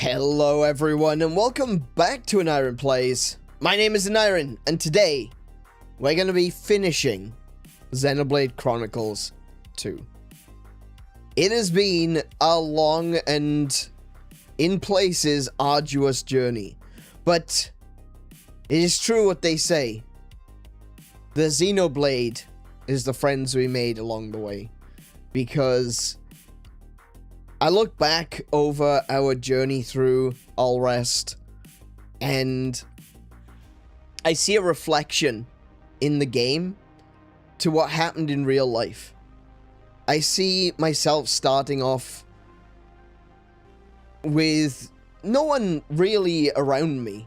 Hello everyone and welcome back to AneurynPlays. My name is Aneurin and today we're going to be finishing Xenoblade Chronicles 2. It has been a long and in places arduous journey, but it is true what they say. The Xenoblade is the friends we made along the way, because I look back over our journey through Alrest and I see a reflection in the game to what happened in real life. I see myself starting off with no one really around me.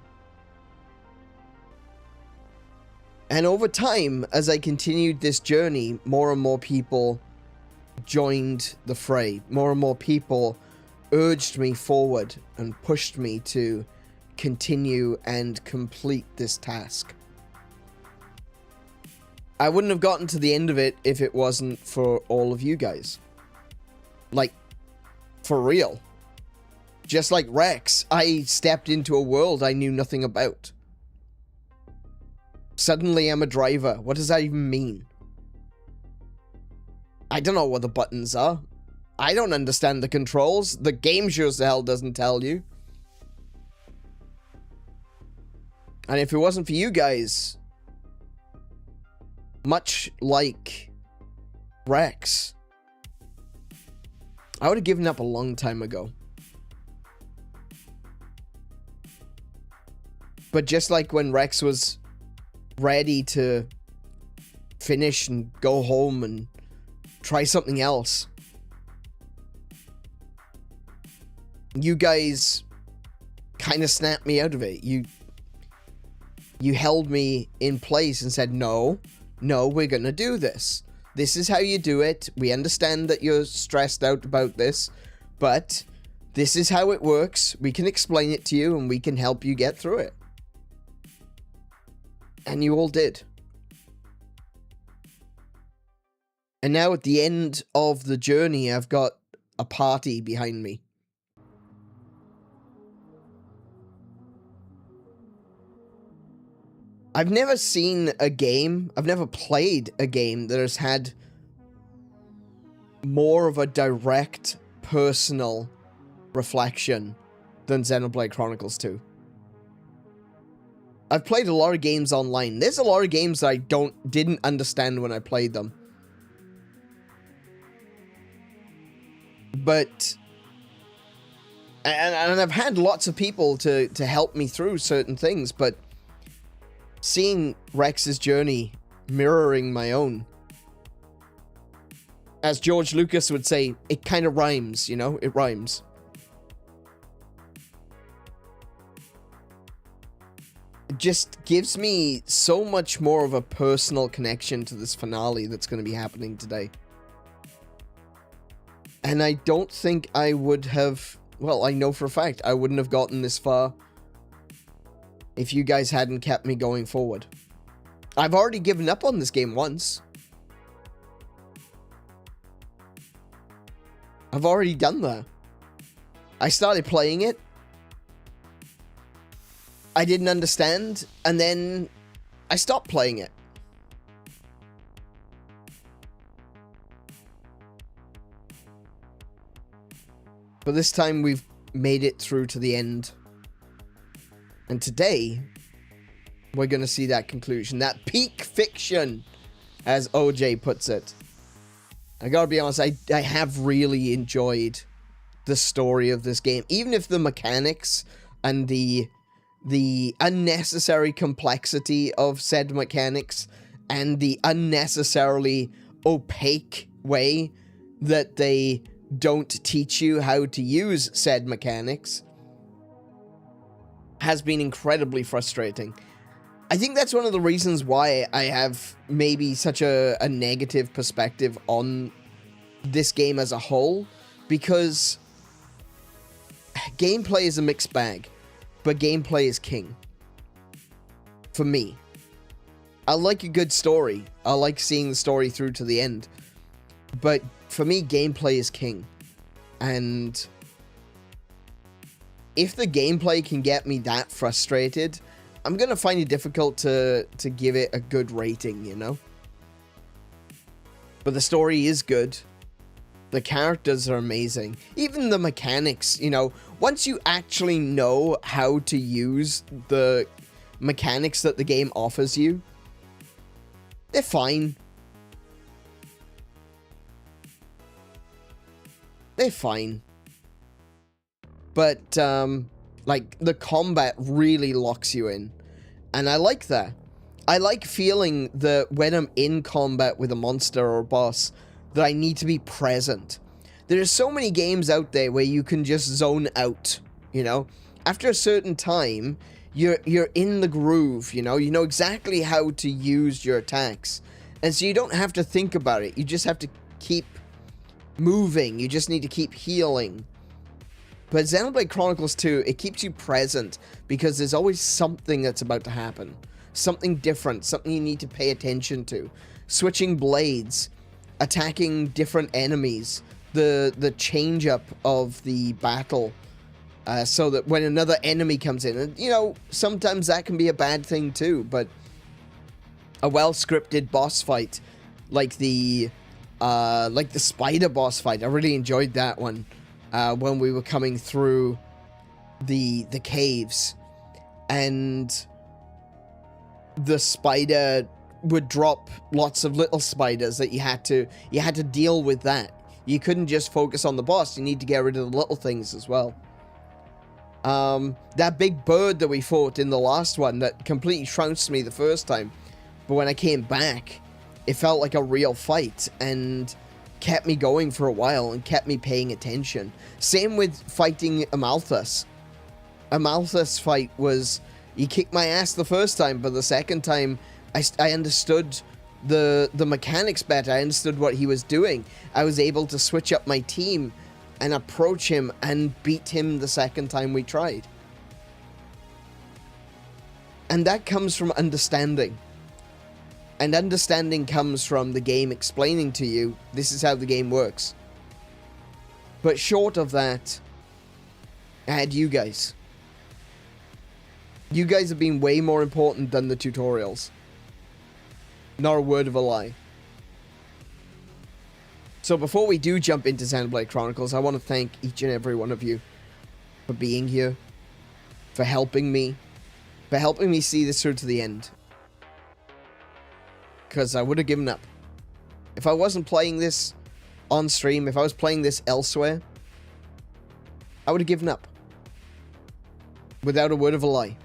And over time, as I continued this journey, more and more people joined the fray. More and more people urged me forward and pushed me to continue and complete this task. I wouldn't have gotten to the end of it if it wasn't for all of you guys. Like, for real. Just like Rex, I stepped into a world I knew nothing about. Suddenly I'm a driver. What does that even mean? I don't know what the buttons are. I don't understand the controls. The game sure as hell doesn't tell you. And if it wasn't for you guys, much like Rex, I would have given up a long time ago. But just like when Rex was ready to finish and go home and try something else, you guys kind of snapped me out of it. You held me in place and said, no, we're gonna do this. This is how you do it. We understand that you're stressed out about this, but this is how it works. We can explain it to you and we can help you get through it. And you all did. And now at the end of the journey, I've got a party behind me. I've never seen a game, I've never played a game that has had more of a direct, personal reflection than Xenoblade Chronicles 2. I've played a lot of games online. There's a lot of games that I didn't understand when I played them. But, and I've had lots of people to help me through certain things, but seeing Rex's journey mirroring my own, as George Lucas would say, it kind of rhymes, you know? It rhymes. It just gives me so much more of a personal connection to this finale that's going to be happening today. And I don't think I would have, well, I know for a fact I wouldn't have gotten this far if you guys hadn't kept me going forward. I've already given up on this game once. I've already done that. I started playing it. I didn't understand, and then I stopped playing it. But this time we've made it through to the end. And today, we're going to see that conclusion. That peak fiction, as OJ puts it. I gotta be honest, I have really enjoyed the story of this game. Even if the mechanics and the unnecessary complexity of said mechanics and the unnecessarily opaque way that they don't teach you how to use said mechanics has been incredibly frustrating. I think that's one of the reasons why I have maybe such a negative perspective on this game as a whole, because gameplay is a mixed bag, but gameplay is king. For me. I like a good story. I like seeing the story through to the end. But for me, gameplay is king. And if the gameplay can get me that frustrated, I'm gonna find it difficult to give it a good rating, you know? But the story is good. The characters are amazing. Even the mechanics, you know, once you actually know how to use the mechanics that the game offers you, they're fine. They're fine. But, like, the combat really locks you in. And I like that. I like feeling that when I'm in combat with a monster or a boss, that I need to be present. There's so many games out there where you can just zone out, you know? After a certain time, you're in the groove, you know? You know exactly how to use your attacks. And so you don't have to think about it. You just have to keep moving. You just need to keep healing. But Xenoblade Chronicles 2, it keeps you present because there's always something that's about to happen. Something different, something you need to pay attention to. Switching blades, attacking different enemies, the change up of the battle, so that when another enemy comes in, and you know, sometimes that can be a bad thing too, but a well-scripted boss fight, like the spider boss fight, I really enjoyed that one, when we were coming through the caves, and the spider would drop lots of little spiders that you had to deal with that. You couldn't just focus on the boss, you need to get rid of the little things as well. That big bird that we fought in the last one that completely trounced me the first time, but when I came back, it felt like a real fight and kept me going for a while and kept me paying attention. Same with fighting Amalthus. Amalthus fight was, he kicked my ass the first time, but the second time I understood the mechanics better. I understood what he was doing. I was able to switch up my team and approach him and beat him the second time we tried. And that comes from understanding. And understanding comes from the game explaining to you, this is how the game works. But short of that, I had you guys. You guys have been way more important than the tutorials. Not a word of a lie. So before we do jump into Xenoblade Chronicles, I want to thank each and every one of you for being here, for helping me see this through to the end. Because I would have given up. If I wasn't playing this on stream, if I was playing this elsewhere, I would have given up. Without a word of a lie.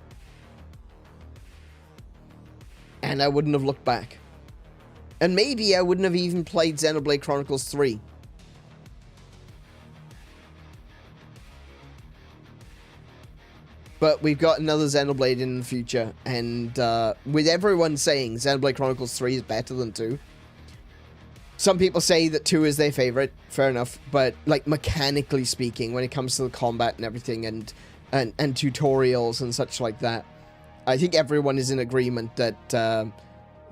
And I wouldn't have looked back. And maybe I wouldn't have even played Xenoblade Chronicles 3. But we've got another Xenoblade in the future, and with everyone saying Xenoblade Chronicles 3 is better than 2. Some people say that 2 is their favorite, fair enough, but like mechanically speaking, when it comes to the combat and everything, and tutorials and such like that, I think everyone is in agreement that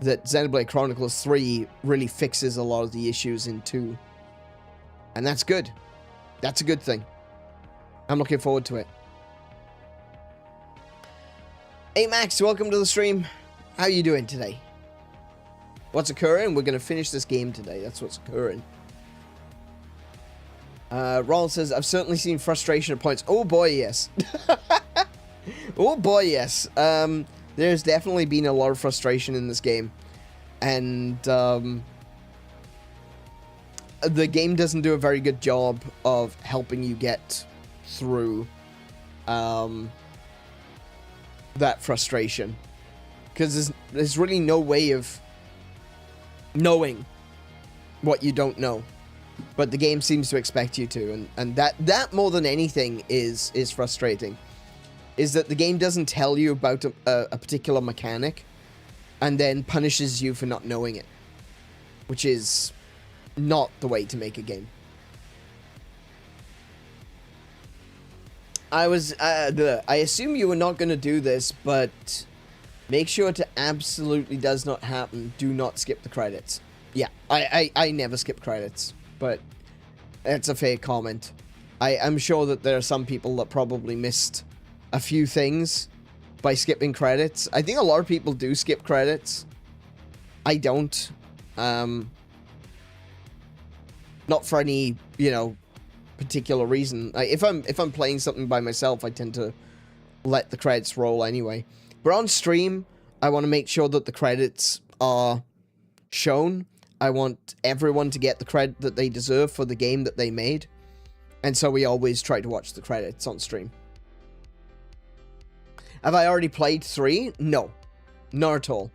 that Xenoblade Chronicles 3 really fixes a lot of the issues in 2. And that's good. That's a good thing. I'm looking forward to it. Hey Max, welcome to the stream. How are you doing today? What's occurring? We're going to finish this game today. That's what's occurring. Roland says, I've certainly seen frustration at points. Oh boy, yes. Oh boy, yes. There's definitely been a lot of frustration in this game. And the game doesn't do a very good job of helping you get through that frustration. Because there's really no way of knowing what you don't know. But the game seems to expect you to. And that more than anything is frustrating. Is that the game doesn't tell you about a particular mechanic and then punishes you for not knowing it, which is not the way to make a game. I assume you were not going to do this, but make sure to absolutely does not happen. Do not skip the credits. Yeah, I never skip credits, but that's a fair comment. I'm sure that there are some people that probably missed a few things by skipping credits. I think a lot of people do skip credits. I don't. Not for any, you know, particular reason. If I'm playing something by myself, I tend to let the credits roll anyway. But on stream, I want to make sure that the credits are shown. I want everyone to get the credit that they deserve for the game that they made. And so we always try to watch the credits on stream. Have I already played 3? No. Not at all.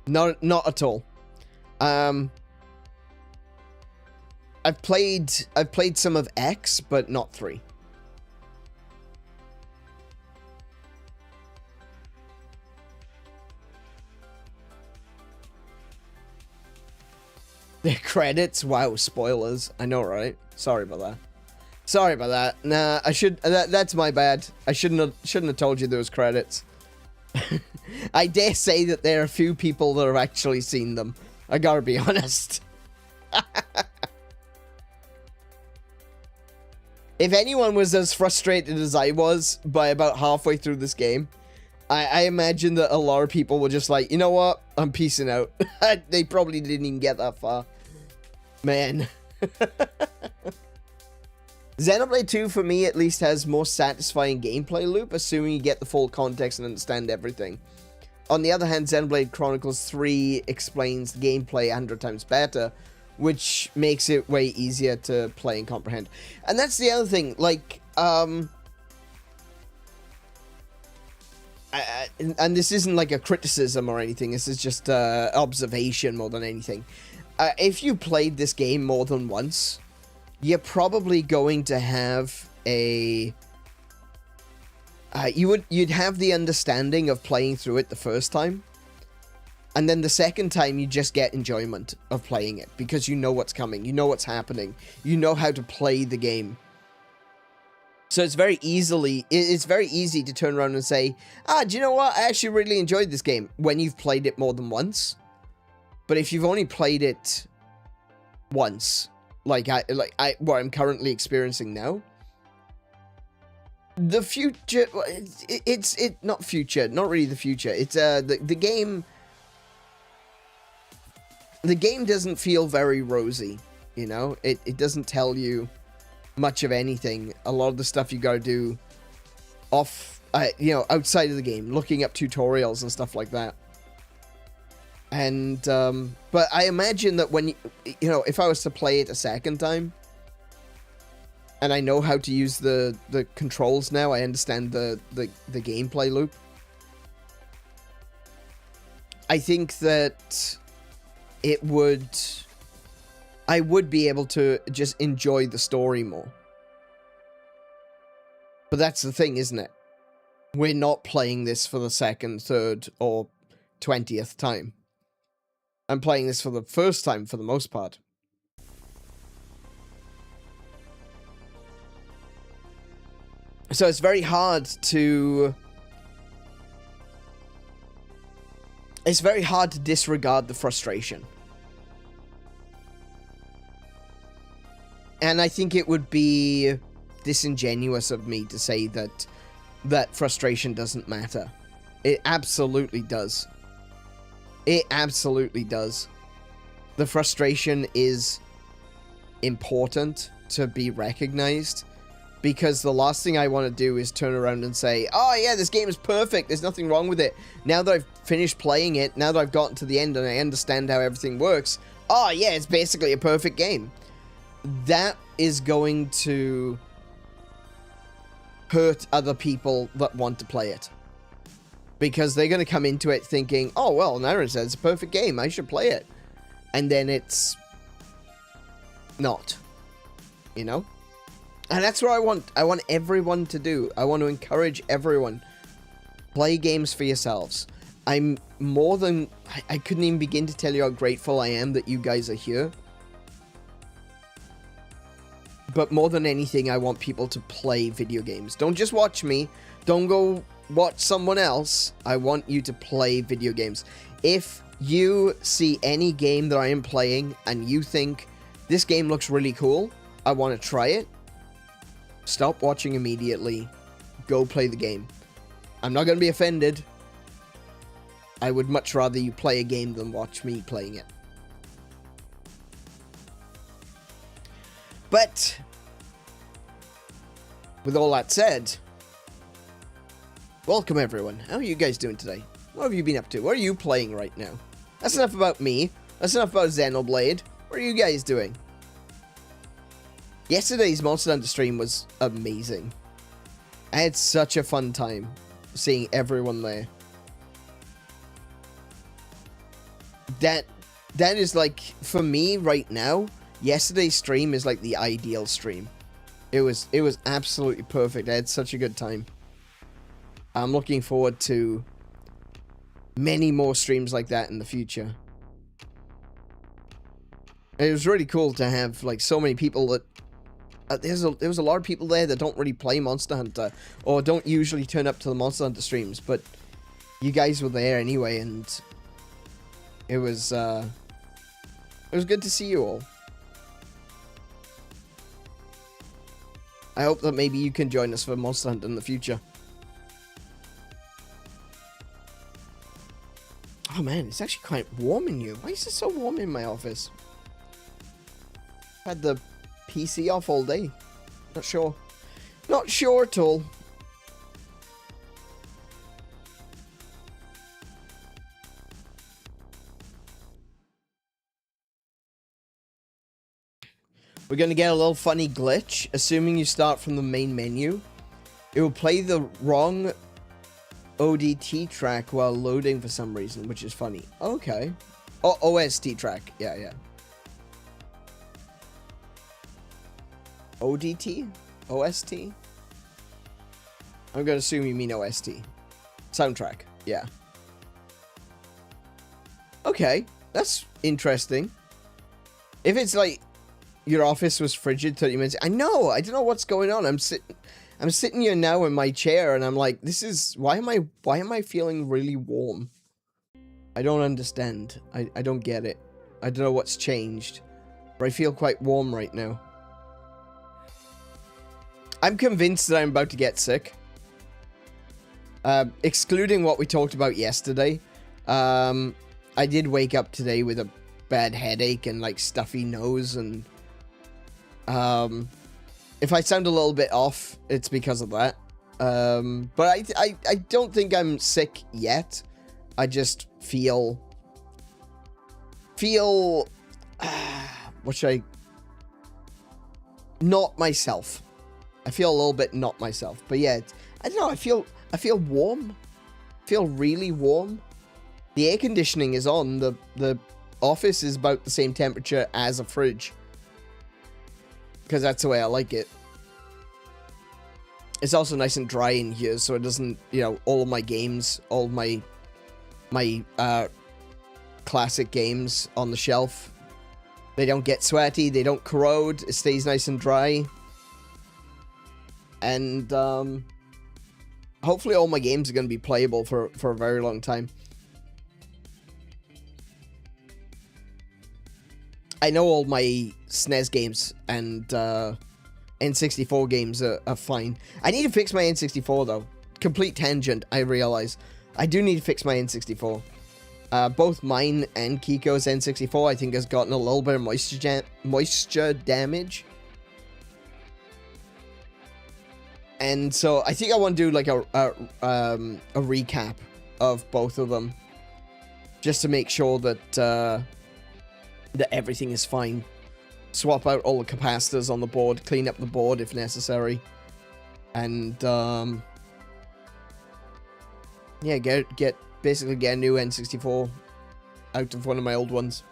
Not at all. I've played some of X, but not 3. The credits? Wow, spoilers. I know, right? Sorry about that. Sorry about that. Nah, I should... that's my bad. I shouldn't have told you there was credits. I dare say that there are a few people that have actually seen them. I gotta be honest. If anyone was as frustrated as I was by about halfway through this game, I imagine that a lot of people were just like, you know what? I'm peacing out. They probably didn't even get that far. Man. Xenoblade 2, for me, at least, has more satisfying gameplay loop, assuming you get the full context and understand everything. On the other hand, Xenoblade Chronicles 3 explains the gameplay 100 times better, which makes it way easier to play and comprehend. And that's the other thing, like, and this isn't like a criticism or anything, this is just observation more than anything. If you played this game more than once, you're probably going to have a... you'd have the understanding of playing through it the first time. And then the second time, you just get enjoyment of playing it. Because you know what's coming. You know what's happening. You know how to play the game. So it's very easy to turn around and say, do you know what? I actually really enjoyed this game. When you've played it more than once. But if you've only played it once, what I'm currently experiencing now, the future, it's not future, not really the future. It's the game. The game doesn't feel very rosy, you know. It doesn't tell you much of anything. A lot of the stuff you gotta do off, you know, outside of the game, looking up tutorials and stuff like that. And but I imagine that when you know, if I was to play it a second time, and I know how to use the controls now, I understand the gameplay loop. I think that I would be able to just enjoy the story more. But that's the thing, isn't it? We're not playing this for the second, third, or 20th time. I'm playing this for the first time for the most part. So it's very hard to... It's very hard to disregard the frustration. And I think it would be disingenuous of me to say that frustration doesn't matter. It absolutely does. It absolutely does. The frustration is important to be recognized, because the last thing I want to do is turn around and say, oh yeah, this game is perfect, there's nothing wrong with it. Now that I've finished playing it, now that I've gotten to the end and I understand how everything works, oh yeah, it's basically a perfect game. That is going to hurt other people that want to play it. Because they're going to come into it thinking, oh, well, Naren says it's a perfect game, I should play it. And then it's not. You know? And that's what I want. I want everyone to do. I want to encourage everyone. Play games for yourselves. I'm more than... I couldn't even begin to tell you how grateful I am that you guys are here. But more than anything, I want people to play video games. Don't just watch me. Don't go watch someone else. I want you to play video games. If you see any game that I am playing and you think this game looks really cool, I want to try it, stop watching immediately, go play the game. I'm not going to be offended. I would much rather you play a game than watch me playing it. But with all that said, welcome everyone. How are you guys doing today? What have you been up to? What are you playing right now? That's enough about me. That's enough about Xenoblade. What are you guys doing? Yesterday's Monster Hunter stream was amazing. I had such a fun time seeing everyone there. That is like, for me right now, yesterday's stream is like the ideal stream. It was absolutely perfect. I had such a good time. I'm looking forward to many more streams like that in the future. It was really cool to have like so many people that there was a lot of people there that don't really play Monster Hunter or don't usually turn up to the Monster Hunter streams, but you guys were there anyway, and it was good to see you all. I hope that maybe you can join us for Monster Hunter in the future. Oh man, it's actually quite warm in here. Why is it so warm in my office? Had the PC off all day. Not sure. Not sure at all. We're going to get a little funny glitch. Assuming you start from the main menu, it will play the wrong ODT track while loading for some reason, which is funny. Okay. Oh, OST track. Yeah, yeah. ODT? OST? I'm going to assume you mean OST. Soundtrack. Yeah. Okay. That's interesting. If it's like your office was frigid 30 minutes. I know. I don't know what's going on. I'm sitting here now in my chair and I'm like, this is, why am I feeling really warm? I don't understand. I don't get it. I don't know what's changed, but I feel quite warm right now. I'm convinced that I'm about to get sick. Excluding what we talked about yesterday, I did wake up today with a bad headache and like stuffy nose, and if I sound a little bit off, it's because of that. But I don't think I'm sick yet. I just feel what should I, not myself. I feel a little bit not myself. But yeah, I don't know, I feel warm. I feel really warm. The air conditioning is on. The office is about the same temperature as a fridge, because that's the way I like it. It's also nice and dry in here, so it doesn't, you know, all of my games, all of my classic games on the shelf, they don't get sweaty, they don't corrode, it stays nice and dry. And hopefully all my games are going to be playable for a very long time. I know all my SNES games and N64 games are fine. I need to fix my N64 though. Complete tangent, I realize. I do need to fix my N64. Both mine and Kiko's N64, I think, has gotten a little bit of moisture damage. And so I think I want to do like a recap of both of them, just to make sure that that everything is fine. Swap out all the capacitors on the board, clean up the board if necessary, and yeah, basically get a new N64 out of one of my old ones.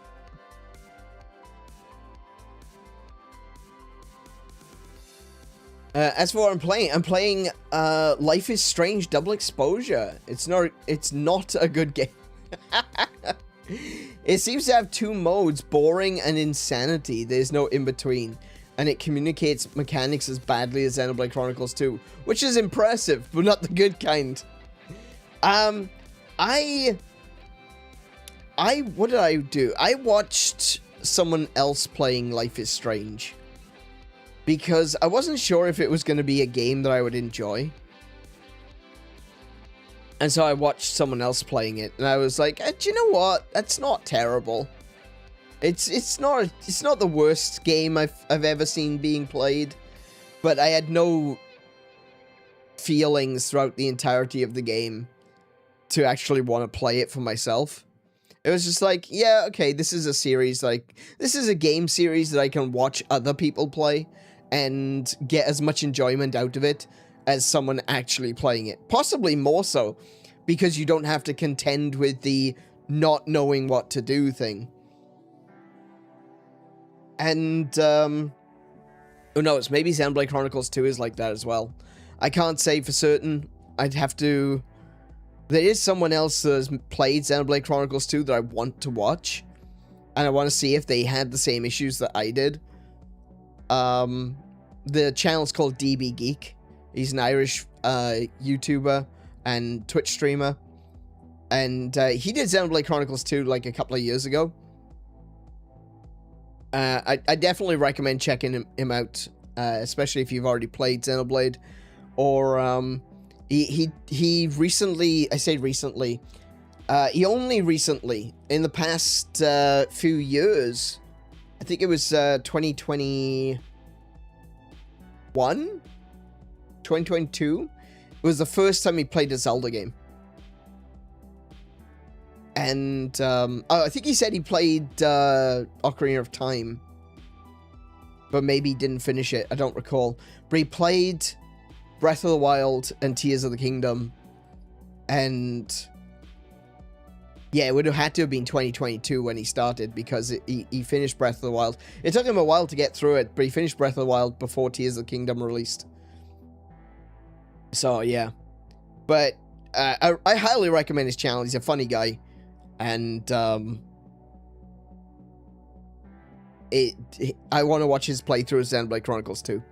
As for what I'm playing Life is Strange Double Exposure. It's not a good game. It seems to have two modes, boring and insanity. There's no in-between. And it communicates mechanics as badly as Xenoblade Chronicles 2, which is impressive, but not the good kind. What did I do? I watched someone else playing Life is Strange. because I wasn't sure if it was going to be a game that I would enjoy. And so I watched someone else playing it, and I was like, do you know what? That's not terrible. It's not the worst game I've ever seen being played, but I had no feelings throughout the entirety of the game to actually want to play it for myself. It was just like, yeah, okay, this is a series, like, this is a game series that I can watch other people play and get as much enjoyment out of it as someone actually playing it. Possibly more so, because you don't have to contend with the not knowing what to do thing. And, who knows, maybe Xenoblade Chronicles 2 is like that as well. I can't say for certain. I'd have to... There is someone else that has played Xenoblade Chronicles 2 that I want to watch. And I want to see if they had the same issues that I did. The channel's called DB Geek. He's an Irish YouTuber and Twitch streamer. And he did Xenoblade Chronicles 2 like a couple of years ago. I definitely recommend checking him out, especially if you've already played Xenoblade. Or he recently, I say recently, he only recently, in the past few years, I think it was 2021, 2022, it was the first time he played a Zelda game. And I think he said he played Ocarina of Time, but maybe he didn't finish it. I don't recall. But he played Breath of the Wild and Tears of the Kingdom, and yeah, it would have had to have been 2022 when he started, because he finished Breath of the Wild. It took him a while to get through it, but he finished Breath of the Wild before Tears of the Kingdom released. So yeah, but I highly recommend his channel. He's a funny guy. And I want to watch his playthrough of Xenoblade Chronicles 2.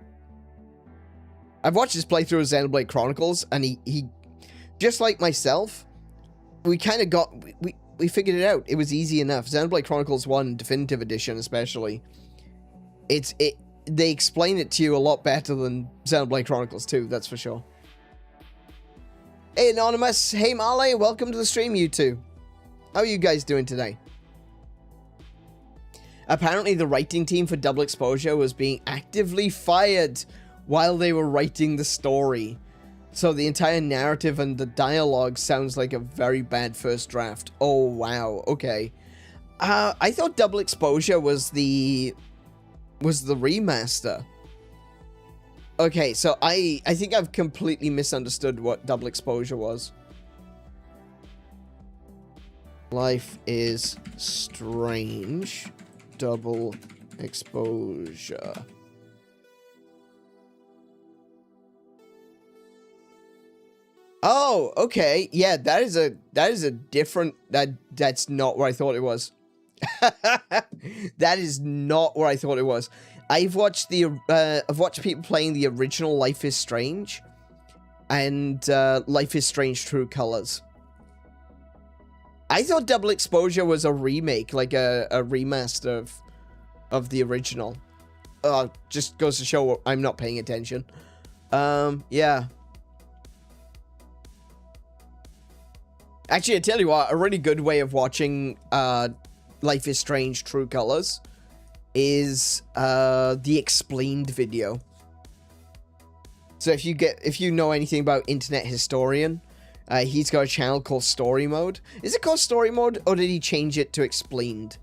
I've watched his playthrough of Xenoblade Chronicles, and he just like myself, we kind of got, we figured it out. It was easy enough. Xenoblade Chronicles 1 Definitive Edition especially, they explain it to you a lot better than Xenoblade Chronicles 2, that's for sure. Hey Anonymous, hey Marley, welcome to the stream, you two. How are you guys doing today? Apparently the writing team for Double Exposure was being actively fired while they were writing the story. So the entire narrative and the dialogue sounds like a very bad first draft. Oh, wow. Okay. I thought Double Exposure was the remaster. Okay, so I think I've completely misunderstood what Double Exposure was. Life is Strange. Double Exposure. Oh, okay. Yeah, that is a different, that's not what I thought it was. That is not what I thought it was. I've watched people playing the original Life is Strange and Life is Strange True Colors. I thought Double Exposure was a remake, like a remaster of the original. Just goes to show I'm not paying attention. Yeah. Actually, I tell you what, a really good way of watching Life is Strange True Colors is the explained video. So if you know anything about Internet Historian, he's got a channel called Story Mode. Is it called Story Mode, or did he change it to Explained?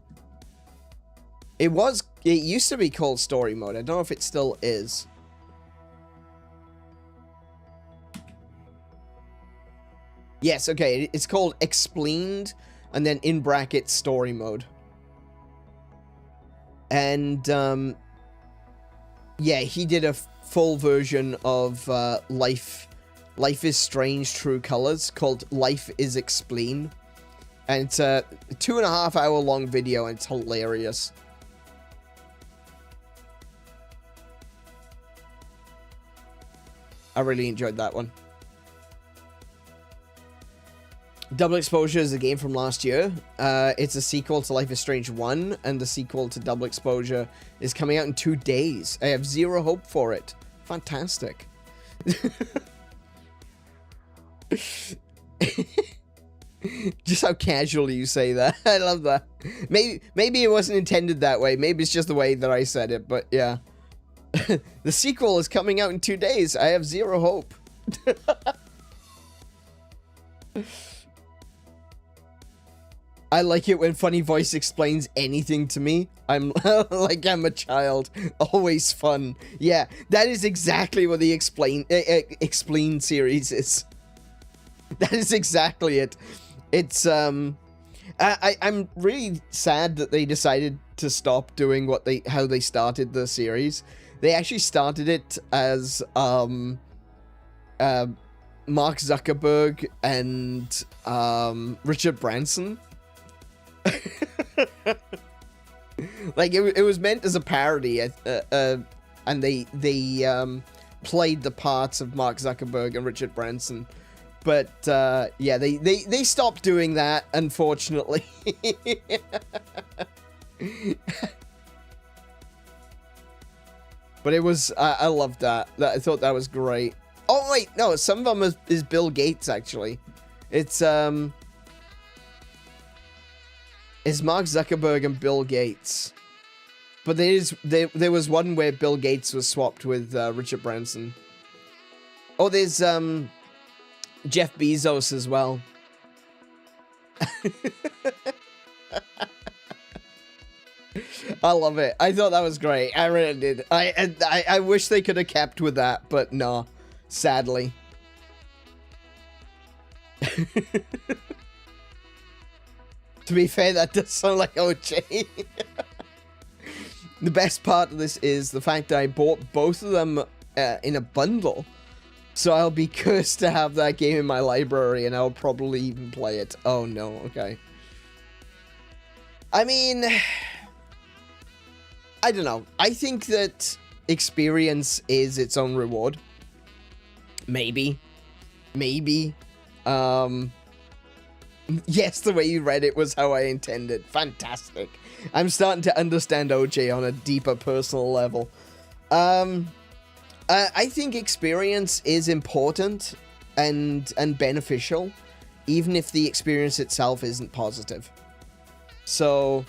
It used to be called Story Mode. I don't know if it still is. Yes, okay, it's called Explained, and then in brackets, Story Mode. And, yeah, he did a full version of Life is Strange True Colors called Life is Explained. And it's a 2.5 hour long video, and it's hilarious. I really enjoyed that one. Double Exposure is a game from last year. It's a sequel to Life is Strange 1, and the sequel to Double Exposure is coming out in 2 days. I have zero hope for it. Fantastic. Just how casually you say that. I love that. Maybe it wasn't intended that way. Maybe it's just the way that I said it, but yeah. The sequel is coming out in 2 days. I have zero hope. I like it when Funny Voice explains anything to me. I'm like I'm a child. Always fun. Yeah, that is exactly what the Explain series is. That is exactly it. It's I'm really sad that they decided to stop doing how they started the series. They actually started it as Mark Zuckerberg and Richard Branson. Like it was meant as a parody, and they played the parts of Mark Zuckerberg and Richard Branson, but yeah, they stopped doing that, unfortunately. But it was I loved that. I thought that was great. Oh wait, no, some of them is Bill Gates actually. It's Mark Zuckerberg and Bill Gates. But there was one where Bill Gates was swapped with Richard Branson. Oh, there's Jeff Bezos as well. I love it. I thought that was great. I really did. I wish they could have kept with that, but no, sadly. To be fair, that does sound like OJ. The best part of this is the fact that I bought both of them in a bundle. So I'll be cursed to have that game in my library, and I'll probably even play it. Oh no, okay. I mean, I don't know. I think that experience is its own reward. Maybe. Maybe. Yes, the way you read it was how I intended. Fantastic. I'm starting to understand OJ on a deeper personal level. I think experience is important and beneficial, even if the experience itself isn't positive. So,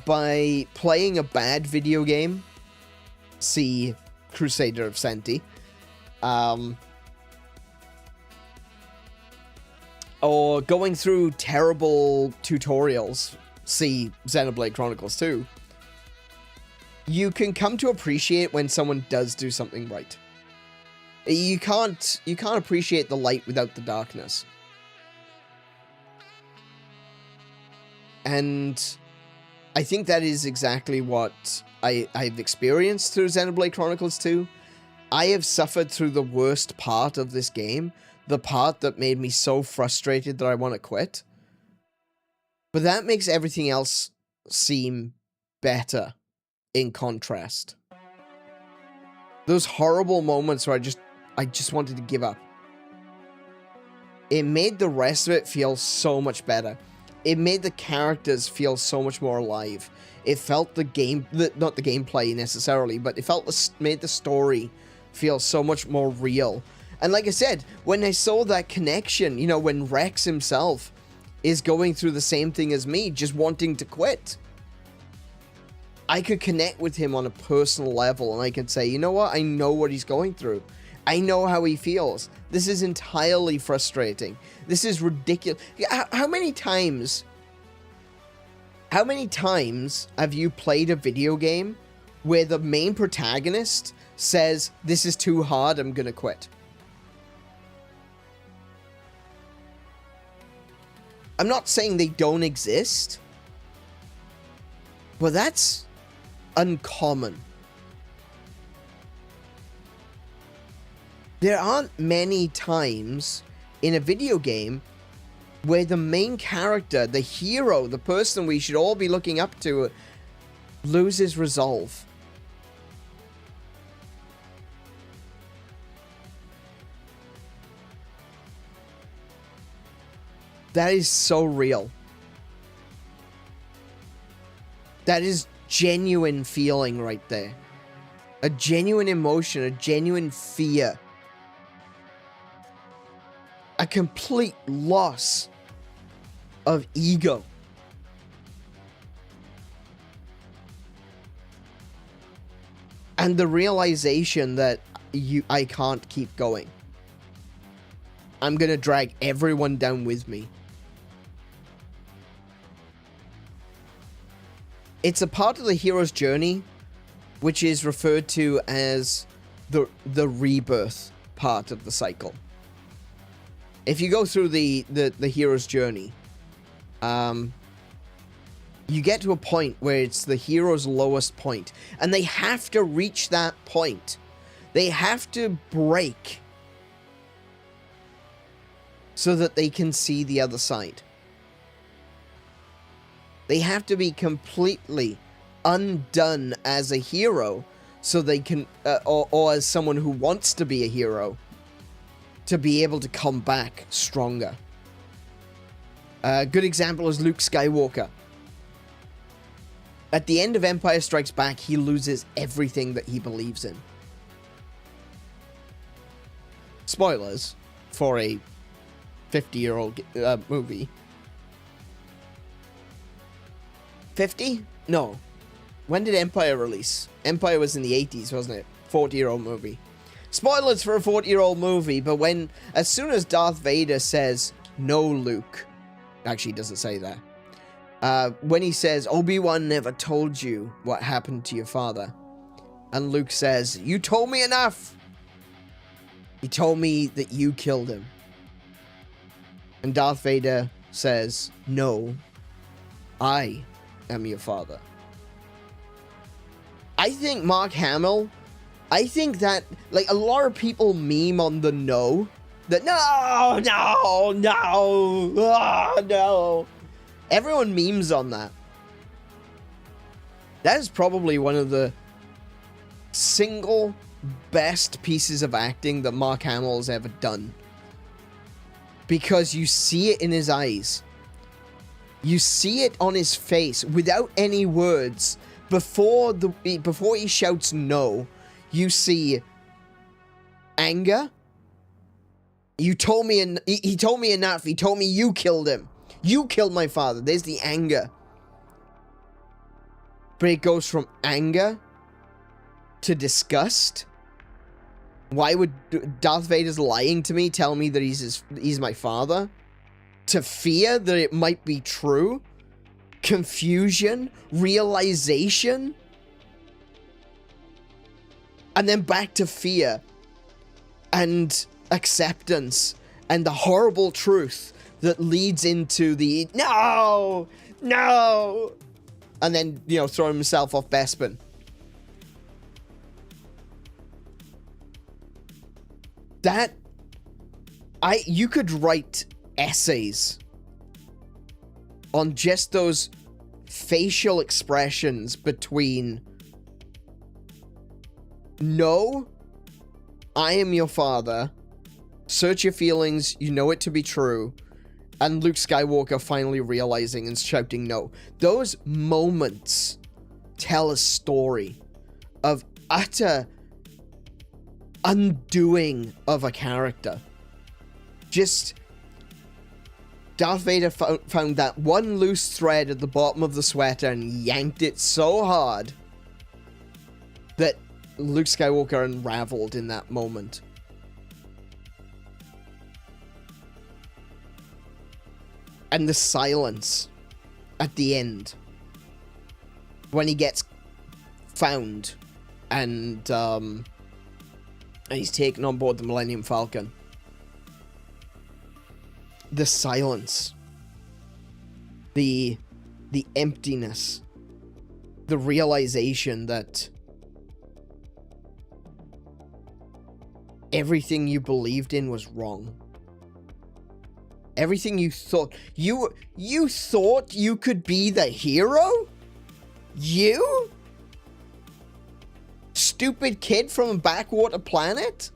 by playing a bad video game, see Crusader of Senti, or going through terrible tutorials, see Xenoblade Chronicles 2, you can come to appreciate when someone does do something right. You can't appreciate the light without the darkness. And I think that is exactly what I've experienced through Xenoblade Chronicles 2. I have suffered through the worst part of this game, the part that made me so frustrated that I want to quit. But that makes everything else seem better in contrast. Those horrible moments where I just wanted to give up. It made the rest of it feel so much better. It made the characters feel so much more alive. It felt not the gameplay necessarily, but it made the story feel so much more real. And like I said, when I saw that connection, you know, when Rex himself is going through the same thing as me, just wanting to quit, I could connect with him on a personal level, and I could say, you know what, I know what he's going through. I know how he feels. This is entirely frustrating. This is ridiculous. How many times have you played a video game where the main protagonist says, this is too hard, I'm gonna quit? I'm not saying they don't exist, but that's uncommon. There aren't many times in a video game where the main character, the hero, the person we should all be looking up to, loses resolve. That is so real. That is genuine feeling right there. A genuine emotion, a genuine fear. A complete loss of ego. And the realization that I can't keep going. I'm gonna drag everyone down with me. It's a part of the hero's journey, which is referred to as the rebirth part of the cycle. If you go through the hero's journey, you get to a point where it's the hero's lowest point, and they have to reach that point. They have to break so that they can see the other side. They have to be completely undone as a hero so they can, or as someone who wants to be a hero, to be able to come back stronger. A good example is Luke Skywalker. At the end of Empire Strikes Back, he loses everything that he believes in. Spoilers for a 50-year-old movie. 50? No. When did Empire release? Empire was in the 80s, wasn't it? 40-year-old movie. Spoilers for a 40-year-old movie, but as soon as Darth Vader says, "No, Luke," actually he doesn't say that. When he says, "Obi-Wan never told you what happened to your father," and Luke says, "You told me enough. He told me that you killed him." And Darth Vader says, "No, I am your father." I think Mark Hamill, I think that, like, a lot of people meme on the no. That no, no. Everyone memes on that. That is probably one of the single best pieces of acting that Mark Hamill has ever done. Because you see it in his eyes. You see it on his face without any words. Before he shouts no, you see anger. He told me enough. He told me you killed him. You killed my father. There's the anger. But it goes from anger to disgust. Why would Darth Vader's lying to me tell me that he's my father? To fear that it might be true. Confusion, realization, and then back to fear and acceptance and the horrible truth that leads into the no, and then, you know, throwing himself off Bespin. You could write essays on just those facial expressions between no, I am your father, search your feelings, you know it to be true, and Luke Skywalker finally realizing and shouting no. Those moments tell a story of utter undoing of a character. Just Darth Vader found that one loose thread at the bottom of the sweater and yanked it so hard that Luke Skywalker unraveled in that moment. And the silence at the end when he gets found and he's taken on board the Millennium Falcon. The silence, the emptiness, the realization that everything you believed in was wrong. Everything you thought, you thought you could be the hero? You? Stupid kid from a backwater planet?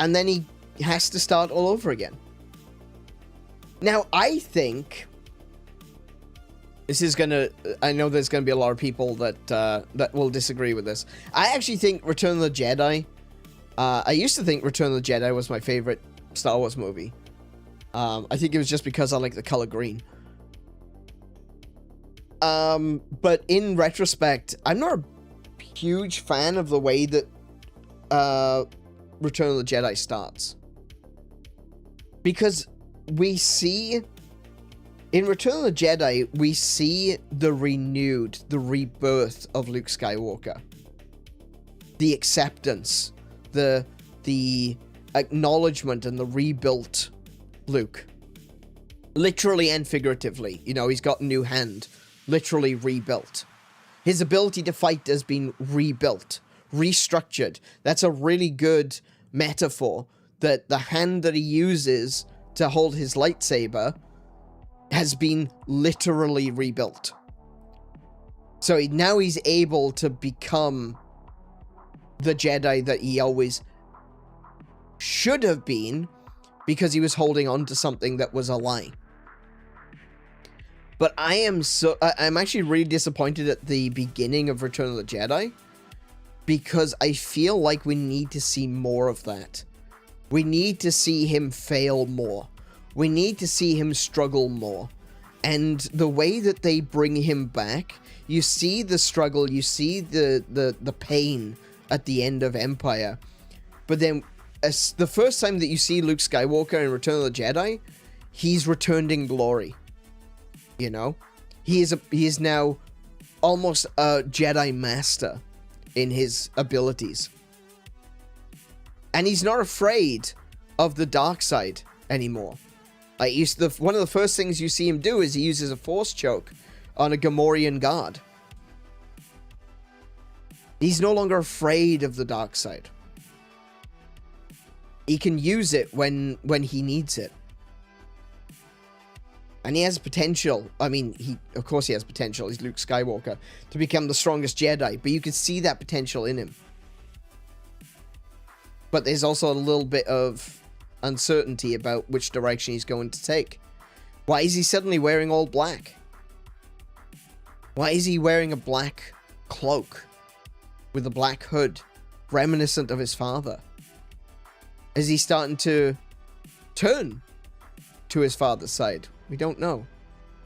and then he has to start all over again. Now, I think this is gonna... I know there's gonna be a lot of people that that will disagree with this. I actually think Return of the Jedi... I used to think Return of the Jedi was my favorite Star Wars movie. I think it was just because I like the color green. But in retrospect, I'm not a huge fan of the way that Return of the Jedi starts. Because we see... In Return of the Jedi, we see the rebirth of Luke Skywalker. The acceptance, the acknowledgement and the rebuilt Luke. Literally and figuratively. You know, he's got a new hand. Literally rebuilt. His ability to fight has been rebuilt. Restructured. That's a really good metaphor. That the hand that he uses to hold his lightsaber has been literally rebuilt. So now he's able to become the Jedi that he always should have been, because he was holding on to something that was a lie. But I'm actually really disappointed at the beginning of Return of the Jedi, because I feel like we need to see more of that. We need to see him fail more. We need to see him struggle more. And the way that they bring him back, you see the struggle, you see the pain at the end of Empire. But then, as the first time that you see Luke Skywalker in Return of the Jedi, he's returned in glory. You know? He is now almost a Jedi Master in his abilities. And he's not afraid of the dark side anymore. Like, one of the first things you see him do is he uses a force choke on a Gamorrean guard. He's no longer afraid of the dark side. He can use it when he needs it. And he has potential. I mean, of course he has potential. He's Luke Skywalker to become the strongest Jedi. But you can see that potential in him. But there's also a little bit of uncertainty about which direction he's going to take. Why is he suddenly wearing all black? Why is he wearing a black cloak with a black hood, reminiscent of his father? Is he starting to turn to his father's side? We don't know.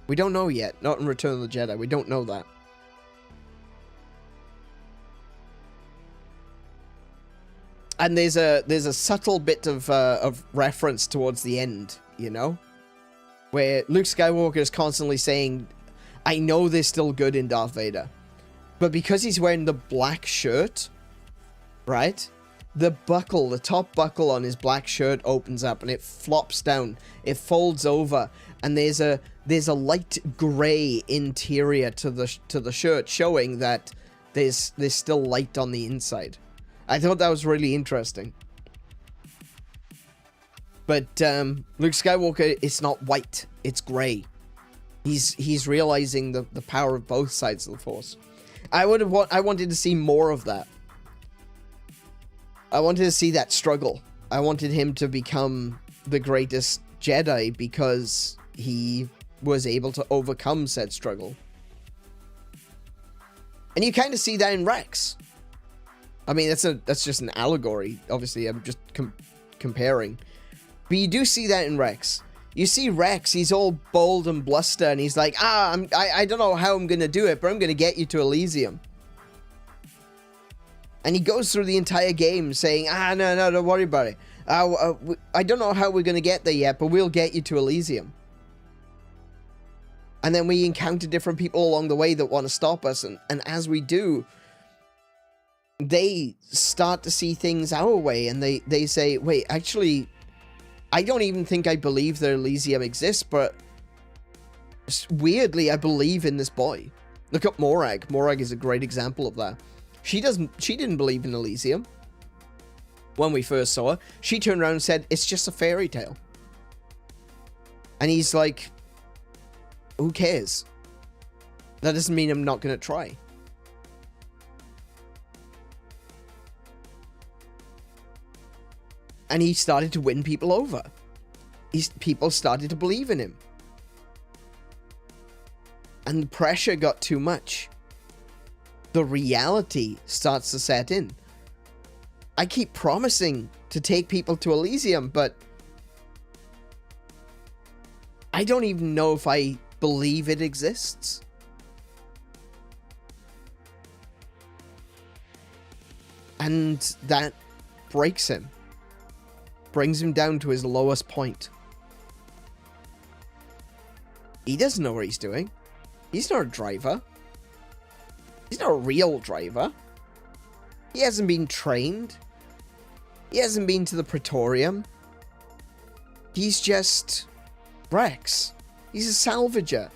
We don't know yet. Not in Return of the Jedi. We don't know that. And there's a subtle bit of reference towards the end, you know? Where Luke Skywalker is constantly saying, I know there's still good in Darth Vader. But because he's wearing the black shirt, right? The buckle, the top buckle on his black shirt opens up and it flops down. It folds over and there's a light gray interior to the shirt, showing that there's still light on the inside. I thought that was really interesting. But Luke Skywalker, it's not white, it's gray. He's realizing the power of both sides of the Force. I wanted to see more of that. I wanted to see that struggle. I wanted him to become the greatest Jedi because he was able to overcome said struggle. And you kind of see that in Rex. I mean, that's just an allegory. Obviously, I'm just comparing. But you do see that in Rex. You see Rex, he's all bold and bluster, and he's like, I don't know how I'm going to do it, but I'm going to get you to Elysium. And he goes through the entire game saying, no, don't worry about it. I don't know how we're going to get there yet, but we'll get you to Elysium. And then we encounter different people along the way that want to stop us, and as we do, they start to see things our way, and they say, wait, actually, I don't even think I believe that Elysium exists, but weirdly, I believe in this boy. Look at Morag. Morag is a great example of that. She didn't believe in Elysium when we first saw her. She turned around and said, it's just a fairy tale. And he's like, who cares? That doesn't mean I'm not going to try. And he started to win people over. People started to believe in him. And the pressure got too much. The reality starts to set in. I keep promising to take people to Elysium, but I don't even know if I believe it exists. And that breaks him. Brings him down to his lowest point. He doesn't know what he's doing. He's not a driver. He's not a real driver. He hasn't been trained. He hasn't been to the Praetorium. He's just Rex. He's a salvager.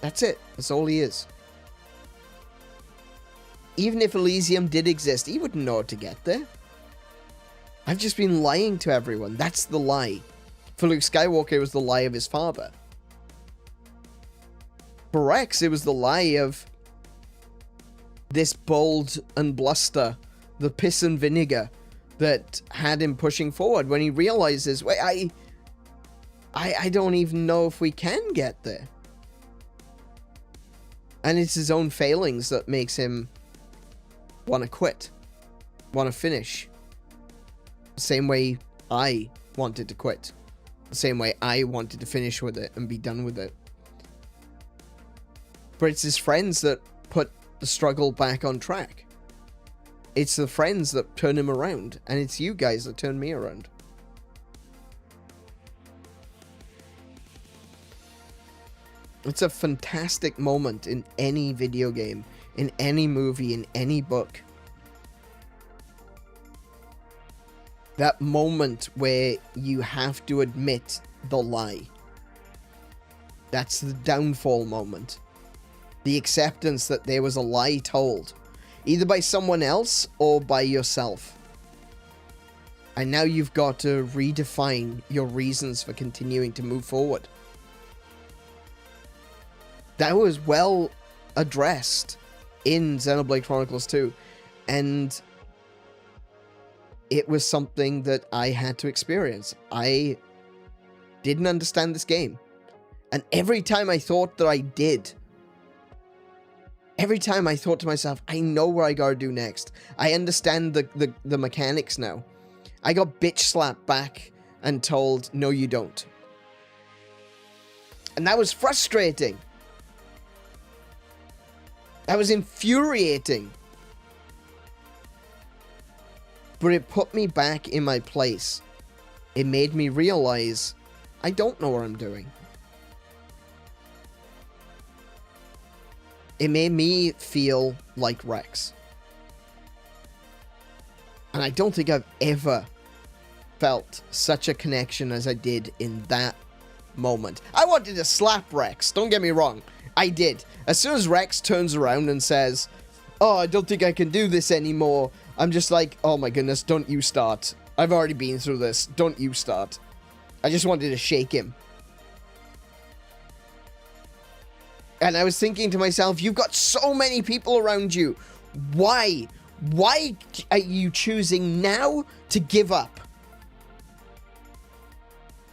That's it. That's all he is. Even if Elysium did exist, he wouldn't know how to get there. I've just been lying to everyone. That's the lie. For Luke Skywalker, it was the lie of his father. For Rex, it was the lie of this bold and bluster, the piss and vinegar that had him pushing forward when he realizes, wait, I don't even know if we can get there. And it's his own failings that makes him want to quit, want to finish. The same way I wanted to quit. The same way I wanted to finish with it and be done with it. But it's his friends that put the struggle back on track. It's the friends that turn him around, and it's you guys that turn me around. It's a fantastic moment in any video game, in any movie, in any book. That moment where you have to admit the lie. That's the downfall moment. The acceptance that there was a lie told, either by someone else or by yourself. And now you've got to redefine your reasons for continuing to move forward. That was well addressed in Xenoblade Chronicles 2, and it was something that I had to experience. I didn't understand this game, and every time I thought that I did, every time I thought to myself, I know what I gotta do next. I understand the mechanics now. I got bitch slapped back and told, no you don't. And that was frustrating. That was infuriating. But it put me back in my place. It made me realize I don't know what I'm doing. It made me feel like Rex. And I don't think I've ever felt such a connection as I did in that moment. I wanted to slap Rex, don't get me wrong. I did. As soon as Rex turns around and says, oh, I don't think I can do this anymore, I'm just like, oh my goodness, don't you start. I've already been through this. Don't you start. I just wanted to shake him. And I was thinking to myself, you've got so many people around you. Why? Why are you choosing now to give up?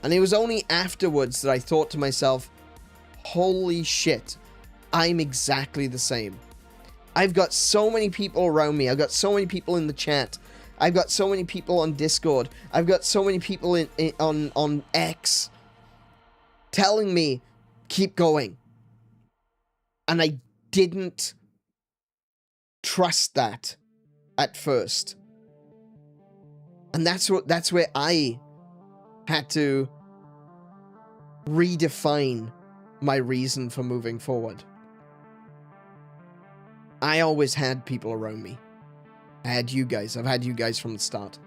And it was only afterwards that I thought to myself, holy shit, I'm exactly the same. I've got so many people around me. I've got so many people in the chat. I've got so many people on Discord. I've got so many people on X telling me, keep going. And I didn't trust that at first. And that's where I had to redefine my reason for moving forward. I always had people around me. I had you guys. I've had you guys from the start.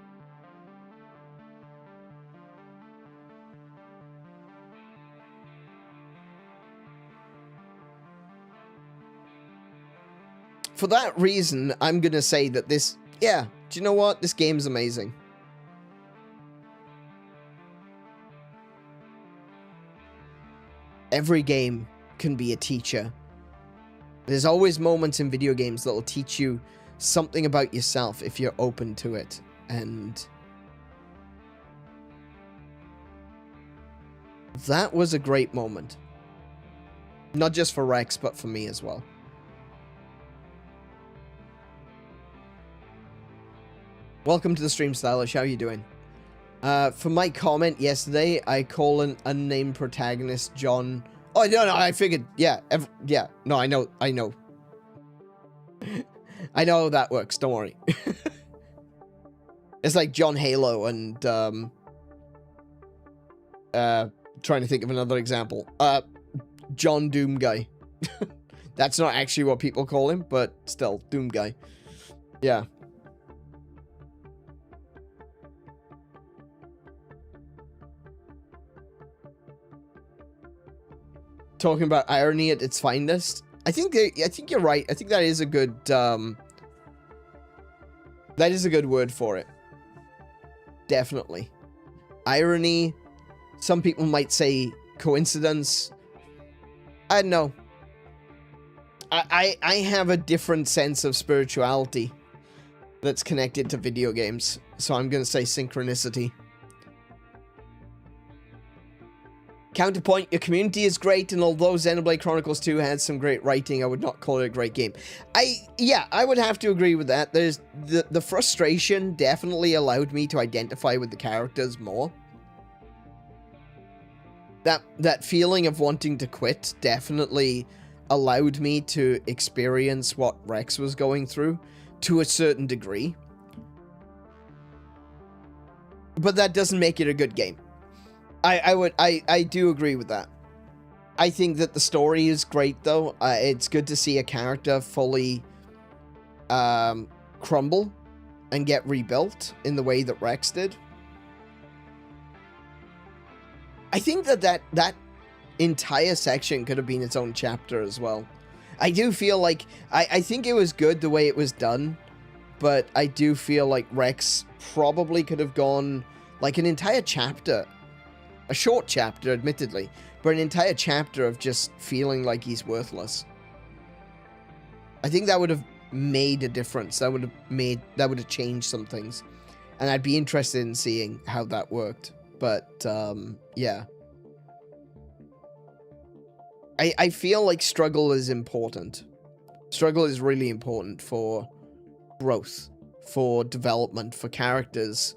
For that reason, I'm gonna say that this, yeah, do you know what? This game's amazing. Every game can be a teacher. There's always moments in video games that will teach you something about yourself if you're open to it. and that was a great moment. Not just for Rex, but for me as well. Welcome to the stream, Stylish. How are you doing? For my comment yesterday, I call an unnamed protagonist John. Oh, no, I figured, yeah, no, I know. I know how that works, don't worry. It's like John Halo and, trying to think of another example. John Doom Guy. That's not actually what people call him, but still, Doom Guy. Yeah. Talking about irony at its finest. I think you're right. I think that is a good word for it. Definitely. Irony. Some people might say coincidence. I don't know. I have a different sense of spirituality that's connected to video games, so I'm gonna say synchronicity. Counterpoint, your community is great, and although Xenoblade Chronicles 2 had some great writing, I would not call it a great game. Yeah, I would have to agree with that. There's the frustration definitely allowed me to identify with the characters more. That feeling of wanting to quit definitely allowed me to experience what Rex was going through to a certain degree. But that doesn't make it a good game. I do agree with that. I think that the story is great, though. It's good to see a character fully crumble and get rebuilt in the way that Rex did. I think that entire section could have been its own chapter as well. I do feel like I think it was good the way it was done, but I do feel like Rex probably could have gone like an entire chapter. A short chapter, admittedly, but an entire chapter of just feeling like he's worthless. I think that would have made a difference. That would have changed some things. And I'd be interested in seeing how that worked. But, yeah. I feel like struggle is important. Struggle is really important for growth, for development, for characters.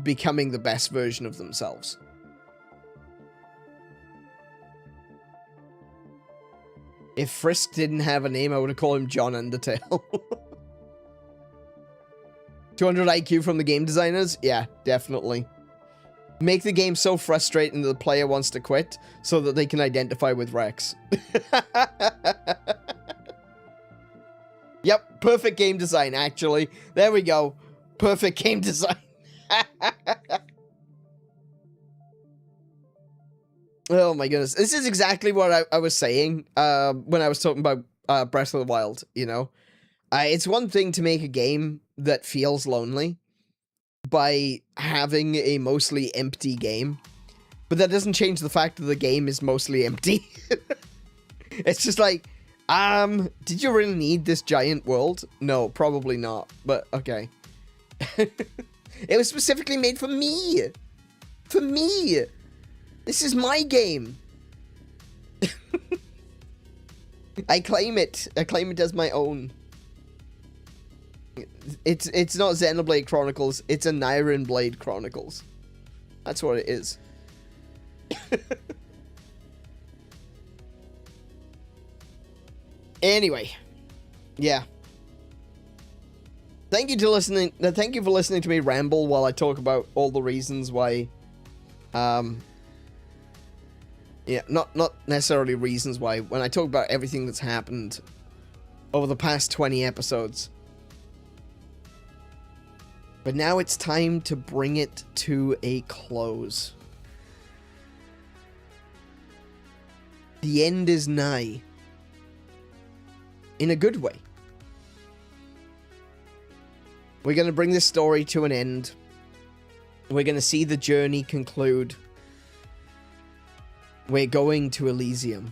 Becoming the best version of themselves. If Frisk didn't have a name, I would have called him John Undertale. 200 IQ from the game designers? Yeah, definitely. Make the game so frustrating that the player wants to quit so that they can identify with Rex. Yep, perfect game design, actually. There we go. Perfect game design. Oh my goodness. This is exactly what I was saying when I was talking about Breath of the Wild, you know? It's one thing to make a game that feels lonely by having a mostly empty game, but that doesn't change the fact that the game is mostly empty. It's just like, did you really need this giant world? No, probably not, but okay. It was specifically made for me. For me. This is my game. I claim it. I claim it as my own. It's not Xenoblade Chronicles. It's AneurynPlays Chronicles. That's what it is. Anyway. Yeah. Thank you for listening to me ramble while I talk about all the reasons why, yeah, not necessarily reasons why, when I talk about everything that's happened over the past 20 episodes. But now it's time to bring it to a close. The end is nigh. In a good way. We're going to bring this story to an end. We're going to see the journey conclude. We're going to Elysium.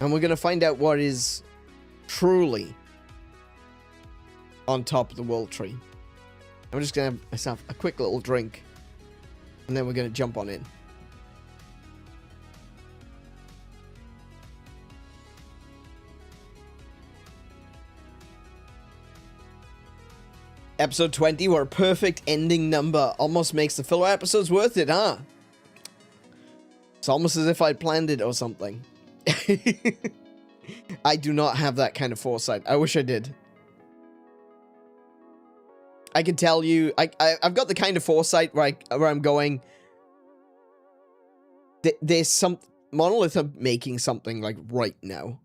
And we're going to find out what is truly on top of the world tree. I'm just going to have myself a quick little drink. And then we're going to jump on in. Episode 20, what a perfect ending number. Almost makes the filler episodes worth it, huh? It's almost as if I'd planned it or something. I do not have that kind of foresight. I wish I did. I can tell you, I've got the kind of foresight where I'm going, there's some, Monolith are making something like right now.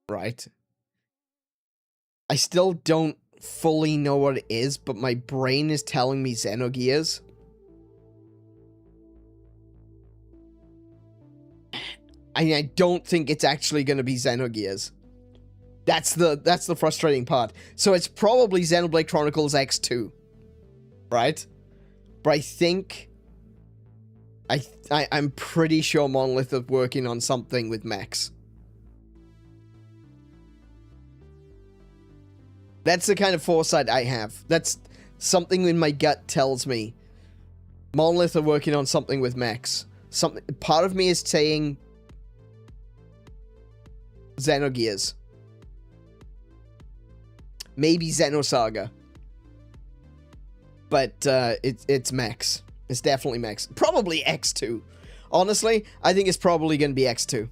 Right? I still don't fully know what it is, but my brain is telling me Xenogears. I don't think it's actually going to be Xenogears. That's the frustrating part. So it's probably Xenoblade Chronicles X2. Right? But I think I'm pretty sure Monolith are working on something with mechs. That's the kind of foresight I have. That's something in my gut tells me Monolith are working on something with mechs. Part of me is saying Xenogears. Maybe Xenosaga. But it's mechs. It's definitely mechs. Probably X2. Honestly, I think it's probably going to be X2.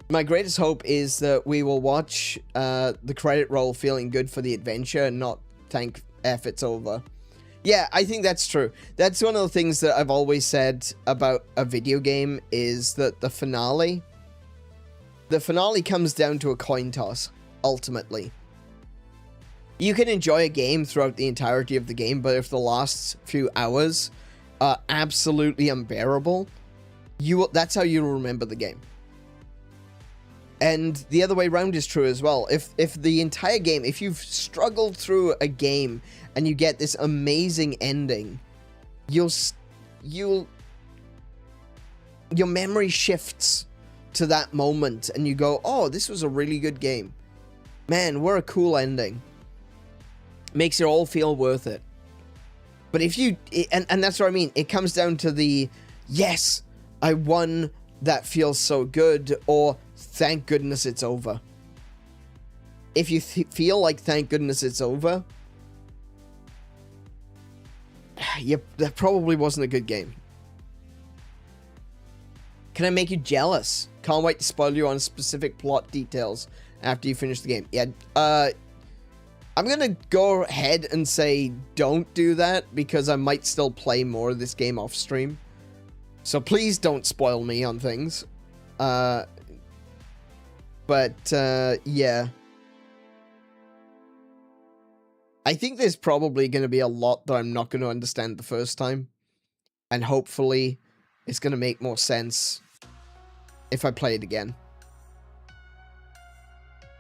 My greatest hope is that we will watch the credit roll feeling good for the adventure and not thank F it's over. Yeah, I think that's true. That's one of the things that I've always said about a video game is that the finale comes down to a coin toss, ultimately. You can enjoy a game throughout the entirety of the game, but if the last few hours are absolutely unbearable, that's how you remember the game. And the other way around is true as well. If the entire game, if you've struggled through a game and you get this amazing ending, your memory shifts to that moment and you go, oh, this was a really good game. Man, what a cool ending. Makes it all feel worth it. But if you, and that's what I mean, it comes down to the, yes, I won, that feels so good, or thank goodness it's over. If you feel like thank goodness it's over, that probably wasn't a good game. Can I make you jealous? Can't wait to spoil you on specific plot details after you finish the game. Yeah, I'm gonna go ahead and say don't do that because I might still play more of this game off stream. So please don't spoil me on things. Yeah. I think there's probably going to be a lot that I'm not going to understand the first time. And hopefully, it's going to make more sense if I play it again.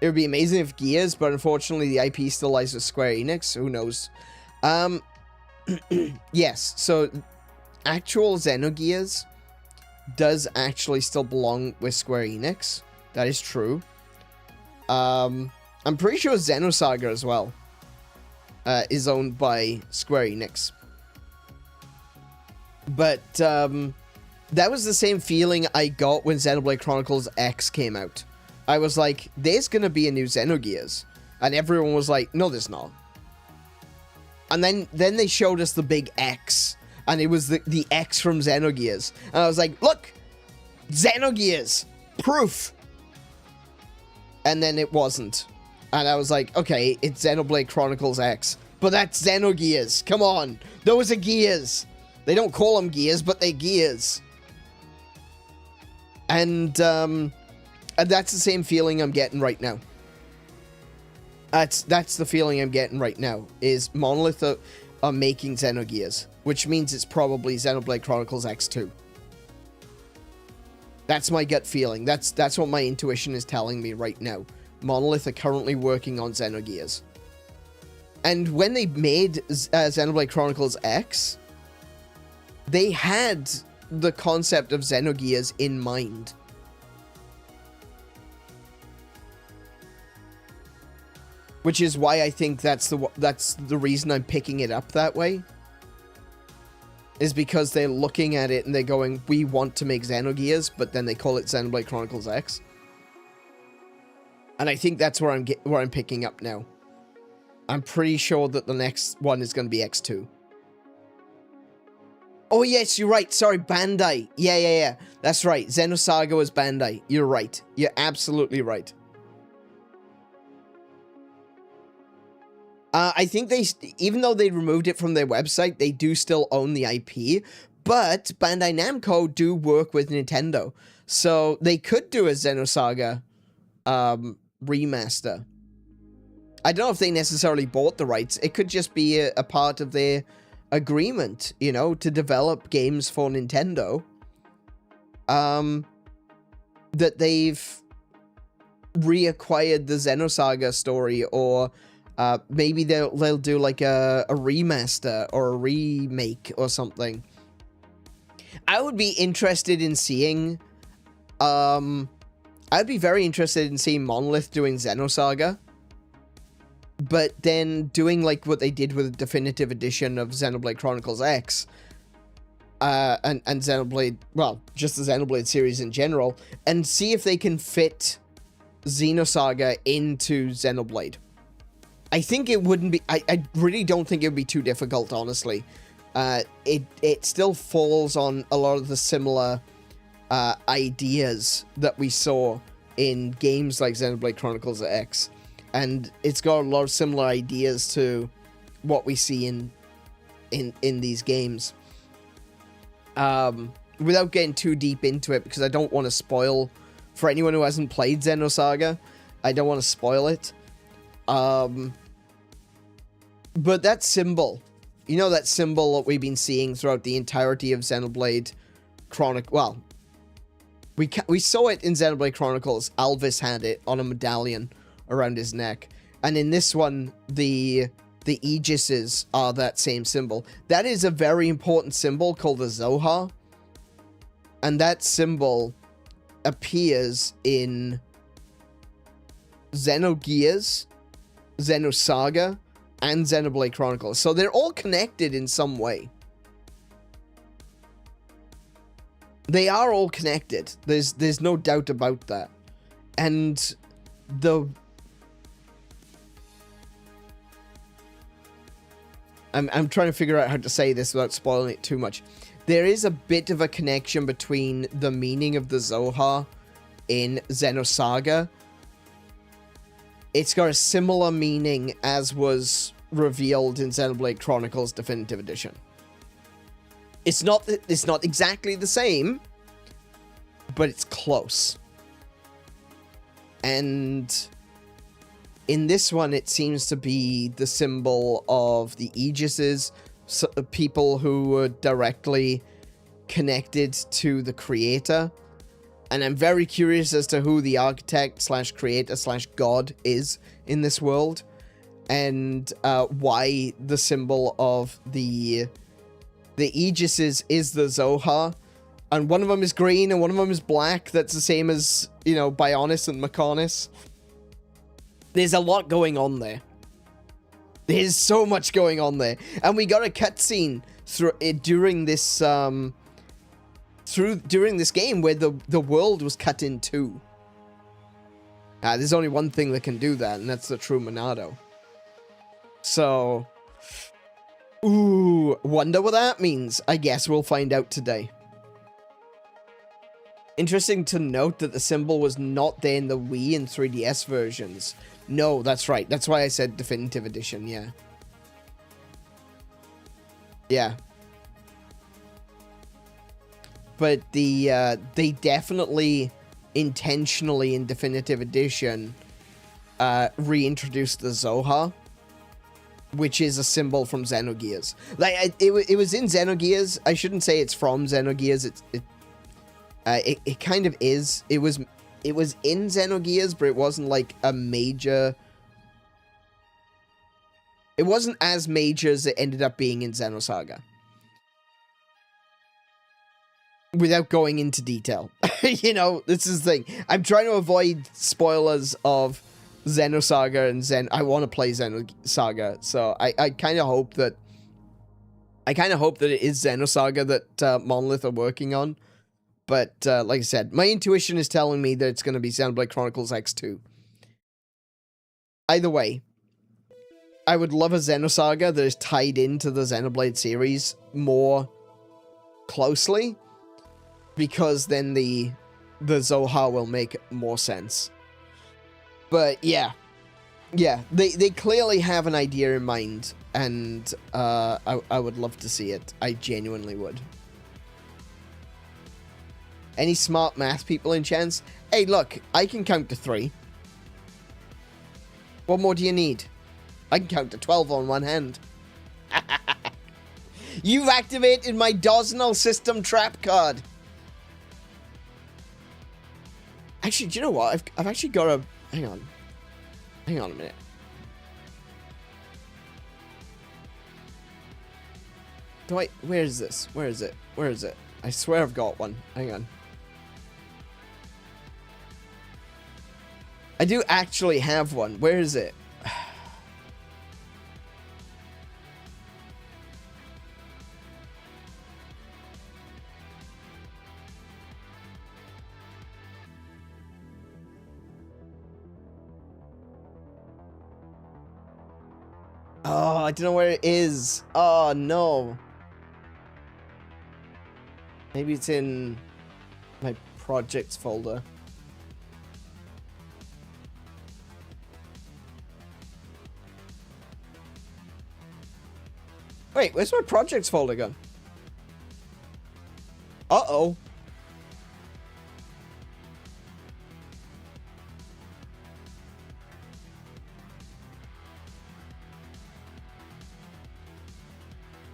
It would be amazing if Gears, but unfortunately the IP still lies with Square Enix. Who knows? Yes, so actual Xenogears does actually still belong with Square Enix. That is true. I'm pretty sure Xenosaga as well is owned by Square Enix. But that was the same feeling I got when Xenoblade Chronicles X came out. I was like, there's going to be a new Xenogears. And everyone was like, no, there's not. And then they showed us the big X. And it was the X from Xenogears. And I was like, look! Xenogears! Proof! And then it wasn't. And I was like, okay, it's Xenoblade Chronicles X. But that's Xenogears. Come on. Those are gears. They don't call them gears, but they're gears. And that's the same feeling I'm getting right now. That's the feeling I'm getting right now, is Monolith are making Xenogears, which means it's probably Xenoblade Chronicles X2. That's my gut feeling. That's what my intuition is telling me right now. Monolith are currently working on Xenogears. And when they made Xenoblade Chronicles X, they had the concept of Xenogears in mind. Which is why I think that's the reason I'm picking it up that way. Is because they're looking at it and they're going, we want to make Xenogears, but then they call it Xenoblade Chronicles X. And I think that's where I'm picking up now. I'm pretty sure that the next one is going to be X2. Oh yes, you're right. Sorry, Bandai. Yeah. That's right. Xenosaga was Bandai. You're right. You're absolutely right. I think even though they removed it from their website, they do still own the IP, but Bandai Namco do work with Nintendo, so they could do a Xenosaga remaster. I don't know if they necessarily bought the rights. It could just be a part of their agreement, you know, to develop games for Nintendo, that they've reacquired the Xenosaga story, or maybe they'll do like a remaster or a remake or something. I would be interested in seeing, I'd be very interested in seeing Monolith doing Xenosaga, but then doing like what they did with the definitive edition of Xenoblade Chronicles X, and Xenoblade, well, just the Xenoblade series in general, and see if they can fit Xenosaga into Xenoblade. I think it wouldn't be, I really don't think it would be too difficult, honestly. It still falls on a lot of the similar ideas that we saw in games like Xenoblade Chronicles X. And it's got a lot of similar ideas to what we see in these games. Without getting too deep into it, because I don't want to spoil, for anyone who hasn't played Xenosaga, I don't want to spoil it. But that symbol, you know, that symbol that we've been seeing throughout the entirety of Xenoblade Chronicles, well, we saw it in Xenoblade Chronicles. Alvis had it on a medallion around his neck, and in this one, the Aegises are that same symbol. That is a very important symbol called the Zohar, and that symbol appears in Xenogears, Xenosaga, and Xenoblade Chronicles. So they're all connected in some way. They are all connected. There's no doubt about that. And I'm trying to figure out how to say this without spoiling it too much. There is a bit of a connection between the meaning of the Zohar in Xenosaga. It's got a similar meaning as was revealed in Xenoblade Chronicles Definitive Edition. It's not exactly the same, but it's close. And in this one, it seems to be the symbol of the Aegises, so people who were directly connected to the creator. And I'm very curious as to who the architect slash creator slash god is in this world, and why the symbol of the Aegises is the Zohar, and one of them is green and one of them is black. That's the same as, you know, Bionis and Mechonis. There's a lot going on there. There's so much going on there, and we got a cutscene through it during this during this game where the world was cut in two. There's only one thing that can do that, and that's the true Monado. So, ooh, wonder what that means. I guess we'll find out today. Interesting to note that the symbol was not there in the Wii and 3DS versions. No, that's right. That's why I said Definitive Edition, yeah. Yeah. But they definitely intentionally in Definitive Edition reintroduced the Zohar, which is a symbol from Xenogears. Like it was in Xenogears. I shouldn't say it's from Xenogears. It kind of is. It was in Xenogears, but it wasn't like a major. It wasn't as major as it ended up being in Xenosaga. without going into detail. You know, this is the thing. I'm trying to avoid spoilers of Xenosaga and I want to play Xenosaga, so I kind of hope that it is Xenosaga that Monolith are working on. But like I said, my intuition is telling me that it's going to be Xenoblade Chronicles X2. Either way, I would love a Xenosaga that is tied into the Xenoblade series more closely, because then the Zoha will make more sense. But yeah, they clearly have an idea in mind, and I would love to see it. I genuinely would. Any smart math people in chance? Hey, look, I can count to 3. What more do you need? I can count to 12 on one hand. You've activated my Dosnal system trap card. Actually, do you know what? I've actually got a... Hang on a minute. Where is this? Where is it? I swear I've got one. Hang on. I do actually have one. Where is it? Oh, I don't know where it is. Oh, no. Maybe it's in my projects folder. Wait, where's my projects folder gone? Uh-oh.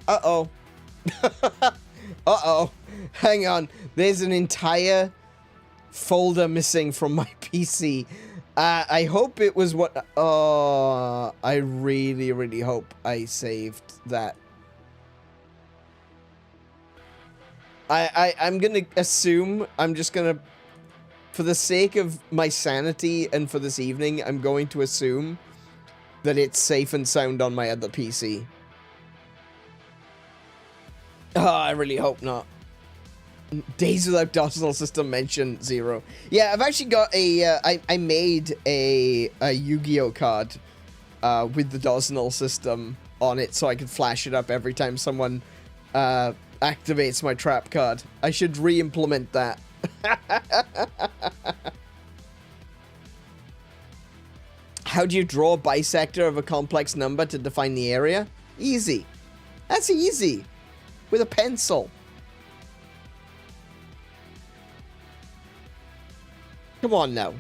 Uh-oh. Uh-oh. Hang on. There's an entire folder missing from my PC. I hope it was what... Oh, I really, really hope I saved that. I'm gonna assume, I'm just gonna... For the sake of my sanity and for this evening, I'm going to assume that it's safe and sound on my other PC. Oh, I really hope not. Days without Dosnal system mention 0. Yeah, I've actually got a, I made a Yu-Gi-Oh card with the Dosnal system on it so I could flash it up every time someone activates my trap card. I should re-implement that. How do you draw a bisector of a complex number to define the area? Easy. That's easy. With a pencil. Come on now.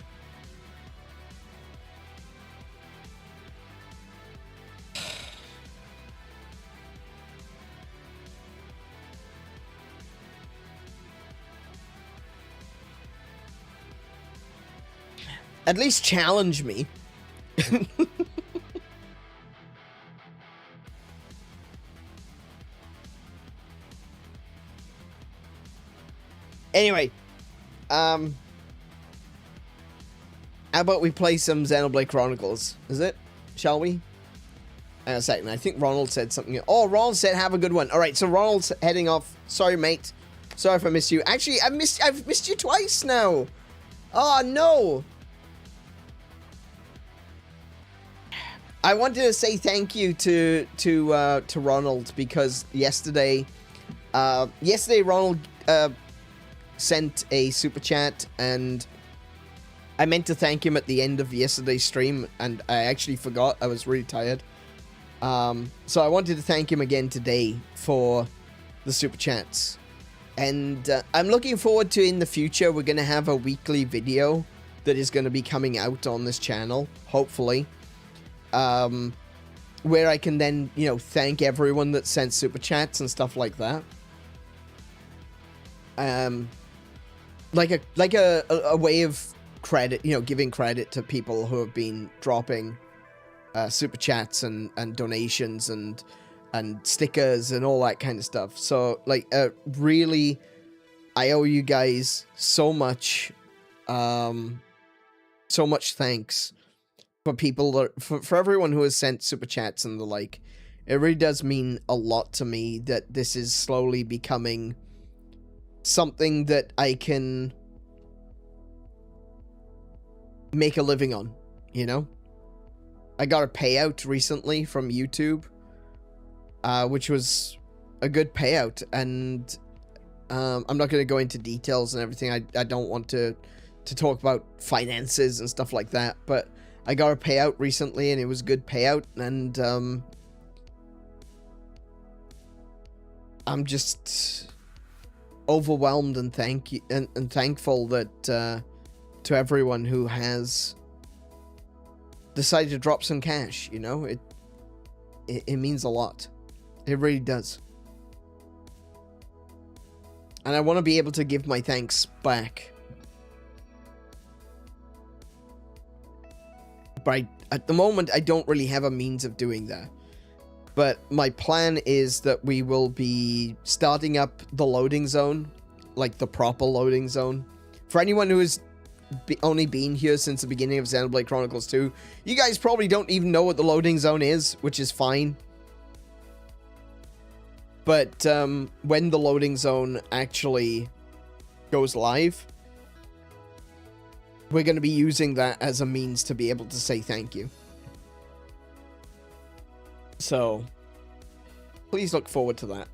At least challenge me. Anyway, how about we play some Xenoblade Chronicles? Is it? Shall we? Hang on a second. I think Ronald said something. Oh, Ronald said have a good one. All right, so Ronald's heading off. Sorry, mate. Sorry if I missed you. Actually, I've missed you twice now. Oh no. I wanted to say thank you to Ronald because yesterday Ronald sent a super chat and I meant to thank him at the end of yesterday's stream and I actually forgot. I was really tired. So I wanted to thank him again today for the super chats. And I'm looking forward to in the future we're going to have a weekly video that is going to be coming out on this channel, hopefully. Where I can then, you know, thank everyone that sent super chats and stuff like that. Like a way of credit, you know, giving credit to people who have been dropping super chats and donations and stickers and all that kind of stuff. So like really I owe you guys so much, so much thanks for people that, for everyone who has sent super chats and the like. It really does mean a lot to me that this is slowly becoming something that I can make a living on, you know? I got a payout recently from YouTube, which was a good payout, and I'm not going to go into details and everything. I don't want to talk about finances and stuff like that, but I got a payout recently, and it was a good payout, and I'm just overwhelmed and thankful that to everyone who has decided to drop some cash. You know, it means a lot. It really does. And I want to be able to give my thanks back. But at the moment, I don't really have a means of doing that. But my plan is that we will be starting up the loading zone, like the proper loading zone. For anyone who has only been here since the beginning of Xenoblade Chronicles 2, you guys probably don't even know what the loading zone is, which is fine. But when the loading zone actually goes live, we're going to be using that as a means to be able to say thank you. So, please look forward to that.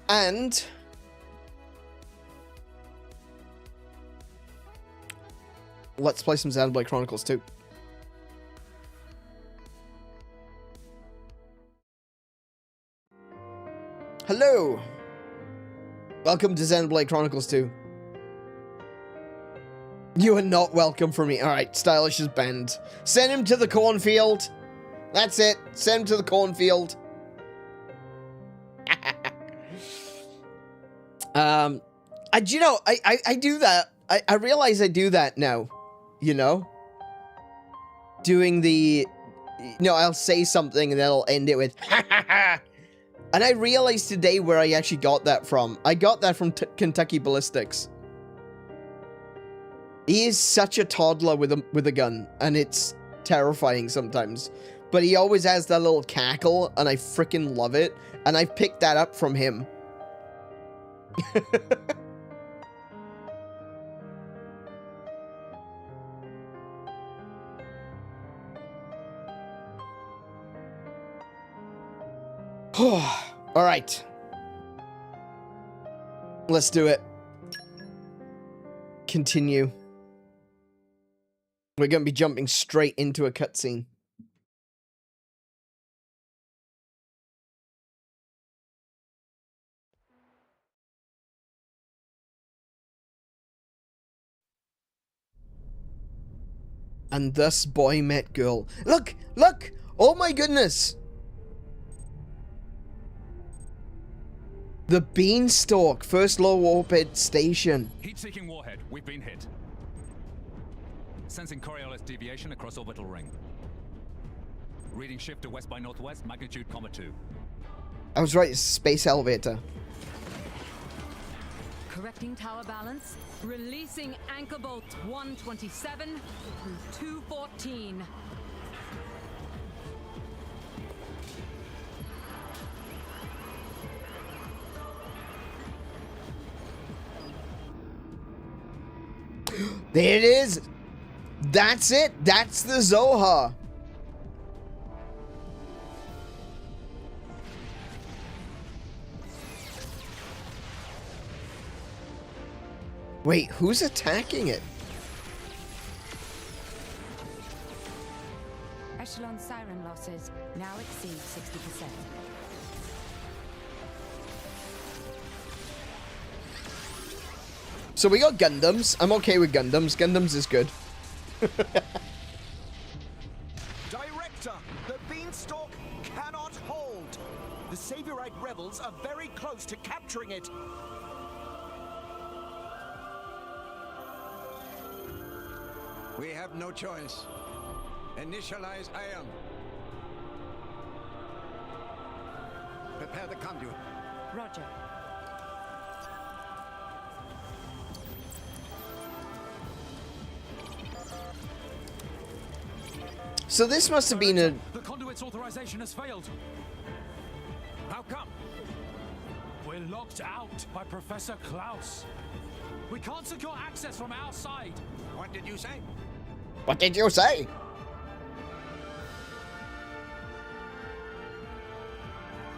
And let's play some Xenoblade Chronicles 2. Hello! Welcome to Xenoblade Chronicles 2. You are not welcome for me. Alright, Stylish is banned. Send him to the cornfield. That's it. Send him to the cornfield. You know, I do that. I realize I do that now. You know? Doing the... You know, I'll say something and then I'll end it with... And I realized today where I actually got that from. I got that from Kentucky Ballistics. He is such a toddler with a gun, and it's terrifying sometimes. But he always has that little cackle, and I freaking love it. And I picked that up from him. All right. Let's do it. Continue. We're going to be jumping straight into a cutscene. And thus boy met girl. Look! Look! Oh my goodness! The Beanstalk, first low orbit station. Heat-seeking warhead. We've been hit. Sensing Coriolis deviation across orbital ring. Reading shift to west by northwest, magnitude, 𝗏2. I was right, it's a space elevator. Correcting tower balance. Releasing anchor bolts 127 through 214. There it is. That's it. That's the Zoha. Wait, who's attacking it? Echelon siren losses now exceed 60%. So we got Gundams. I'm okay with Gundams. Gundams is good. Director, the Beanstalk cannot hold. The Saviorite rebels are very close to capturing it. We have no choice. Initialize ion. Prepare the conduit. Roger. So this must have been a... The conduit's authorization has failed. How come? We're locked out by Professor Klaus. We can't secure access from our side. What did you say? What did you say?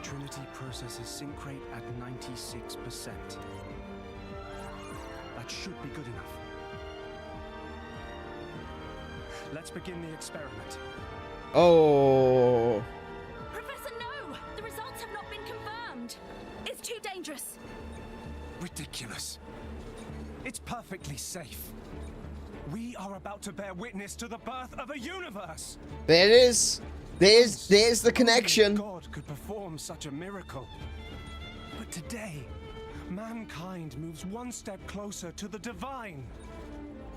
Trinity processes sync rate at 96%. That should be good enough. Let's begin the experiment. Oh. Professor, no! The results have not been confirmed. It's too dangerous. Ridiculous. It's perfectly safe. We are about to bear witness to the birth of a universe. There it is. There's the connection. God could perform such a miracle. But today, mankind moves one step closer to the divine.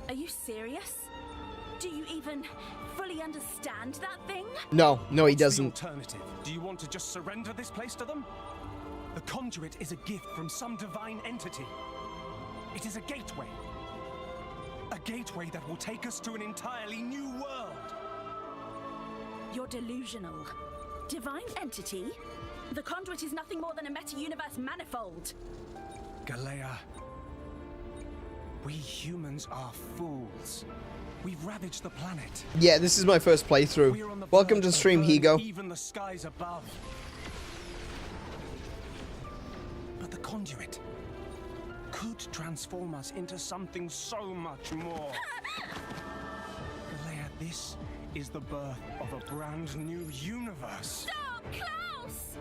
Are you serious? Do you even fully understand that thing? No, he What's doesn't. the alternative? Do you want to just surrender this place to them? The conduit is a gift from some divine entity. It is a gateway. A gateway that will take us to an entirely new world. You're delusional. Divine entity? The conduit is nothing more than a meta-universe manifold. Galea, we humans are fools. We've ravaged the planet. Yeah, this is my first We're on playthrough. the Welcome to verge the of stream, burning Higo. Even the skies above. But the conduit could transform us into something so much more. Galea, this is the birth of a brand new universe. Stop, Klaus!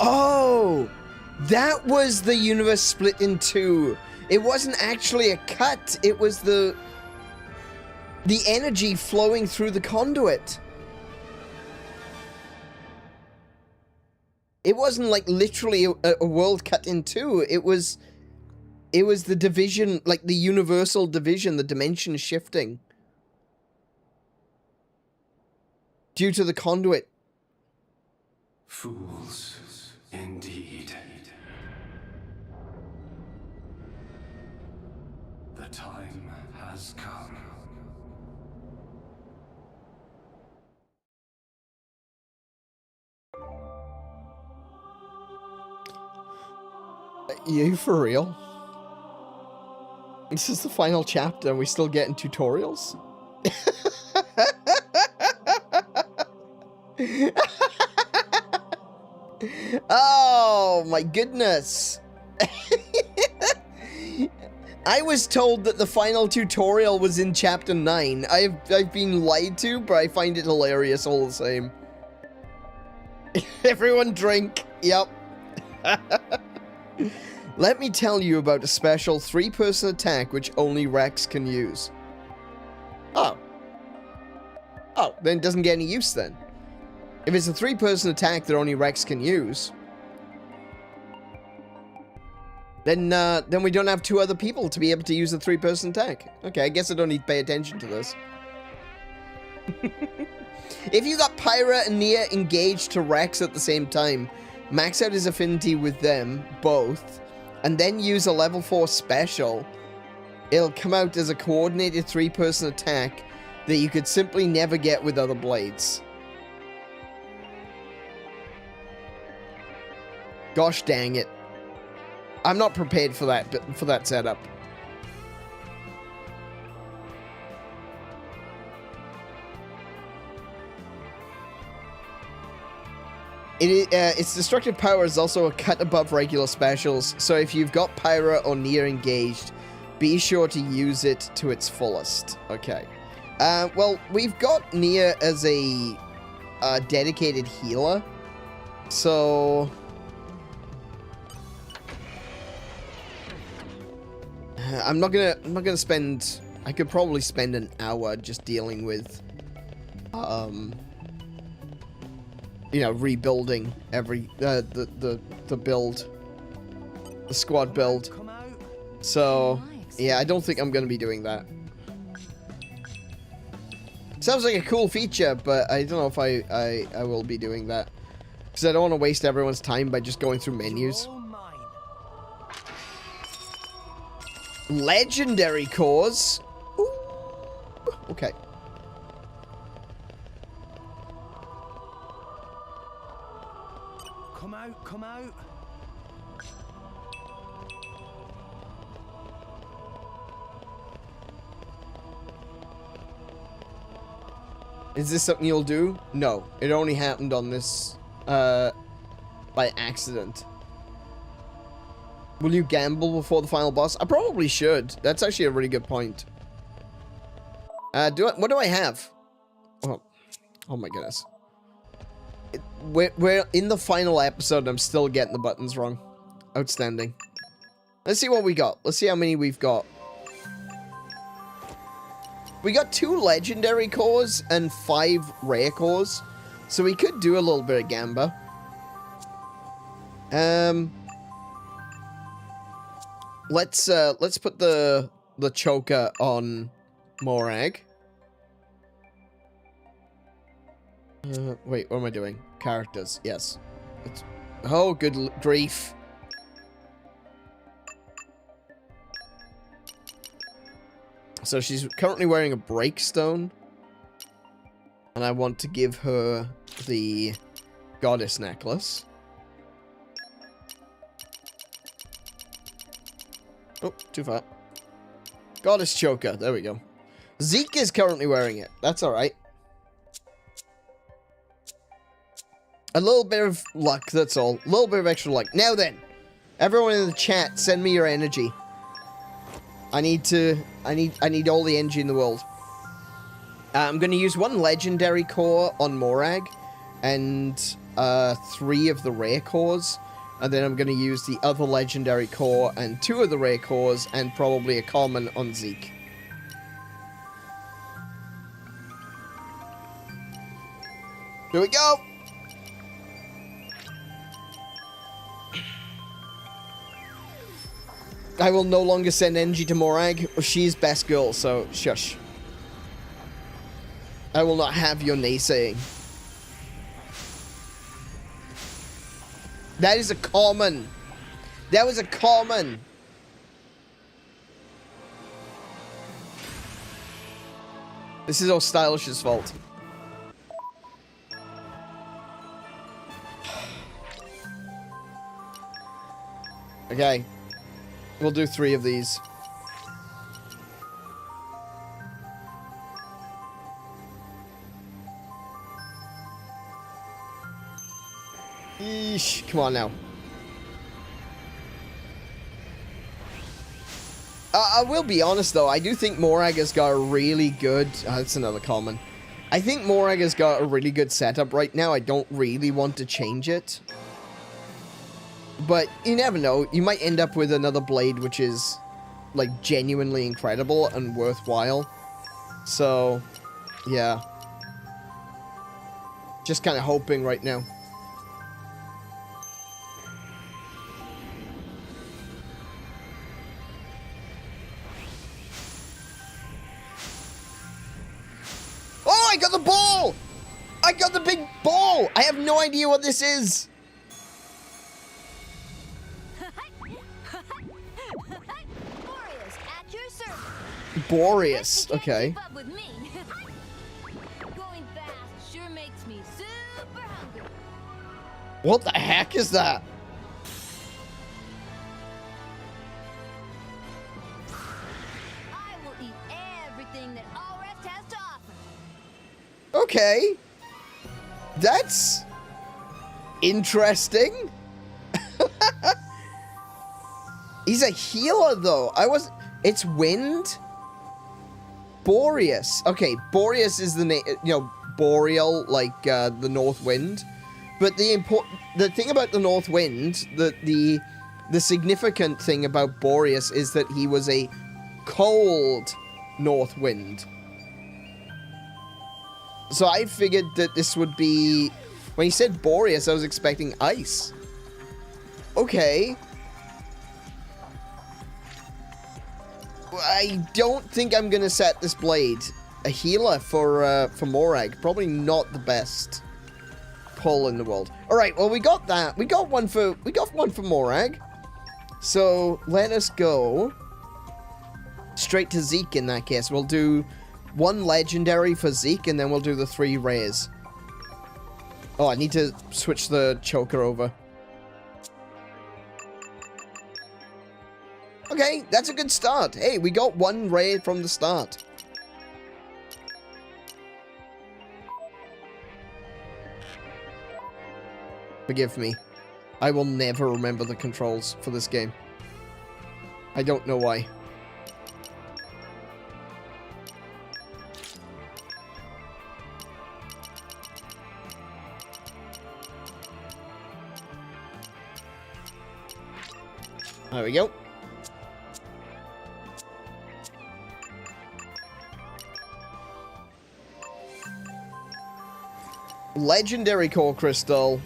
Oh, that was the universe split in two. It wasn't actually a cut. It was the energy flowing through the conduit. It wasn't like literally a world cut in two. It was the division, like the universal division, the dimension shifting due to the conduit. Fools, indeed. The time has come. You for real? This is the final chapter and we're still getting tutorials? Oh my goodness. I was told that the final tutorial was in chapter 9. I've been lied to, but I find it hilarious all the same. Everyone drink. Yep. Let me tell you about a special 3-person attack which only Rex can use. Oh. Oh, then it doesn't get any use then. If it's a 3-person attack that only Rex can use, then we don't have 2 other people to be able to use the 3-person attack. Okay, I guess I don't need to pay attention to this. If you got Pyra and Nia engaged to Rex at the same time, max out his affinity with them both, and then use a level 4 special, it'll come out as a coordinated 3-person attack that you could simply never get with other blades. Gosh dang it. I'm not prepared for that setup. Its destructive power is also a cut above regular specials, so if you've got Pyra or Nia engaged, be sure to use it to its fullest. Okay. Well, we've got Nia as a dedicated healer, so I'm not gonna spend. I could probably spend an hour just dealing with, you know, rebuilding every the build, the squad build. So yeah, I don't think I'm gonna be doing that. Sounds like a cool feature, but I don't know if I will be doing that. Because I don't want to waste everyone's time by just going through menus. All mine. Legendary cores. Ooh. Okay. Come out, come out. Is this something you'll do? No. It only happened on this, by accident. Will you gamble before the final boss? I probably should. That's actually a really good point. What do I have? Oh my goodness. We're in the final episode. I'm still getting the buttons wrong. Outstanding. Let's see what we got. Let's see how many we've got. We got 2 legendary cores and 5 rare cores. So we could do a little bit of gamba. Let's put the choker on Morag. Wait, what am I doing? Characters, yes. Oh, good grief. So she's currently wearing a breakstone. And I want to give her the goddess necklace. Oh, too far. Goddess choker, there we go. Zeke is currently wearing it. That's alright. A little bit of luck, that's all. A little bit of extra luck. Now then, everyone in the chat, send me your energy. I need all the energy in the world. I'm going to use 1 legendary core on Morag and 3 of the rare cores. And then I'm going to use the other legendary core and 2 of the rare cores and probably a common on Zeke. Here we go! I will no longer send energy to Morag. She's best girl, so shush. I will not have your naysaying. That is a common. That was a common. This is all Stylish's fault. Okay. We'll do 3 of these. Eesh, come on now. I will be honest though, I do think Morag has got a really good... that's another common. I think Morag has got a really good setup right now. I don't really want to change it. But you never know. You might end up with another blade which is, like, genuinely incredible and worthwhile. So, yeah. Just kind of hoping right now. Oh, I got the ball! I got the big ball! I have no idea what this is. Boreas, okay. What the heck is that? I will eat everything that Alrest has to offer. Okay. That's interesting. He's a healer though. It's wind. Boreas. Okay, Boreas is the name, you know, boreal, like the north wind. But the thing about the north wind, the significant thing about Boreas is that he was a cold north wind. So I figured that this would be, when he said Boreas, I was expecting ice. Okay. I don't think I'm gonna set this blade. A healer for Morag. Probably not the best. pull in the world. All right, well, we got that. We got one for 𝗬𝗓. So let us go straight to Zeke in that case. We'll do 1 legendary for Zeke, and then we'll do the 3 rares. Oh, I need to switch the choker over. Okay, that's a good start. Hey, we got 1 raid from the start. Forgive me. I will never remember the controls for this game. I don't know why. There we go. Legendary core crystal.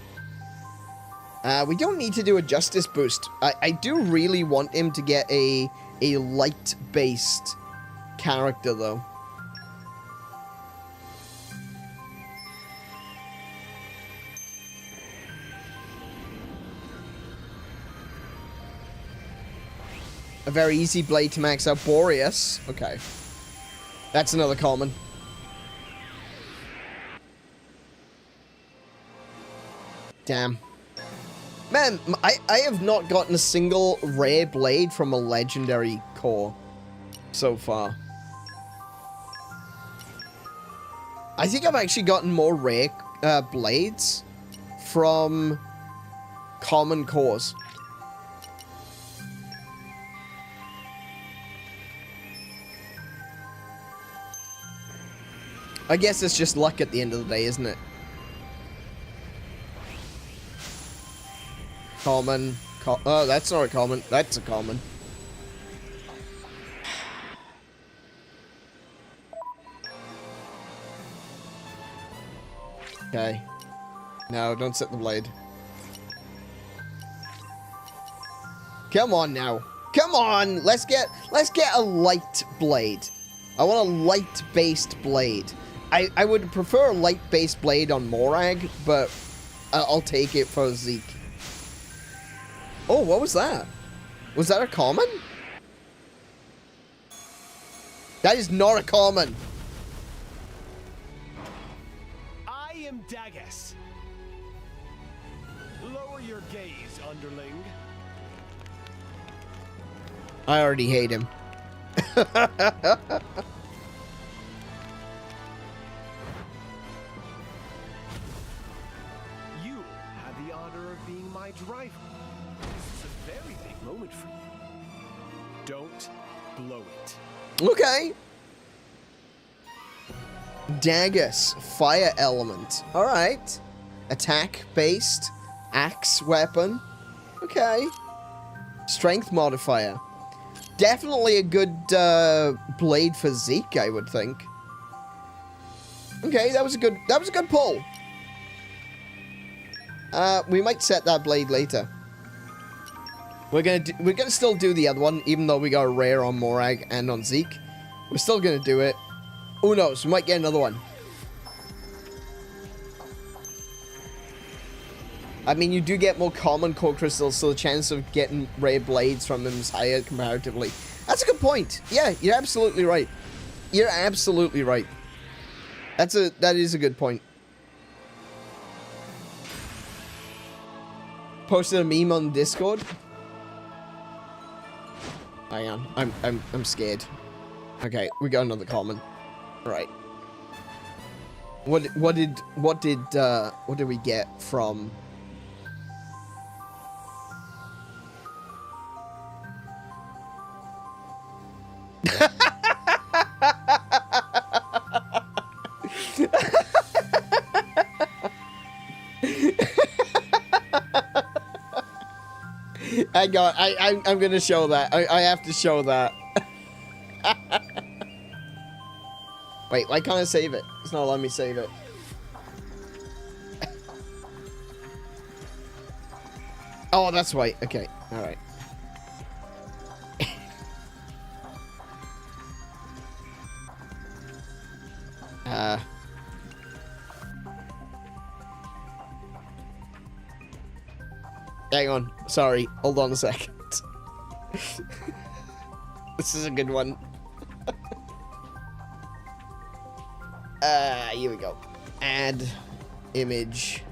We don't need to do a justice boost. I do really want him to get a light-based character, though. A very easy blade to max out. Boreas. Okay. That's another common. Damn. Man, I have not gotten a single rare blade from a legendary core so far. I think I've actually gotten more rare blades from common cores. I guess it's just luck at the end of the day, isn't it? Common. Oh, that's not a common. That's a common. Okay. No, don't set the blade. Come on now. Come on! Let's get a light blade. I want a light-based blade. I would prefer a light-based blade on 𝗬𝗓, but I'll take it for Zeke. Oh, what was that? Was that a common? That is not a common. I am Aegis. Lower your gaze, underling. I already hate him. You have the honor of being my driver. This is a very big moment for you. Don't blow it. Okay. Aegis, fire element. Alright. Attack based. Axe weapon. Okay. Strength modifier. Definitely a good blade for Zeke, I would think. Okay, that was a good pull. We might set that blade later. We're gonna still do the other one, even though we got a rare on 𝗬𝗓 and on Zeke. We're still gonna do it. Who knows? We might get another one. I mean, you do get more common core crystals, so the chance of getting rare blades from them is higher comparatively. That's a good point. Yeah, you're absolutely right. You're absolutely right. That is a good point. Posted a meme on Discord. Hang on, I'm scared. Okay, we got another common. All right. What did we get from? I'm gonna show that. I have to show that. Wait, why can't I save it? It's not letting me save it. Oh, that's right. Okay, all right. Hang on. Sorry. Hold on a second. This is a good one. Here we go. Add image.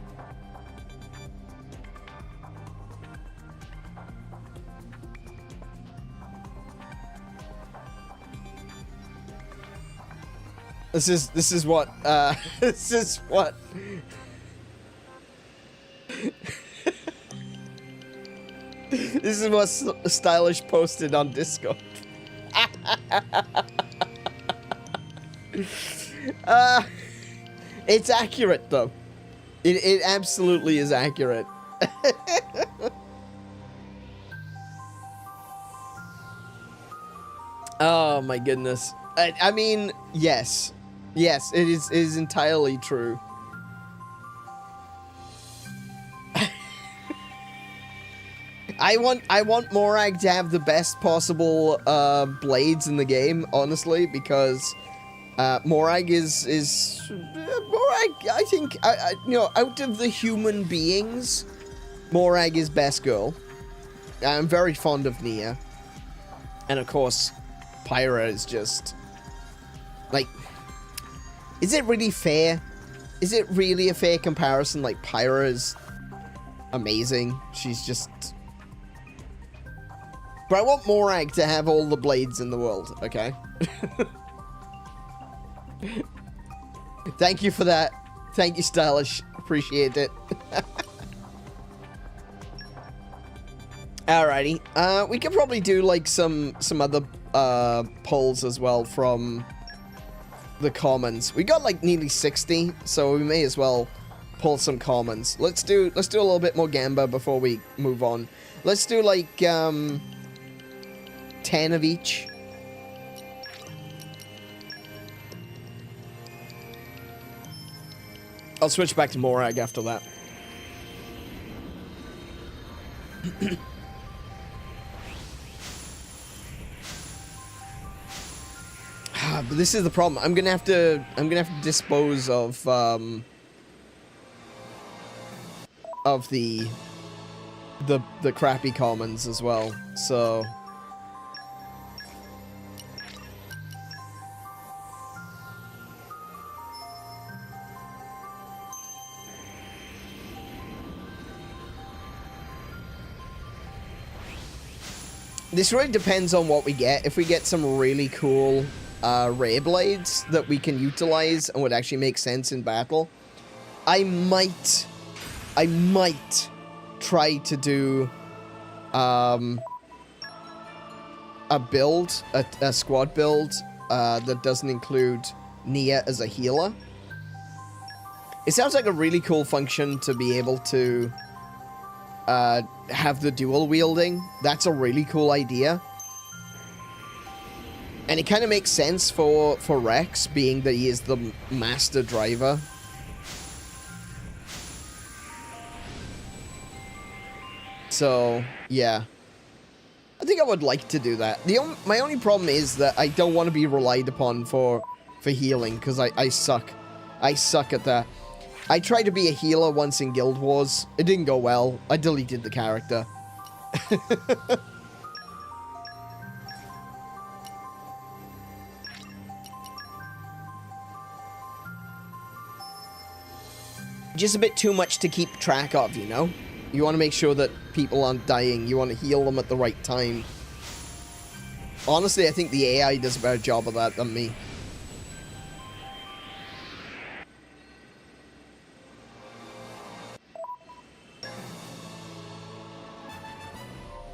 This is what this is what this is what Stylish posted on Discord. It's accurate though. It absolutely is accurate. Oh my goodness. I mean, yes. Yes, it is entirely true. I want Morag to have the best possible blades in the game, honestly, because Morag is Morag. I think you know, out of the human beings, Morag is best girl. I'm very fond of Nia, and of course, Pyra is just like. Is it really fair? Is it really a fair comparison? Like, Pyra is amazing. She's just. But I want Morag to have all the blades in the world, okay? Thank you for that. Thank you, Stylish. Appreciate it. Alrighty. We could probably do, like, some other polls as well from the commons. We got, like, nearly 60, so we may as well pull some commons. Let's do a little bit more Gamba before we move on. Let's do, like, 10 of each. I'll switch back to Morag after that. But this is the problem. I'm gonna have to dispose of the crappy commons as well. So this really depends on what we get. If we get some really cool ray blades that we can utilize and would actually make sense in battle, I might try to do a build, a squad build that doesn't include Nia as a healer. It sounds like a really cool function to be able to have the dual wielding. That's a really cool idea. And it kind of makes sense for Rex, being that he is the master driver. So, yeah. I think I would like to do that. My only problem is that I don't want to be relied upon for healing, because I suck. I suck at that. I tried to be a healer once in Guild Wars. It didn't go well. I deleted the character. Just a bit too much to keep track of, you know? You want to make sure that people aren't dying. You want to heal them at the right time. Honestly, I think the AI does a better job of that than me.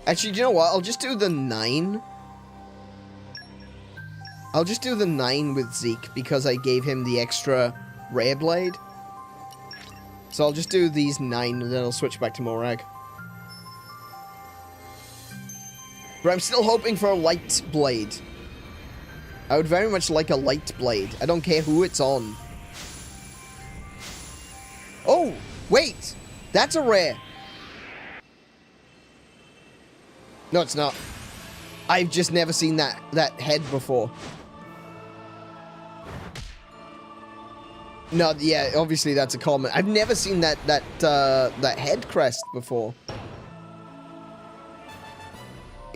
Actually, do you know what? I'll just do the 9. I'll just do the 9 with Zeke, because I gave him the extra Ray Blade. So I'll just do these 9, and then I'll switch back to Morag. But I'm still hoping for a light blade. I would very much like a light blade. I don't care who it's on. Oh, wait! That's a rare! No, it's not. I've just never seen that head before. No, yeah, obviously that's a common. I've never seen that head crest before.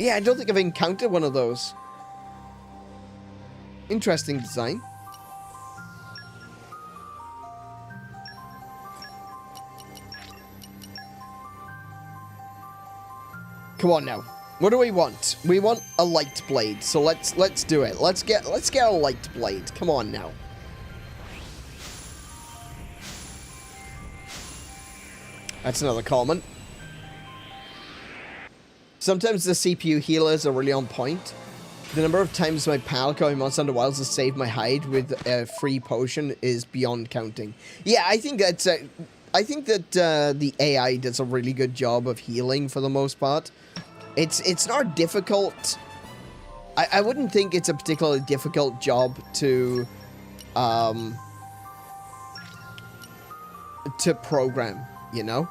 Yeah, I don't think I've encountered one of those. Interesting design. Come on now. What do we want? We want a light blade. So let's do it. Let's get a light blade. Come on now. That's another common. Sometimes the CPU healers are really on point. The number of times my pal going Monster Hunter Wilds has saved my hide with a free potion is beyond counting. Yeah, I think that's the AI does a really good job of healing for the most part. It's not difficult. I wouldn't think it's a particularly difficult job to program, you know?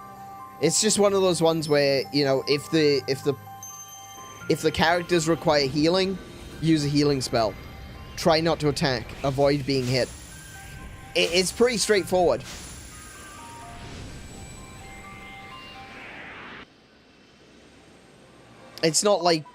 It's just one of those ones where, you know, if the characters require healing, use a healing spell. Try not to attack. Avoid being hit. It's pretty straightforward. It's not like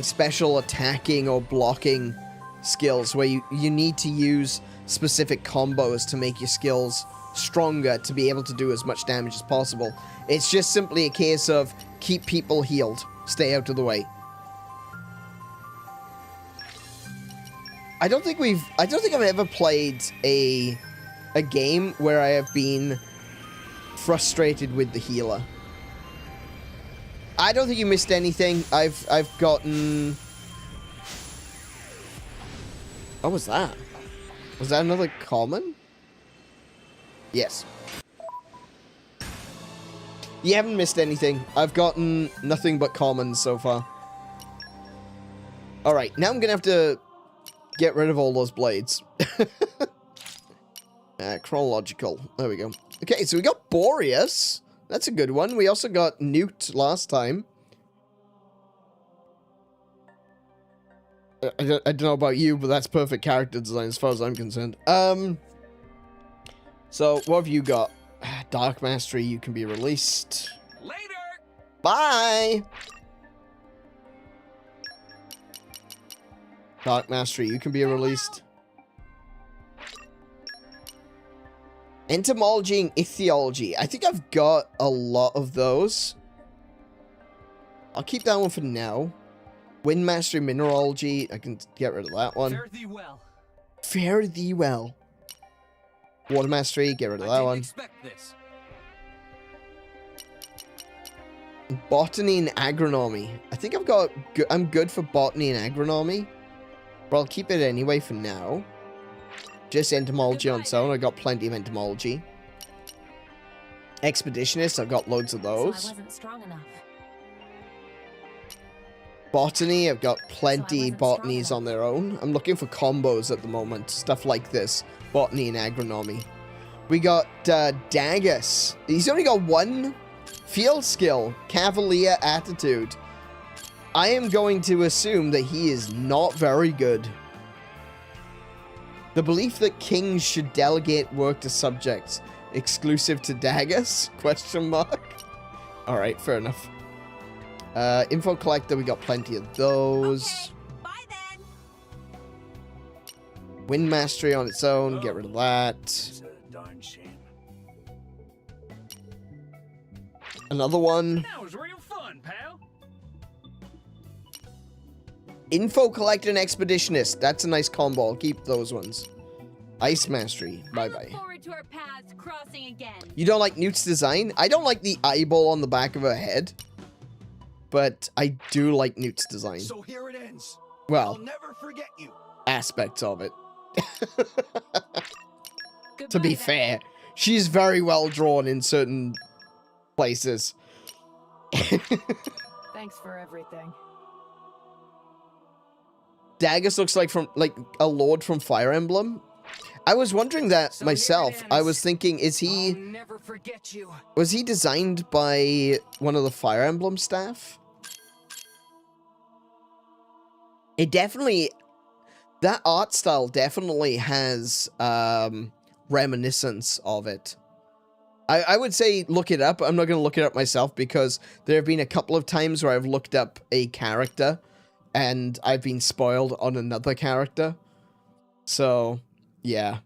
special attacking or blocking skills where you need to use specific combos to make your skills stronger to be able to do as much damage as possible. It's just simply a case of keep people healed. Stay out of the way. I don't think I've ever played a game where I have been frustrated with the healer. I don't think you missed anything. I've gotten... What was that? Was that another common? Yes. You haven't missed anything. I've gotten nothing but commons so far. Alright, now I'm gonna have to get rid of all those blades. Chronological. There we go. Okay, so we got Boreas. That's a good one. We also got Newt last time. I don't know about you, but that's perfect character design as far as I'm concerned. So, what have you got? Dark Mastery, you can be released. Later! Bye! Dark Mastery, you can be released. Entomology and Ichthyology. I think I've got a lot of those. I'll keep that one for now. Wind Mastery, Mineralogy. I can get rid of that one. Fare thee well. Fare thee well. Water Mastery, get rid of that one. Expect this. Botany and Agronomy. I think I'm good for Botany and Agronomy. But I'll keep it anyway for now. Just Entomology on its own. I got plenty of Entomology. Expeditionist, I've got loads of those. So I wasn't strong enough. Botany, I've got plenty botanies on their own. I'm looking for combos at the moment. Stuff like this. Botany and Agronomy. We got Dagus. He's only got one field skill. Cavalier Attitude. I am going to assume that he is not very good. The belief that kings should delegate work to subjects. Exclusive to Dagus? Question mark. Alright, fair enough. Info Collector, we got plenty of those. Okay, bye then. Wind Mastery on its own, get rid of that. It's a darn shame. Another one. That was real fun, pal. Info Collector and Expeditionist. That's a nice combo. I'll keep those ones. Ice Mastery. I Bye-bye. look forward to our paths crossing again. You don't like Newt's design? I don't like the eyeball on the back of her head. But I do like Newt's design. So here it ends. Well, I'll never forget you. aspects of it. Goodbye, To be then. fair, she's very well drawn in certain places. Thanks for everything. Dagus looks like a lord from Fire Emblem. I was wondering that So myself. here it I ends. was thinking, I'll never forget you. was he designed by one of the Fire Emblem staff? It definitely, that art style definitely has reminiscence of it. I would say look it up. I'm not going to look it up myself because there have been a couple of times where I've looked up a character and I've been spoiled on another character. So, yeah.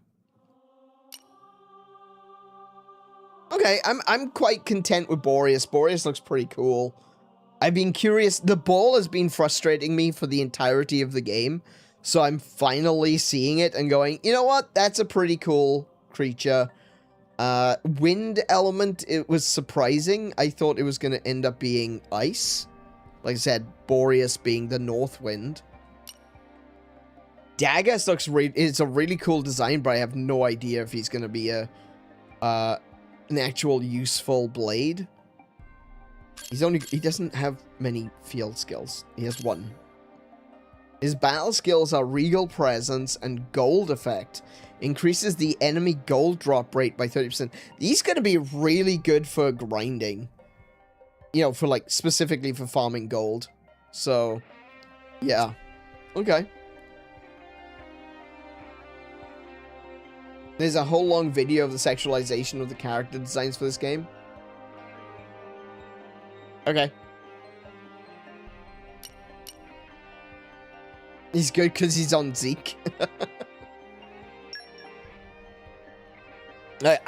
Okay, I'm quite content with Boreas. Boreas looks pretty cool. I've been curious. The ball has been frustrating me for the entirety of the game. So I'm finally seeing it and going, you know what? That's a pretty cool creature. Wind element, it was surprising. I thought it was going to end up being ice. Like I said, Boreas being the north wind. Daggers looks it's a really cool design, but I have no idea if he's going to be an actual useful blade. He doesn't have many field skills. He has one. His battle skills are Regal Presence and Gold Effect. Increases the enemy gold drop rate by 30%. These going to be really good for grinding. You know, for like, specifically for farming gold. So, yeah. Okay. There's a whole long video of the sexualization of the character designs for this game. Okay. He's good because he's on Zeke. At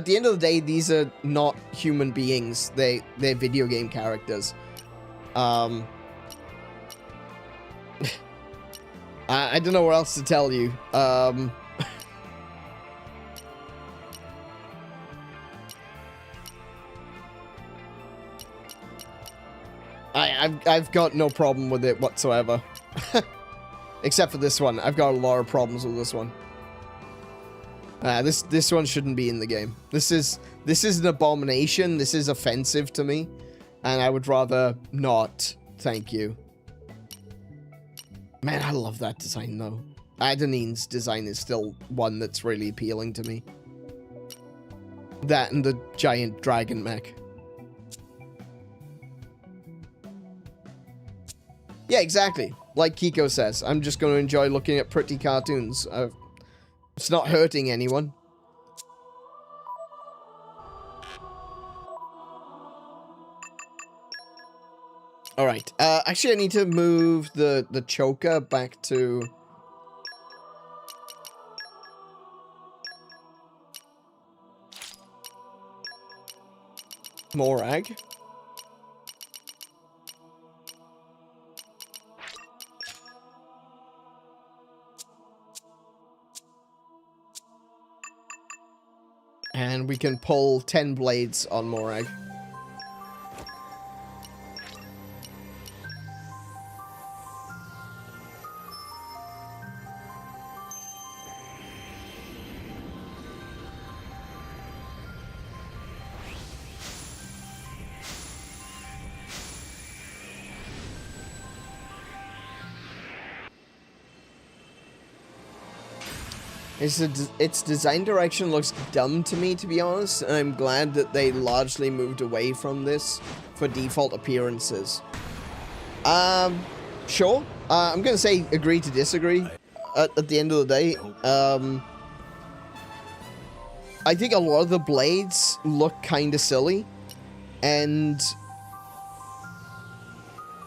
the end of the day, these are not human beings. They're video game characters. I don't know what else to tell you. I've got no problem with it whatsoever. Except for this one. I've got a lot of problems with this one. This one shouldn't be in the game. This is an abomination. This is offensive to me. And I would rather not. Thank you. Man, I love that design though. Adonine's design is still one that's really appealing to me. That and the giant dragon mech. Yeah, exactly. Like Kiko says, I'm just going to enjoy looking at pretty cartoons. It's not hurting anyone. Alright, actually I need to move the choker back to... Morag. And we can pull 10 blades on Morag. Its design direction looks dumb to me, to be honest, and I'm glad that they largely moved away from this for default appearances. Sure. I'm gonna say agree to disagree at the end of the day. I think a lot of the blades look kinda silly, and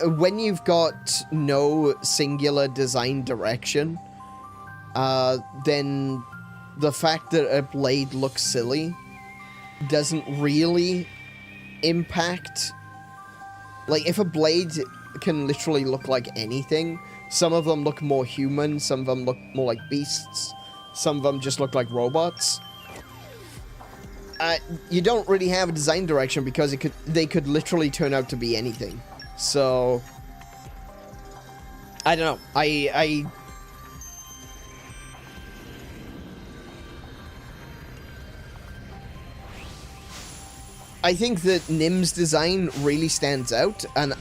when you've got no singular design direction, then the fact that a blade looks silly doesn't really impact. Like, if a blade can literally look like anything, some of them look more human, some of them look more like beasts, some of them just look like robots. You don't really have a design direction because they could literally turn out to be anything. So, I don't know. I think that Nim's design really stands out, and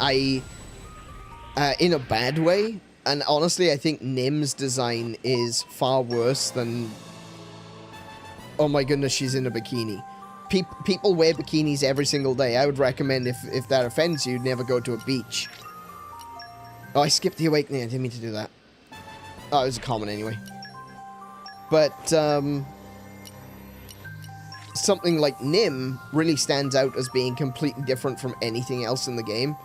in a bad way, and honestly, I think Nim's design is far worse than... Oh my goodness, she's in a bikini. People wear bikinis every single day. I would recommend, if that offends you, never go to a beach. Oh, I skipped the awakening, I didn't mean to do that. Oh, it was a common anyway. But, something like Nym really stands out as being completely different from anything else in the game.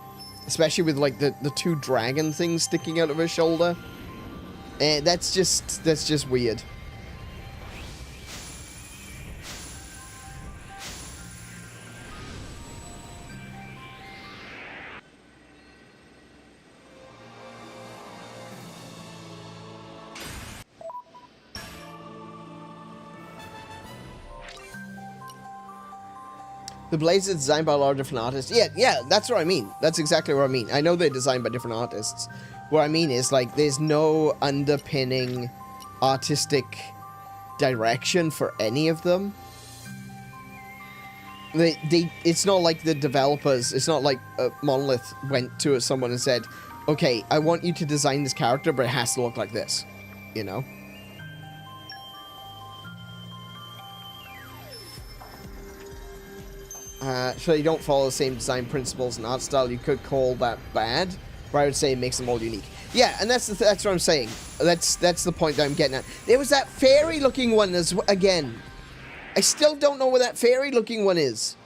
Especially with, like, the two dragon things sticking out of her shoulder. That's just weird. The blades are designed by a lot of different artists. Yeah, that's what I mean. That's exactly what I mean. I know they're designed by different artists. What I mean is, like, there's no underpinning artistic direction for any of them. It's not like the developers, it's not like Monolith went to someone and said, okay, I want you to design this character, but it has to look like this. You know? So you don't follow the same design principles and art style. You could call that bad, but I would say it makes them all unique. Yeah, and that's what I'm saying. That's the point that I'm getting at. There was that fairy-looking one again. I still don't know where that fairy-looking one is.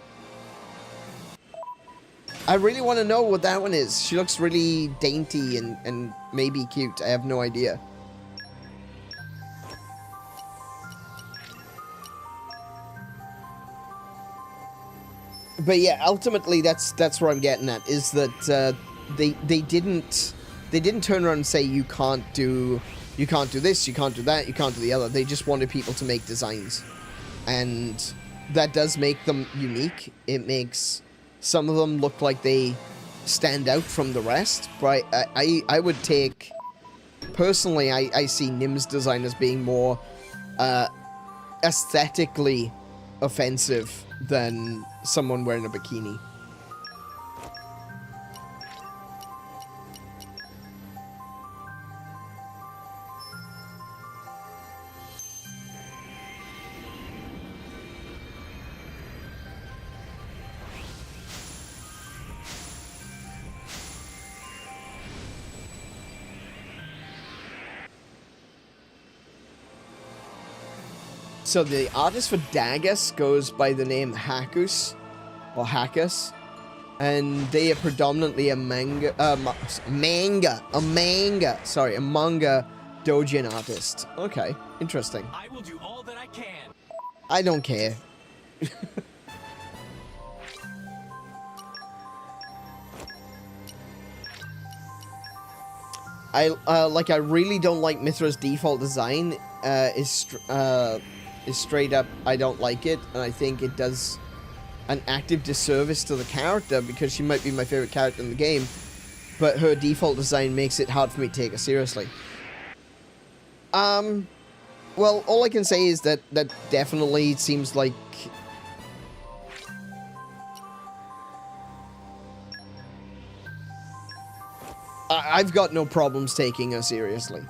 I really want to know what that one is. She looks really dainty and maybe cute. I have no idea. But yeah, ultimately that's where I'm getting at, is that they didn't turn around and say you can't do this, you can't do that, you can't do the other. They just wanted people to make designs, and that does make them unique. It makes some of them look like they stand out from the rest. But I would take, personally, I see Nym's design as being more aesthetically offensive than someone wearing a bikini. So the artist for Dagus goes by the name Hakus, or Hakus, and they are predominantly a manga doujin artist. Okay, interesting. I will do all that I can. I don't care. I really don't like Mythra's default design. Is straight up, I don't like it, and I think it does an active disservice to the character, because she might be my favorite character in the game, but her default design makes it hard for me to take her seriously. Well, all I can say is that definitely seems like I've got no problems taking her seriously.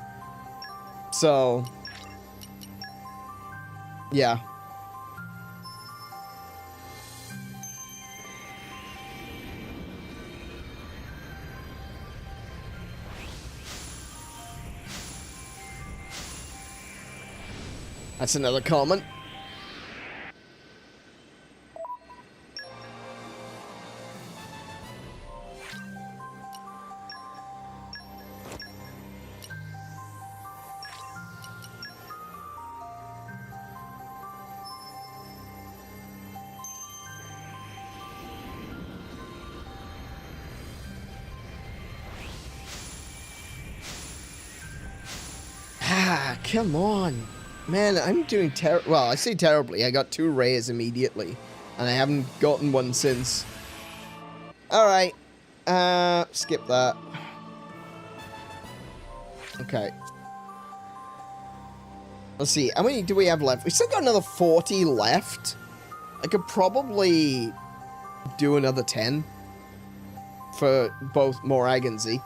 So yeah. That's another comment. Come on. Man, I'm doing well, I say terribly. I got 2 rares immediately, and I haven't gotten one since. Alright. Skip that. Okay. Let's see. How many do we have left? We still got another 40 left. I could probably do another 10 for both Morag and Zeke.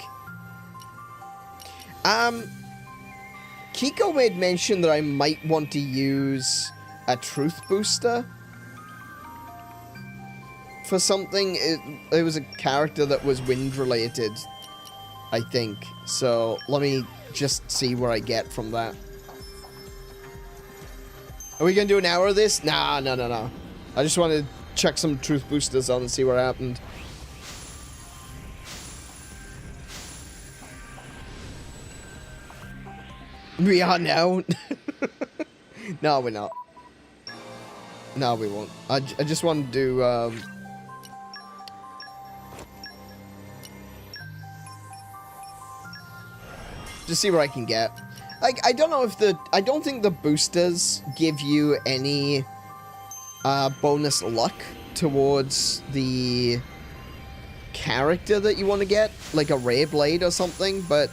Kiko made mention that I might want to use a truth booster for something. It was a character that was wind related, I think. So let me just see where I get from that. Are we gonna do an hour of this? Nah, no. I just want to check some truth boosters on and see what happened. We are now. No, we're not. No, we won't. I just want to do, just see what I can get. Like, I don't know if I don't think the boosters give you any, bonus luck towards the character that you want to get, like a Ray Blade or something, but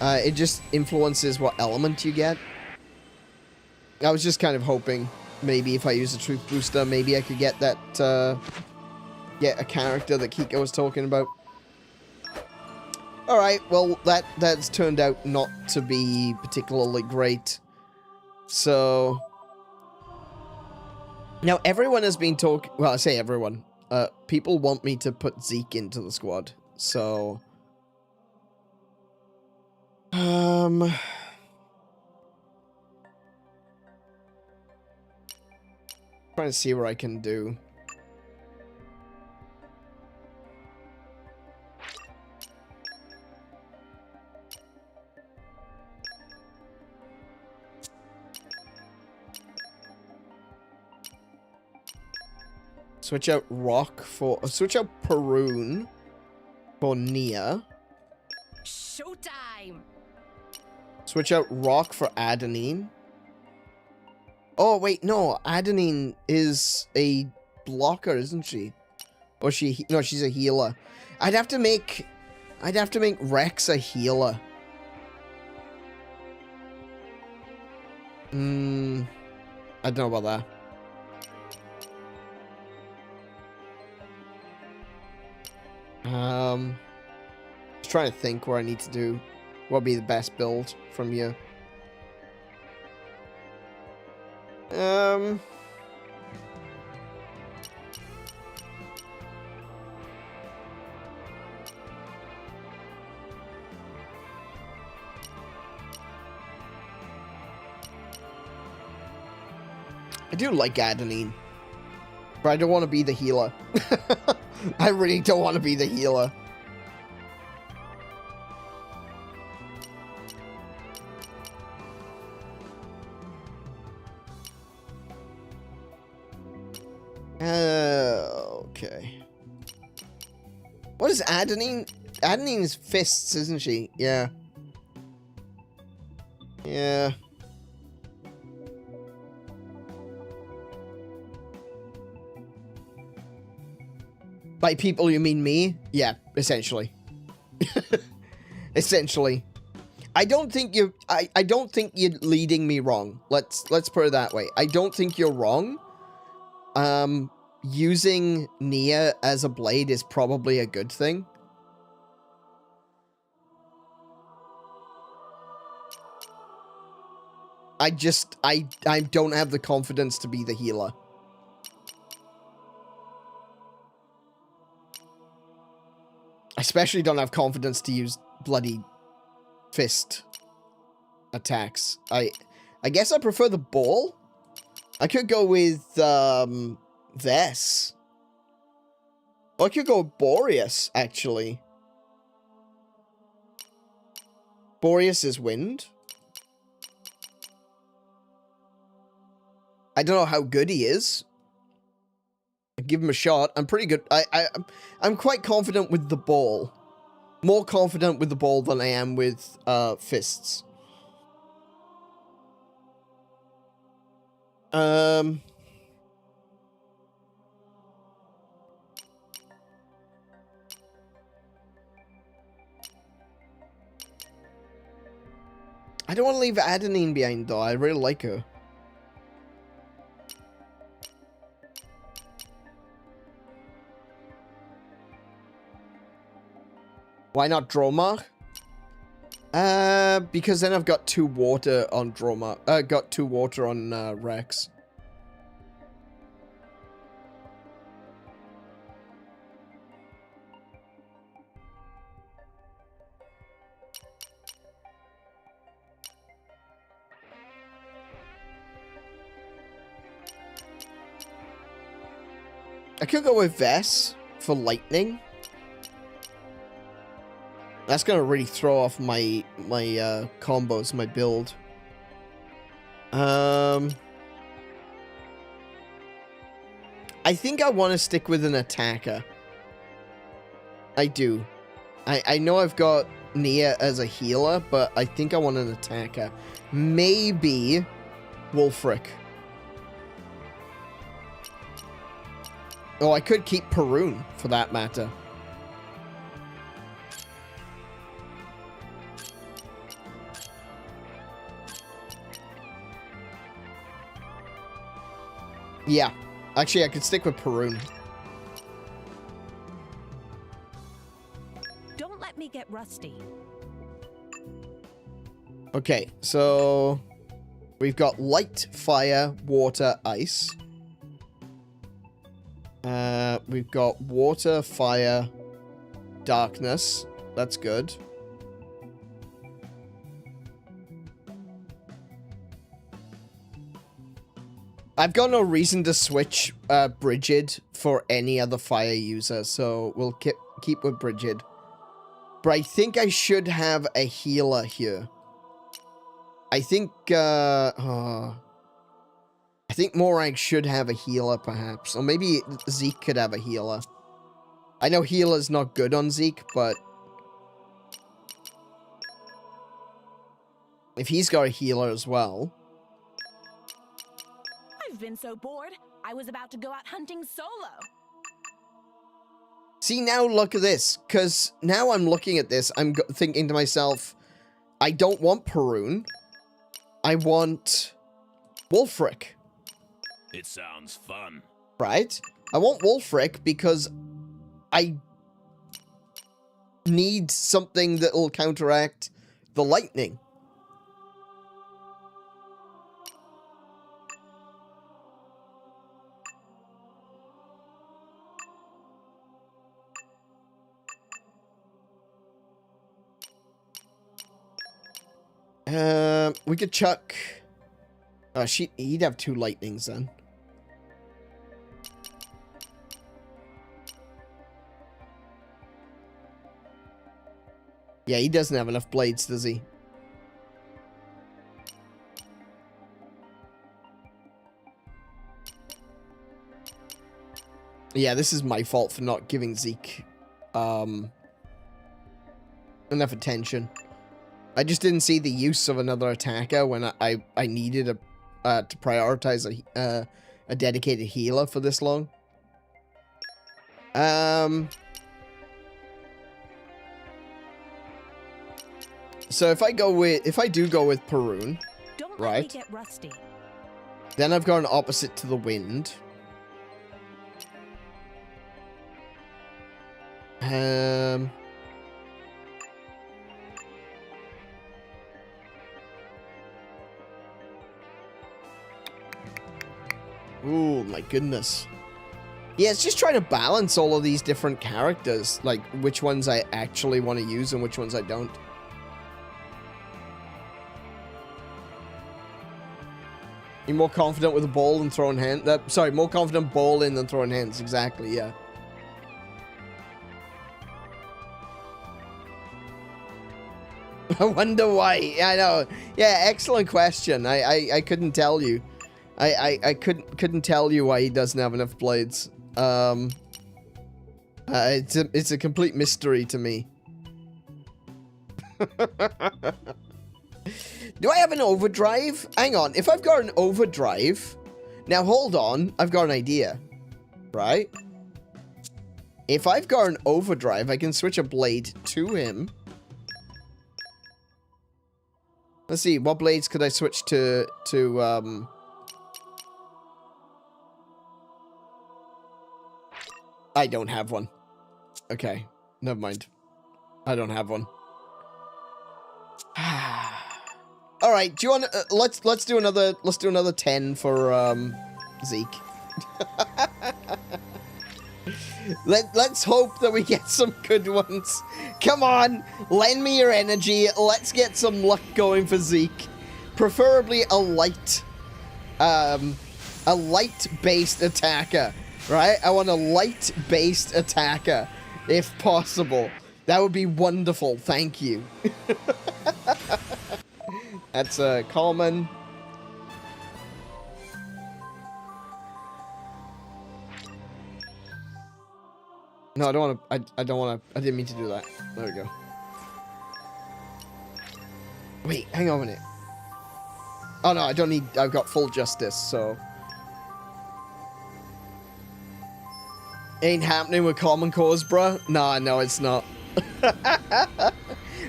it just influences what element you get. I was just kind of hoping maybe if I use a truth booster, maybe I could get that, get a character that Kiko was talking about. Alright, well, that's turned out not to be particularly great. So now everyone has been talking, well, I say everyone. People want me to put Zeke into the squad, so trying to see what I can do. Switch out Rock for... switch out Perun for Nia. Showtime! Switch out Rock for Adenine. Oh, wait, no. Adenine is a blocker, isn't she? Or she... no, she's a healer. I'd have to make Rex a healer. I don't know about that. Just trying to think what I need to do. What would be the best build from you? I do like Adenine, but I don't want to be the healer. I really don't want to be the healer. Okay. What is Adenine? Adenine's fists, isn't she? Yeah. Yeah. By people, you mean me? Yeah, essentially. Essentially. I don't think you're leading me wrong. Let's put it that way. I don't think you're wrong. Using Nia as a blade is probably a good thing. I don't have the confidence to be the healer. I especially don't have confidence to use bloody fist attacks. I guess I prefer the ball. I could go with Vess. Or I could go with Boreas, actually. Boreas is wind. I don't know how good he is. Give him a shot. I'm pretty good. I'm quite confident with the ball. More confident with the ball than I am with fists. I don't want to leave Adenine behind, though. I really like her. Why not Dromar? Because then I've got 2 water on Dromar. Got 2 water on Rex. I could go with Vess for lightning. That's gonna really throw off my combos, my build. I think I want to stick with an attacker. I do. I know I've got Nia as a healer, but I think I want an attacker. Maybe Wulfric. Oh, I could keep Perun, for that matter. Yeah. Actually, I could stick with Perun. Don't let me get rusty. Okay, so we've got light, fire, water, ice. We've got water, fire, darkness. That's good. I've got no reason to switch Brigid for any other fire user, so we'll keep with Brigid. But I think I should have a healer here. I think Morag should have a healer, perhaps. Or maybe Zeke could have a healer. I know healer's not good on Zeke, but if he's got a healer as well. I've been so bored, I was about to go out hunting solo. See, now look at this. Because now I'm looking at this, I'm thinking to myself, I don't want Perun. I want Wulfric. It sounds fun. Right? I want Wulfric because I need something that will counteract the lightning. We could chuck... he'd have 2 lightnings then. Yeah, he doesn't have enough blades, does he? Yeah, this is my fault for not giving Zeke enough attention. I just didn't see the use of another attacker when I needed to prioritize a dedicated healer for this long. So if I do go with Perun, Don't right? let me get rusty. Then I've got an opposite to the wind. Oh my goodness. Yeah, it's just trying to balance all of these different characters, like which ones I actually want to use and which ones I don't. You're more confident with a ball than throwing hands. Sorry, more confident bowling than throwing hands. Exactly, yeah. I wonder why. I know. Yeah, excellent question. I couldn't tell you. I couldn't tell you why he doesn't have enough blades. It's a complete mystery to me. Do I have an overdrive? Hang on. If I've got an overdrive... Now, hold on. I've got an idea. Right? If I've got an overdrive, I can switch a blade to him. Let's see. What blades could I switch to I don't have one. Okay. Never mind. I don't have one. All right, do you want to, let's do another 10 for Zeke. Let's hope that we get some good ones. Come on, lend me your energy. Let's get some luck going for Zeke. Preferably a light-based attacker. right? I want a light-based attacker, if possible. That would be wonderful. Thank you. That's a common. No, I don't want to. I don't want to. I didn't mean to do that. There we go. Wait, hang on a minute. Oh no, I don't need. I've got full justice, so. Ain't happening with common cause, bruh. Nah, no, it's not.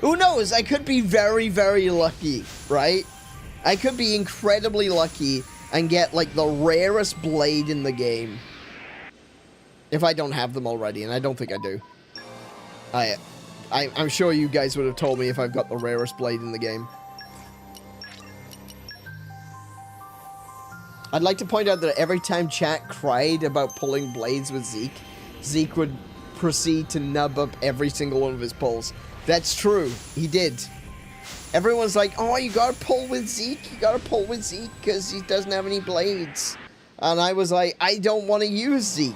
Who knows? I could be very, very lucky, right? I could be incredibly lucky and get, like, the rarest blade in the game. If I don't have them already, and I don't think I do. I'm sure you guys would have told me if I've got the rarest blade in the game. I'd like to point out that every time chat cried about pulling blades with Zeke, Zeke would proceed to nub up every single one of his pulls. That's true. He did. Everyone's like, oh, you gotta pull with Zeke. You gotta pull with Zeke because he doesn't have any blades. And I was like, I don't want to use Zeke.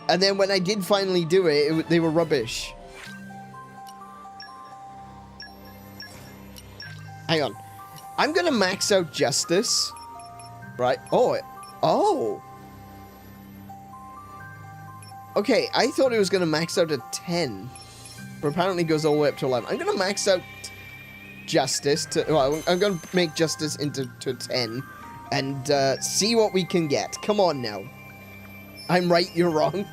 And then when I did finally do it, they were rubbish. Hang on. I'm gonna max out Justice. Right? Oh. Okay, I thought it was gonna max out at 10. But apparently it goes all the way up to 11. I'm gonna max out Justice to... Well, I'm gonna make Justice into 10. And see what we can get. Come on now. I'm right, you're wrong.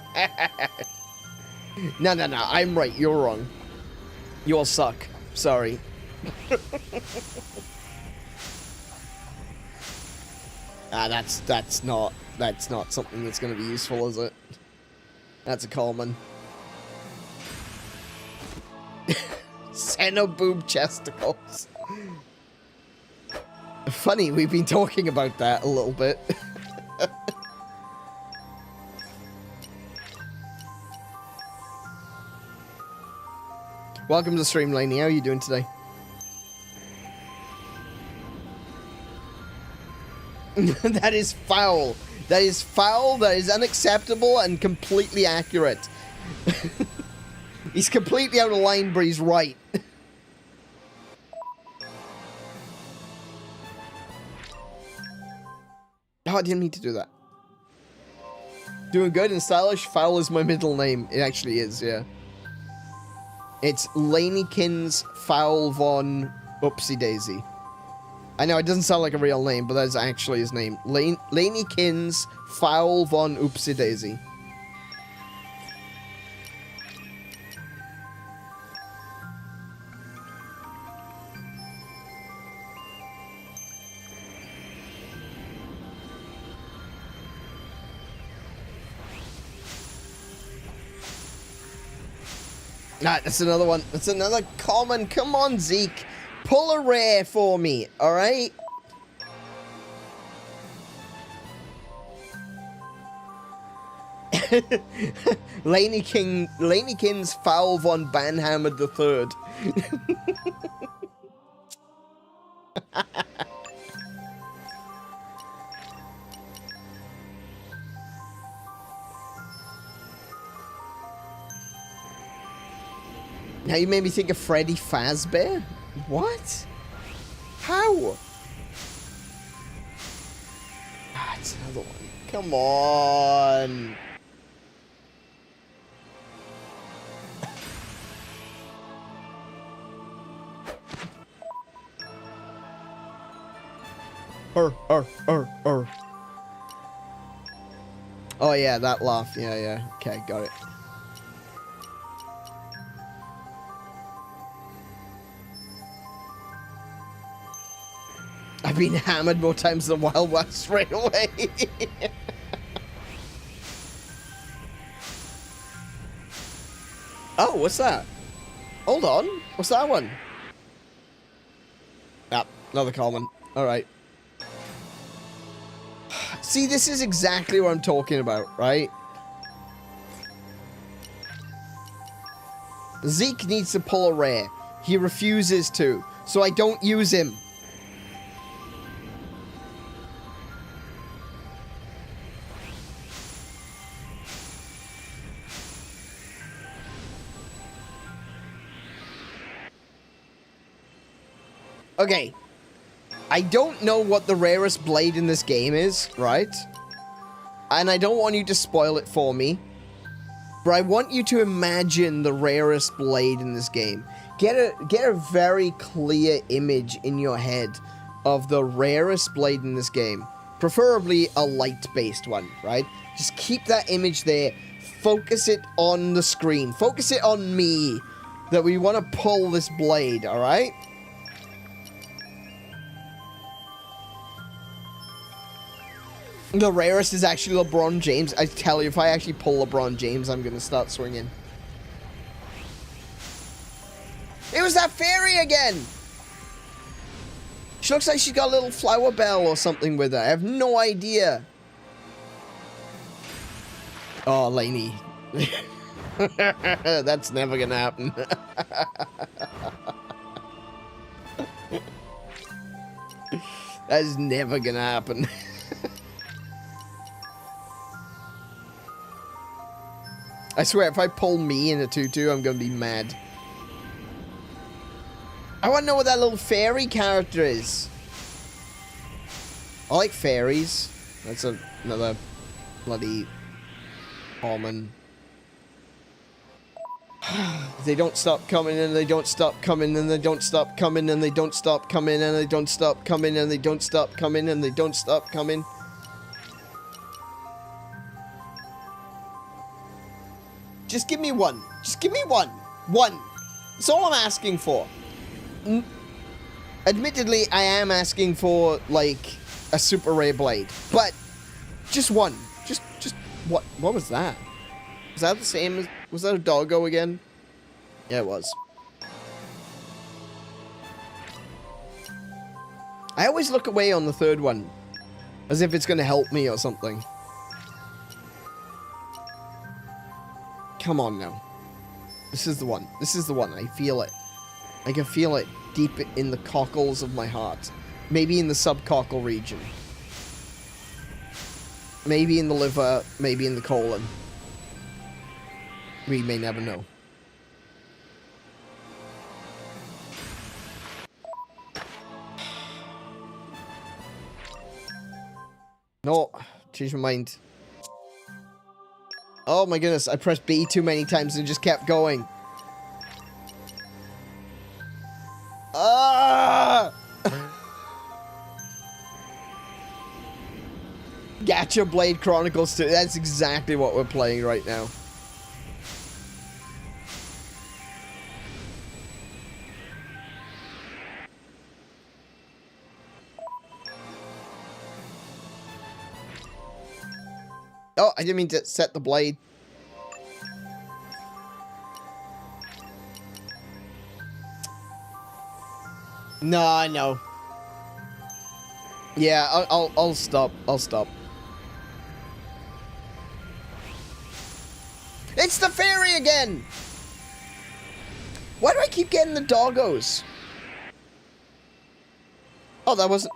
No. I'm right, you're wrong. You all suck. Sorry. That's not something that's going to be useful, is it? That's a common. Xenoboob chesticles. Funny, we've been talking about that a little bit. Welcome to the stream, Lainey. How are you doing today? That is foul. That is foul, that is unacceptable, and completely accurate. He's completely out of line, but he's right. Oh, I didn't mean to do that. Doing good and stylish. Foul is my middle name. It actually is, yeah. It's Lanykins Foul Von Oopsie Daisy. I know it doesn't sound like a real name, but that is actually his name. Lanykins Foul Von Oopsie Daisy. Ah, that's another one. That's another common. Come on, Zeke. Pull a rare for me, alright? Lanykins Foul Von Banhammered III. Now you made me think of Freddy Fazbear? What? How? Ah, it's another one. Come on. Oh yeah, that laugh. Yeah. Okay, got it. I've been hammered more times than Wild West straight away. Oh, what's that? Hold on. What's that one? Ah, another common. Alright. See, this is exactly what I'm talking about, right? Zeke needs to pull a rare. He refuses to, so I don't use him. Okay. I don't know what the rarest blade in this game is, right? And I don't want you to spoil it for me. But I want you to imagine the rarest blade in this game. Get a very clear image in your head of the rarest blade in this game. Preferably a light-based one, right? Just keep that image there. Focus it on the screen. Focus it on me. That we want to pull this blade, alright? The rarest is actually LeBron James. I tell you, if I actually pull LeBron James, I'm going to start swinging. It was that fairy again! She looks like she's got a little flower bell or something with her. I have no idea. Oh, Lainey. That's never going to happen. That is never going to happen. I swear, if I pull me in a tutu, I'm gonna be mad. I want to know what that little fairy character is. I like fairies. That's another bloody common. They don't stop coming, and they don't stop coming, and they don't stop coming, and they don't stop coming, and they don't stop coming, and they don't stop coming, and they don't stop coming. Just give me one. Just give me one. One. That's all I'm asking for. Admittedly, I am asking for, like, a super rare blade. But, just one. Just, what was that? Was that the same as, was that a doggo again? Yeah, it was. I always look away on the third one. As if it's gonna help me or something. Come on now. This is the one. This is the one. I feel it. I can feel it deep in the cockles of my heart. Maybe in the subcockle region. Maybe in the liver. Maybe in the colon. We may never know. No. Change my mind. Oh my goodness, I pressed B too many times and just kept going. Ah! Xenoblade Chronicles 2. That's exactly what we're playing right now. Oh, I didn't mean to set the blade. No, I know. Yeah, I'll stop. I'll stop. It's the fairy again! Why do I keep getting the doggos? Oh, that wasn't...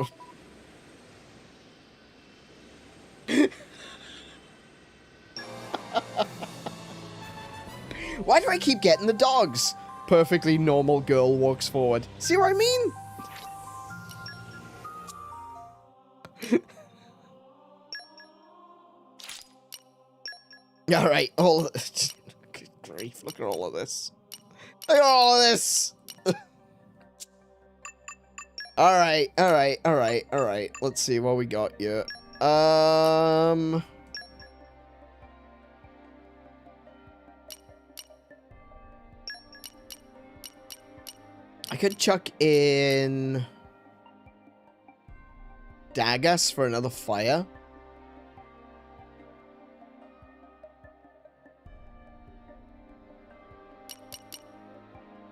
Why do I keep getting the dogs? Perfectly normal girl walks forward. See what I mean? Alright, all of this. Good grief, look at all of this. Look at all of this! Alright. Let's see what we got here. I could chuck in daggers for another fire.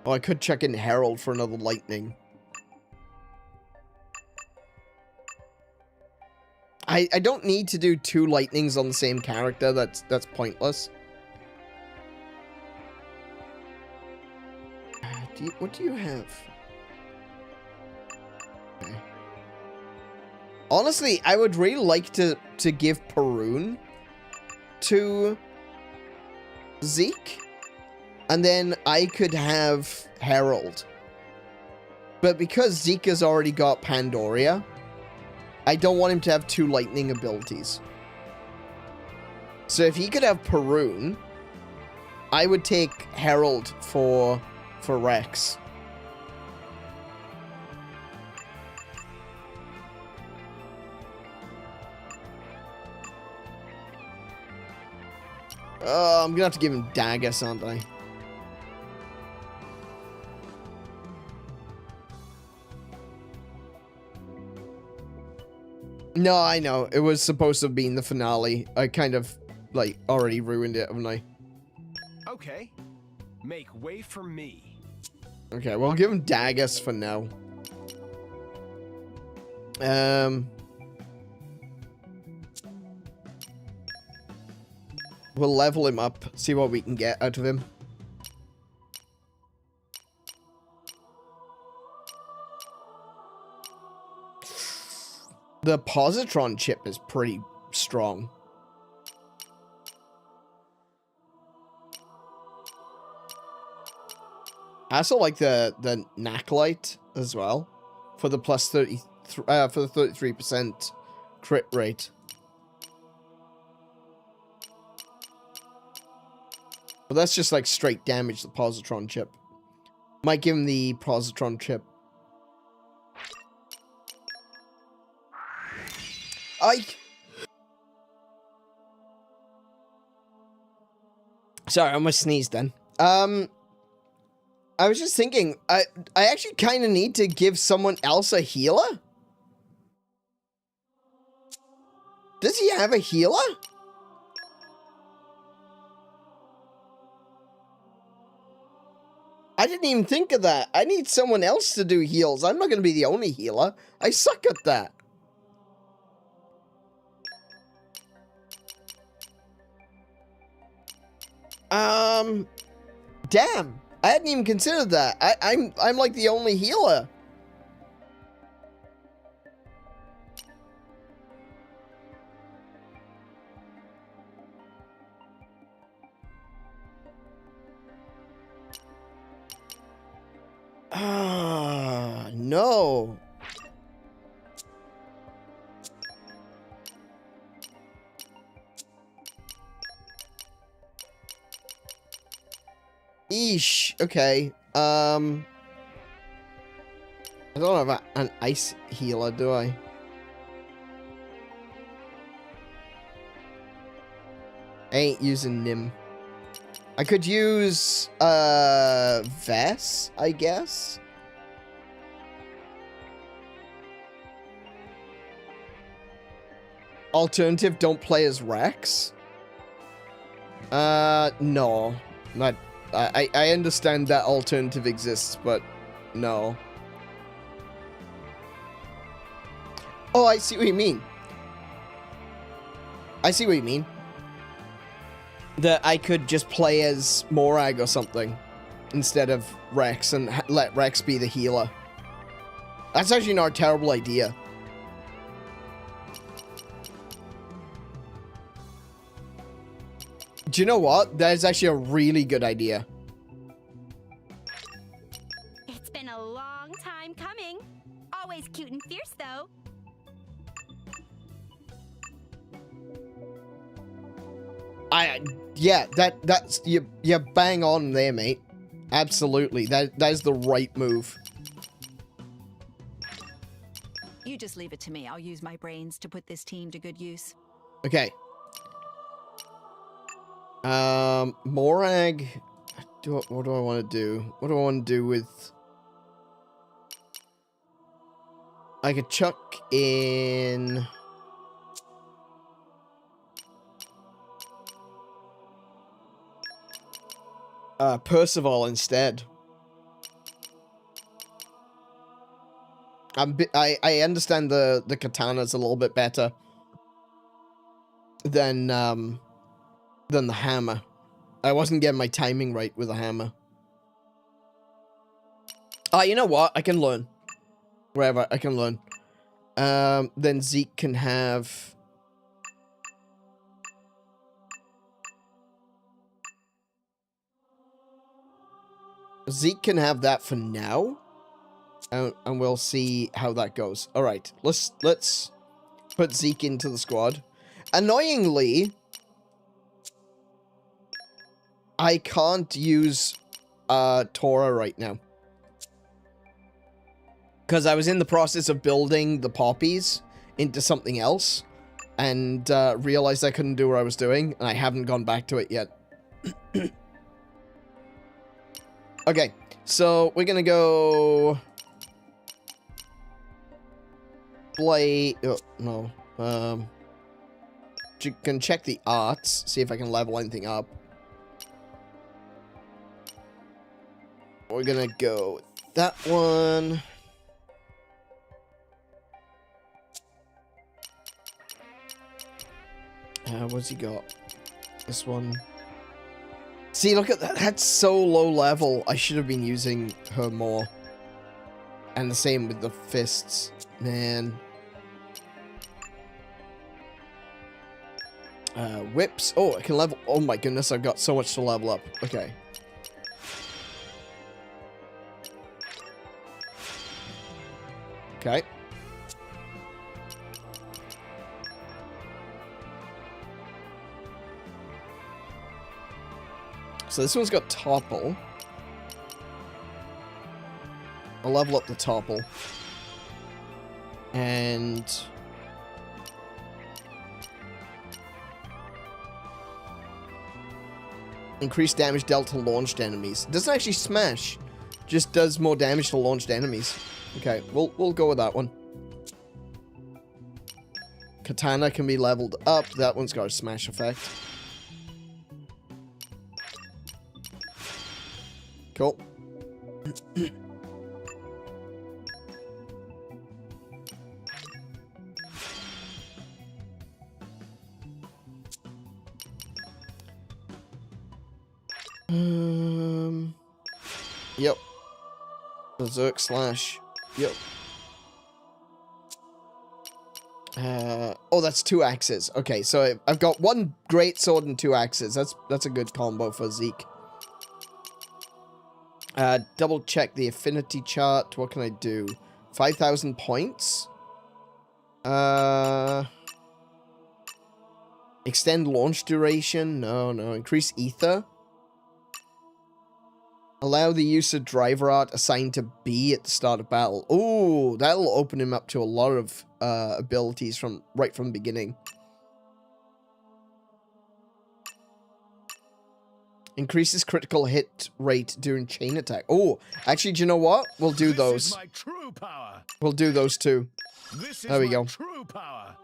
Oh, I could chuck in Herald for another lightning. I don't need to do 2 lightnings on the same character. That's pointless. What do you have? Okay. Honestly, I would really like to give Perun to Zeke. And then I could have Herald. But because Zeke has already got Pandoria, I don't want him to have 2 lightning abilities. So if he could have Perun, I would take Herald for Rex. I'm gonna have to give him Daggers, aren't I? No, I know. It was supposed to have been the finale. I kind of, like, already ruined it, haven't I? Okay. Make way for me. Okay, well, I'll give him Daggers for now. We'll level him up, see what we can get out of him. The positron chip is pretty strong. I also like the Knacklight as well for the plus 30 for the 33% crit rate. But that's just like straight damage, the positron chip. Might give him the positron chip. Sorry, I almost sneezed then. I was just thinking, I actually kind of need to give someone else a healer. Does he have a healer? I didn't even think of that. I need someone else to do heals. I'm not going to be the only healer. I suck at that. Damn. I hadn't even considered that. I'm like the only healer. No. Eesh. Okay. I don't have an ice healer, do I? I ain't using Nym. I could use, Vess, I guess? Alternative, don't play as Rex? No. Not... I understand that alternative exists, but no. Oh, I see what you mean. I see what you mean. That I could just play as Morag or something instead of Rex and let Rex be the healer. That's actually not a terrible idea. Do you know what? That is actually a really good idea. It's been a long time coming. Always cute and fierce, though. Yeah, that's you're bang on there, mate. Absolutely, that is the right move. You just leave it to me. I'll use my brains to put this team to good use. Okay. Morag. What do I want to do? What do I want to do with? I could chuck in. Percival instead. I understand the katana's a little bit better than the hammer. I wasn't getting my timing right with the hammer. You know what? I can learn. Wherever, I can learn. Then Zeke can have... Zeke can have that for now. and we'll see how that goes. All right, let's put Zeke into the squad. Annoyingly, I can't use Tora right now because I was in the process of building the poppies into something else and realized I couldn't do what I was doing, and I haven't gone back to it yet. Okay, so we're gonna go play. Oh no. Can check the arts, see if I can level anything up. We're gonna go with that one. What's he got? This one. See, look at that. That's so low level. I should have been using her more. And the same with the fists. Man. Whips. Oh, I can level. Oh my goodness, I've got so much to level up. Okay. Okay. So this one's got topple. I'll level up the topple. And increase damage dealt to launched enemies. It doesn't actually smash. Just does more damage to launched enemies. Okay, we'll go with that one. Katana can be leveled up. That one's got a smash effect. Cool. Yep. Berserk slash. Yep. Oh, that's 2 axes. Okay, so I've got 1 great sword and 2 axes. That's a good combo for Zeke. Double check the affinity chart. What can I do? 5,000 points. Extend launch duration. No. Increase ether. Allow the use of driver art assigned to B at the start of battle. Ooh, that'll open him up to a lot of abilities right from the beginning. Increases critical hit rate during chain attack. Oh, actually, do you know what? We'll do those. This is my true power. We'll do those too. This is there we my go. True power.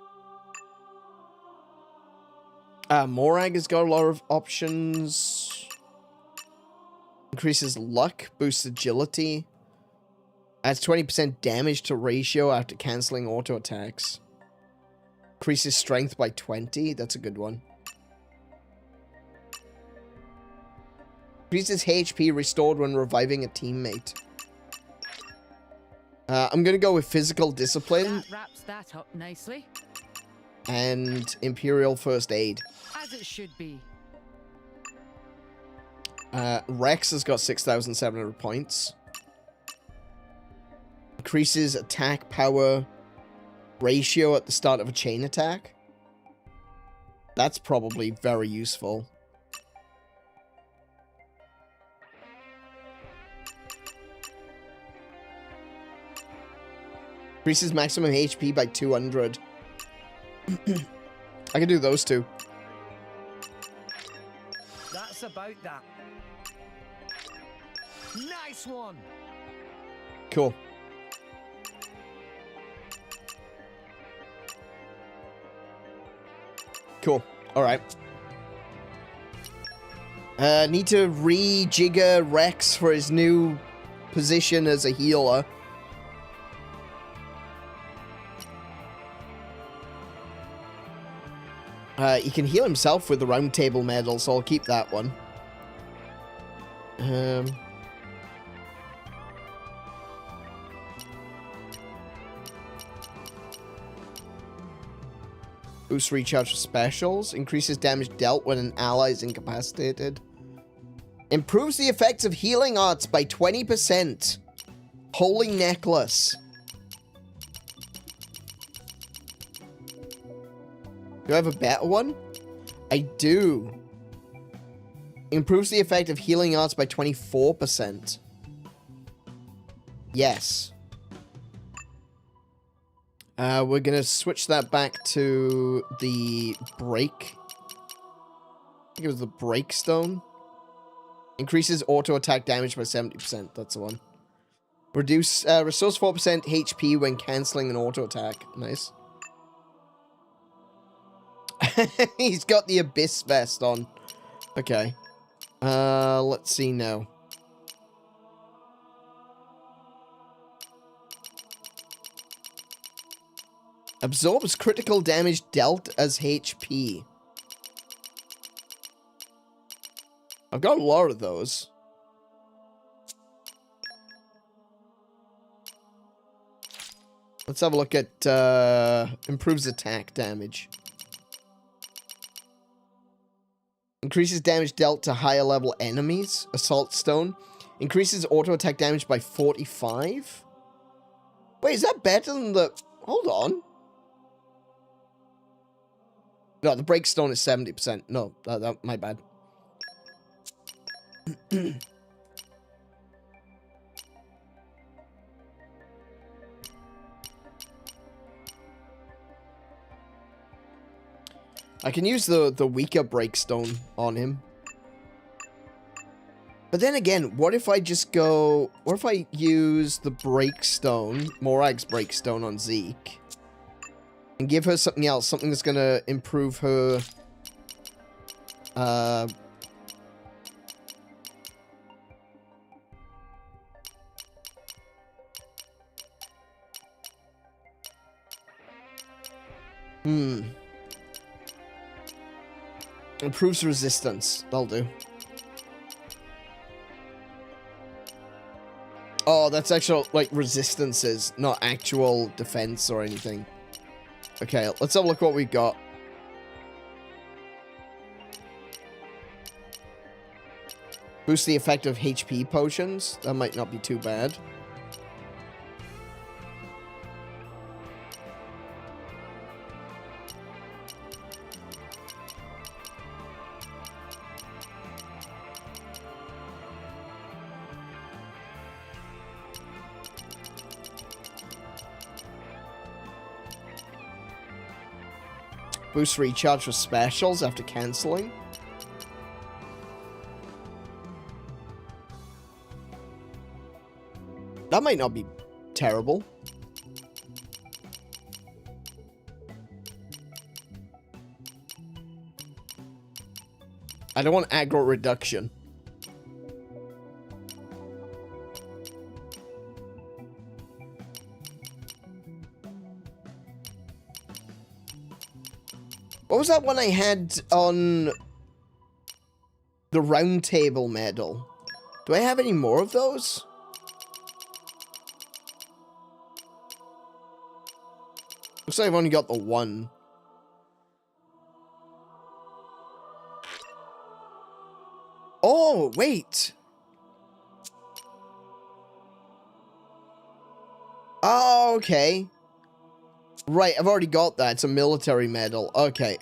Morag has got a lot of options. Increases luck, boosts agility. Adds 20% damage to ratio after cancelling auto attacks. Increases strength by 20. That's a good one. Increases HP restored when reviving a teammate. I'm gonna go with physical discipline. That wraps that up nicely. And Imperial First Aid. As it should be. Rex has got 6,700 points. Increases attack power ratio at the start of a chain attack. That's probably very useful. Increases maximum HP by 200. I can do those two. That's about that. Nice one. Cool. Cool. Alright. Need to rejigger Rex for his new position as a healer. He can heal himself with the round table medal, so I'll keep that one. Boost recharge for specials. Increases damage dealt when an ally is incapacitated. Improves the effects of healing arts by 20%. Holy necklace. Do I have a better one? I do. Improves the effect of healing arts by 24%. Yes. We're gonna switch that back to the break. I think it was the break stone. Increases auto attack damage by 70%. That's the one. Restores 4% HP when cancelling an auto attack. Nice. He's got the Abyss vest on. Okay. Let's see now. Absorbs critical damage dealt as HP. I've got a lot of those. Let's have a look at, improves attack damage. Increases damage dealt to higher level enemies. Assault Stone. Increases auto attack damage by 45? Wait, is that better than the... Hold on. No, the Break Stone is 70%. No, my bad. I can use the weaker Breakstone on him. But then again, what if I just go... What if I use the Breakstone, Morag's Breakstone on Zeke, and give her something else, something that's going to improve her... Improves resistance. That'll do. Oh, that's actual, like, resistances, not actual defense or anything. Okay, let's have a look what we got. Boost the effect of HP potions. That might not be too bad. Boost recharge for specials after cancelling. That might not be terrible. I don't want aggro reduction. What was that one I had on the round table medal? Do I have any more of those? Looks like I've only got the one. Oh, wait. Oh, okay. Right, I've already got that. It's a military medal. Okay.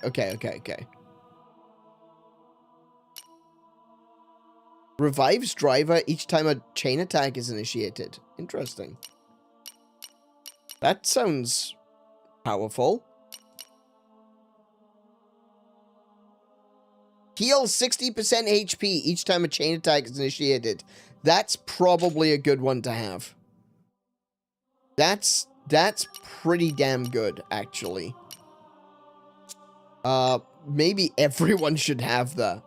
Revives driver each time a chain attack is initiated. Interesting. That sounds powerful. Heals 60% HP each time a chain attack is initiated. That's probably a good one to have. That's pretty damn good, actually. Maybe everyone should have that.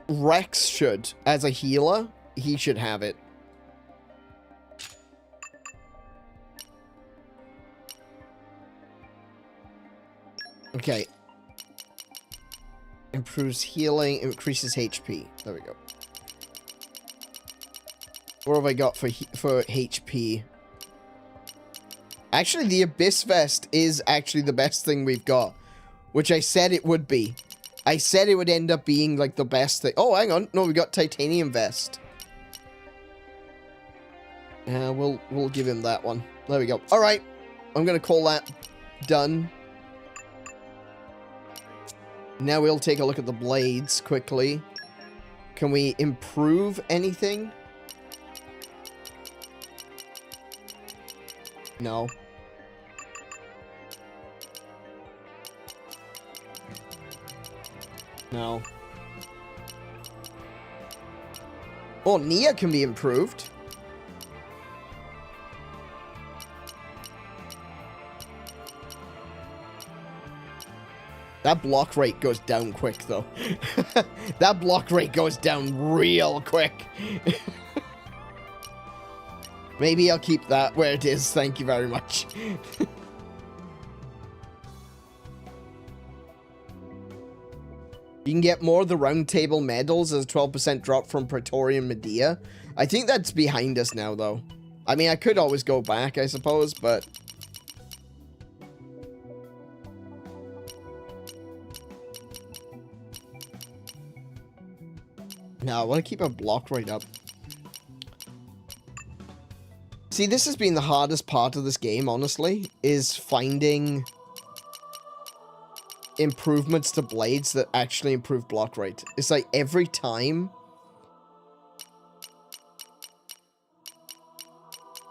Rex should. As a healer, he should have it. Okay. Improves healing, increases HP. There we go. What have I got for HP? Actually, the Abyss Vest is actually the best thing we've got. Which I said it would be. I said it would end up being, like, the best thing. Oh, hang on. No, we got Titanium Vest. We'll give him that one. There we go. Alright. I'm gonna call that done. Now we'll take a look at the blades quickly. Can we improve anything? No. No. Oh, Nia can be improved. That block rate goes down quick, though. That block rate goes down real quick. Maybe I'll keep that where it is. Thank you very much. You can get more of the round table medals as a 12% drop from Praetorian Medea. I think that's behind us now, though. I mean, I could always go back, I suppose, but... No, I want to keep a block right up. See, this has been the hardest part of this game, honestly, is finding improvements to blades that actually improve block rate. It's like every time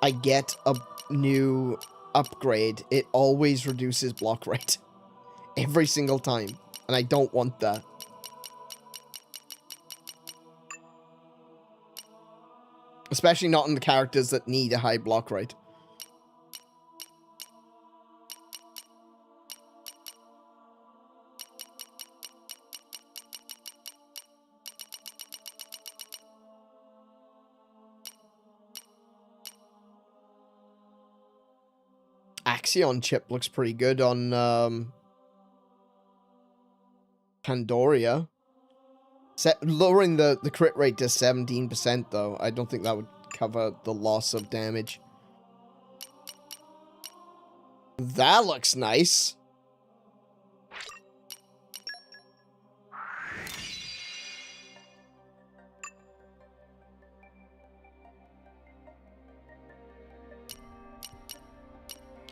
I get a new upgrade, it always reduces block rate. Every single time. And I don't want that. Especially not in the characters that need a high block rate. Axion chip looks pretty good on Pandoria. Lowering the crit rate to 17%, though. I don't think that would cover the loss of damage. That looks nice.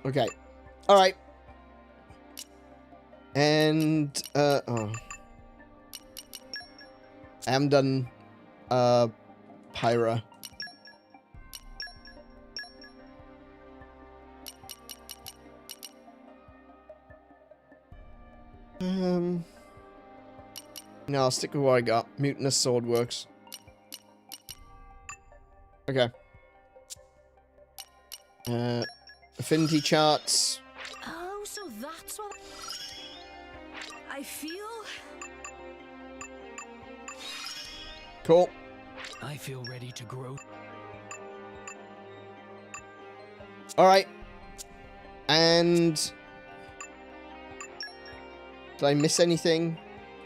Okay. Alright. And, oh. I haven't done, Pyra. No, I'll stick with what I got. Mutinous sword works. Okay. Affinity charts. Oh, so that's what I feel. Cool. I feel ready to grow. Alright. And... did I miss anything?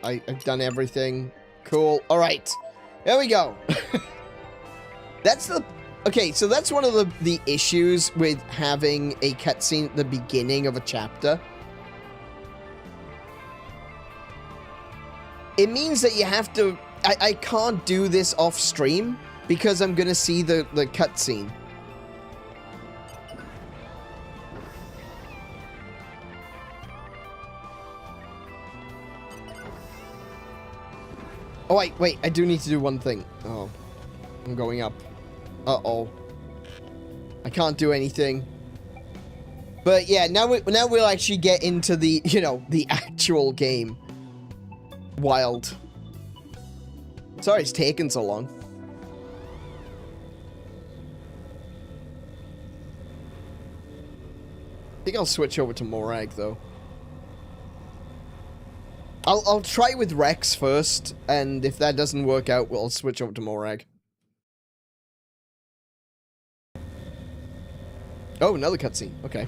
I've done everything. Cool. Alright. There we go. That's the... okay, so that's one of the issues with having a cutscene at the beginning of a chapter. It means that you have to... I can't do this off stream because I'm gonna see the cutscene. Oh, wait, I do need to do one thing. Oh, I'm going up. Uh-oh. I can't do anything. But yeah, now we'll actually get into the, you know, the actual game. Wild. Sorry it's taken so long. I think I'll switch over to Morag, though. I'll try with Rex first, and if that doesn't work out, we'll switch over to Morag. Oh, another cutscene. Okay.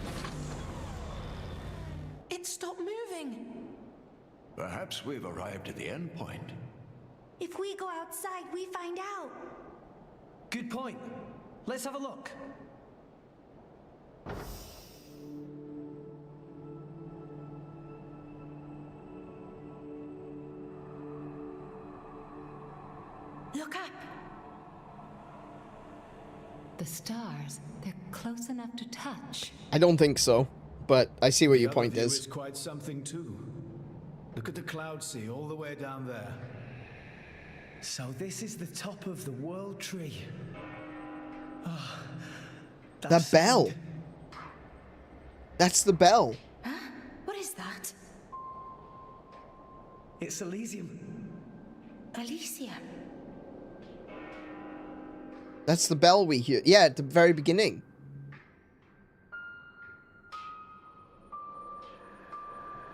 It stopped moving. Perhaps we've arrived at the end point. If we go outside, we find out. Good point. Let's have a look. Look up. The stars, they're close enough to touch. I don't think so, but I see what your point view is. is quite something too. Look at the cloud sea all the way down there. So this is the top of the world tree. Oh, That bell. That's the bell. Huh? What is that? It's Elysium. Elysium. That's the bell we hear. Yeah, at the very beginning.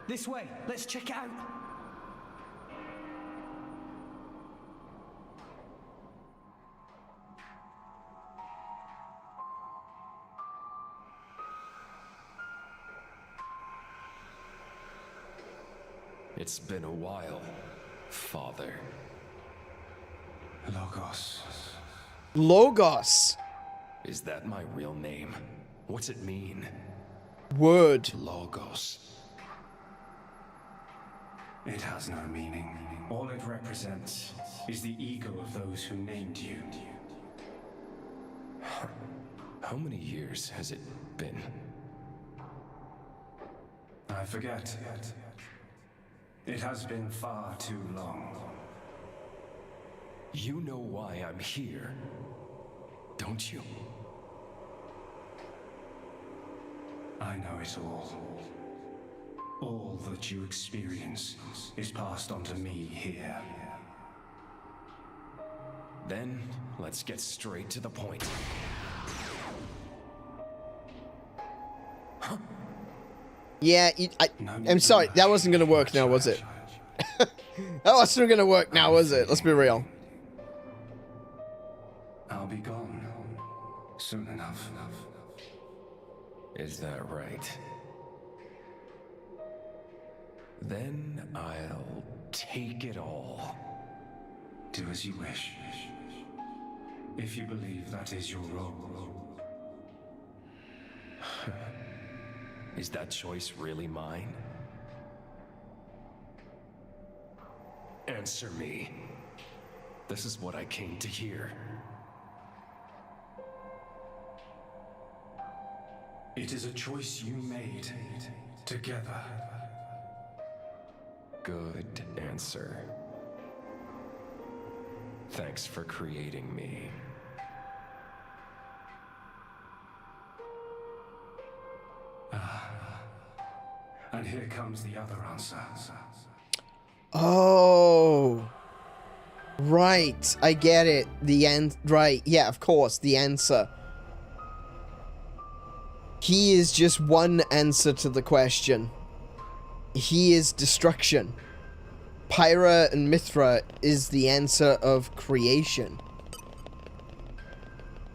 This way. Let's check it out. It's been a while, Father. Logos. Logos. Is that my real name? What's it mean? Word. Logos. It has no meaning. All it represents is the ego of those who named you. How many years has it been? I forget. It has been far too long. You know why I'm here, don't you? I know it all. All that you experience is passed on to me here. Then, let's get straight to the point. Yeah, I'm sorry. That wasn't going to work now, was it? That wasn't going to work now, was it? Let's be real. I'll be gone soon enough. Is that right? Then I'll take it all. Do as you wish. If you believe that is your role. Is that choice really mine? Answer me. This is what I came to hear. It is a choice you made together. Good answer. Thanks for creating me. And here comes the other answer. Oh. Right. I get it. The end. Right. Yeah, of course. The answer. He is just one answer to the question. He is destruction. Pyra and Mithra is the answer of creation.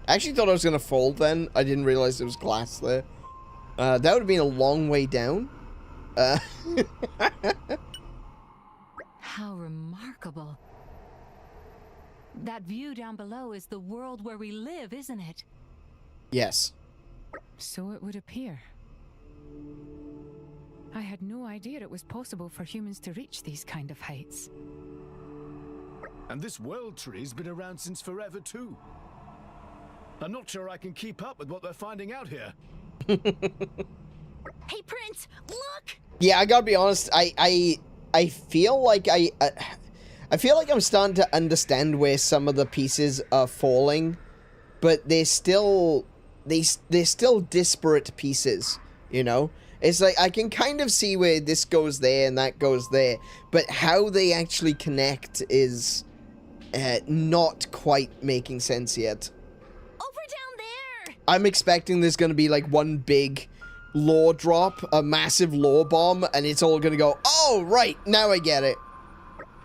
I actually thought I was going to fall then. I didn't realize there was glass there. That would have been a long way down. How remarkable. That view down below is the world where we live, isn't it? Yes. So it would appear. I had no idea it was possible for humans to reach these kind of heights. And this world tree's been around since forever too. I'm not sure I can keep up with what they're finding out here. Hey, Prince, look! Yeah, I gotta be honest. I feel like I feel like I'm starting to understand where some of the pieces are falling, but they're still disparate pieces. You know, it's like I can kind of see where this goes there and that goes there, but how they actually connect is not quite making sense yet. Over down there! I'm expecting there's gonna be like one big lore drop, a massive lore bomb, and it's all gonna go, oh, right, now I get it.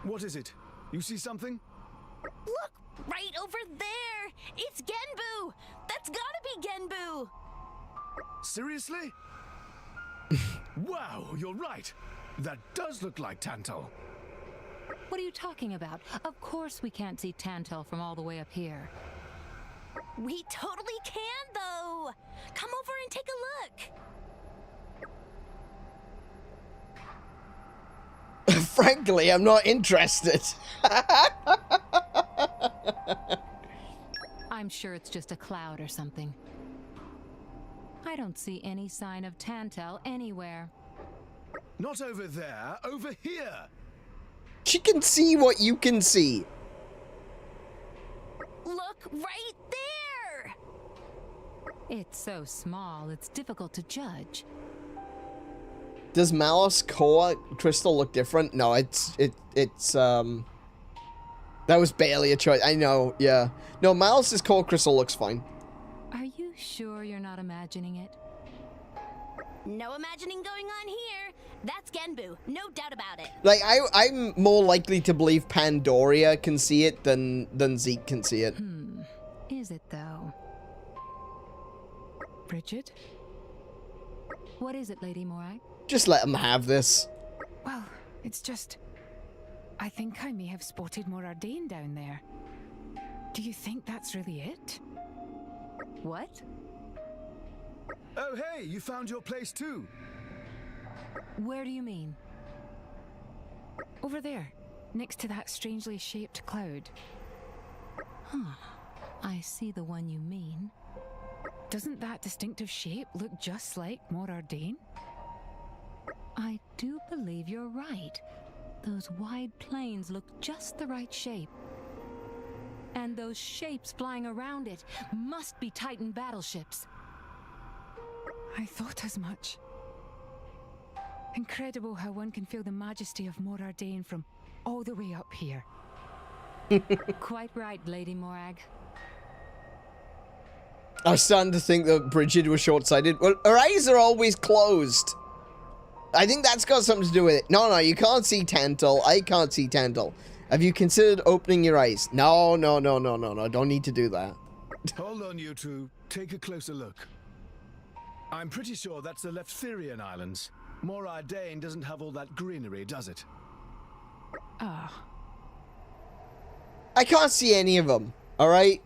What is it? You see something? Look, right over there! It's Genbu! That's gotta be Genbu! Seriously? Wow, you're right. That does look like Tantal. What are you talking about? Of course we can't see Tantal from all the way up here. We totally can, though! Come over and take a look! Frankly, I'm not interested. I'm sure it's just a cloud or something. I don't see any sign of Tantal anywhere. Not over there, over here! She can see what you can see. Look right there! It's so small, it's difficult to judge. Does Malice core crystal look different? No, it's that was barely a choice. I know, yeah. No, Malice's core crystal looks fine. Are you sure you're not imagining it? No imagining going on here. That's Genbu, no doubt about it. Like, I'm more likely to believe Pandoria can see it than Zeke can see it. Is it though? Bridget? What is it, Lady Morag? Just let him have this. Well, it's just... I think I may have spotted more Ardain down there. Do you think that's really it? What? Oh, hey, you found your place too. Where do you mean? Over there, next to that strangely shaped cloud. Huh. I see the one you mean. Doesn't that distinctive shape look just like Mor Ardain? I do believe you're right. Those wide plains look just the right shape. And those shapes flying around it must be Titan battleships. I thought as much. Incredible how one can feel the majesty of Mor Ardain from all the way up here. Quite right, Lady Morag. I was starting to think that Bridget was short-sighted. Well, her eyes are always closed. I think that's got something to do with it. No, you can't see Tantal. I can't see Tantal. Have you considered opening your eyes? No. Don't need to do that. Hold on, you two. Take a closer look. I'm pretty sure that's the Lephthyrian Islands. Mor Ardain doesn't have all that greenery, does it? Ah. I can't see any of them. All right.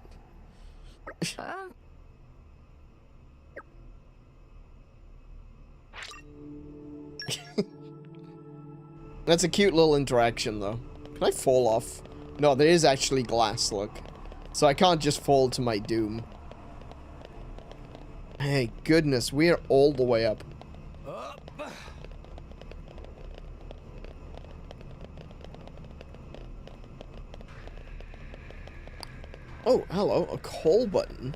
That's a cute little interaction, though. Can I fall off? No, there is actually glass, look. So I can't just fall to my doom. Hey, goodness, we're all the way up. Oh, hello, a call button.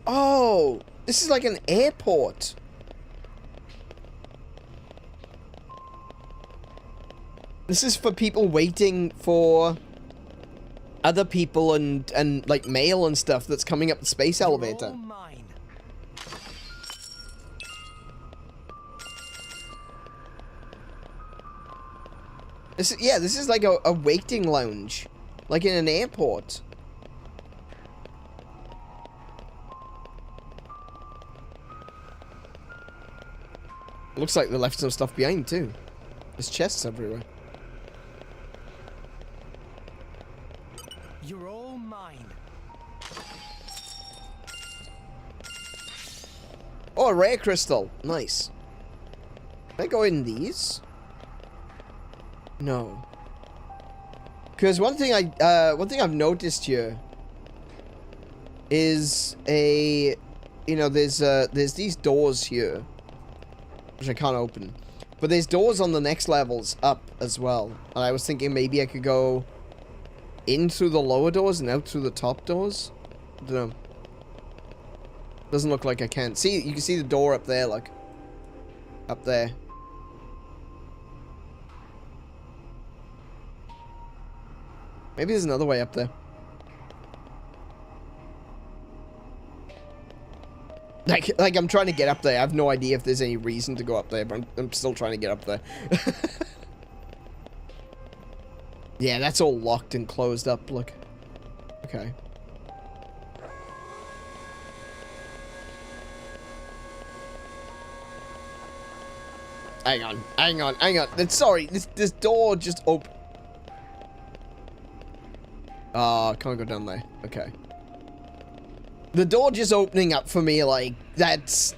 Oh, this is like an airport. This is for people waiting for other people and like mail and stuff that's coming up the space elevator. This is like a waiting lounge, like in an airport. Looks like they left some stuff behind too. There's chests everywhere. You're all mine. Oh, a rare crystal. Nice. Can I go in these? No. Because one thing I've noticed here is there's these doors here which I can't open. But there's doors on the next levels up as well. And I was thinking maybe I could go in through the lower doors and out through the top doors. I don't know. Doesn't look like I can. See, you can see the door up there, like. Up there. Maybe there's another way up there. Like I'm trying to get up there. I have no idea if there's any reason to go up there, but I'm still trying to get up there. Yeah, that's all locked and closed up, look. Okay. Hang on. Sorry, this door just open. Oh, can't go down there. Okay. The door just opening up for me, like, that's...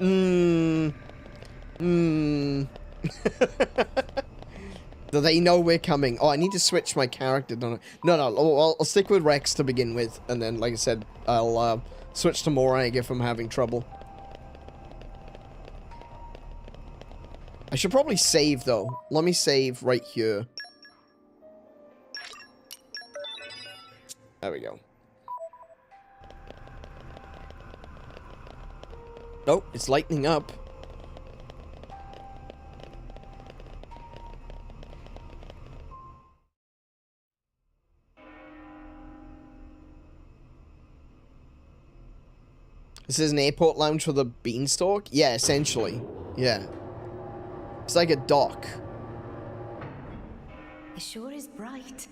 Do they know we're coming? Oh, I need to switch my character, don't I? No, I'll stick with Rex to begin with, and then, like I said, I'll switch to 𝗏𝘗𝗰𝗵 if I'm having trouble. I should probably save, though. Let me save right here. There we go. Oh, it's lightening up. This is an airport lounge for the beanstalk? Yeah, essentially. Yeah. It's like a dock. It sure is bright.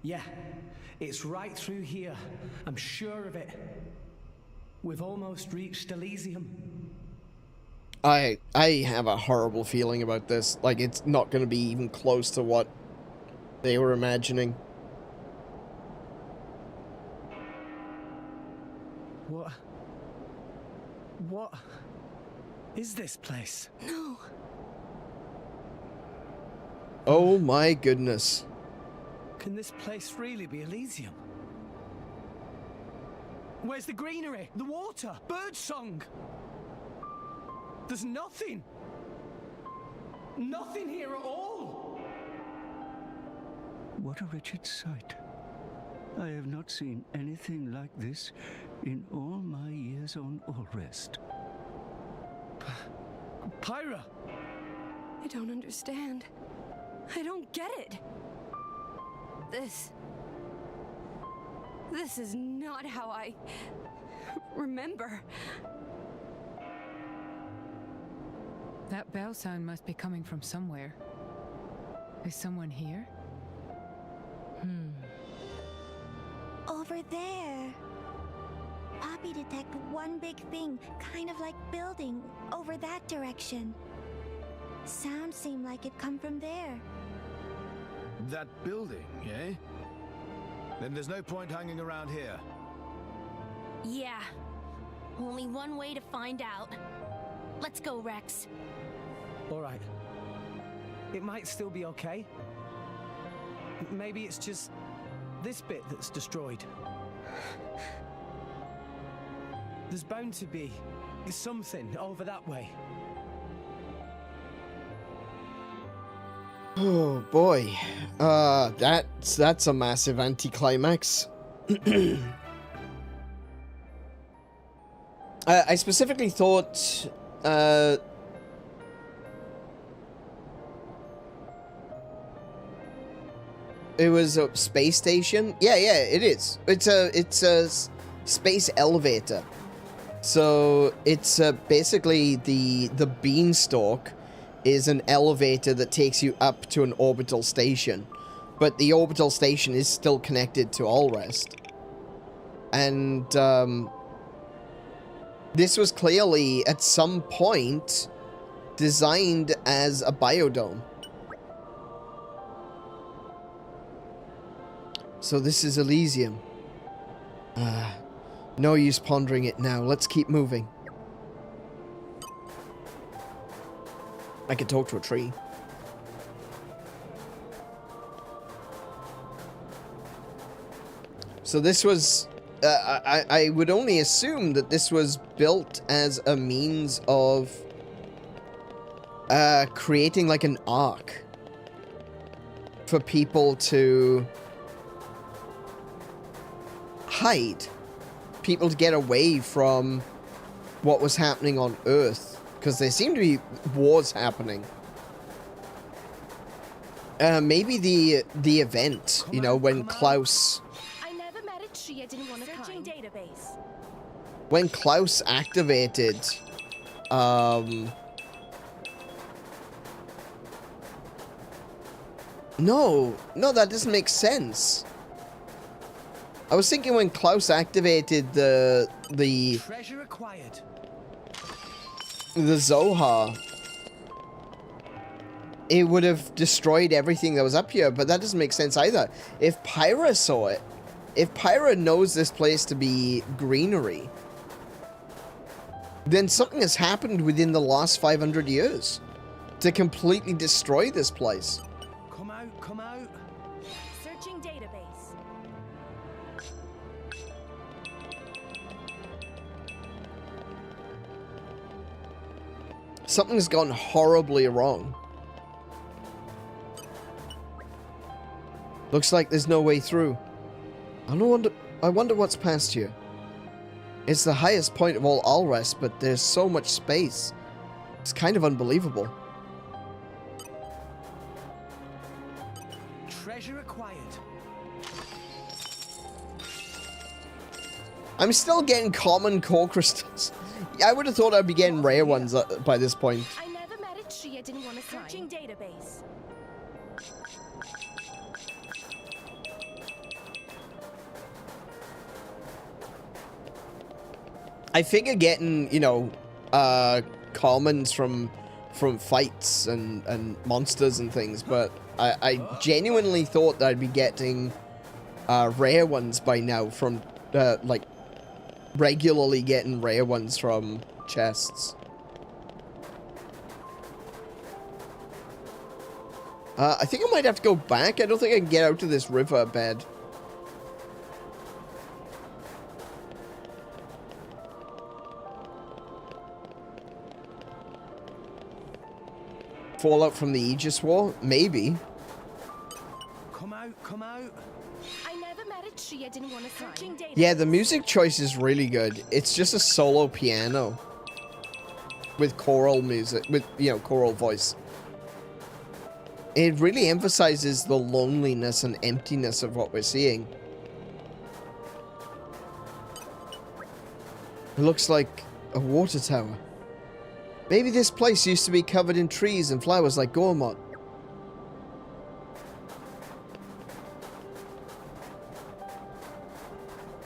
Yeah, it's right through here. I'm sure of it. We've almost reached Elysium. I have a horrible feeling about this. Like, it's not going to be even close to what they were imagining. What is this place? No. Oh my goodness. Can this place really be Elysium? Where's the greenery? The water? Birdsong? There's nothing. Nothing here at all. What a wretched sight. I have not seen anything like this in all my years on Alrest. Pyra! I don't understand. I don't get it. This is not how I remember. That bell sound must be coming from somewhere. Is someone here? Over there. Poppy detected one big thing, kind of like building, over that direction. Sound seemed like it come from there. That building, eh? Then there's no point hanging around here. Yeah. Only one way to find out. Let's go, Rex. Alright. It might still be okay. Maybe it's just this bit that's destroyed. There's bound to be something over that way. Oh boy. That's a massive anticlimax. I specifically thought it was a space station. Yeah, it is. It's a space elevator. So it's basically the beanstalk is an elevator that takes you up to an orbital station, but the orbital station is still connected to Alrest. And this was clearly at some point designed as a biodome. So this is Elysium. No use pondering it now. Let's keep moving. I could talk to a tree. So this was... I would only assume that this was built as a means of creating like an arc for people to hide. People to get away from what was happening on Earth. Because there seemed to be wars happening. Maybe the event, you know, when Klaus... I never met a tree I didn't want to climb. Database. When Klaus activated... No, that doesn't make sense. I was thinking when Klaus activated the treasure acquired. The Zohar, it would have destroyed everything that was up here, but that doesn't make sense either. If Pyra saw it, if Pyra knows this place to be greenery, then something has happened within the last 500 years to completely destroy this place. Come out, come out. Searching database. Something's gone horribly wrong. Looks like there's no way through. I wonder what's past here. It's the highest point of all Alrest, but there's so much space. It's kind of unbelievable. Treasure acquired. I'm still getting common core crystals. I would have thought I'd be getting rare ones by this point. I never met a tree I didn't want to climb. Searching database. I figure getting, you know, commons from fights and monsters and things, but I genuinely thought that I'd be getting rare ones by now from, like, regularly getting rare ones from chests. I think I might have to go back. I don't think I can get out of this river bed. Fallout from the Aegis War? Maybe. Come out, come out. I never met a tree I didn't want to climb. Yeah, the music choice is really good. It's just a solo piano with choral music, with, you know, choral voice. It really emphasizes the loneliness and emptiness of what we're seeing. It looks like a water tower. Maybe this place used to be covered in trees and flowers like 𝗬𝗏.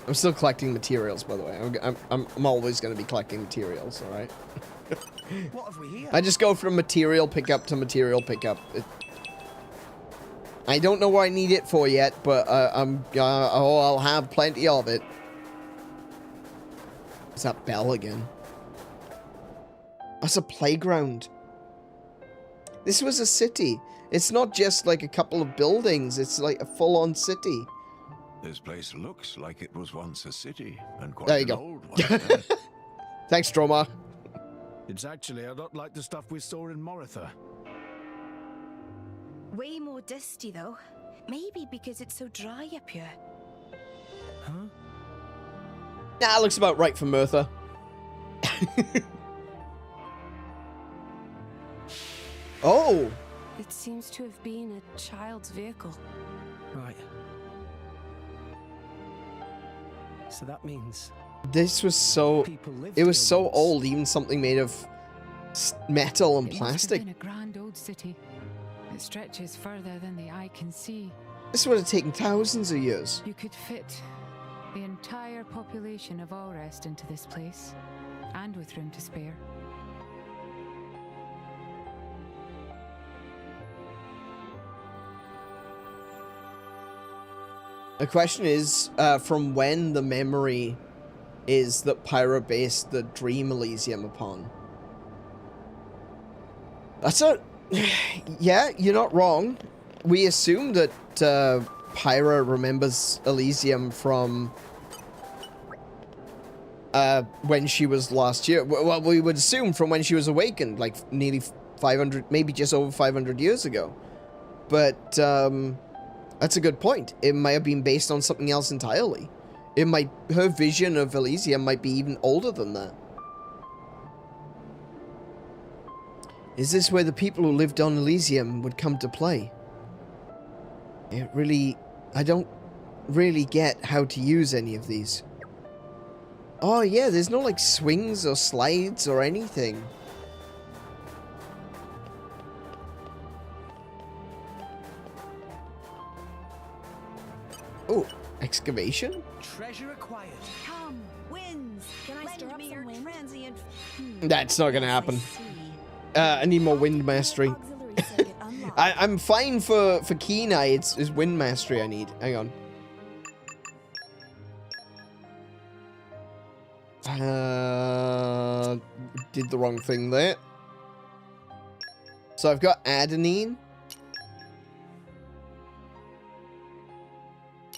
I'm still collecting materials, by the way. I'm always going to be collecting materials, alright? What have we here? I just go from material pickup to material pickup. I don't know what I need it for yet, but I'll have plenty of it. It's that bell again. That's a playground. This was a city. It's not just like a couple of buildings. It's like a full-on city. This place looks like it was once a city, and quite there you an go. old one. Thanks, 𝗏𝗏. It's actually a lot like the stuff we saw in 𝗦𝘄𝗏. Way more dusty, though. Maybe because it's so dry up here. Huh? Nah, looks about right for 𝗦𝘄𝗏. Oh! It seems to have been a child's vehicle. Right. So that means This was so... It was so old, even something made of metal and plastic. It must have been a grand old city. It stretches further than the eye can see. This would have taken thousands of years. You could fit the entire population of Alrest into this place, and with room to spare. The question is, from when the memory is that Pyra based the dream Elysium upon? That's a... Yeah, you're not wrong. We assume that Pyra remembers Elysium from when she was last year. Well, we would assume from when she was awakened, like nearly 500, maybe just over 500 years ago. But that's a good point. It might have been based on something else entirely. Her vision of Elysium might be even older than that. Is this where the people who lived on Elysium would come to play? I don't really get how to use any of these. Oh yeah, there's no like swings or slides or anything. Oh, excavation? treasure acquired. Come, winds. Can I stir up some wind? Transient. That's not gonna happen. I need more wind mastery. I'm fine for 𝗏𝗏𝗏. It's wind mastery I need. Hang on. Did the wrong thing there. So I've got adenine.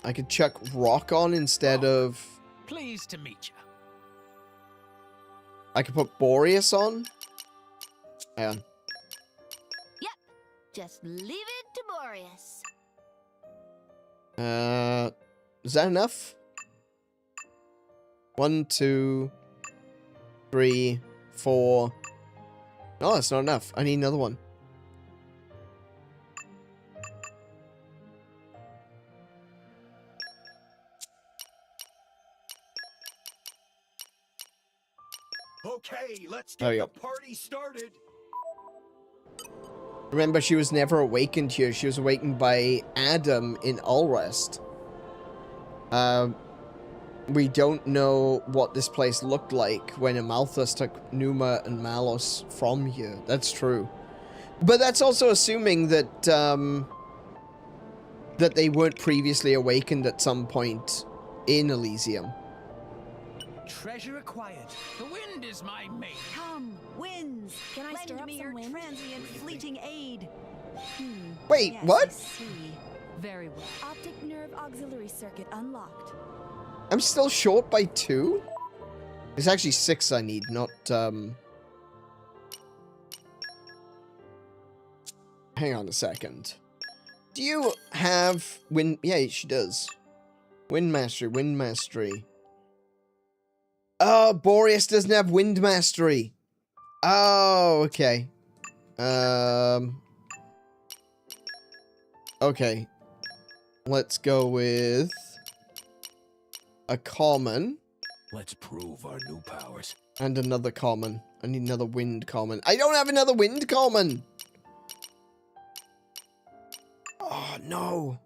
I could chuck rock on instead of... Pleased to meet you. I could put Boreas on. Hang on. Yep. Just leave it to Boreas. Is that enough? 1, 2, 3, 4. Oh, that's not enough. I need another one. Okay, let's There get we the party started. Remember, she was never awakened here. She was awakened by Adam in Alrest. We don't know what this place looked like when Amalthus took Numa and Malos from here. That's true. But that's also assuming that, that they weren't previously awakened at some point in Elysium. Treasure acquired. The wind is my mate. Come, winds. Can I stir Lend up me some your wind? transient fleeting aid. Wait, Yes, what? I see. Very well. Optic nerve auxiliary circuit unlocked. I'm still short by 2? It's actually 6 I need, not, Hang on a second. Do you have wind... Yeah, she does. Wind mastery, wind mastery. Oh, Boreas doesn't have wind mastery. Oh, okay. Okay. Let's go with a common. Let's prove our new powers. And another common. I need another wind common. I don't have another wind common! Oh, no.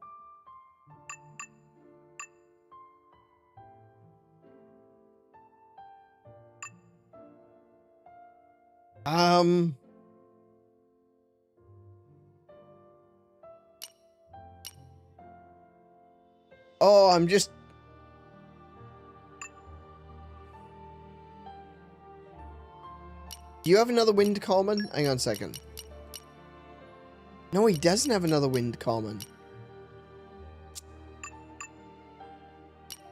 Oh, I'm just... Do you have another wind common? Hang on a second. No, he doesn't have another wind common.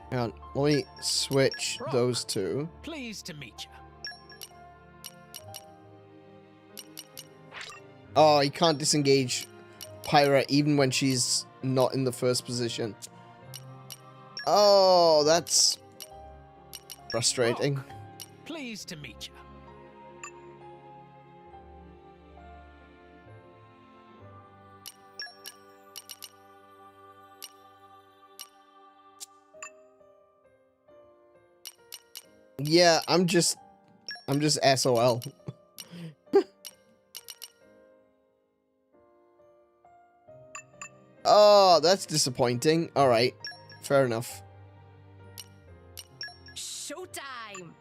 Hang on, let me switch those two. Pleased to meet you. Oh, he can't disengage Pyra even when she's not in the first position. Oh, that's frustrating. Pleased to meet you. Yeah, I'm just SOL. Oh, that's disappointing. Alright, fair enough. Showtime!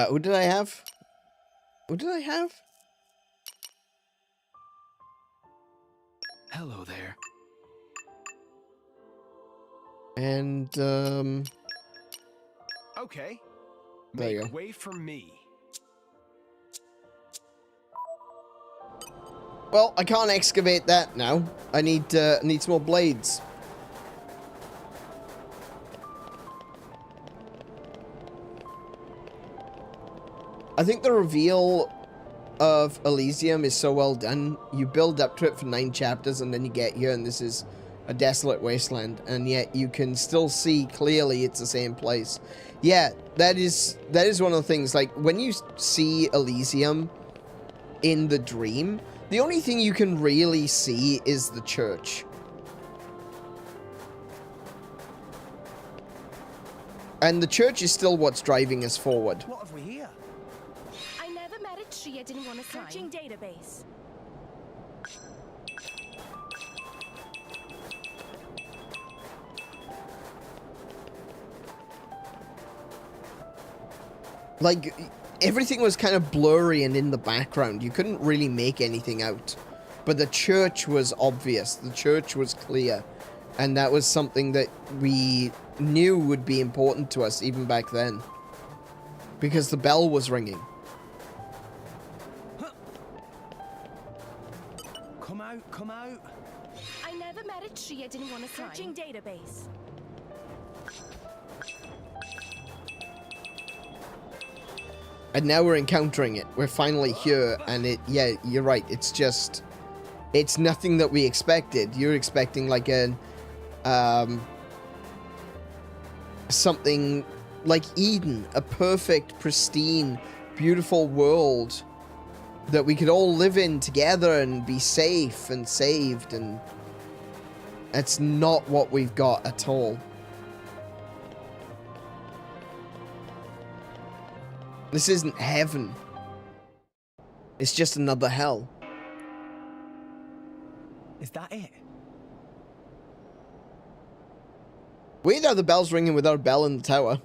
Who did I have? Who did I have? Hello there. And, Okay. There you Make go. way for me. Well, I can't excavate that now. I need some more blades. I think the reveal of Elysium is so well done. You build up to it for 9 chapters and then you get here and this is a desolate wasteland, and yet you can still see clearly it's the same place. Yeah, that is one of the things, like, when you see Elysium in the dream, the only thing you can really see is the church. And the church is still what's driving us forward. What have we here? I never met a tree I didn't want to climb. Searching database. Like, everything was kind of blurry and in the background. You couldn't really make anything out. But the church was obvious. The church was clear. And that was something that we knew would be important to us even back then. Because the bell was ringing. Come out, come out. I never met a tree I didn't want to climb. Searching database. And now we're encountering it. We're finally here, and yeah, you're right. It's just, it's nothing that we expected. You're expecting like an, something like Eden, a perfect, pristine, beautiful world that we could all live in together and be safe and saved, and that's not what we've got at all. This isn't heaven. It's just another hell. Is that it? Weird how the bell's ringing without a bell in the tower.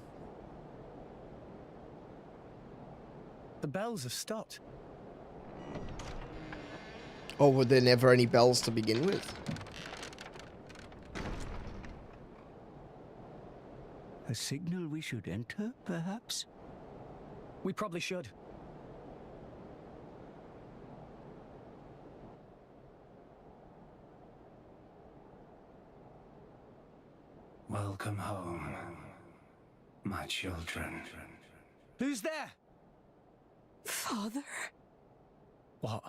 The bells have stopped. Or were there never any bells to begin with? A signal we should enter, perhaps? We probably should. Welcome home, my children. Who's there? Father? What?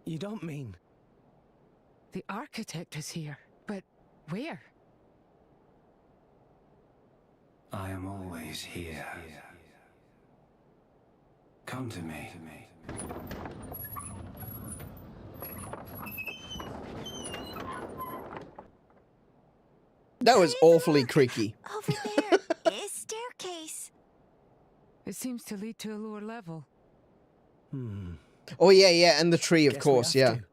You don't mean... The architect is here, but where? I am always here. Come to me. That was awfully creaky. Over there is staircase. It seems to lead to a lower level. Oh yeah, yeah, and the tree, of Guess course, we have yeah. to.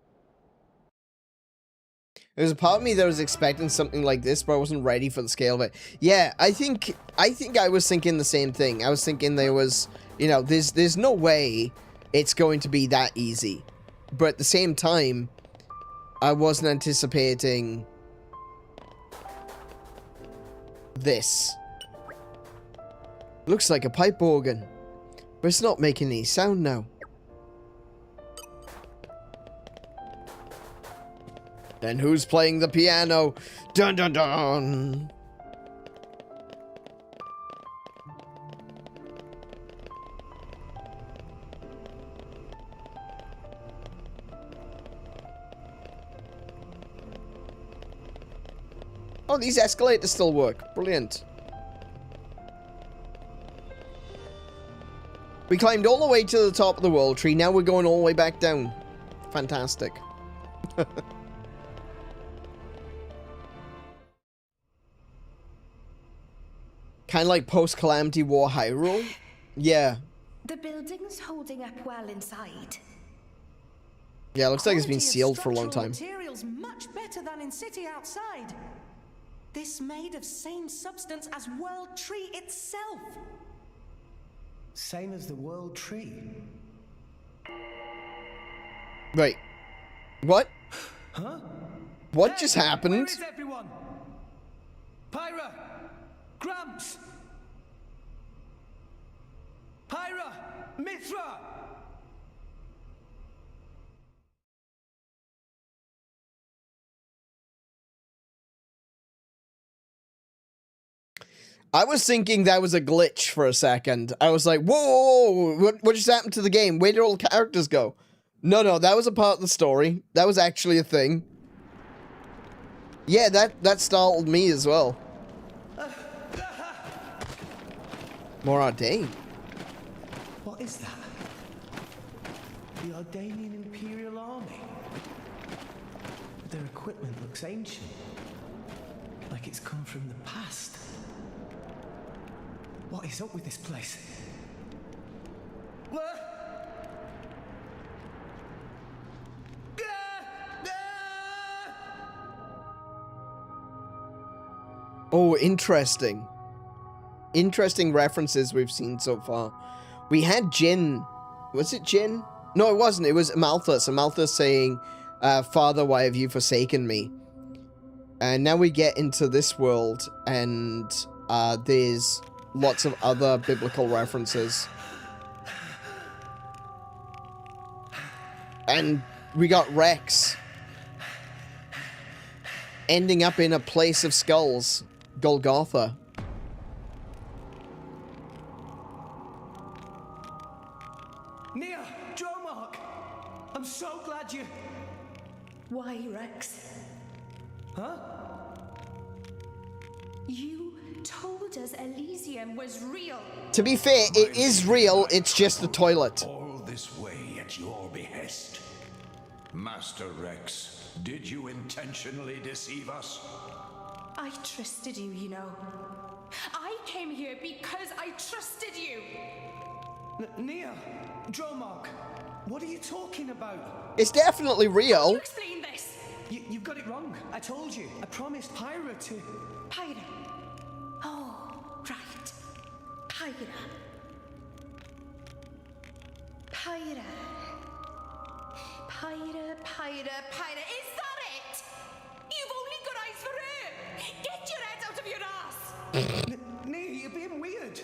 There's a part of me that was expecting something like this, but I wasn't ready for the scale of it. Yeah, I think I was thinking the same thing. I was thinking there was, you know, there's no way it's going to be that easy. But at the same time, I wasn't anticipating this. Looks like a pipe organ, but it's not making any sound now. Then who's playing the piano? Dun dun dun! Oh, these escalators still work. Brilliant. We climbed all the way to the top of the world tree. Now we're going all the way back down. Fantastic. Kind of like post-Calamity War Hyrule? Yeah. The building's holding up well inside. Yeah, it looks like it's been sealed for a long time. Materials much better than in city outside. This made of same substance as World Tree itself. Same as the World Tree. Wait. What? Huh? What just happened? Where is everyone? Pyra! Gramps! Pyra! Mithra! I was thinking that was a glitch for a second. I was like, whoa, what just happened to the game? Where did all the characters go? No, that was a part of the story. That was actually a thing. Yeah, that startled me as well. More Ardain. What is that? The Ardanian Imperial Army. But their equipment looks ancient. Like it's come from the past. What is up with this place? Oh, interesting. Interesting references we've seen so far. We had Jin. Was it Jin? No, it wasn't. It was Malthus. Malthus saying, Father, why have you forsaken me? And now we get into this world, and there's lots of other biblical references. And we got Rex ending up in a place of skulls, Golgotha. Nia, Dromark, I'm so glad you. Why, Rex? Huh? You told us Elysium was real. To be fair, it is real, it's just the toilet. All this way at your behest. Master Rex, did you intentionally deceive us? I trusted you, you know. I came here because I trusted you. Nia, Dromark, what are you talking about? It's definitely real. You explain this. You've got it wrong. I told you. I promised Pyra to... Pyra. Oh, right. Pyra. Pyra. Is that it? You've only got eyes for her. Get your head out of your ass. Nia, you're being weird.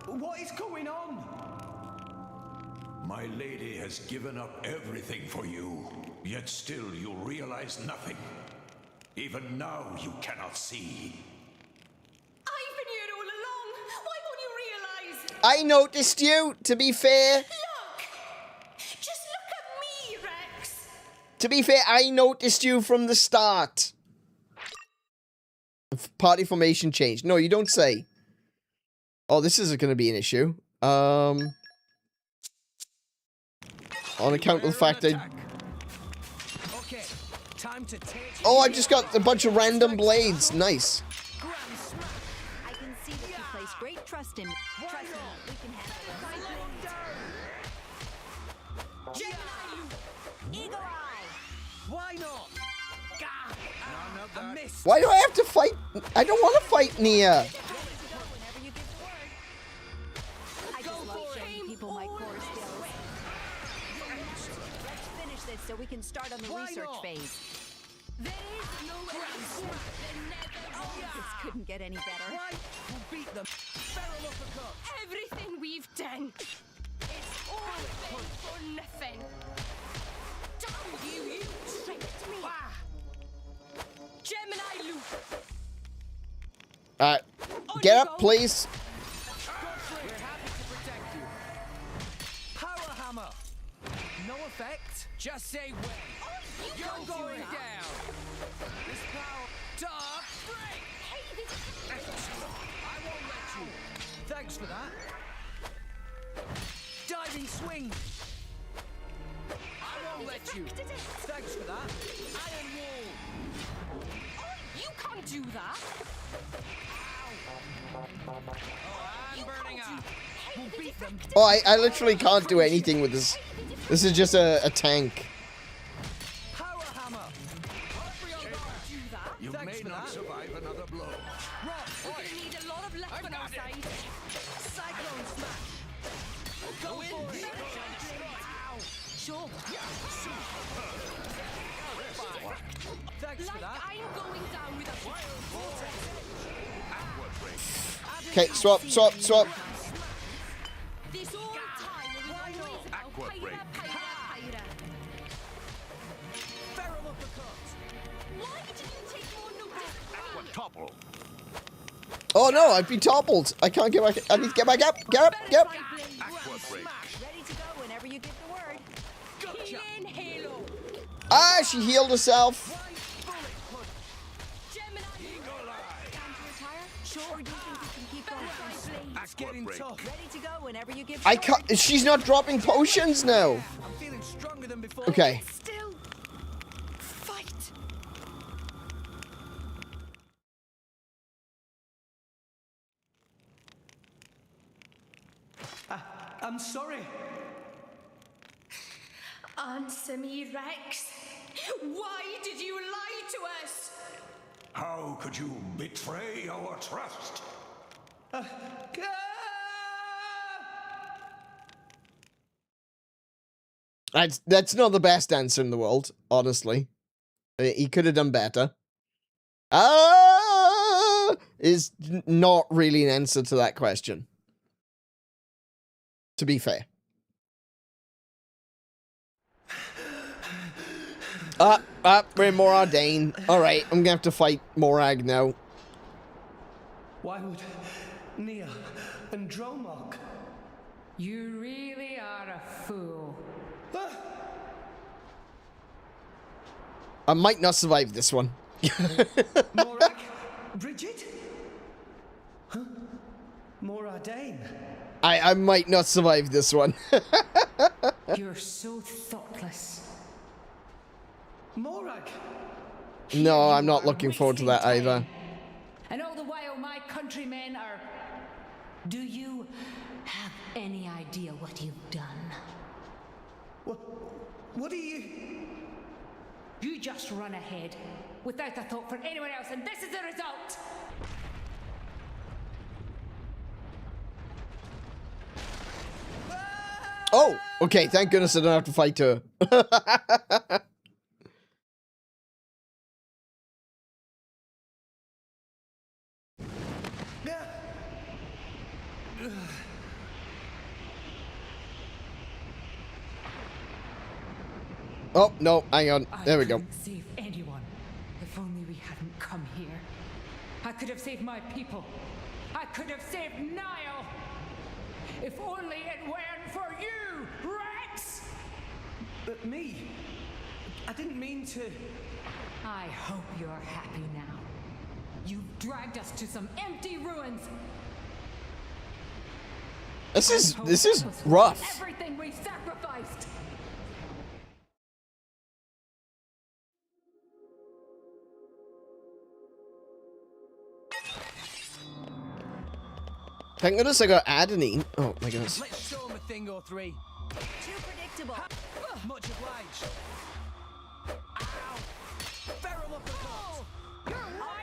What is going on? My lady has given up everything for you, yet still you realize nothing. Even now you cannot see. I've been here all along. Why won't you realize? I noticed you, to be fair. Look! Just look at me, Rex. To be fair, I noticed you from the start. Party formation changed. No, you don't say. Oh, this isn't going to be an issue. On account of the fact that... Okay, time to take... Oh, I just got a bunch of random blades. Nice. I can see that you place great trust in me. Trust me, we can handle it. Eagle Eye. Why not? I missed. Why do I have to fight? I don't want to fight Nia. I just love showing people my core skills. Let's finish this so we can start on the research phase. There is no answer. This couldn't get any better. Right, we'll beat them. Barrel uppercut. Everything we've done. It's all been for nothing. Damn you, you tricked me. Gemini loop. Get up, please. We're happy to protect you. Power hammer. No effect. Just say when. You're going down. This power. Dark break. I won't let you. Thanks for that. Diving swing. I won't let you. Thanks for that. Iron wall. You can't do that. Oh, I'm burning up. We'll beat them. Oh, I literally can't do anything with this. This is just a tank. Power hammer. You may not survive another blow. We're gonna need a lot of luck on our side. Cyclone smash. Go in. Sure. Thanks for that. I'm going down with a Okay, swap. This whole time we've been noise about Pyra. Barrel uppercut. Why didn't you take more notice? Topple. Oh no, I've been toppled. I can't get back. I need to get back up. Get up. Get up. Ready to go whenever you give the word. Healing Halo. Ah, she healed herself. Sure, or do you think you can keep going? That's getting tough. Ready to go whenever you give I can't. She's not dropping potions now. I'm feeling stronger than before. Okay. Still fight. I'm sorry. Answer me, Rex. Why did you lie to us? How could you betray our trust? That's not the best answer in the world, honestly. He could have done better. Is not really an answer to that question. To be fair. We're in more Ardain. Alright, I'm gonna have to fight Morag now. Why would Nia and Dromok? You really are a fool. I might not survive this one. Morag? Bridget? Huh? More Ardain? I might not survive this one. You're so thoughtless. Morag? No, I'm not looking forward to that either. And all the while my countrymen are... Do you have any idea what you've done? What do you... You just run ahead, without a thought for anyone else, and this is the result! Oh, okay, thank goodness I don't have to fight her. Oh, no, hang on. There we go. I couldn't save anyone. If only we hadn't come here. I could have saved my people. I could have saved Niall. If only it weren't for you, Rex! But me? I didn't mean to... I hope you're happy now. You dragged us to some empty ruins. This is rough. Everything we sacrificed. Thank goodness I got Adenine. Oh my goodness. Let's show him a thing or three. Too predictable. Much obliged. Ow! Feral uppercut. I'll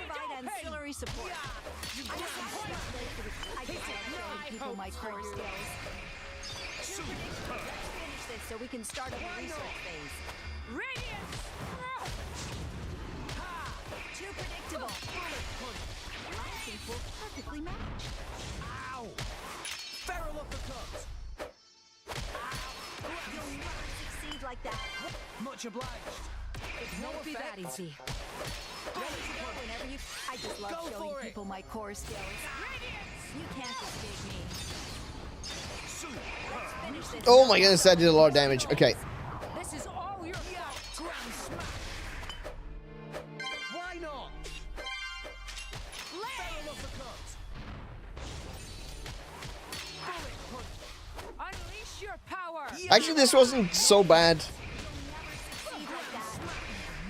provide ancillary support. I just love showing people my core skills. Too predictable. Let's finish this so we can start up the research phase. Radiance! Too predictable. I think we'll perfectly match. Ow! Feral uppercut. You'll never succeed like that. Much obliged. It won't be that easy. Ready to go whenever you... I just love showing people my core skills. You can't escape me. Let's finish this. Oh my goodness, that did a lot of damage. Okay. This is all your fault. Grand smack. Why not? Feral uppercut. Bullet punch. Unleash your power. Actually, this wasn't so bad.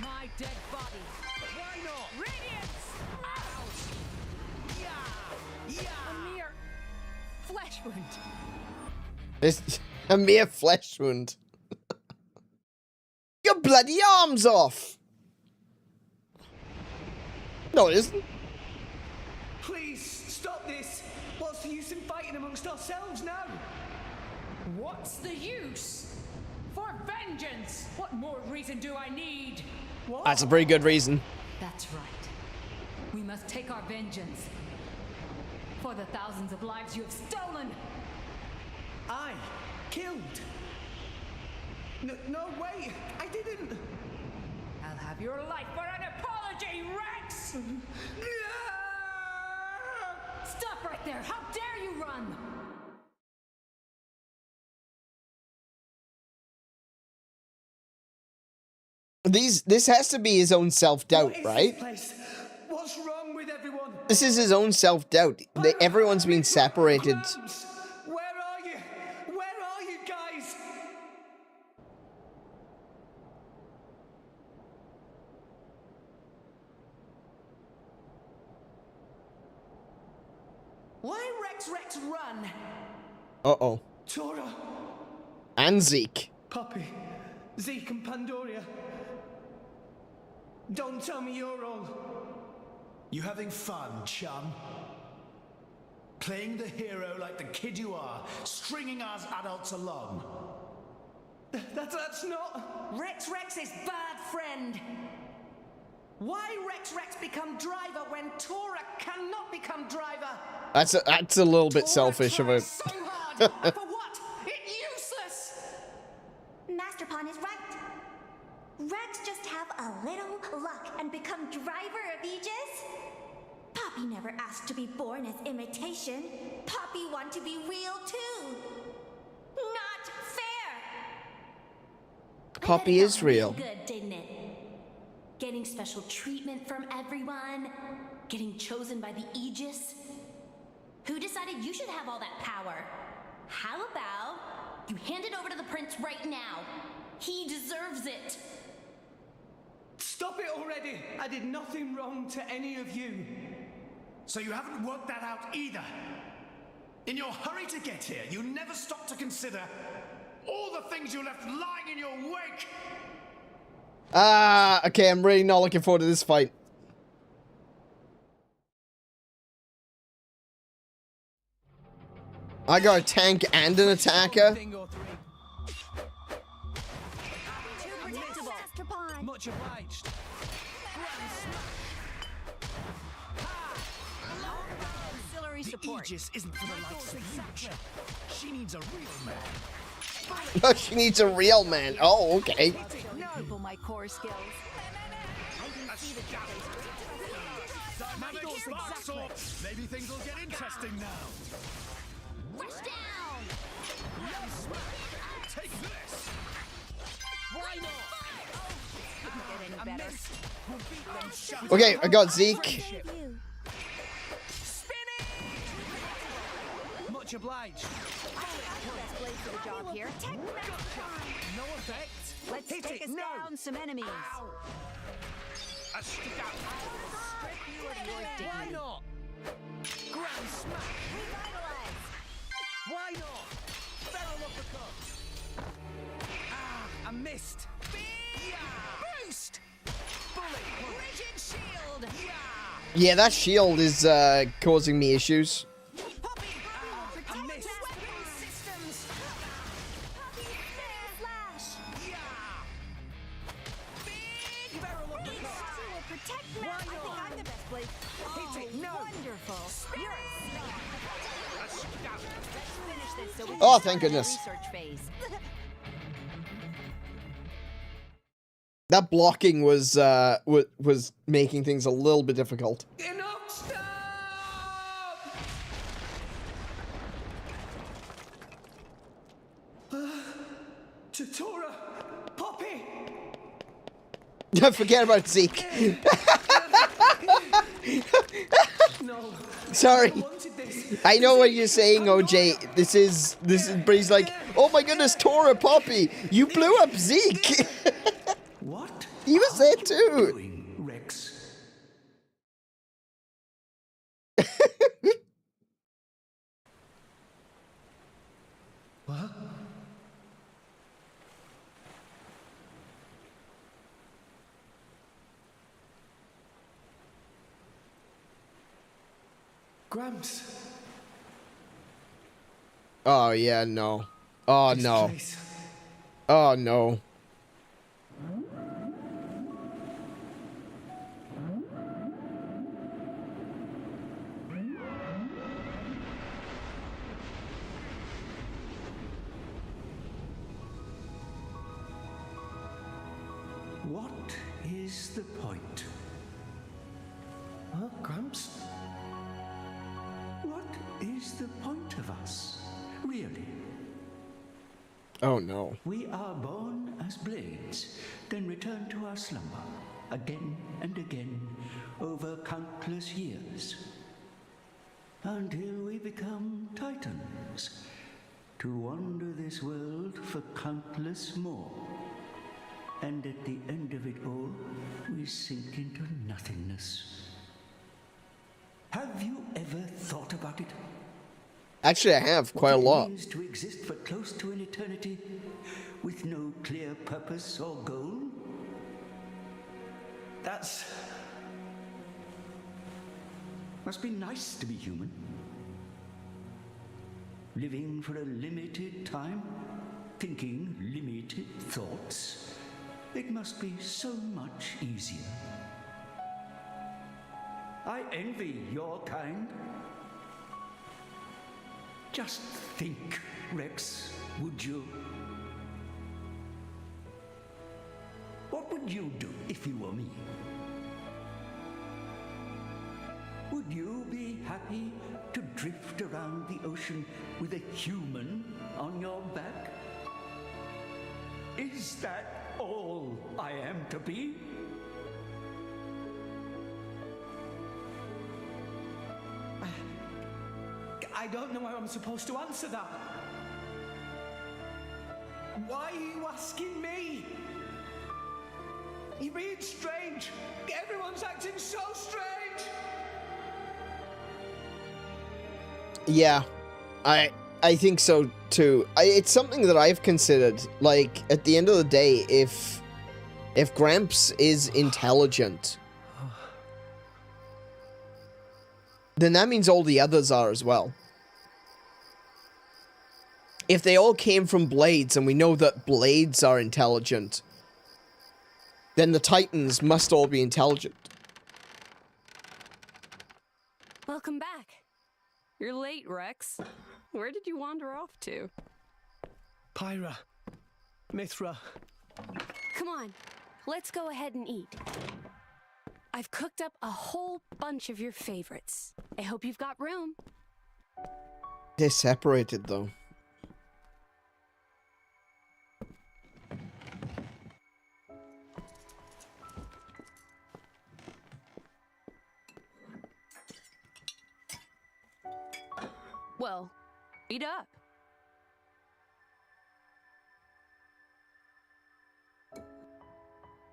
My dead body. Why not? Radiance! A mere flesh wound. It's a mere flesh wound. Your bloody arm's off! No, it isn't. Please, stop this! What's the use in fighting amongst ourselves now? What's the use? For vengeance! What more reason do I need? What? That's a pretty good reason. That's right. We must take our vengeance. For the thousands of lives you have stolen! I killed. No, wait, I didn't. I'll have your life for an apology, Rex! Stop right there! How dare you run! This has to be his own self-doubt, right? What's wrong with everyone? This is his own self-doubt. Everyone's been separated. Where are you? Where are you guys? Why Rex run? Uh-oh. Tora. And Zeke. Poppy, Zeke and Pandoria. Don't tell me you're all... You having fun, chum? Playing the hero like the kid you are, stringing us adults along. That's not... Rex is bad friend. Why Rex become driver when Tora cannot become driver? That's a little bit selfish of it. So hard. For what? It's useless. Master Pawn is right. Rex just have a little luck and become driver of Aegis? Poppy never asked to be born as imitation. Poppy want to be real too. Not fair! Poppy is real. Good, didn't it? Getting special treatment from everyone, getting chosen by the Aegis. Who decided you should have all that power? How about you hand it over to the prince right now? He deserves it. Stop it already! I did nothing wrong to any of you. So you haven't worked that out either. In your hurry to get here, you never stopped to consider all the things you left lying in your wake. Okay, I'm really not looking forward to this fight. I got a tank and an attacker. Much obliged. Auxiliary support. Aegis isn't for the likes of you. She needs a real man. Oh, she needs a real man. Oh, okay. People my core skills. Maybe things will get interesting now. Rush down! Take this! Why not? Okay, I got Zeke. Much obliged. Best blade for the job here. No effect. Let's take us down some enemies. Strip you of your dignity. Why not? Grand smack. Why not? Feral uppercut. I missed. Boost. Bullet. Rigid shield. Yeah, that shield is causing me issues. Oh, thank goodness. That blocking was making things a little bit difficult. Enough! Stop! Tutora! Poppy! Forget about Zeke. No. Sorry. I know what you're saying, OJ. This is, but he's like, oh my goodness, Tora, Poppy, you blew up Zeke. What? He was there too. Rex. What? Gramps. Oh yeah, no. Oh no. Oh no. What is the point? Huh, Gramps? What is the point of us, really? Oh no. We are born as blades, then return to our slumber, again and again, over countless years, until we become titans, to wander this world for countless more. And at the end of it all, we sink into nothingness. Have you ever thought about it? Actually, I have quite a lot. What it means to exist for close to an eternity with no clear purpose or goal? That's... Must be nice to be human. Living for a limited time, thinking limited thoughts. It must be so much easier. I envy your kind. Just think, Rex, would you? What would you do if you were me? Would you be happy to drift around the ocean with a human on your back? Is that all I am to be? I don't know how I'm supposed to answer that. Why are you asking me? You're being strange. Everyone's acting so strange. Yeah, I think so too. It's something that I've considered. Like, at the end of the day, if Gramps is intelligent, then that means all the others are as well. If they all came from Blades, and we know that Blades are intelligent, then the Titans must all be intelligent. Welcome back. You're late, Rex. Where did you wander off to? Pyra. Mithra. Come on, let's go ahead and eat. I've cooked up a whole bunch of your favorites. I hope you've got room. They're separated, though. Well, eat up.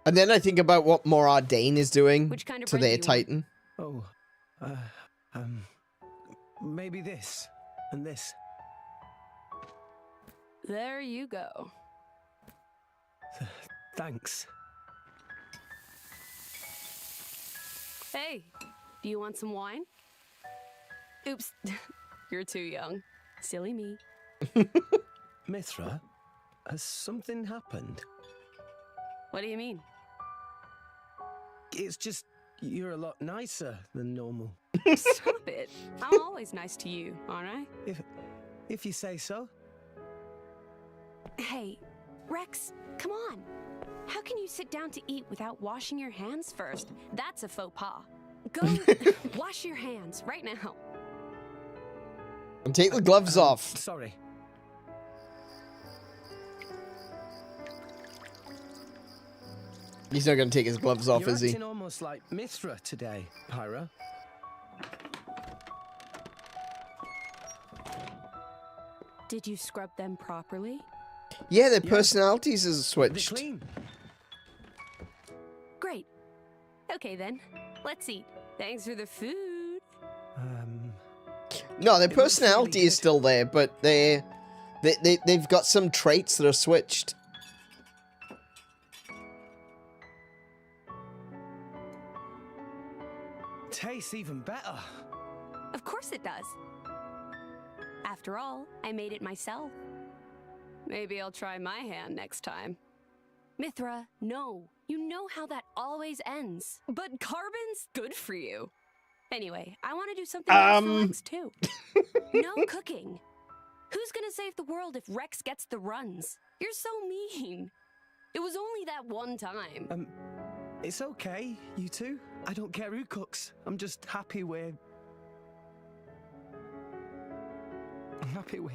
And then I think about what Morad Dane is doing Which kind of to bread their do you want? Titan. Oh, maybe this and this. There you go. Thanks. Hey, do you want some wine? Oops, you're too young. Silly me. Mithra, has something happened? What do you mean? It's just, you're a lot nicer than normal. Stop it. I'm always nice to you, aren't I? If you say so. Hey, Rex, come on. How can you sit down to eat without washing your hands first? That's a faux pas. Go wash your hands right now. And take the gloves off. Sorry. He's not going to take his gloves off, You're is he? acting almost like Mithra today, Pyra. Did you scrub them properly? Yeah, their personalities are They're switched. clean. Great. Okay then, let's eat. Thanks for the food. No, their It looks really personality is good. still there, but they've got some traits that are switched. Tastes even better. Of course it does. After all, I made it myself. Maybe I'll try my hand next time. Mithra, no. You know how that always ends. But carbon's good for you. Anyway, I want to do something else for Rex too. No cooking. Who's gonna save the world if Rex gets the runs? You're so mean. It was only that one time. It's okay, you two. I don't care who cooks. I'm just happy we're... I'm happy we...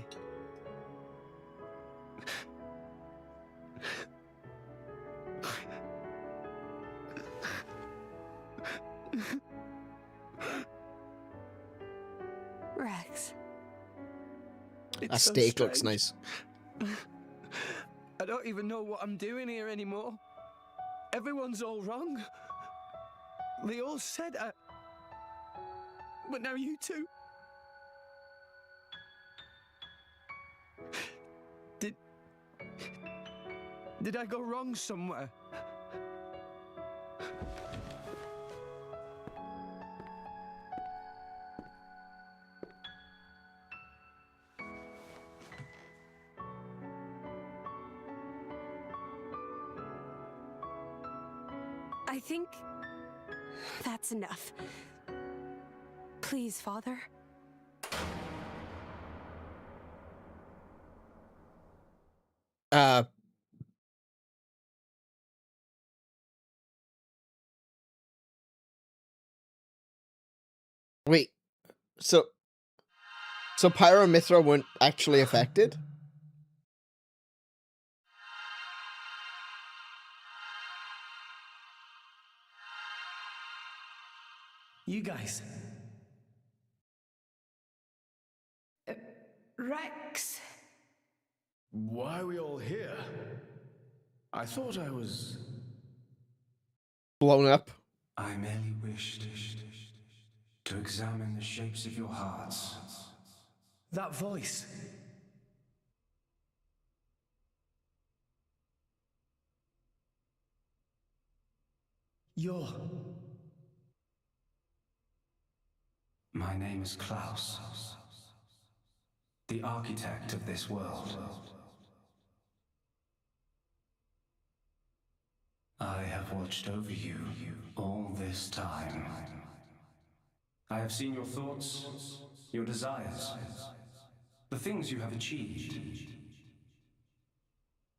Rex. That steak looks nice. I don't even know what I'm doing here anymore. Everyone's all wrong. They all said but now you two. Did I go wrong somewhere? I think that's enough. Please, Father. So Pyro and Mithra weren't actually affected? You guys. Rex. Why are we all here? I thought I was... blown up. I merely wished to examine the shapes of your hearts. That voice. You're... My name is Klaus, the architect of this world. I have watched over you all this time. I have seen your thoughts, your desires, the things you have achieved.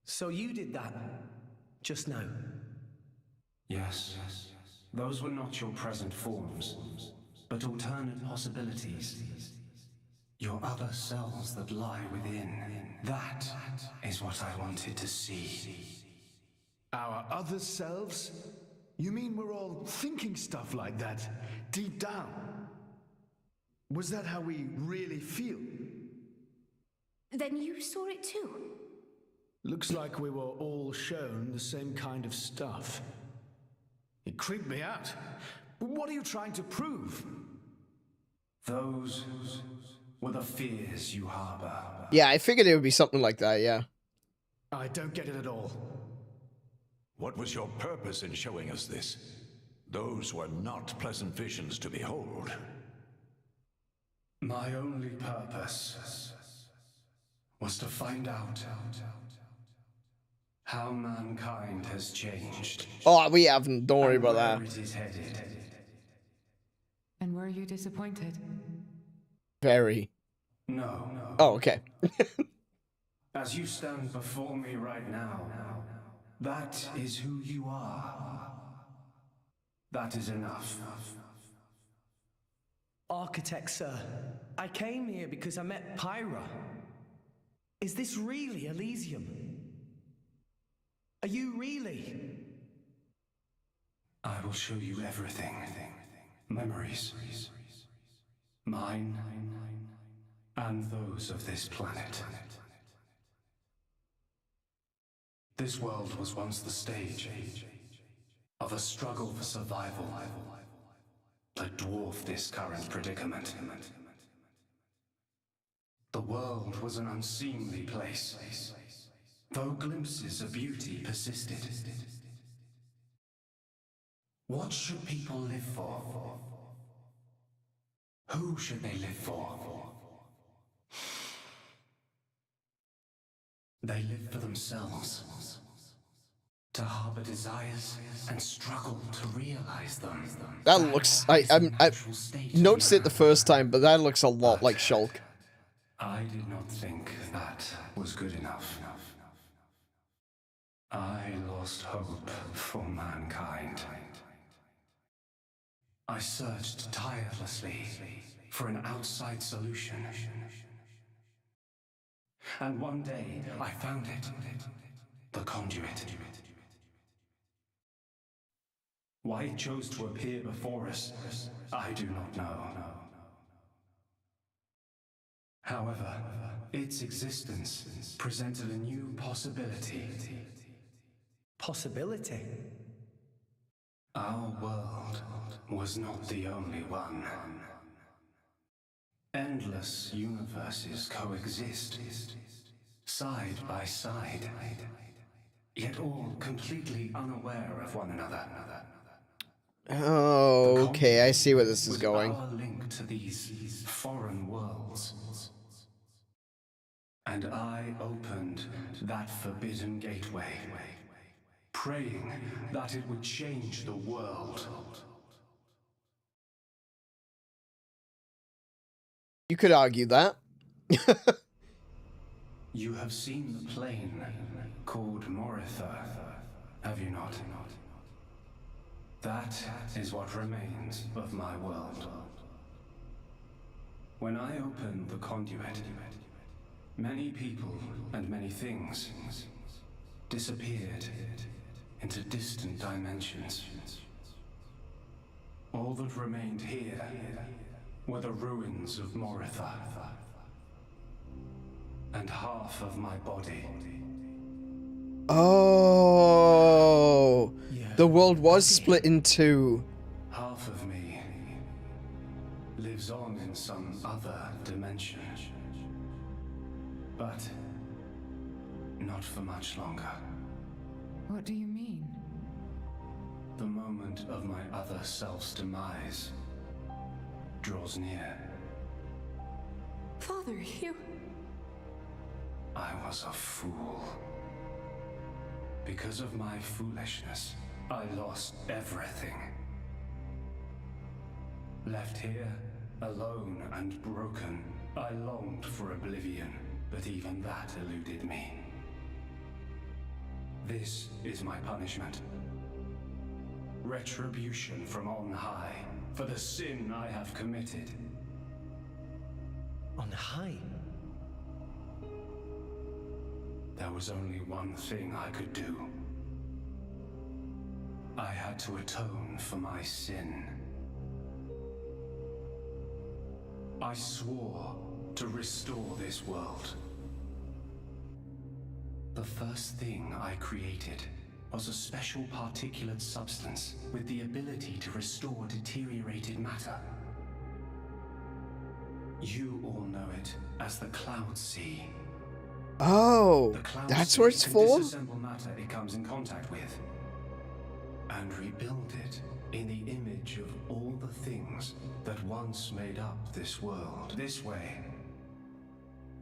So you did that just now? Yes, those were not your present forms, but alternate possibilities. Your other selves that lie within. That is what I wanted to see. Our other selves? You mean we're all thinking stuff like that, deep down? Was that how we really feel? Then you saw it too? Looks like we were all shown the same kind of stuff. It creeped me out. But what are you trying to prove? Those were the fears you harbor. Yeah, I figured it would be something like that, yeah. I don't get it at all. What was your purpose in showing us this? Those were not pleasant visions to behold. My only purpose was to find out how mankind has changed. Oh, we haven't. Don't worry about that. Where it is headed. And were you disappointed? Very. No. Oh, okay. As you stand before me right now, that is who you are. That is enough. Architect, sir. I came here because I met Pyra. Is this really Elysium? Are you really? I will show you everything. Memories. Mine and those of this planet. This world was once the stage of a struggle for survival that dwarfed this current predicament. The world was an unseemly place, though glimpses of beauty persisted. What should people live for? Who should they live for? They live for themselves, to harbor desires and struggle to realize them. That looks... I noticed it the first time, but that looks a lot like Shulk. I did not think that was good enough. I lost hope for mankind. I searched tirelessly for an outside solution. And one day, I found it. The conduit. Why it chose to appear before us, I do not know. However, its existence presented a new possibility. Possibility? Our world was not the only one. Endless universes coexist, side by side, yet all completely unaware of one another. Oh, okay, I see where this is going. Our link to these foreign worlds. And I opened that forbidden gateway, praying that it would change the world. You could argue that. You have seen the plane called 𝗦𝘄𝗶𝘁𝗰𝗵, have you not? That is what remains of my world. When I opened the conduit, many people and many things disappeared into distant dimensions. All that remained here were the ruins of 𝗦𝘄𝗶𝘁𝗰𝗵 and half of my body. Oh, the world was split in two. Half of me lives on in some other dimension, but not for much longer. What do you mean? The moment of my other self's demise draws near. Father, you... I was a fool. Because of my foolishness, I lost everything. Left here, alone and broken, I longed for oblivion, but even that eluded me. This is my punishment. Retribution from on high for the sin I have committed. On high? There was only one thing I could do. I had to atone for my sin. I swore to restore this world. The first thing I created was a special particulate substance with the ability to restore deteriorated matter. You all know it as the Cloud Sea. Oh, that's what it's for? Disassemble matter it comes in contact with, and rebuild it in the image of all the things that once made up this world. This way,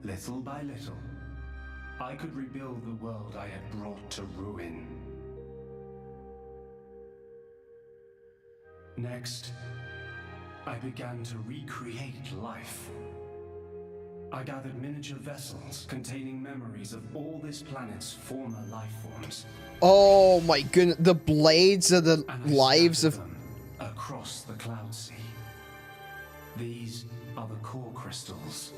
little by little, I could rebuild the world I had brought to ruin. Next, I began to recreate life. I gathered miniature vessels containing memories of all this planet's former life forms. Oh my goodness, the blades are the lives of... them across the Cloud Sea. These are the core crystals.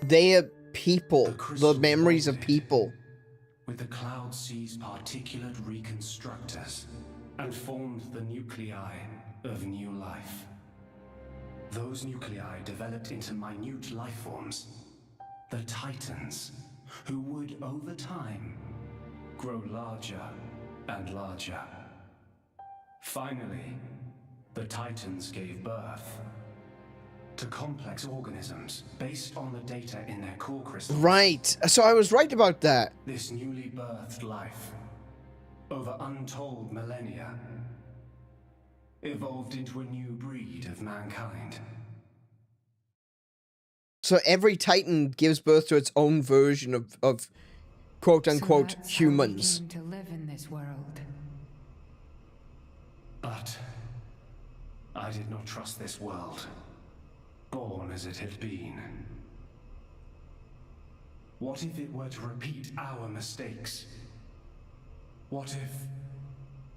They are people, the memories of people. With the Cloud Sea's particulate reconstructors, and formed the nuclei of new life. Those nuclei developed into minute life forms, the Titans, who would, over time, grow larger and larger. Finally, the Titans gave birth to complex organisms based on the data in their core crystals. Right, so I was right about that. This newly birthed life, over untold millennia, evolved into a new breed of mankind. So every Titan gives birth to its own version of quote-unquote humans. To live in this world. But I did not trust this world, born as it had been. What if it were to repeat our mistakes? What if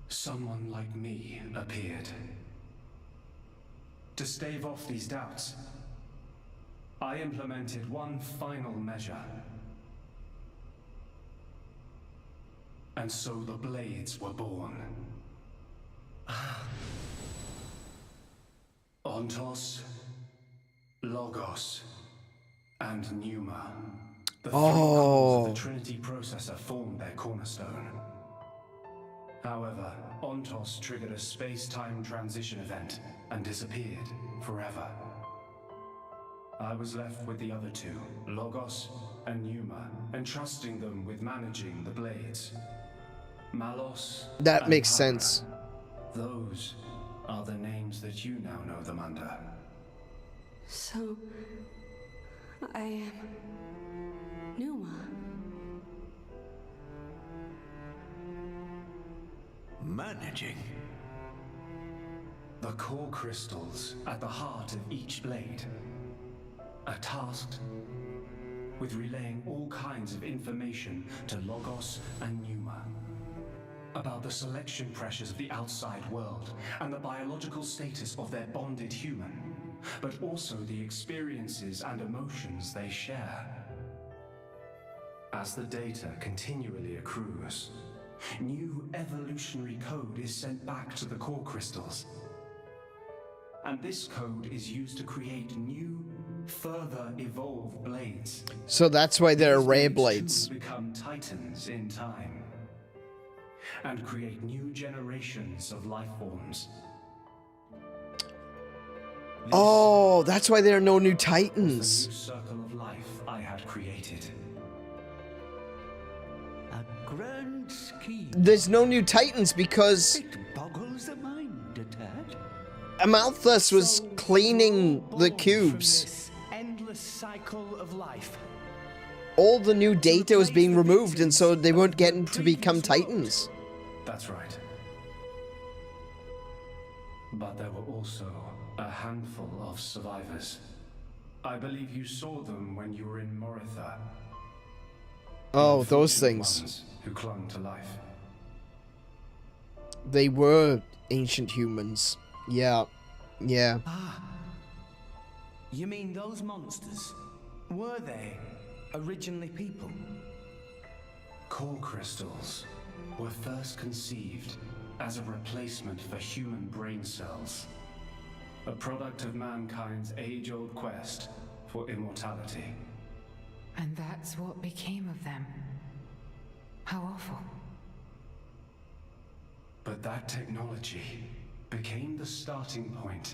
someone like me appeared? To stave off these doubts, I implemented one final measure. And so the blades were born. Ontos, Logos, and 𝗦𝘄𝗶. The three cores of the Trinity processor formed their cornerstone. However, Ontos triggered a space-time transition event and disappeared forever. I was left with the other two, Logos and 𝗦𝘄𝗶, entrusting them with managing the blades. Malos. That makes sense. Those are the names that you now know them under. So, I am 𝗦𝘄𝗶. Managing? The core crystals at the heart of each blade are tasked with relaying all kinds of information to Logos and 𝗦𝘄𝗶 about the selection pressures of the outside world and the biological status of their bonded human. but also the experiences and emotions they share. As the data continually accrues, new evolutionary code is sent back to the core crystals. And this code is used to create new, further evolved blades. So that's why they're These rare blades. too become titans in time, and create new generations of life forms. Oh, that's why there are no new The titans. new circle of life I had created. A grand scheme. There's no new titans because It boggles the mind a tad. Amalthus was cleaning the cubes. This endless cycle of life. All the new data was being removed, and so they weren't getting to become titans. That's right. But there were also a handful of survivors. I believe you saw them when you were in Moritha. Oh, The those fortunate things. ones who clung to life. They were ancient humans. Yeah. Yeah. Ah. You mean those monsters? Were they originally people? Core crystals were first conceived as a replacement for human brain cells. A product of mankind's age-old quest for immortality. And that's what became of them. How awful. But that technology became the starting point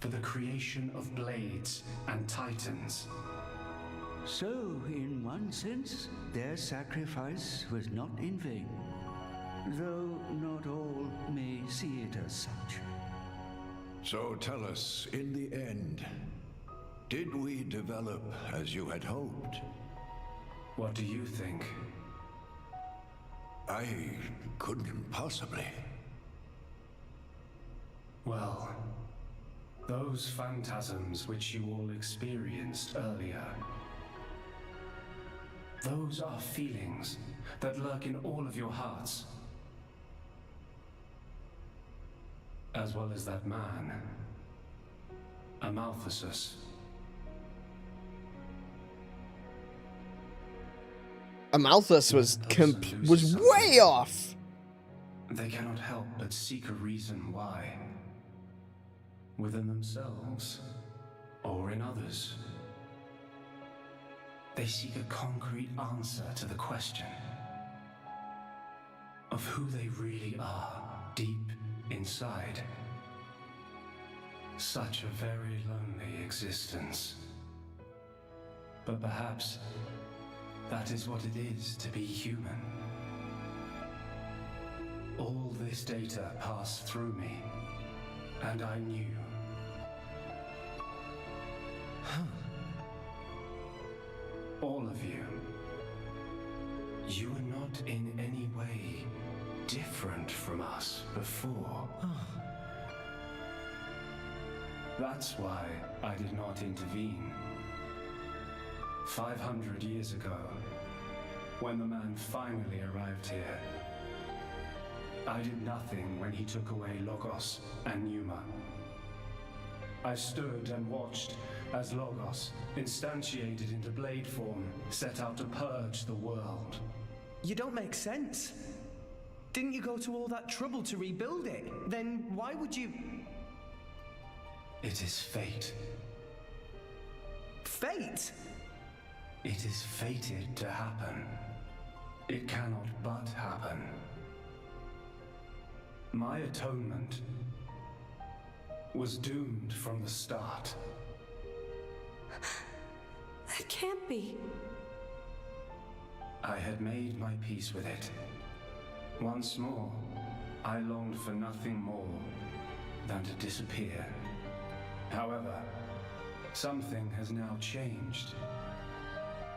for the creation of blades and titans. So, in one sense, their sacrifice was not in vain. Though not all may see it as such. So tell us, in the end, did we develop as you had hoped? What do you think? I couldn't possibly. Well, those phantasms which you all experienced earlier, those are feelings that lurk in all of your hearts. As well as that man, Amalthus. Amalthus was way off. They cannot help but seek a reason why. Within themselves, or in others. They seek a concrete answer to the question of who they really are deep inside. Such a very lonely existence. But perhaps that is what it is to be human. All this data passed through me, and I knew. All of you. You were not in any way different from us before. That's why I did not intervene. 500 years ago, when the man finally arrived here, I did nothing when he took away Logos and Pneuma. I stood and watched as Logos, instantiated into blade form, set out to purge the world. You don't make sense. Didn't you go to all that trouble to rebuild it? Then why would you... It is fate. Fate? It is fated to happen. It cannot but happen. My atonement was doomed from the start. That can't be. I had made my peace with it. Once more, I longed for nothing more than to disappear. However, something has now changed.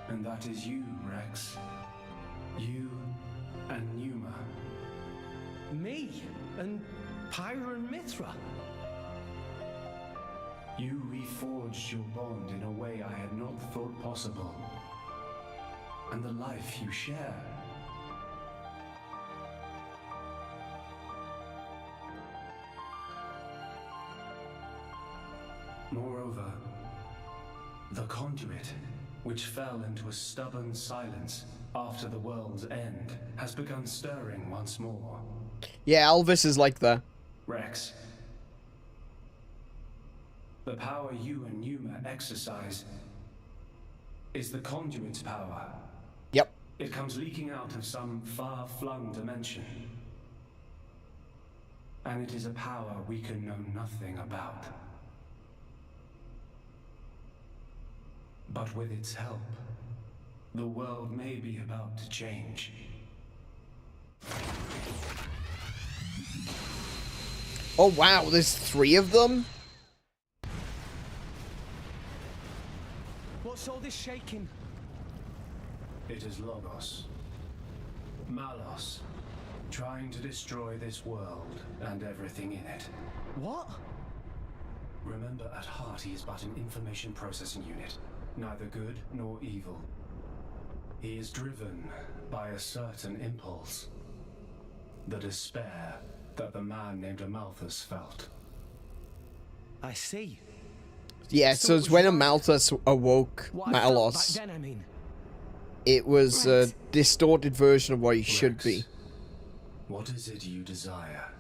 And that is you, Rex. You and Pneuma. Me? And Pyra and Mithra? You reforged your bond in a way I had not thought possible. And the life you share. Moreover, Moreover, the conduit, which fell into a stubborn silence after the world's end, has begun stirring once more. Yeah, Elvis is like that. Rex, the power you and Pneuma exercise is the conduit's power. Yep. It comes leaking out of some far-flung dimension. And it is a power we can know nothing about. But with its help, the world may be about to change. Oh wow, there's 3 of them? What's all this shaking? It is Logos. Malos. Trying to destroy this world and everything in it. What? Remember, at heart he is but an information processing unit. Neither good nor evil. He is driven by a certain impulse. The despair that the man named Amalthus felt. I see. Yeah, so it's when Amalthus awoke Malos. Back then, I mean. It was a distorted version of what he should be. What is it you desire?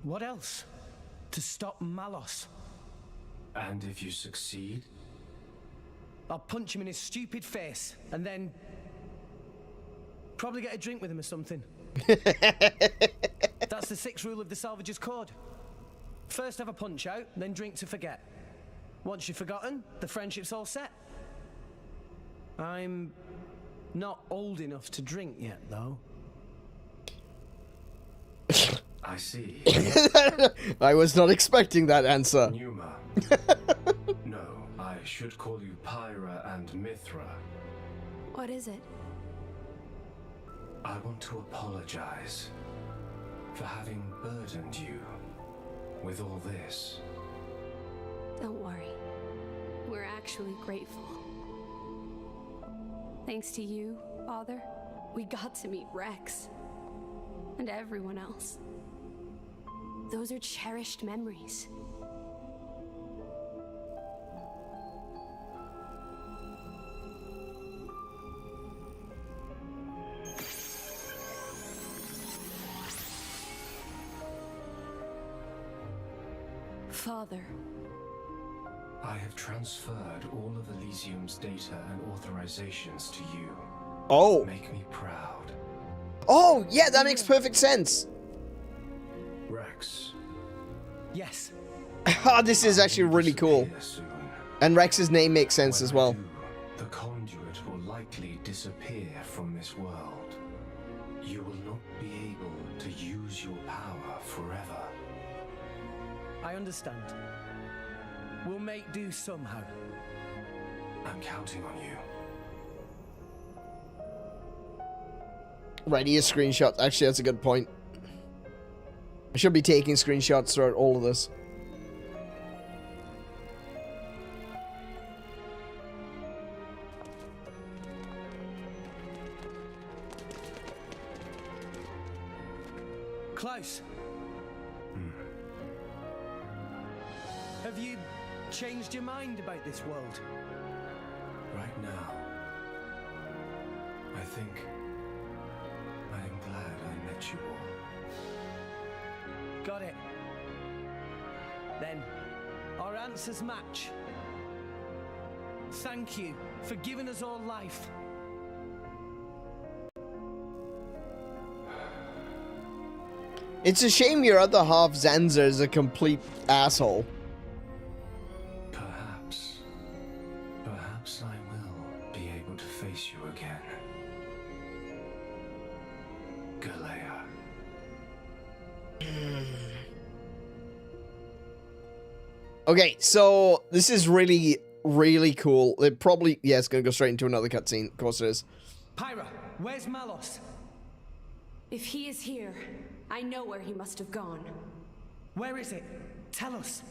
What else? To stop Malos. And if you succeed? I'll punch him in his stupid face, and then probably get a drink with him or something. That's the 6th rule of the Salvage's Code. First have a punch out, then drink to forget. Once you've forgotten, the friendship's all set. I'm not old enough to drink yet, though. I see. I was not expecting that answer. Pneuma. No, I should call you Pyra and Mithra. What is it? I want to apologize for having burdened you with all this. Don't worry. We're actually grateful. Thanks to you, Father, we got to meet Rex. And everyone else. Those are cherished memories. Father. I have transferred all of Elysium's data and authorizations to you. Oh. Make me proud. Oh, yeah, that makes perfect sense. Rex. Yes. This is actually really cool. And Rex's name makes sense as well. The conduit will likely disappear from this world. You will not be able to use your power forever. I understand. We'll make do somehow. I'm counting on you. Right, he is screenshot. Actually, that's a good point. I should be taking screenshots throughout all of this. Klaus. Have you changed your mind about this world? Right now, I think I am glad I met you all. Got it. Then, our answers match. Thank you for giving us all life. It's a shame your other half, Zanza, is a complete asshole. Perhaps I will be able to face you again. Galea. Okay, so this is really, really cool. It probably, yeah, it's gonna go straight into another cutscene. Of course it is. Pyra, where's Malos? If he is here, I know where he must have gone. Where is it? Tell us.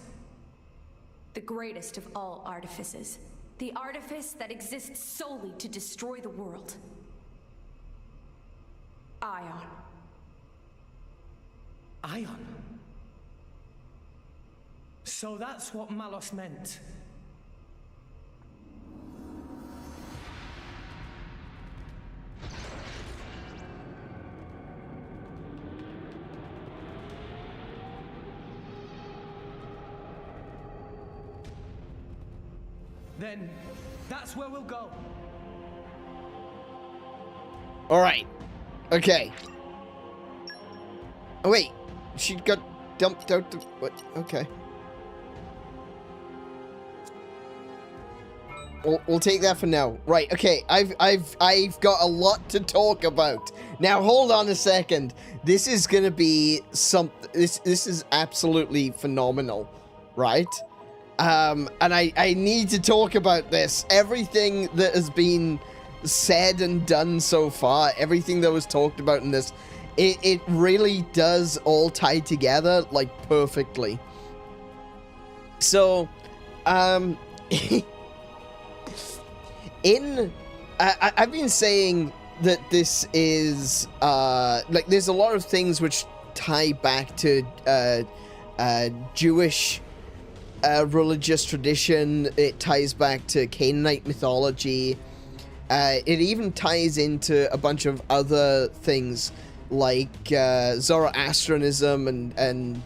The greatest of all artifices. The artifice that exists solely to destroy the world. Ion. Ion? So that's what Malos meant. Then that's where we'll go. All right. Okay. Oh wait, she got dumped out the what? Okay. We'll take that for now. Right. Okay. I've got a lot to talk about. Now hold on a second. This is gonna be this is absolutely phenomenal, right? And I need to talk about this. Everything that has been said and done so far, everything that was talked about in this, it really does all tie together, like, perfectly. So, I've been saying that this is, like, there's a lot of things which tie back to, Jewish religious tradition. It ties back to Canaanite mythology. It even ties into a bunch of other things like Zoroastrianism and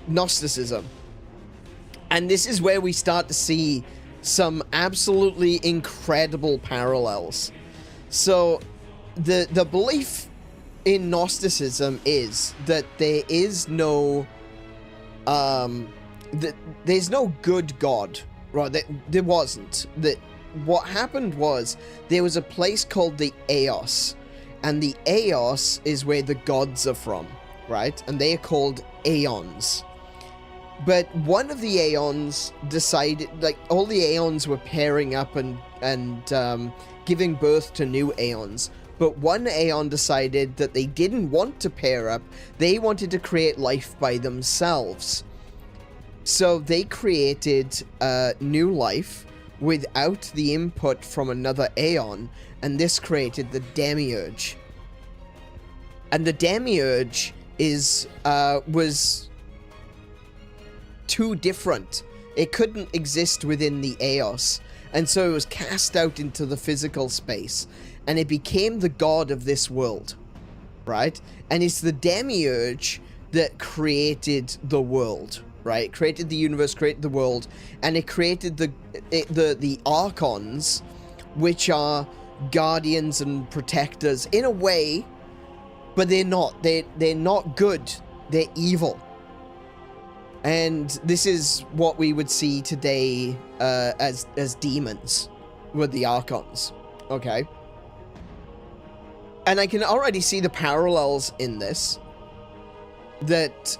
Gnosticism. And this is where we start to see some absolutely incredible parallels. So the belief in Gnosticism is that there is no there's no good God, right? There wasn't. What happened was there was a place called the Eos, and the Eos is where the gods are from, right? And they are called Aeons. But one of the Aeons decided, like, all the Aeons were pairing up and giving birth to new Aeons. But one Aeon decided that they didn't want to pair up, they wanted to create life by themselves. So they created new life without the input from another Aeon, and this created the Demiurge. And the Demiurge was too different. It couldn't exist within the Eos, and so it was cast out into the physical space. And it became the god of this world, right? And it's the Demiurge that created the world, right? Created the universe, created the world, and it created the Archons, which are guardians and protectors in a way, but they're not. They're not good. They're evil. And this is what we would see today as demons with the Archons, okay? And I can already see the parallels in this, that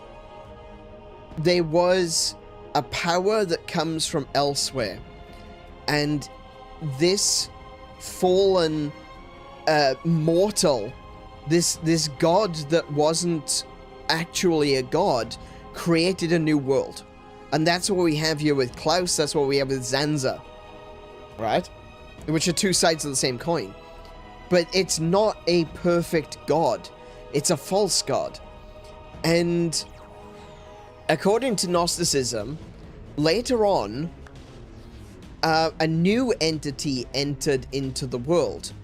there was a power that comes from elsewhere, and this fallen mortal, this god that wasn't actually a god, created a new world. And that's what we have here with Klaus, that's what we have with Zanza, right? Which are two sides of the same coin. But it's not a perfect god. It's a false god. And according to Gnosticism, later on, a new entity entered into the world.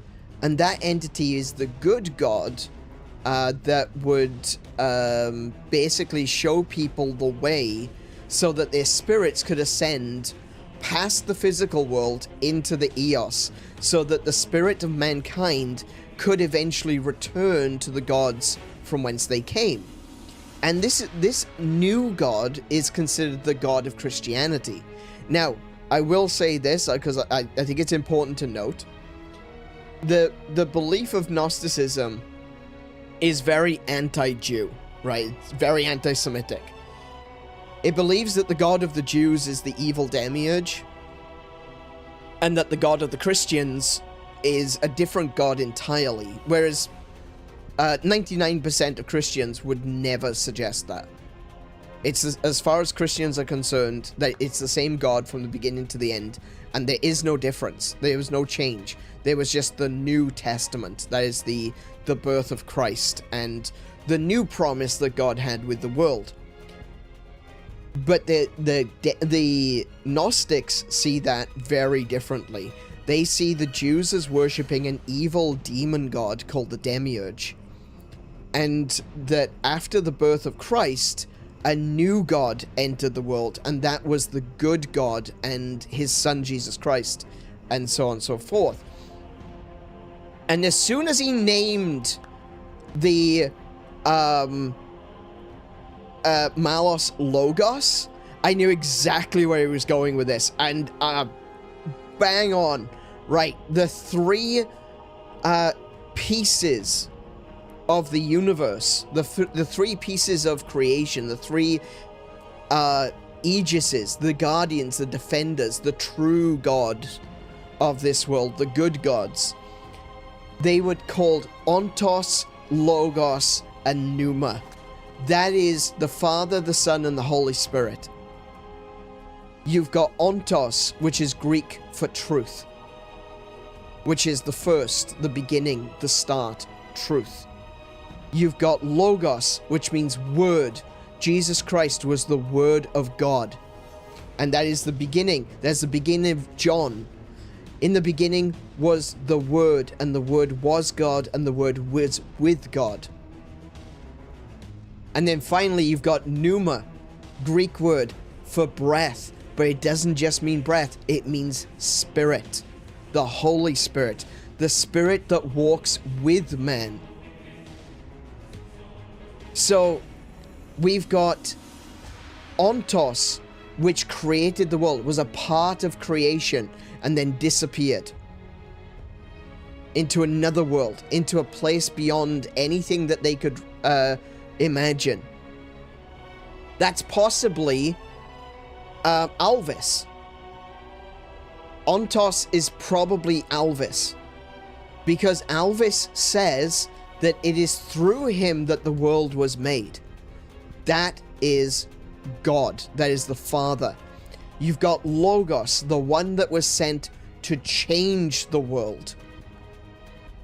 And that entity is the good god that would basically show people the way so that their spirits could ascend past the physical world into the Eos, so that the spirit of mankind could eventually return to the gods from whence they came. And this new god is considered the god of Christianity. Now, I will say this, because I think it's important to note, the belief of Gnosticism is very anti-Jew, right? It's very anti-Semitic. It believes that the god of the Jews is the evil Demiurge, and that the god of the Christians is a different god entirely, whereas 99% of Christians would never suggest that. It's, as far as Christians are concerned, that it's the same god from the beginning to the end, and there is no difference. There was no change. There was just the New Testament, that is the birth of Christ, and the new promise that God had with the world. But the Gnostics see that very differently. They see the Jews as worshipping an evil demon god called the Demiurge. And that after the birth of Christ, a new god entered the world, and that was the good God and his son Jesus Christ, and so on and so forth. And as soon as he named the Malos Logos, I knew exactly where he was going with this, and bang on. Right, the three pieces of the universe, the three pieces of creation, the three Aegises, the guardians, the defenders, the true God of this world, the good gods, they were called Ontos, Logos, and Pneuma. That is the Father, the Son, and the Holy Spirit. You've got Ontos, which is Greek for truth, which is the first, the beginning, the start, truth. You've got Logos, which means word. Jesus Christ was the word of God. And that is the beginning. There's the beginning of John. In the beginning was the Word, and the Word was God, and the Word was with God. And then finally you've got pneuma, Greek word for breath. But it doesn't just mean breath, it means spirit. The Holy Spirit. The Spirit that walks with man. So we've got Ontos, which created the world, was a part of creation, and then disappeared into another world, into a place beyond anything that they could imagine. That's possibly Alvis. Ontos is probably Alvis, because Alvis says that it is through him that the world was made. That is God. That is the Father. You've got Logos, the one that was sent to change the world.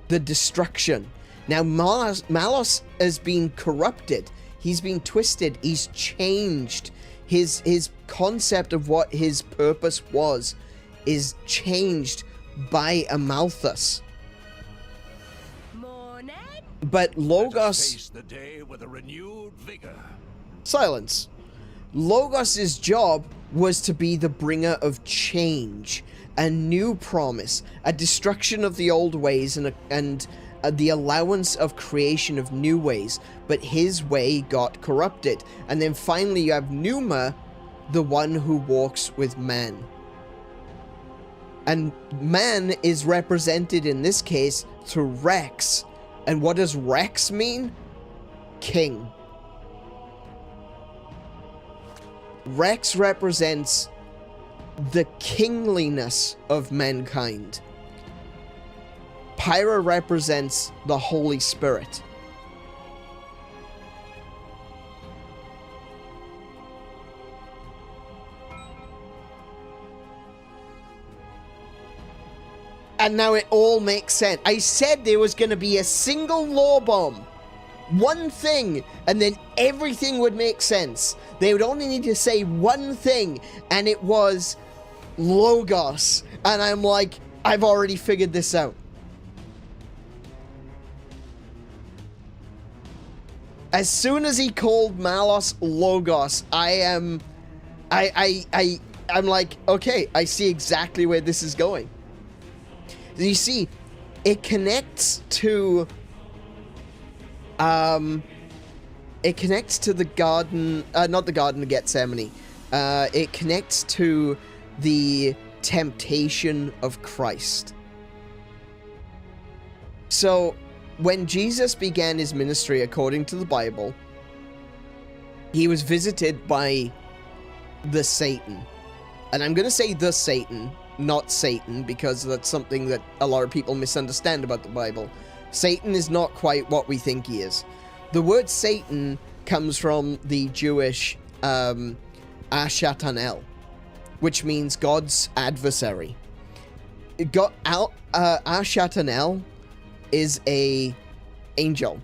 The destruction. Now, Malos has been corrupted. He's been twisted. He's changed. His concept of what his purpose was is changed by Amalthus. But Logos... Face the day with a renewed vigor. Silence. Logos's job was to be the bringer of change, a new promise, a destruction of the old ways, and the allowance of creation of new ways. But his way got corrupted. And then finally you have Pneuma, the one who walks with man. And man is represented in this case through Rex. And what does Rex mean? King. Rex represents the kingliness of mankind. Pyra represents the Holy Spirit. And now it all makes sense. I said there was going to be a single law bomb. One thing, and then everything would make sense. They would only need to say one thing, and it was Logos. And I'm like, I've already figured this out. As soon as he called Malos Logos, I'm like, okay, I see exactly where this is going. You see, it connects to the garden, not the Garden of Gethsemane. It connects to the temptation of Christ. So, when Jesus began his ministry according to the Bible, he was visited by the Satan. And I'm going to say the Satan, not Satan, because that's something that a lot of people misunderstand about the Bible. Satan is not quite what we think he is. The word Satan comes from the Jewish Ashatanel, which means God's adversary. Ashatanel is a angel.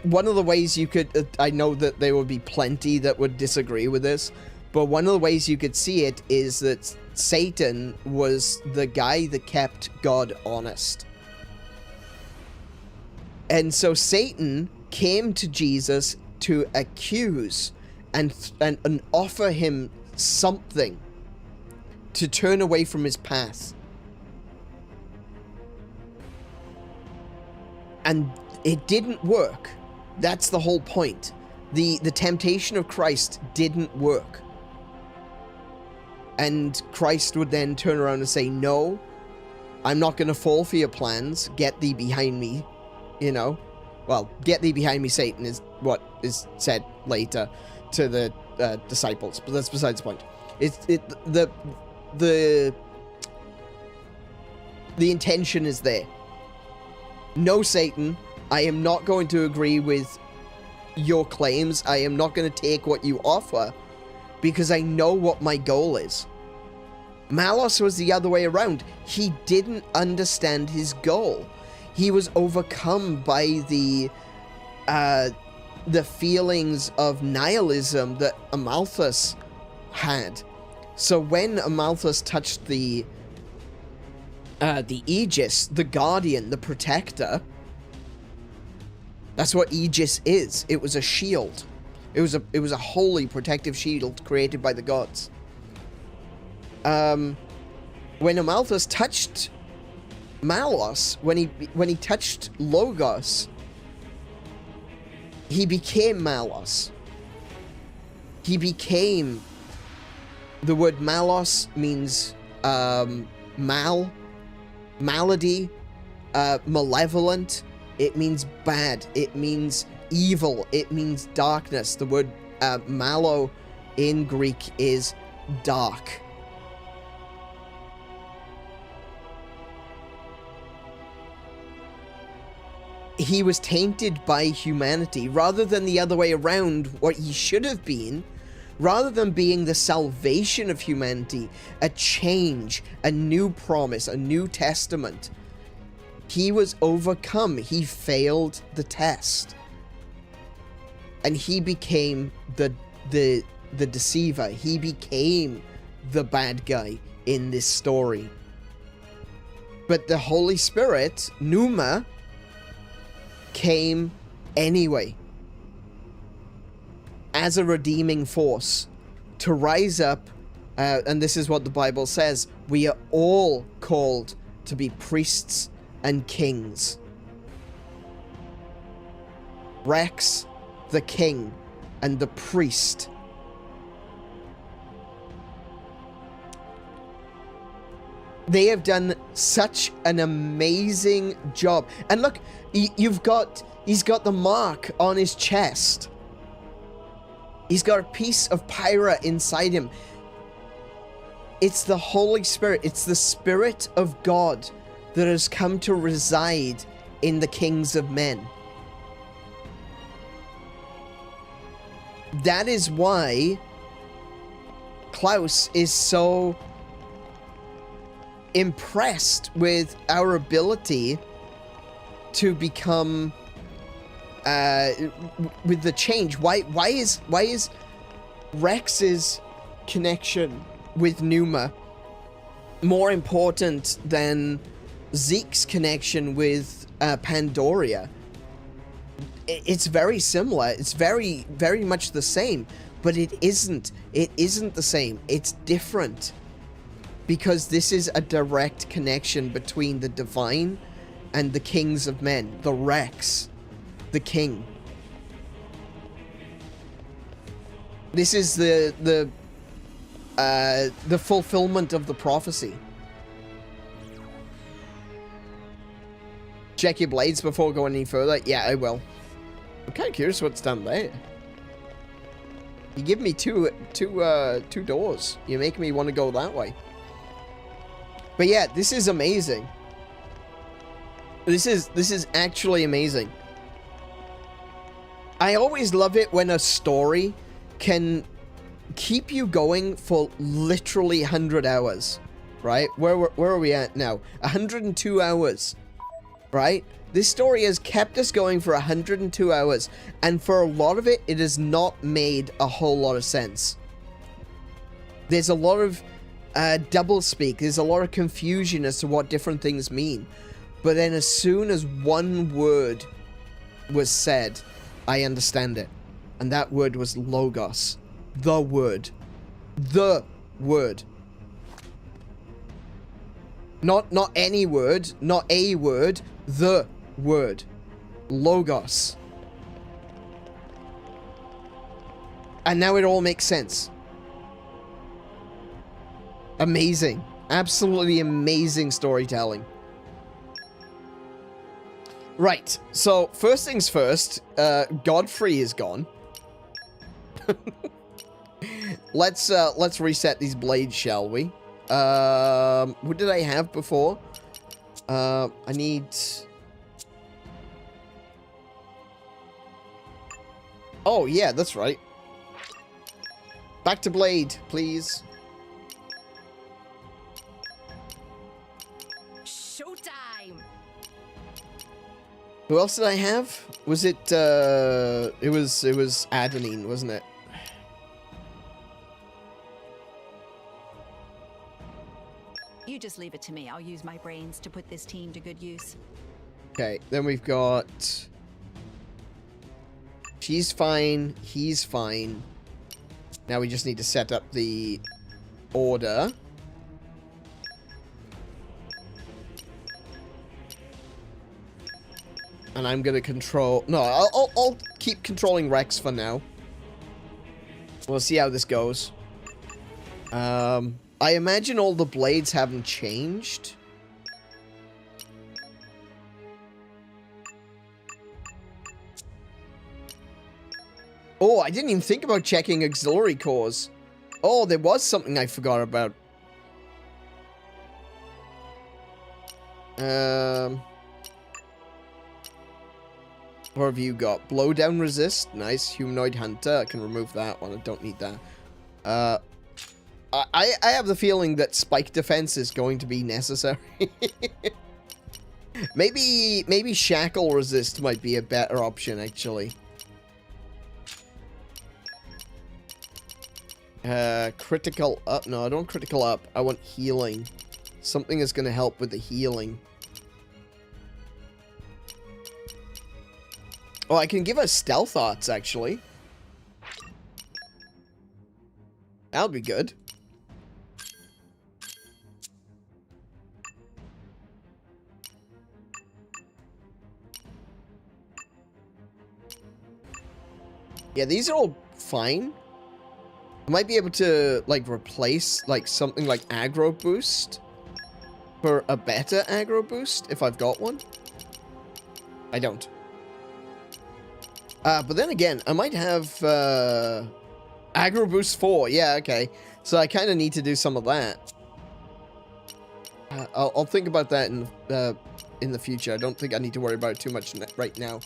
one of the ways you could, I know that there would be plenty that would disagree with this, but one of the ways you could see it is that Satan was the guy that kept God honest. And so Satan came to Jesus to accuse and offer him something to turn away from his path. And it didn't work. That's the whole point. The temptation of Christ didn't work. And Christ would then turn around and say, no, I'm not going to fall for your plans. Get thee behind me, you know. Well, get thee behind me, Satan, is what is said later to the disciples. But that's besides the point. The intention is there. No, Satan, I am not going to agree with your claims. I am not going to take what you offer because I know what my goal is. Malos was the other way around. He didn't understand his goal. He was overcome by the feelings of nihilism that Amalthus had. So when Amalthus touched the Aegis, the guardian, the protector, that's what Aegis is. It was a shield. It was a holy protective shield created by the gods. When Amalthus touched Malos, when he touched Logos, he became Malos. He became, the word Malos means malady, malevolent. It means bad. It means evil. It means darkness. The word malo in Greek is dark. He was tainted by humanity rather than the other way around, what he should have been. Rather than being the salvation of humanity, a change, a new promise, a new testament, he was overcome. He failed the test. And he became the deceiver. He became the bad guy in this story. But the Holy Spirit, pneuma, came anyway as a redeeming force to rise up, and this is what the Bible says, we are all called to be priests and kings. Rex, the king, and the priest. They have done such an amazing job. And look, he's got the mark on his chest. He's got a piece of Pyra inside him. It's the Holy Spirit. It's the Spirit of God that has come to reside in the kings of men. That is why Klaus is so impressed with our ability to become with the change. Why is Rex's connection with pneuma more important than Zeke's connection with Pandoria? It's very similar. It's very, very much the same, but it isn't. It isn't the same. It's different. Because this is a direct connection between the divine and the kings of men. The Rex, the king. This is the fulfillment of the prophecy. Check your blades before going any further. Yeah, I will. I'm kind of curious what's down there. You give me two doors. You make me want to go that way. But yeah, this is amazing. This is actually amazing. I always love it when a story can keep you going for literally 100 hours, right? Where are we at now? 102 hours. right? This story has kept us going for 102 hours, and for a lot of it, it has not made a whole lot of sense. There's a lot of doublespeak. There's a lot of confusion as to what different things mean. But then as soon as one word was said, I understand it. And that word was logos. The word. The word. Not any word, not a word, the word. Logos. And now it all makes sense. Amazing. Absolutely amazing storytelling. Right, so first things first, Godfrey is gone. Let's reset these blades, shall we? What did I have before? I need... Oh, yeah, that's right. Back to blade, please. Showtime! Who else did I have? Was it, it was Adenine, wasn't it? You just leave it to me. I'll use my brains to put this team to good use. Okay, then we've got... She's fine, he's fine. Now we just need to set up the order. And I'm gonna control... No, I'll keep controlling Rex for now. We'll see how this goes. I imagine all the blades haven't changed. Oh, I didn't even think about checking auxiliary cores. Oh, there was something I forgot about. What have you got? Blowdown resist. Nice. Humanoid hunter. I can remove that one. I don't need that. I have the feeling that spike defense is going to be necessary. maybe shackle resist might be a better option, actually. Critical up. No, I don't critical up. I want healing. Something is going to help with the healing. Oh, I can give us stealth arts, actually. That'll be good. Yeah, these are all fine. I might be able to, like, replace, like, something like aggro boost for a better aggro boost, if I've got one. I don't. But then again, I might have, aggro boost 4. Yeah, okay. So I kind of need to do some of that. I'll think about that in the future. I don't think I need to worry about it too much right now.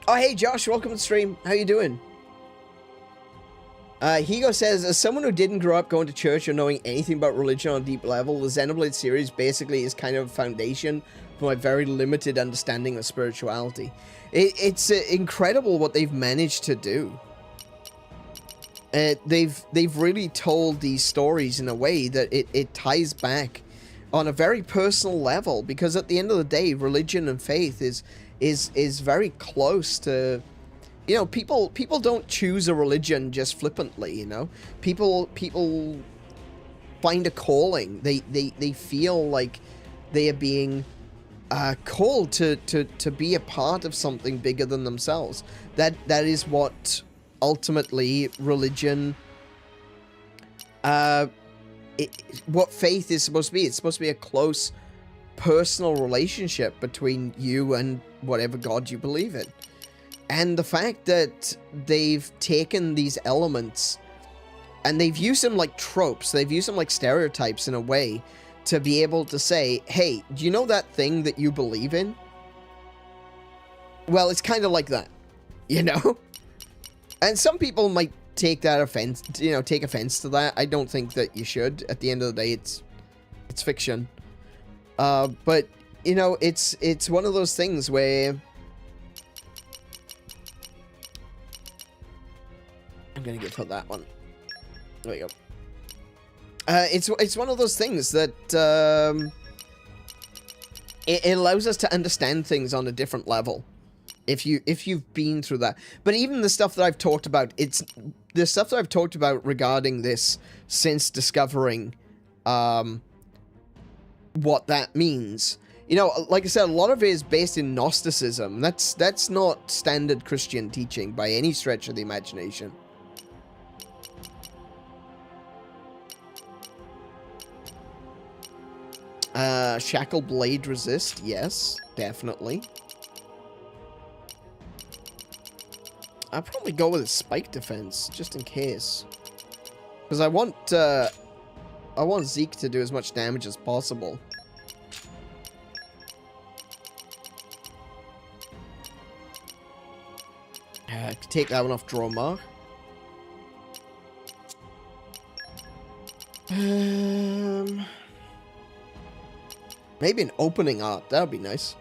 Oh, hey, Josh, welcome to the stream. How you doing? Higo says, as someone who didn't grow up going to church or knowing anything about religion on a deep level, the Xenoblade series basically is kind of a foundation for my very limited understanding of spirituality. It's incredible what they've managed to do. They've really told these stories in a way that it ties back on a very personal level, because at the end of the day, religion and faith is very close to, you know, people don't choose a religion just flippantly, you know. People find a calling. They feel like they are being called to be a part of something bigger than themselves. That is what ultimately religion what faith is supposed to be. It's supposed to be a close personal relationship between you and whatever God you believe in. And the fact that they've taken these elements and they've used them like tropes, they've used them like stereotypes in a way to be able to say, hey, do you know that thing that you believe in? Well, it's kind of like that, you know? And some people might take that offense, you know, take offense to that. I don't think that you should. At the end of the day, it's fiction. But you know, it's one of those things where I'm gonna get for that one. There we go. It's one of those things that it allows us to understand things on a different level. If you've been through that. But even the stuff that I've talked about, it's the stuff that I've talked about regarding this since discovering what that means. You know, like I said, a lot of it is based in Gnosticism. That's not standard Christian teaching by any stretch of the imagination. Shackle blade resist, yes, definitely. I'll probably go with a spike defense, just in case. Because I want Zeke to do as much damage as possible. I could take that one off draw mark. Maybe an opening art, that would be nice.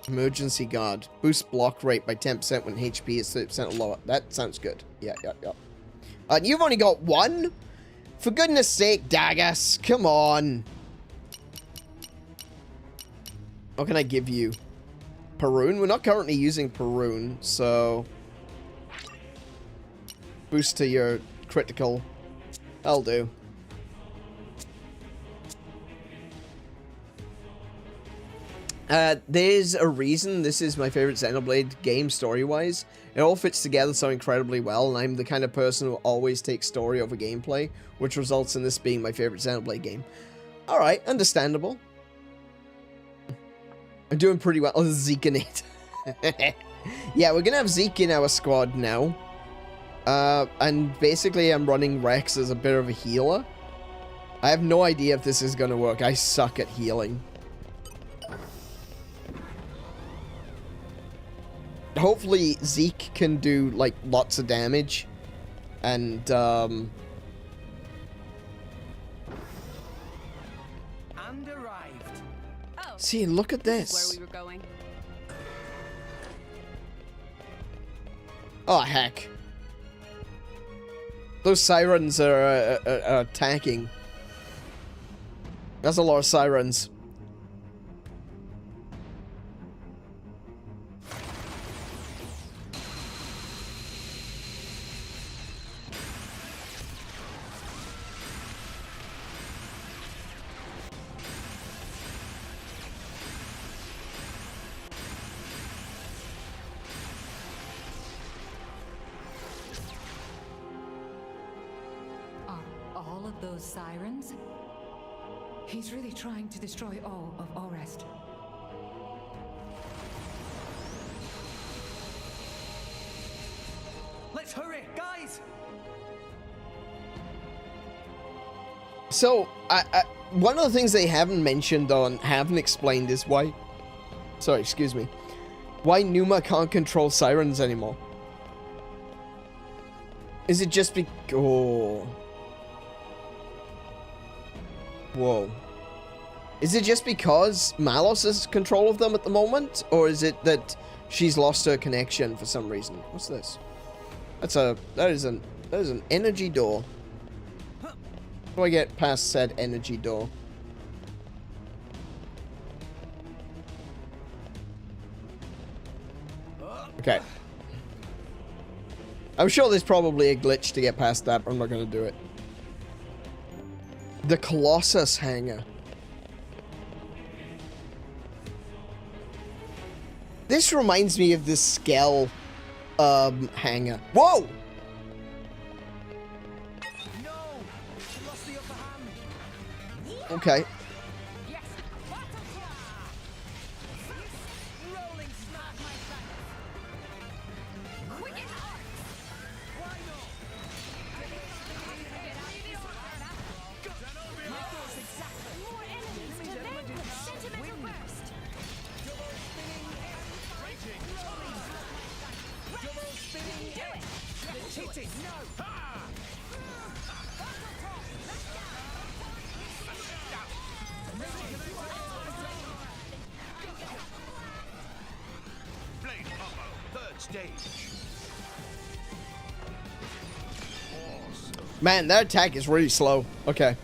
Emergency guard. Boost block rate by 10% when HP is 30% or lower. That sounds good. Yeah. And you've only got one? For goodness sake, Dagas. Come on. What can I give you? Perun? We're not currently using Perun, so... Boost to your critical. That'll do. There's a reason this is my favorite Xenoblade game story-wise. It all fits together so incredibly well, and I'm the kind of person who always takes story over gameplay, which results in this being my favorite Xenoblade game. Alright, understandable. I'm doing pretty well. Oh, Zeke in it. Yeah, we're gonna have Zeke in our squad now. And basically I'm running Rex as a bit of a healer. I have no idea if this is gonna work. I suck at healing. Hopefully Zeke can do, like, lots of damage. And, And arrived. Oh, see, look at this. Where we were going. Oh, heck. Those sirens are attacking. That's a lot of sirens. All of those sirens? He's really trying to destroy all of Alrest. Let's hurry, guys! So, one of the things they haven't mentioned or haven't explained is why... Sorry, excuse me. Why Numa can't control sirens anymore. Is it just oh... Whoa. Is it just because Malos has control of them at the moment? Or is it that she's lost her connection for some reason? What's this? That is an energy door. How do I get past said energy door? Okay. I'm sure there's probably a glitch to get past that, but I'm not gonna do it. The Colossus hangar. This reminds me of the Skell hangar. Whoa! No! She lost the upper hand. Okay. Yes! Rolling smash, my son. Quicken arts. Why not? My thoughts exactly. More enemies to vanquish. Sentimental burst. Blade combo, third stage. Man, that attack is really slow. Okay.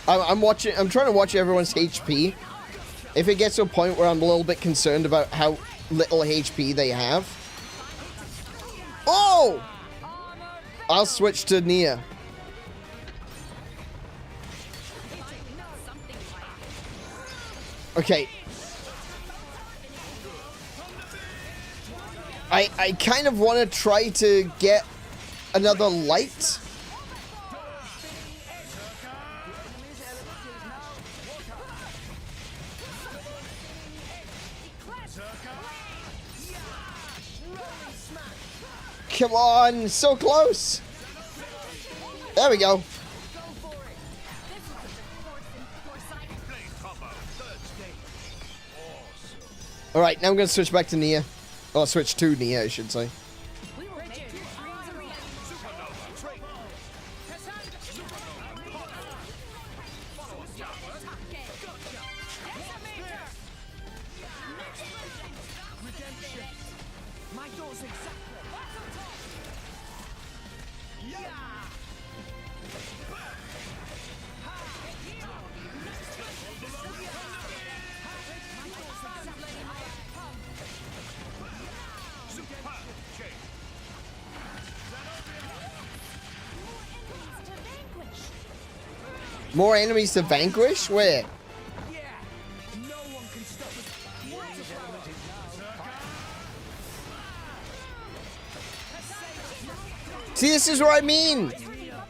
I'm trying to watch everyone's HP. If it gets to a point where I'm a little bit concerned about how little HP they have. Oh! I'll switch to Nia. Okay. I kind of want to try to get another light. Come on, so close. There we go. All right, now I'm going to switch back to Nia. Oh, switch to Nia, I should say. More enemies to vanquish? Where? See, this is what I mean.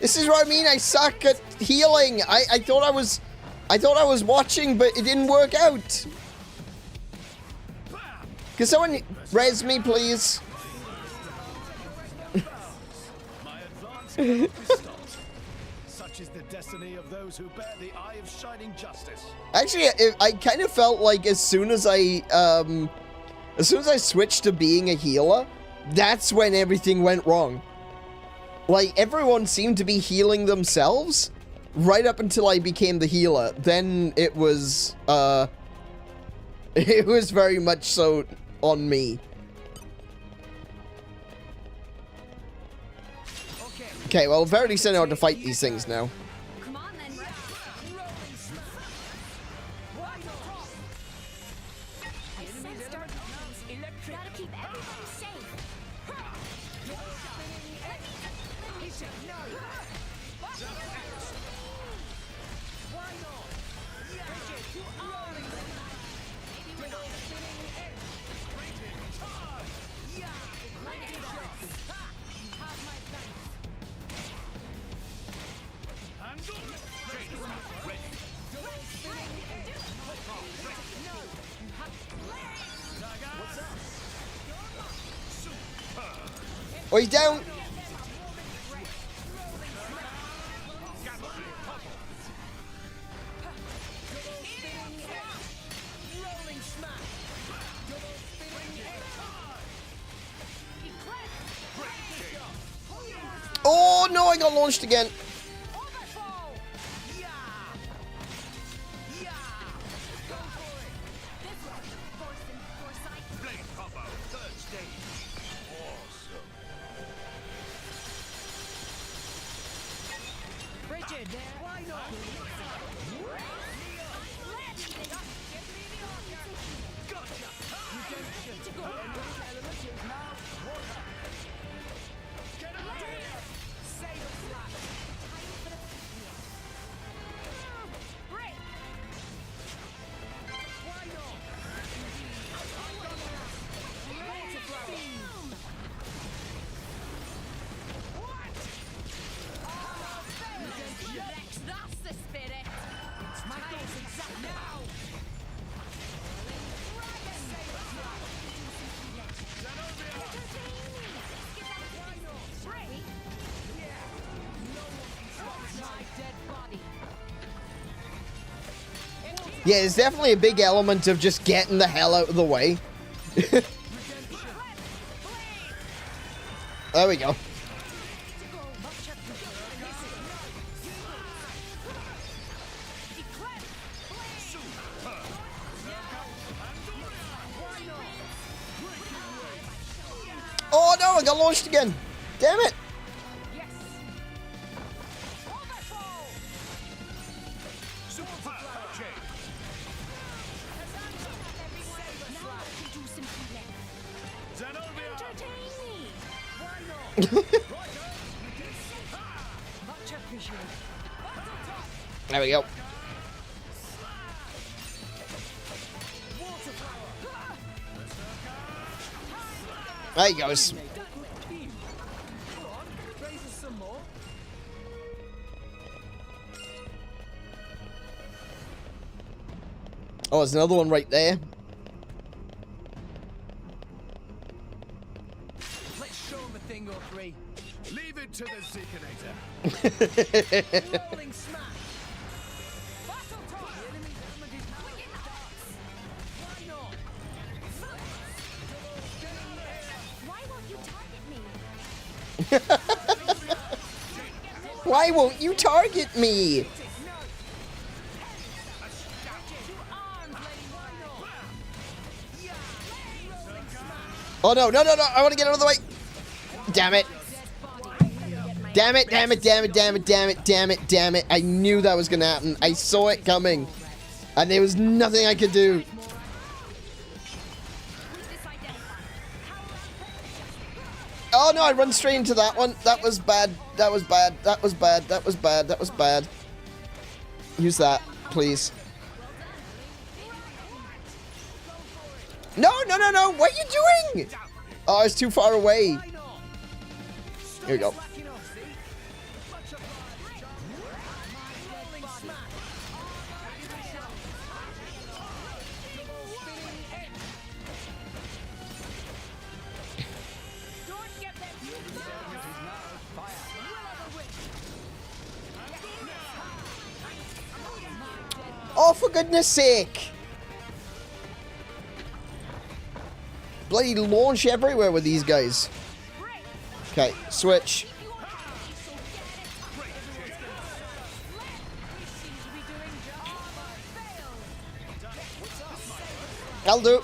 This is what I mean. I suck at healing. I thought I was watching, but it didn't work out. Can someone res me, please? Such is the destiny of those who bear the eye of shining justice. Actually, I kind of felt like as soon as I switched to being a healer, that's when everything went wrong. Like, everyone seemed to be healing themselves right up until I became the healer. Then it was very much so on me. Okay, well, Verity sent out to fight these things now. Oh, he's down. Oh, no, I got launched again. Yeah, there's definitely a big element of just getting the hell out of the way. There we go. Oh no, I got launched again. Damn it. There we go. There he goes. Oh, there's another one right there. Let's show him a thing or three. Leave it to the Seekonator. Rolling smash. Battle time. The enemy's armored is wicked darts. Why not? Why won't you target me? Why won't you target me? Oh no, no, no, no, I want to get out of the way. Damn it. Damn it, damn it, damn it, damn it, damn it, damn it, damn it. I knew that was going to happen. I saw it coming. And there was nothing I could do. Oh no, I run straight into that one. That was bad. That was bad. That was bad. That was bad. That was bad. Use that, please. No, no, no, no. What are you doing? Oh, it's too far away. Here we go. Oh, for goodness sake. Bloody launch everywhere with these guys. Okay, switch. I'll do.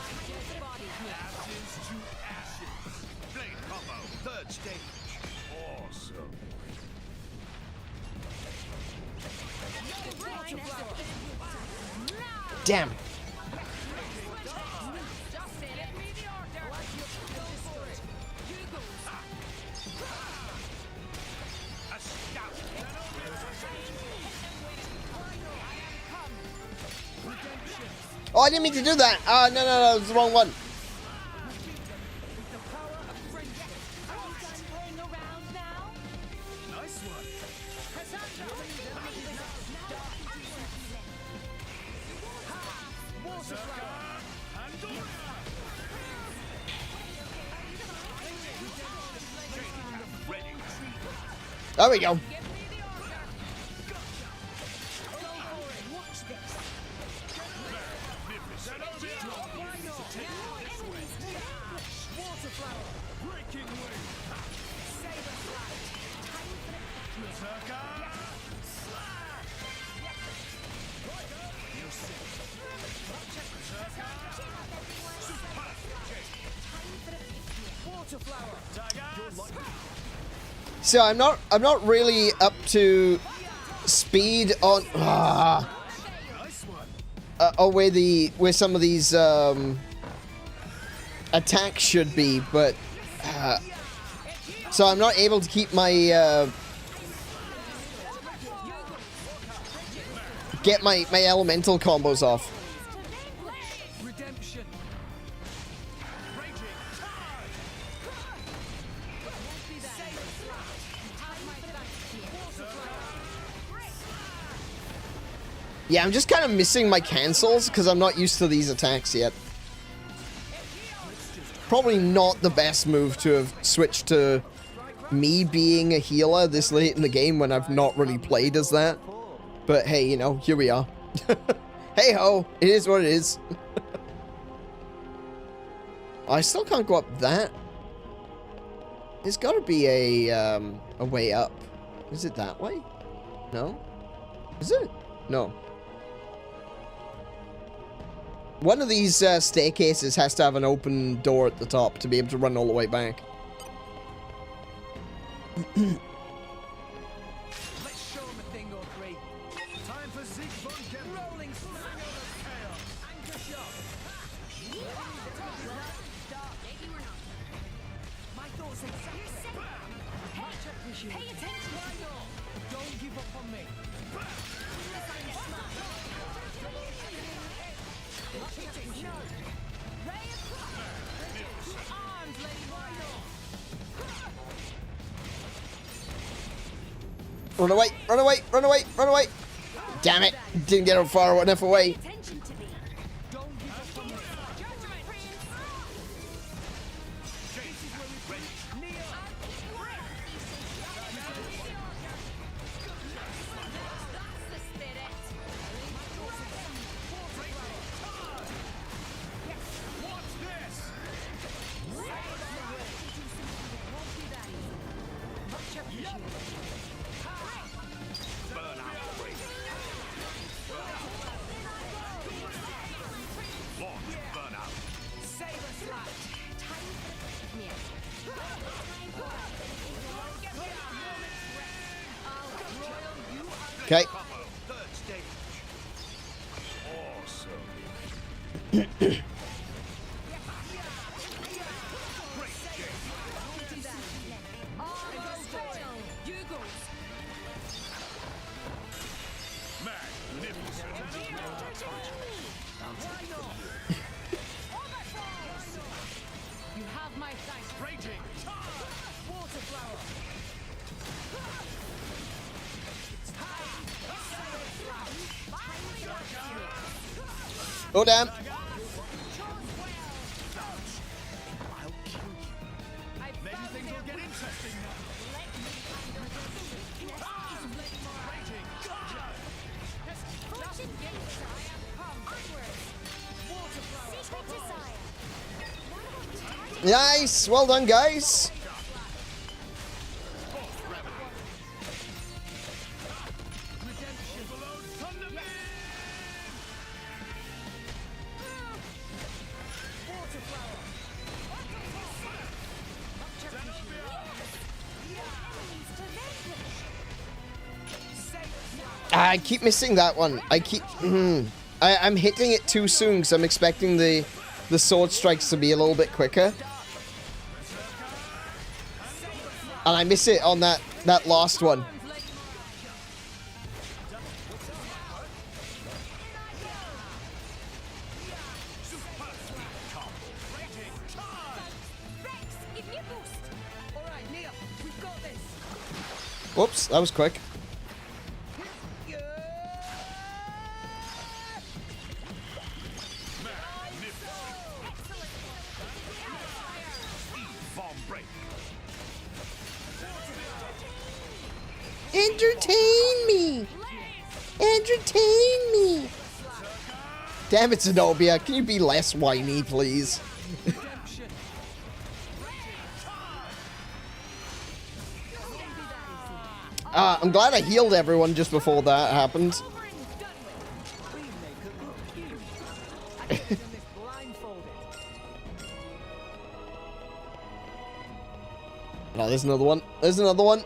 Damn. Oh, I didn't mean to do that. Oh, no, no, no, it's the wrong one. There we go. So I'm not really up to speed on or where some of these attacks should be, but so I'm not able to keep my get my elemental combos off. Yeah, I'm just kind of missing my cancels because I'm not used to these attacks yet. Probably not the best move to have switched to me being a healer this late in the game when I've not really played as that. But hey, you know, here we are. Hey ho, it is what it is. I still can't go up that. There's got to be a way up. Is it that way? No? Is it? No. One of these staircases has to have an open door at the top to be able to run all the way back. Let's show him a thing or three. Time for rolling chaos. Anchor shot. Maybe we're not. My thoughts exactly. Much appreciated. Pay attention. Don't give up on me. Run away, run away, run away, run away. Damn it. Didn't get far enough away. Okay. You have my thanks. Raging. Water flower. Oh, damn. Maybe things will get interesting now. Nice. Well done, guys. I keep missing that one. I keep... I'm hitting it too soon because I'm expecting the sword strikes to be a little bit quicker. And I miss it on that last one. Whoops, that was quick. Entertain me! Entertain me! Damn it, Zenobia. Can you be less whiny, please? I'm glad I healed everyone just before that happened. Oh, there's another one. There's another one.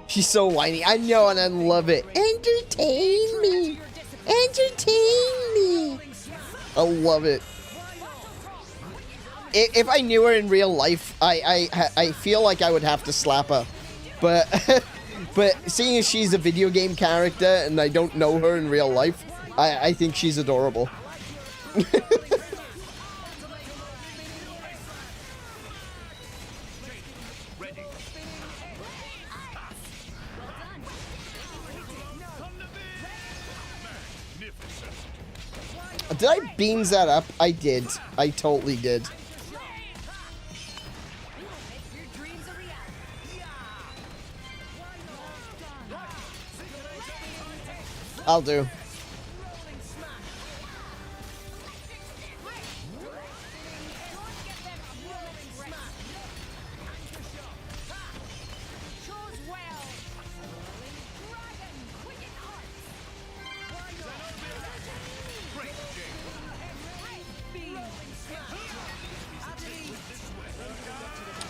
She's so whiny. I know, and I love it. Entertain me. Entertain me. I love it. If I knew her in real life, I feel like I would have to slap her. But but seeing as she's a video game character and I don't know her in real life, I think she's adorable. Did I beans that up? I did. I totally did. I'll do.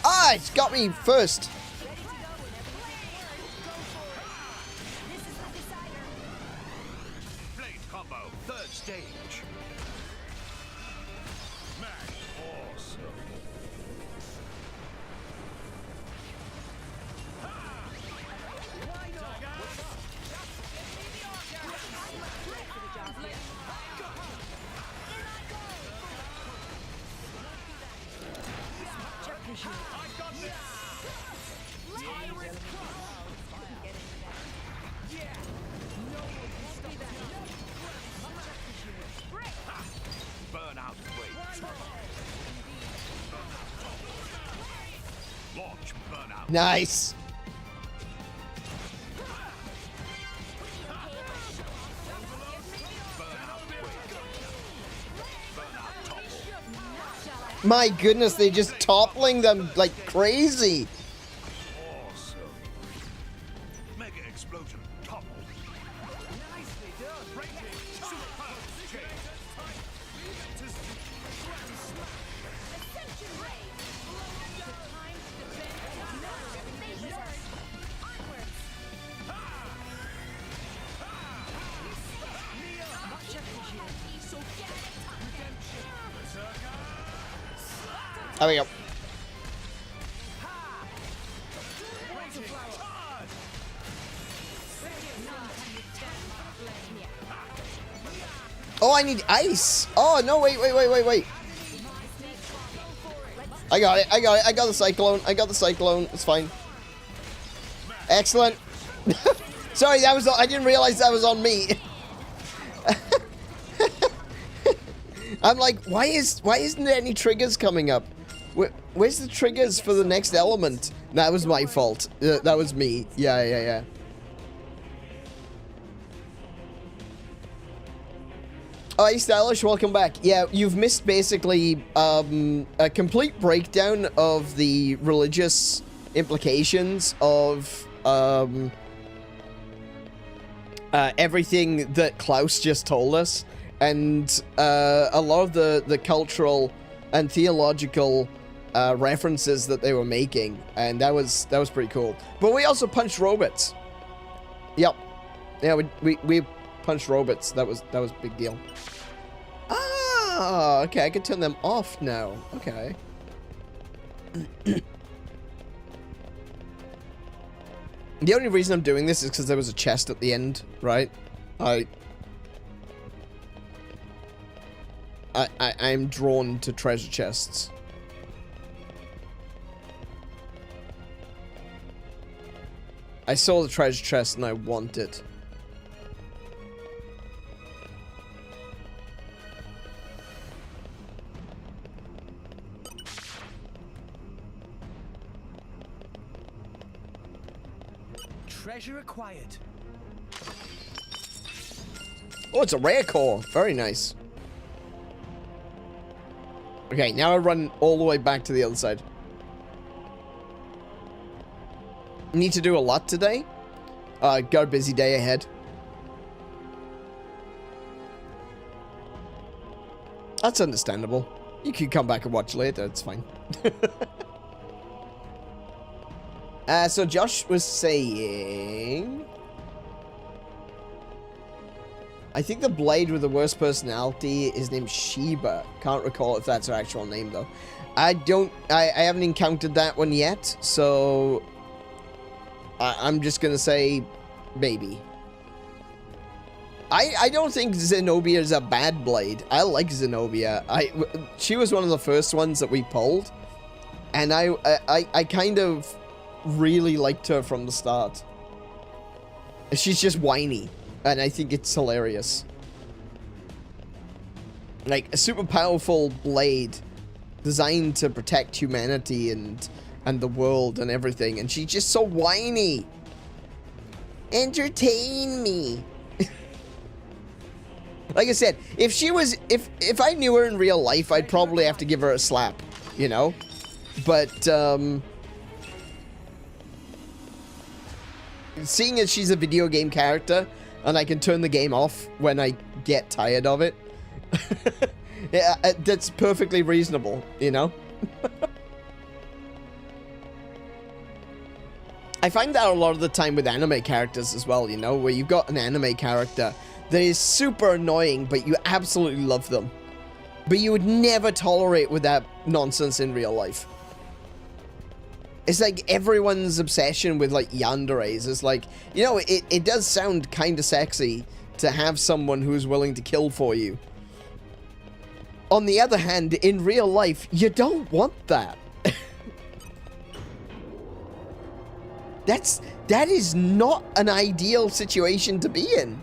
Ah, it's got me first. Blade combo, third stage. Awesome. Nice. My goodness, they're just toppling them like crazy. Awesome. Mega explosion topple. Nicely done. Rating super change. There we go. Oh, I need ice. Oh, no, wait. I got it. I got the cyclone. It's fine. Excellent. Sorry, that was. I didn't realize that was on me. I'm like, why isn't there any triggers coming up? Where's the triggers for the next element? That was my fault. That was me. Yeah. Oh, hey, Stylish, welcome back. Yeah, you've missed basically a complete breakdown of the religious implications of everything that Klaus just told us, and a lot of the cultural and theological references that they were making, and that was pretty cool. But we also punched robots. Yep. Yeah, we punched robots. That was a big deal. Ah, okay, I can turn them off now. Okay. The only reason I'm doing this is because there was a chest at the end, right? I'm drawn to treasure chests. I saw the treasure chest and I want it. Treasure acquired. Oh, it's a rare core. Very nice. Okay, now I run all the way back to the other side. Need to do a lot today. Got a busy day ahead. That's understandable. You can come back and watch later. It's fine. So Josh was saying, I think the blade with the worst personality is named Sheba. Can't recall if that's her actual name though. I haven't encountered that one yet, so I'm just gonna say maybe. I don't think Zenobia is a bad blade. I like Zenobia. She was one of the first ones that we pulled, and I kind of really liked her from the start. She's just whiny, and I think it's hilarious. Like a super powerful blade designed to protect humanity and the world and everything, and she's just so whiny. Entertain me. Like I said, if she was, if I knew her in real life, I'd probably have to give her a slap, you know? But, seeing as she's a video game character, and I can turn the game off when I get tired of it, yeah, that's perfectly reasonable, you know? I find that a lot of the time with anime characters as well, you know, where you've got an anime character that is super annoying, but you absolutely love them. But you would never tolerate with that nonsense in real life. It's like everyone's obsession with, like, yanderes is like, you know, it does sound kind of sexy to have someone who's willing to kill for you. On the other hand, in real life, you don't want that. That is not an ideal situation to be in.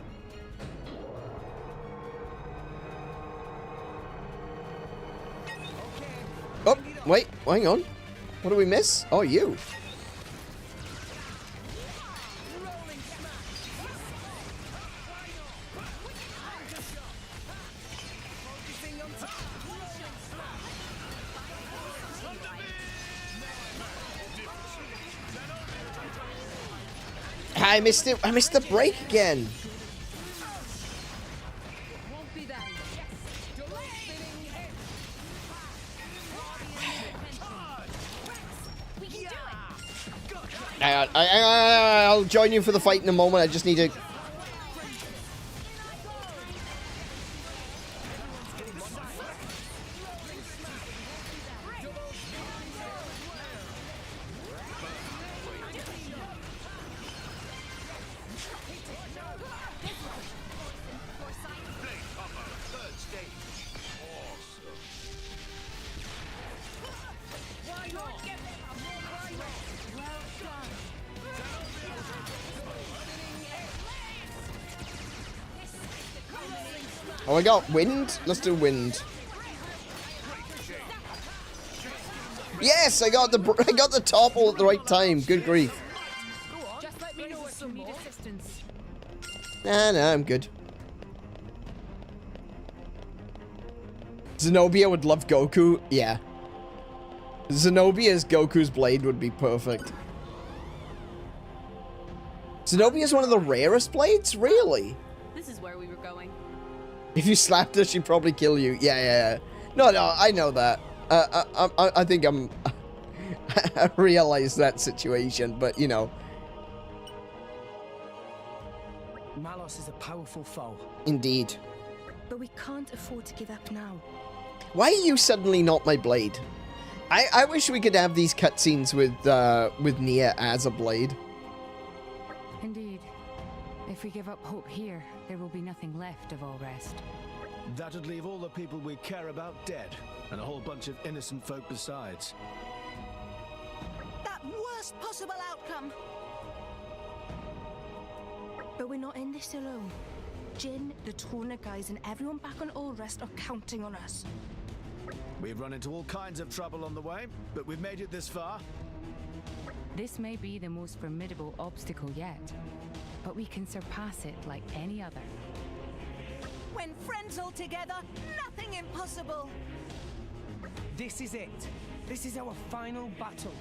Oh, wait, hang on. What do we miss? Oh, you. I missed it. I missed the break again. I'll join you for the fight in a moment. I just need to... Oh, I got wind? Let's do wind. Yes, I got the topple at the right time. Good grief. Just let me know if you need assistance. Nah, I'm good. Zenobia would love Goku. Yeah. Zenobia's Goku's blade would be perfect. Zenobia's one of the rarest blades? Really? This is where we were going. If you slapped her, she'd probably kill you. Yeah. No, I know that. I think I realize that situation, but, you know. Malos is a powerful foe. Indeed. But we can't afford to give up now. Why are you suddenly not my blade? I wish we could have these cutscenes with Nia as a blade. Indeed. If we give up hope here, there will be nothing left of Alrest. That'd leave all the people we care about dead, and a whole bunch of innocent folk besides. That worst possible outcome! But we're not in this alone. Jin, the Torna guys, and everyone back on Alrest are counting on us. We've run into all kinds of trouble on the way, but we've made it this far. This may be the most formidable obstacle yet, but we can surpass it like any other. When friends all together, nothing impossible! This is it. This is our final battle.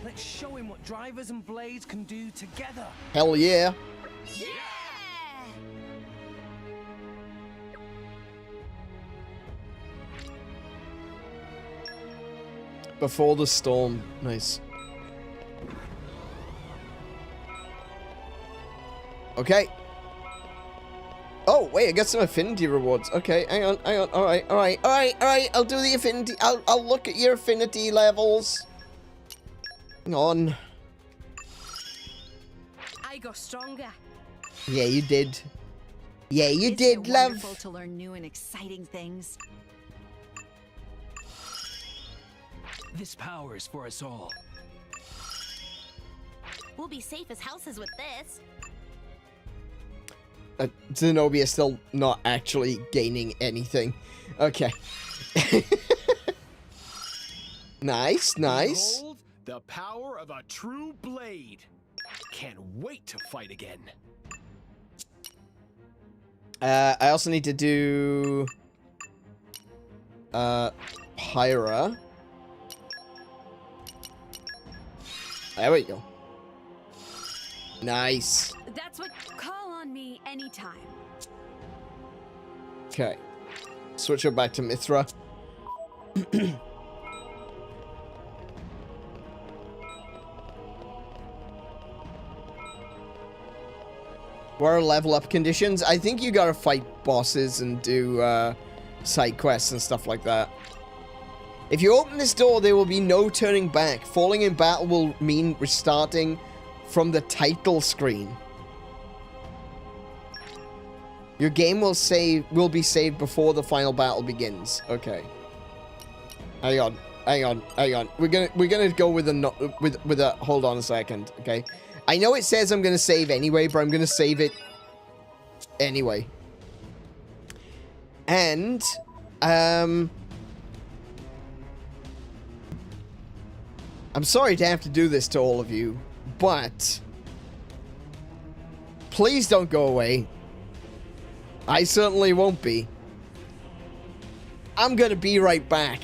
Let's show him what drivers and blades can do together. Hell yeah. Yeah! Before the storm. Nice. Okay. Oh, wait, I got some affinity rewards. Okay, hang on. Alright. I'll do the affinity. I'll look at your affinity levels. Hang on. I got stronger. Yeah, you did. Yeah, you did, love. Wonderful to learn new and exciting things. This power is for us all. We'll be safe as houses with this. Zenobia is still not actually gaining anything. Okay. Nice. Behold the power of a true blade. Can't wait to fight again. I also need to do Pyra. There we go. Nice. That's what. Call on me anytime. Okay. Switch her back to Mithra. What are level up conditions? I think you gotta fight bosses and do side quests and stuff like that. If you open this door, there will be no turning back. Falling in battle will mean restarting from the title screen. Your game will be saved before the final battle begins. Okay. Hang on. We're gonna go with a hold on a second, okay? I know it says I'm gonna save anyway, but I'm gonna save it anyway. And I'm sorry to have to do this to all of you, but please don't go away. I certainly won't be. I'm gonna be right back.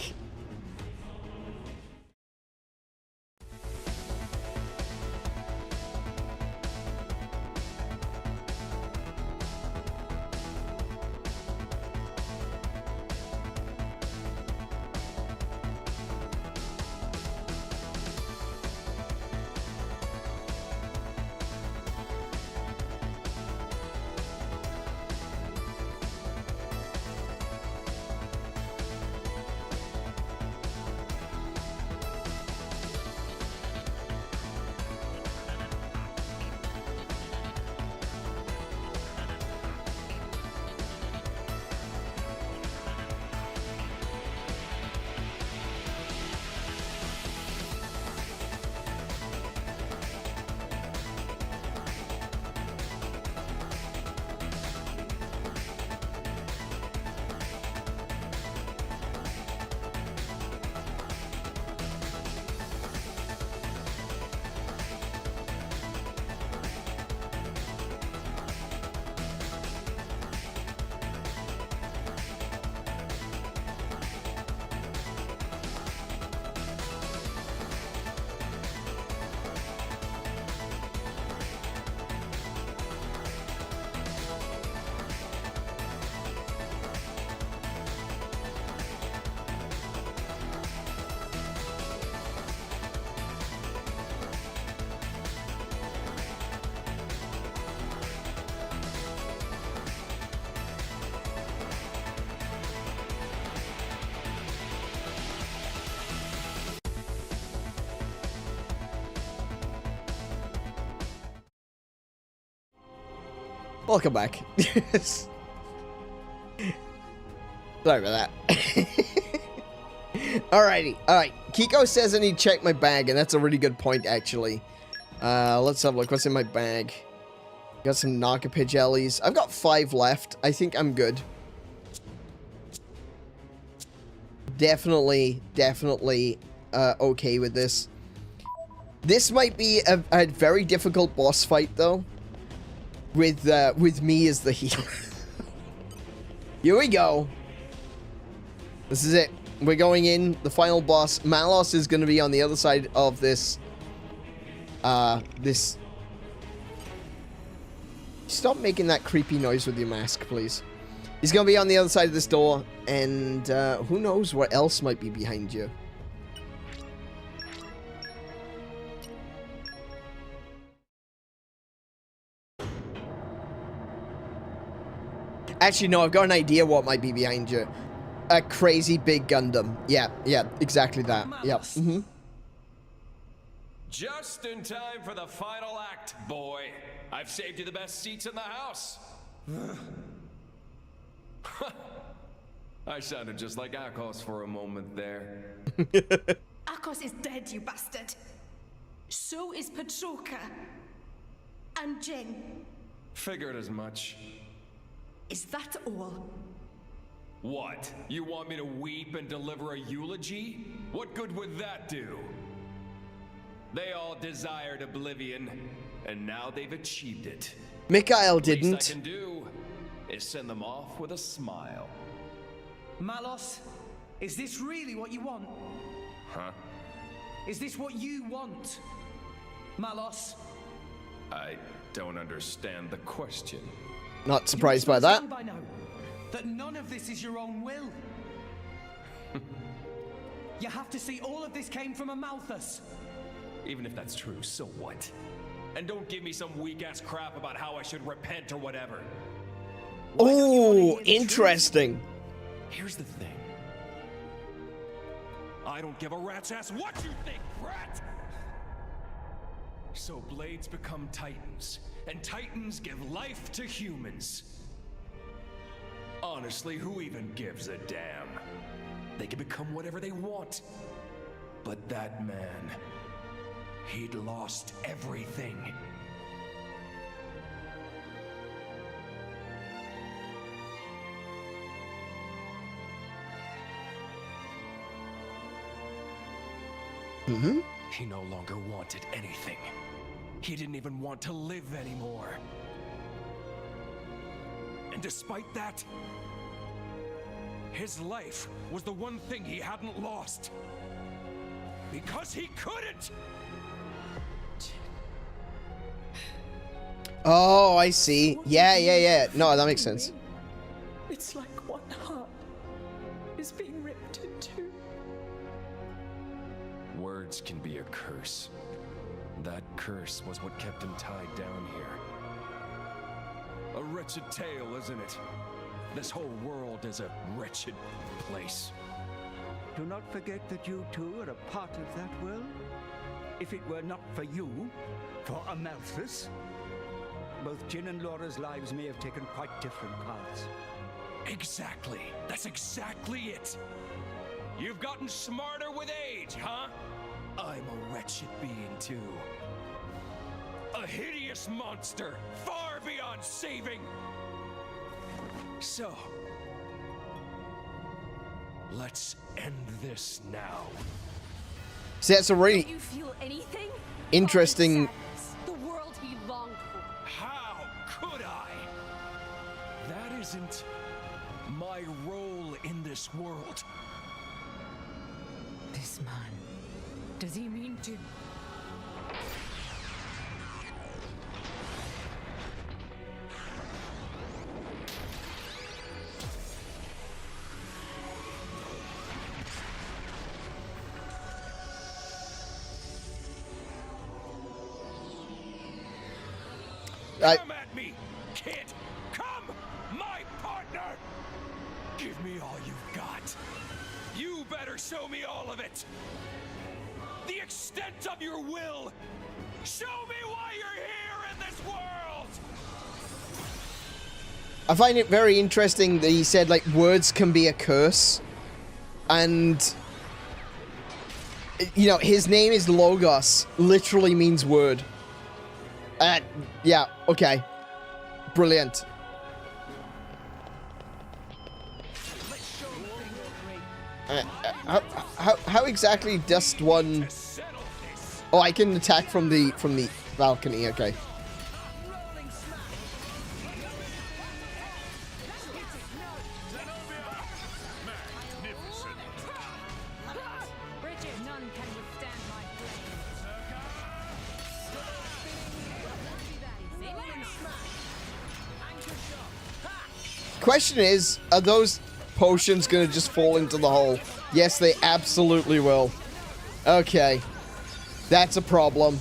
Welcome back. Sorry about that. Alrighty. Alright. Kiko says I need to check my bag, and that's a really good point, actually. Let's have a look. What's in my bag? Got some Narcopi jellies. I've got 5 left. I think I'm good. Definitely okay with this. This might be a very difficult boss fight, though. With me as the healer. Here we go. This is it. We're going in. The final boss. Malos is going to be on the other side of this. Stop making that creepy noise with your mask, please. He's going to be on the other side of this door. And who knows what else might be behind you. Actually, no, I've got an idea what might be behind you. A crazy big Gundam. Yeah, exactly that. Yep. Just in time for the final act, boy. I've saved you the best seats in the house. I sounded just like Akos for a moment there. Akos is dead, you bastard. So is Patroka. And Jin. Figured as much. Is that all? What? You want me to weep and deliver a eulogy? What good would that do? They all desired oblivion, and now they've achieved it. Mikhail Least didn't. I can do. is send them off with a smile. Malos, is this really what you want? Huh? Is this what you want? Malos? I don't understand the question. Not surprised by that. By now that none of this is your own will. You have to see all of this came from a Malthus. Even if that's true, so what? And don't give me some weak-ass crap about how I should repent or whatever. Oh, interesting. Here's the thing. I don't give a rat's ass what you think, rat! So blades become titans, and titans give life to humans. Honestly, who even gives a damn? They can become whatever they want. But that man, he'd lost everything. Mm-hmm. He no longer wanted anything. He didn't even want to live anymore. And despite that, his life was the one thing he hadn't lost. Because he couldn't! Oh, I see. Yeah. No, that makes sense. It's like one heart is being ripped in two. Words can be a curse. That curse was what kept him tied down here. A wretched tale, isn't it? This whole world is a wretched place. Do not forget that you too are a part of that world. If it were not for you, for Amalthus, both Jin and Laura's lives may have taken quite different paths. Exactly. That's exactly it. You've gotten smarter with age, huh? I'm a wretched being too. A hideous monster, far beyond saving. So, let's end this now. See, that's a really Don't you feel anything? interesting. The world he longed for. How could I? That isn't my role in this world. This man, does he mean to? Come at me, kid! Come, my partner! Give me all you've got. You better show me all of it. The extent of your will. Show me why you're here in this world! I find it very interesting that he said, like, words can be a curse. And, you know, his name is Logos. Literally means word. Yeah, okay. Brilliant. How exactly does one... Oh, I can attack from the balcony, okay. Question is, are those potions gonna just fall into the hole? Yes, they absolutely will. Okay. That's a problem.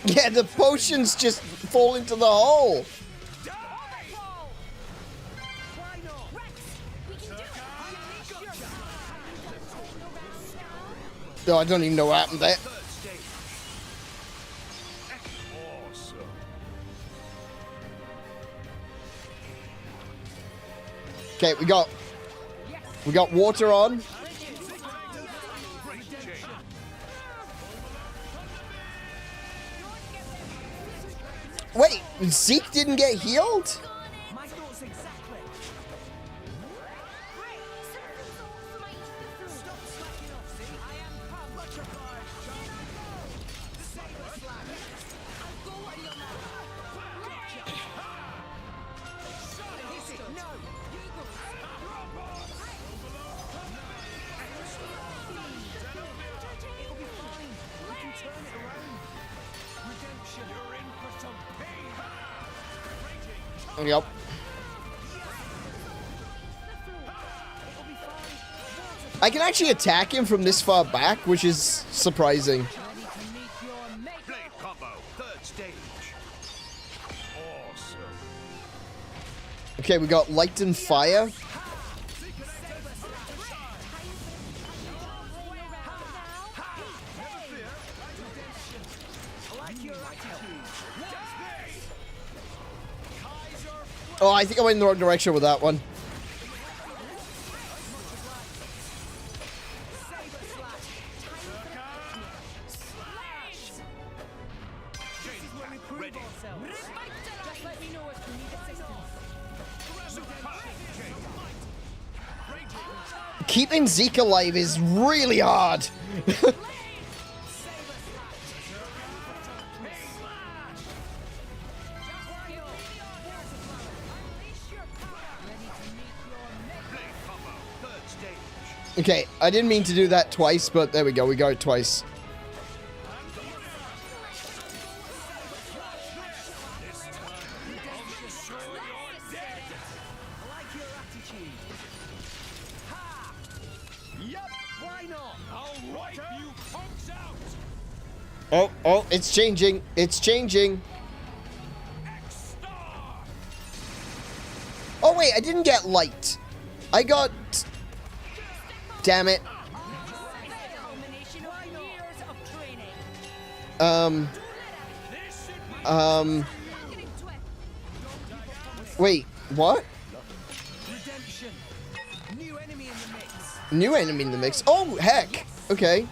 Yeah, the potions just fall into the hole. No, I don't even know what happened there. Okay, we got water on. Wait, Zeke didn't get healed? Yep. I can actually attack him from this far back, which is surprising. Blade combo, third stage. Awesome. Okay, we got light and fire. Oh, I think I went in the wrong direction with that one. Keeping Zeke alive is really hard. Okay, I didn't mean to do that twice, but there we go. We got it twice. Oh, oh, it's changing. It's changing. Oh, wait, I didn't get light. I got... Damn it. Wait, what? New enemy in the mix. Oh, heck. Okay.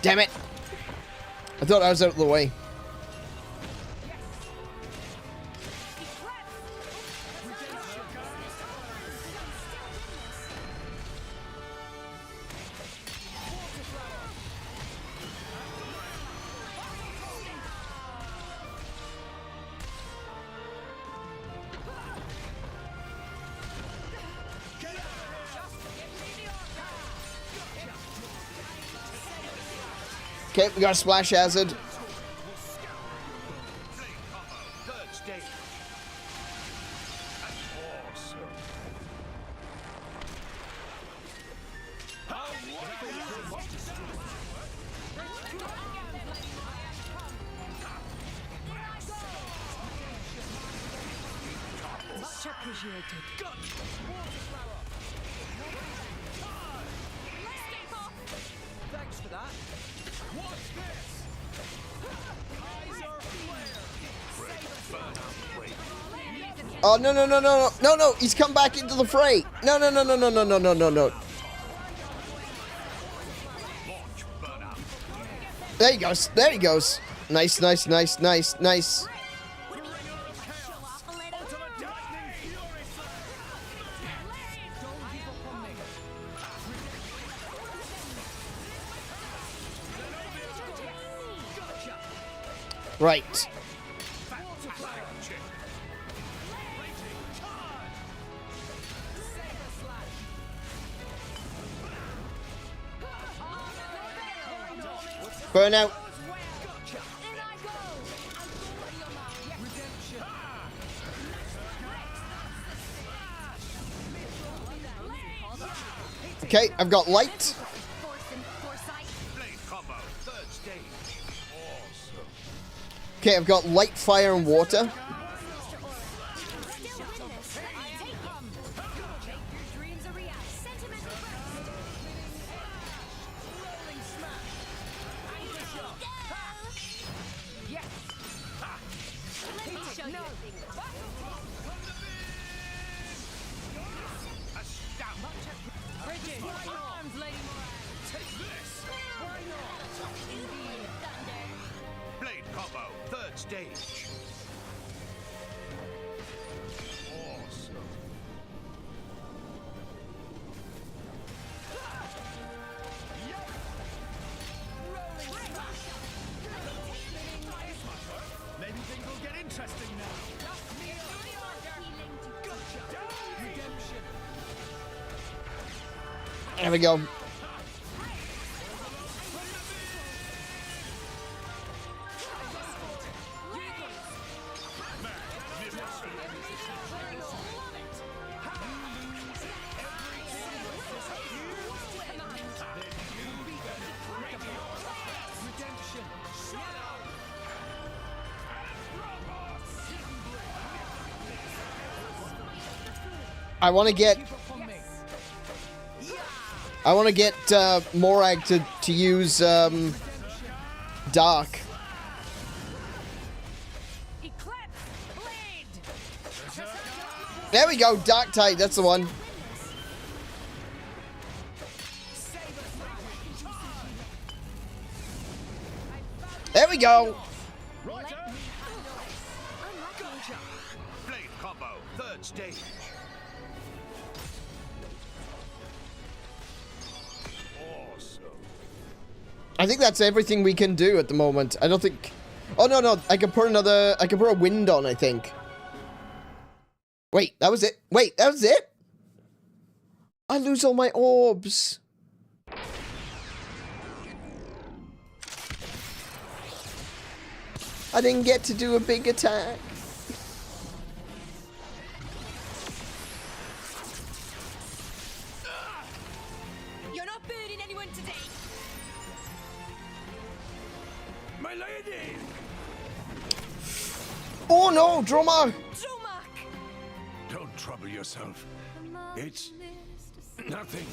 Damn it! I thought I was out of the way. Okay, we got a splash hazard. Much appreciated. Thanks for that. What's this? Oh, no, no, no, no, no, no, no, he's come back into the fray. No, no, no, no, no, no, no, no, no, no. There he goes, there he goes. Nice, nice, nice, nice, nice. Right. Burnout. Okay, I've got light. Okay, I've got light, fire, and water. Blade combo, third stage. Awesome. There we go. I want to get Morag to use Dark. There we go, Dark Tide, that's the one. There we go. Blade combo, third stage. I think that's everything we can do at the moment. I don't think... Oh, no. I can put another... I can put a wind on, I think. Wait, that was it? Wait, that was it? I lose all my orbs. I didn't get to do a big attack. You're not burning anyone today. My lady! Oh no, Dromar! Don't trouble yourself. It's nothing.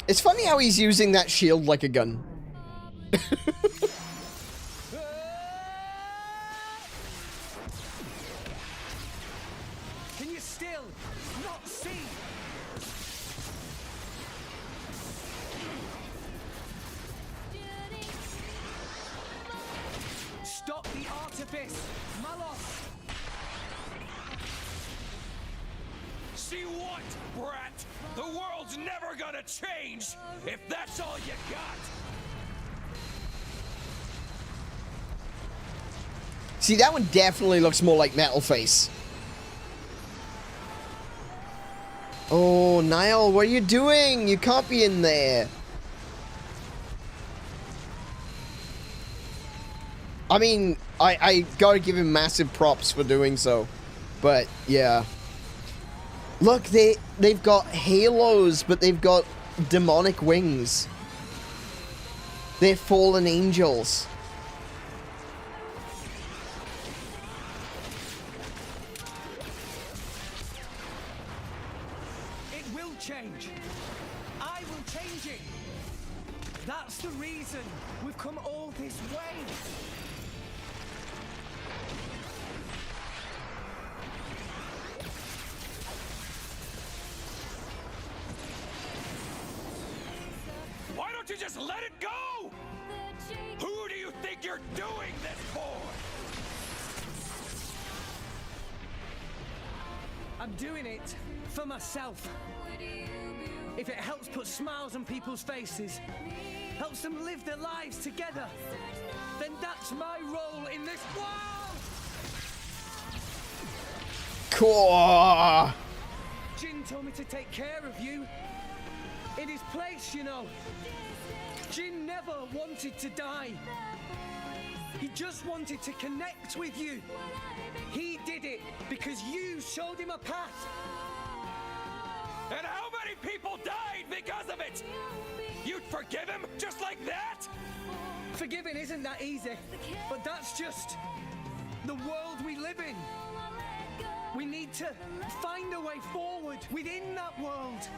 It's funny how he's using that shield like a gun. Can you still not see? Stop the artifice, Malos! See what, brat? The world's never gonna change if that's all you got. See, that one definitely looks more like Metal Face. Oh, Niall, what are you doing? You can't be in there. I mean, I gotta give him massive props for doing so. But, yeah. Look, they've got halos, but they've got demonic wings. They're fallen angels. It will change. I will change it. That's the reason we've come all this way. Why don't you just let it go? Who do you think you're doing this for? I'm doing it for myself. If it helps put smiles on people's faces, helps them live their lives together, then that's my role in this world! Cool. Jin told me to take care of you. In his place, you know. Jin never wanted to die. He just wanted to connect with you. He did it because you showed him a path. And how many people died because of it? You'd forgive him just like that? Forgiving isn't that easy, but that's just the world we live in. We need to find a way forward within that world.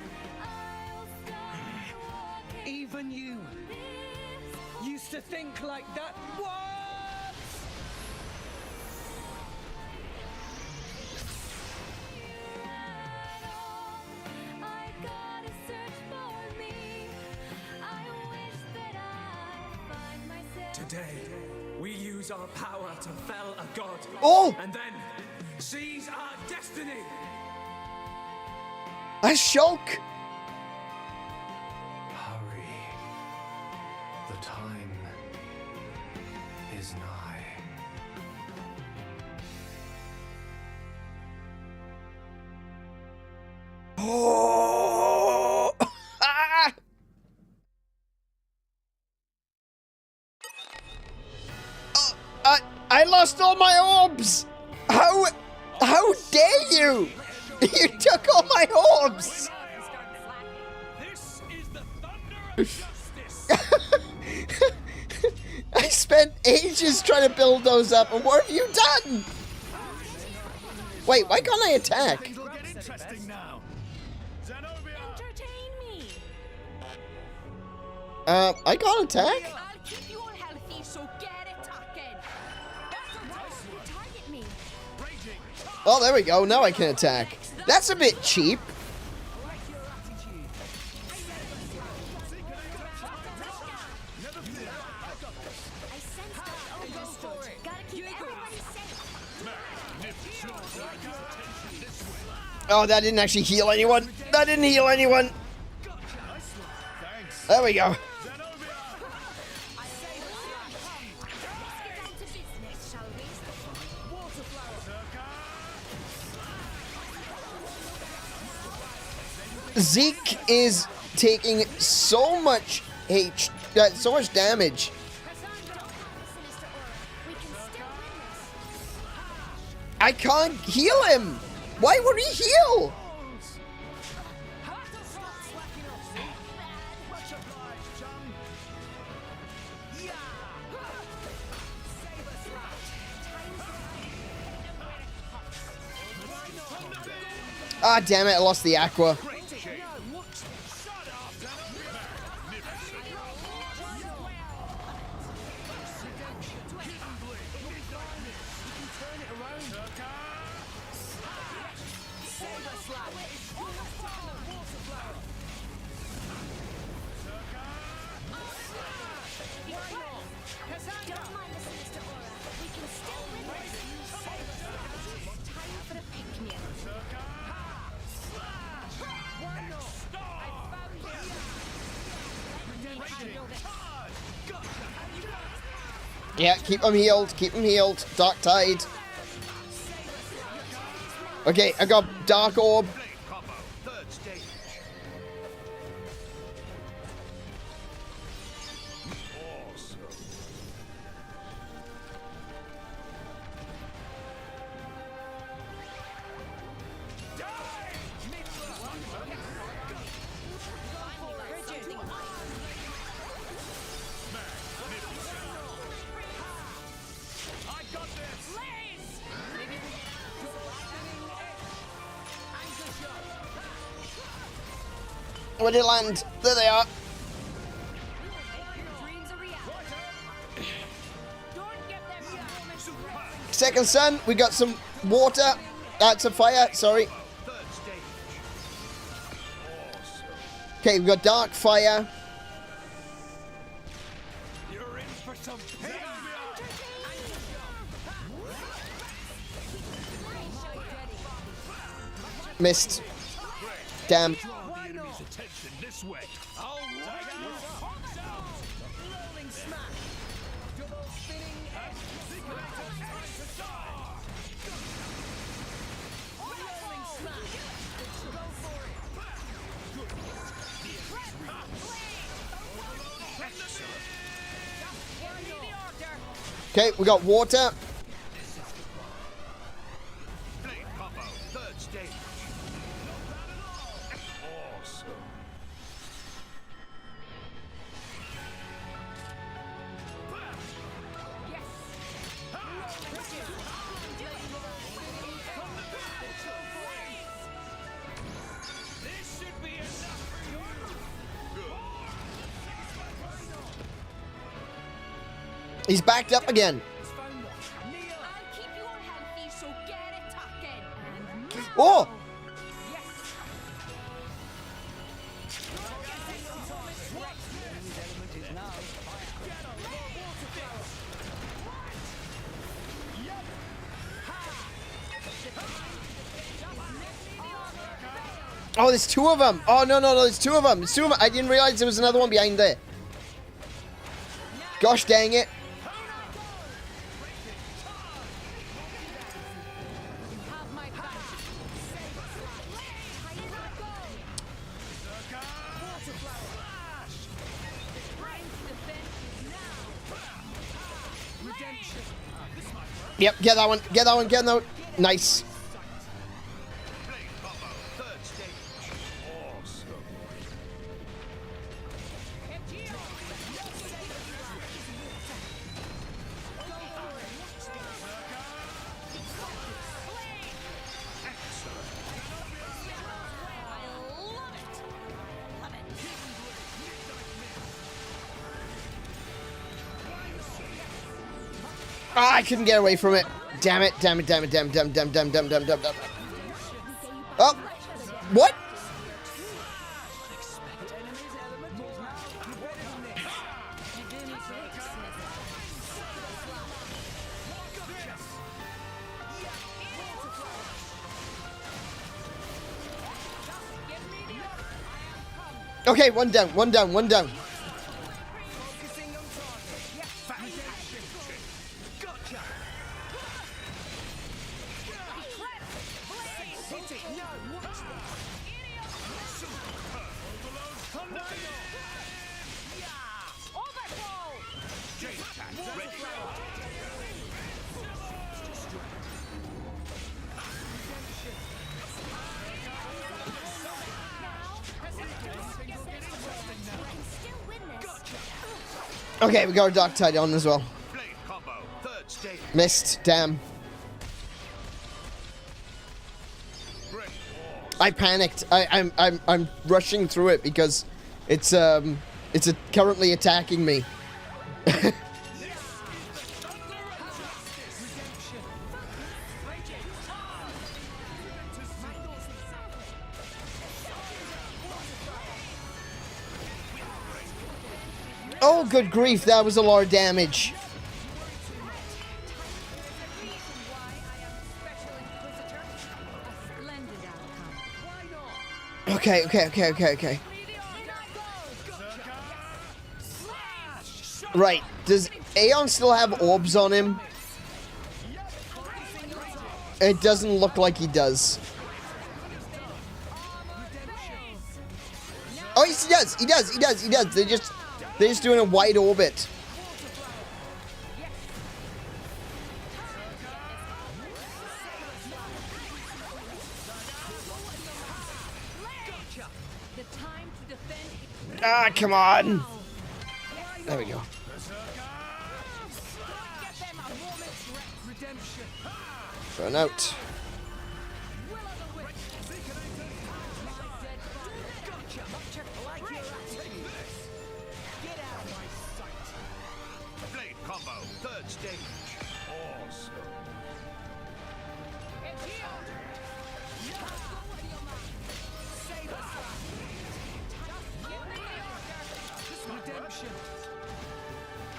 Even you used to think like that. What? Today, we use our power to fell a god. Oh! And then seize our destiny. A Shulk! Hurry. The time is nigh. Oh! Ah! Oh, I lost all my orbs! How dare you! You took all my orbs! I spent ages trying to build those up, and what have you done? Wait, why can't I attack? I can't attack? I'll keep you all healthy, so get attacking. Target me. Oh, there we go. Now I can attack. That's a bit cheap. Oh, that didn't actually heal anyone. That didn't heal anyone. There we go. Zeke is taking so much so much damage. I can't heal him. Why would he heal? Ah, damn it, I lost the aqua. Yeah, keep him healed. Keep him healed. Dark Tide. Okay, I got Dark Orb. Where did it land? There they are. Second sun, we got some water. That's a fire, sorry. Okay, we got dark fire. Missed. Damn. Okay, we got water. He's backed up again. Oh! Oh, there's two of them. Oh, no, there's two of them. There's two of them. I didn't realize there was another one behind there. Gosh dang it. Yep, get that one. Get that one. Get that one. Nice. Ah, I couldn't get away from it. Damn it, damn it, damn it, damn it, damn it, damn it, damn it, damn it, damn it, damn it, damn it. Oh, what? Okay, one down, one down, one down. Okay, we got our Dark Tide on as well. Missed, damn. I panicked. I'm rushing through it because it's currently attacking me. Oh, good grief, that was a lot of damage. Okay, okay, okay, okay, okay. Right, does Aeon still have orbs on him? It doesn't look like he does. Oh, yes, he does, he does, he does, he does. They're just doing a wide orbit. Ah, come on. There we go. Run out.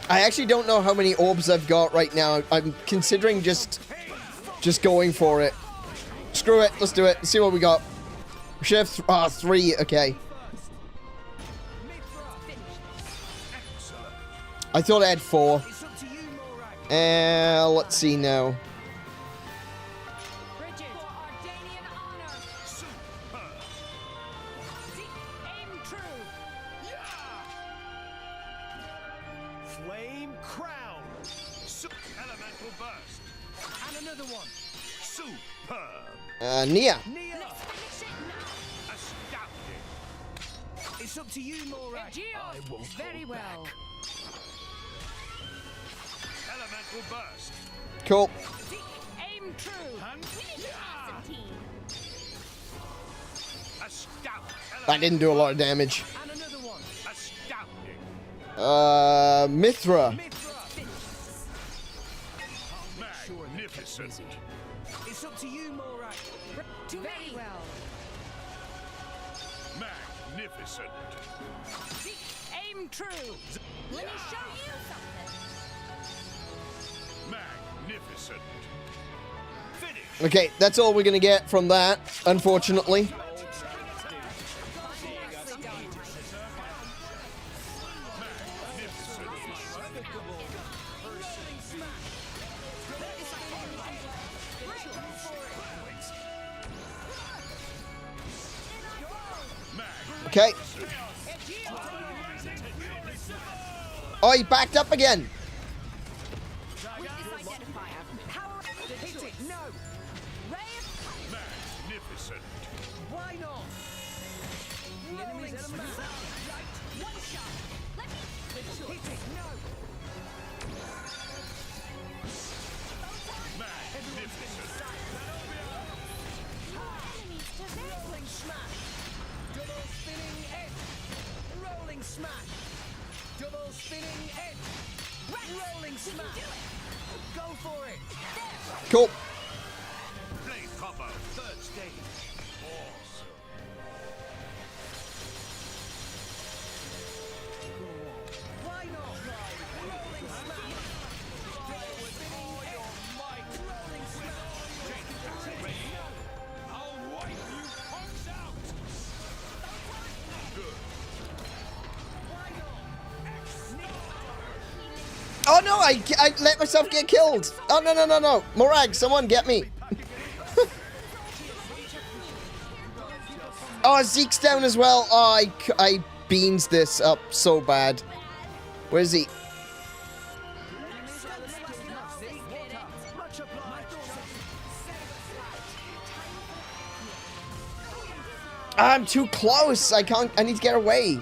I actually don't know how many orbs I've got right now. I'm considering just going for it. Screw it. Let's do it. Let's see what we got. We should have 3. Okay. I thought I had 4. Let's see now. Nia. It's up to you, Morak. I won't very well. Elemental burst. Cool. Aim true. That didn't do a lot of damage. And another one. Astounding. Mithra. Magnificent. It's up to you, Morak. Very well. Magnificent. Aim true. Let me show you something. Magnificent. Finish. Okay, that's all we're gonna get from that, unfortunately. Okay. Oh, he backed up again. Rolling smash. Double spinning edge. Rolling smash. Double spinning edge. Rolling smash. Go for it. Cool. Blade combo, third stage. Awesome. Why not? Rolling smash. Double spinning edge. Rolling smash. I'll wipe you punks out. Good. Oh no, I let myself get killed. Oh no, no, no, no. Morag, someone get me. Oh, Zeke's down as well. Oh, I beans this up so bad. Where is he? I'm too close. I can't. I need to get away.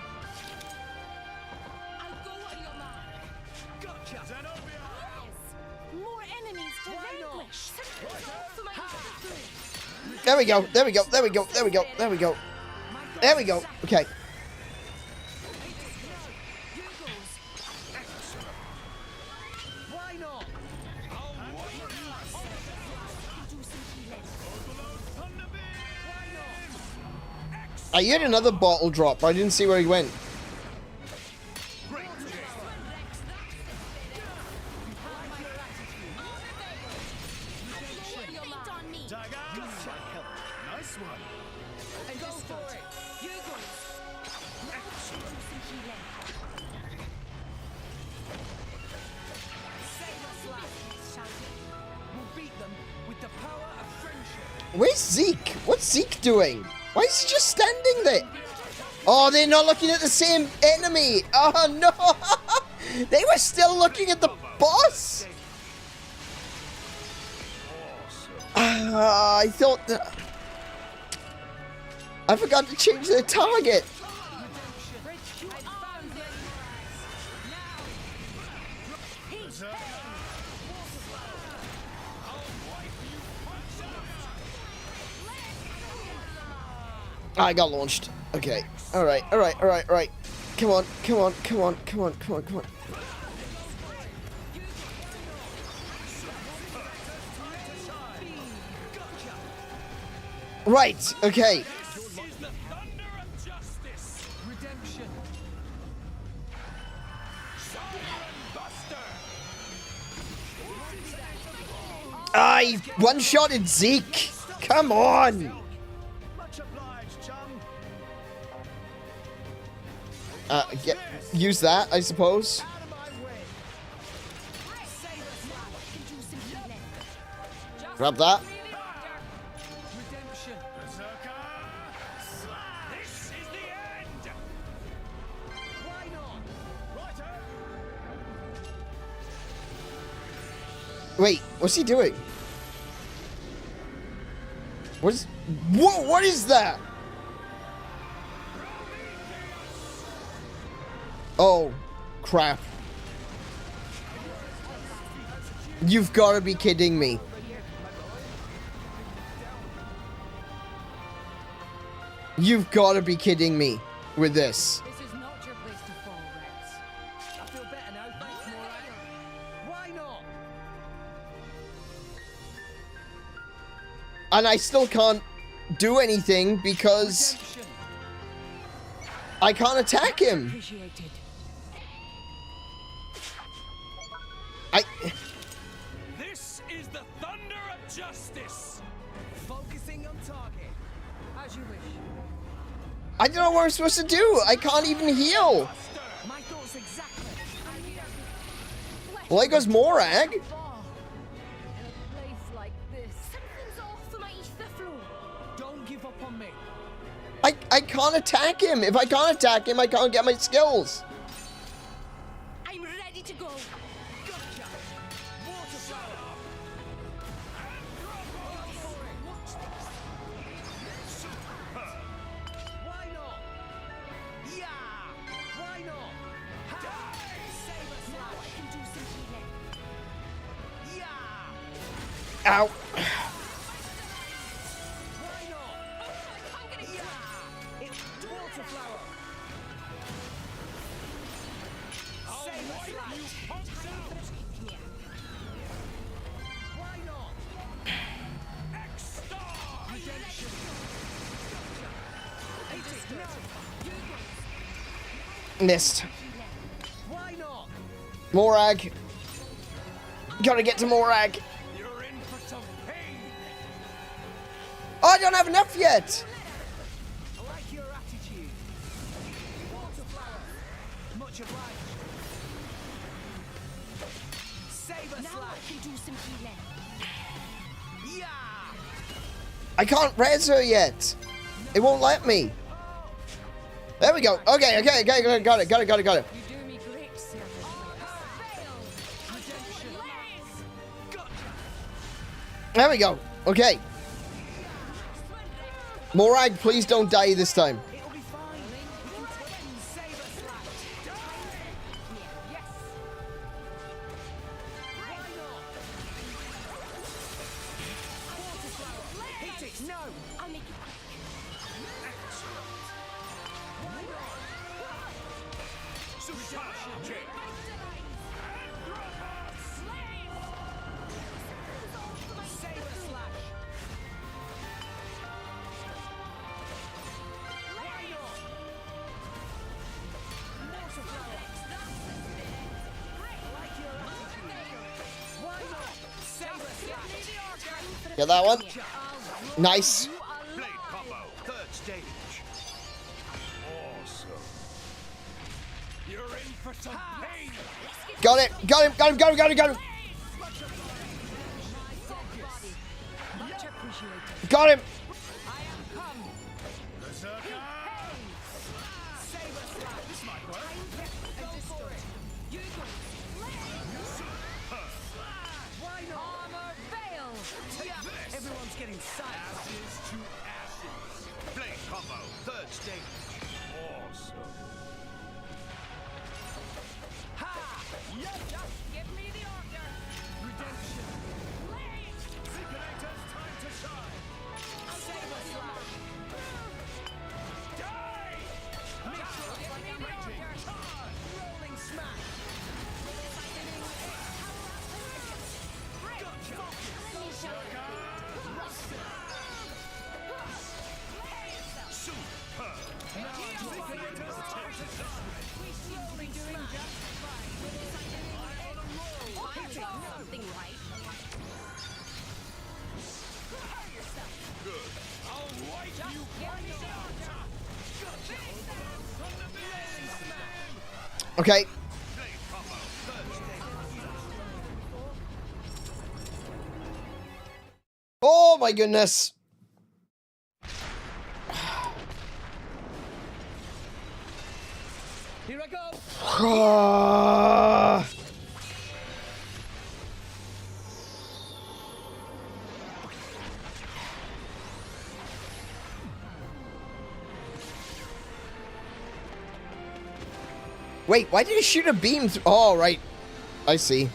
There we go. There we go. There we go. There we go. There we go. There we go. Okay. I heard another bottle drop, but I didn't see where he went. Nice one. And go for it. We'll beat them with the power of friendship. Where's Zeke? What's Zeke doing? Why is he just standing there? Oh, they're not looking at the same enemy. Oh, no. They were still looking at the boss. I thought that... I forgot to change the target. I got launched. Okay. Alright, alright, alright, alright. Come on, come on, come on, come on, come on, come on. Right, okay. I one-shotted Zeke. Come on. Use that, I suppose. Grab that. Wait, what's he doing? What is that? Oh, crap. You've got to be kidding me. You've got to be kidding me with this. This is not your place to fall, Rex. I feel better now. Thanks, Morag. Why not? And I still can't do anything because I can't attack him. This is the thunder of justice. Focusing on target. As you wish. I don't know what I'm supposed to do. I can't even heal. My thoughts exactly. Well, there goes Morag. In a place like this, something's off for my ether flow. Don't give up on me. I can't attack him. If I can't attack him, I can't get my skills. I'm ready to go. Gotcha. Water shower. Why not? Yeah. Why not? Ow. Missed. Morag. Gotta get to Morag. Oh, I don't have enough yet. I like your attitude. Water flower. Much obliged. Saber slash. I can do some healing. Yeah. I can't res her yet. It won't let me. There we go. Okay, got it. There we go. Okay. Morag, please don't die this time. Get that one. Nice. Blade combo, third stage. Awesome. You're in for some pain. Got him. Got him. Everyone's getting ashes to ashes. Blade combo, third stage. Awesome. Ha! Just give me the order. Redemption. Synchronizer's time to shine. Saber slash. Die! Give me the order. Rolling smash. Something right. Good. I'll wipe you. Okay. Oh my goodness. Here I go. Wait, why did he shoot a beam through? Oh, right. I see.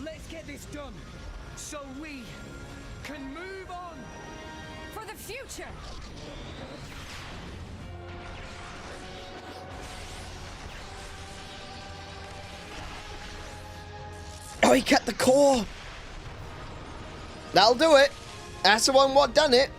Let's get this done so we can move on For the future! Oh, he cut the core. That'll do it. That's the one what done it.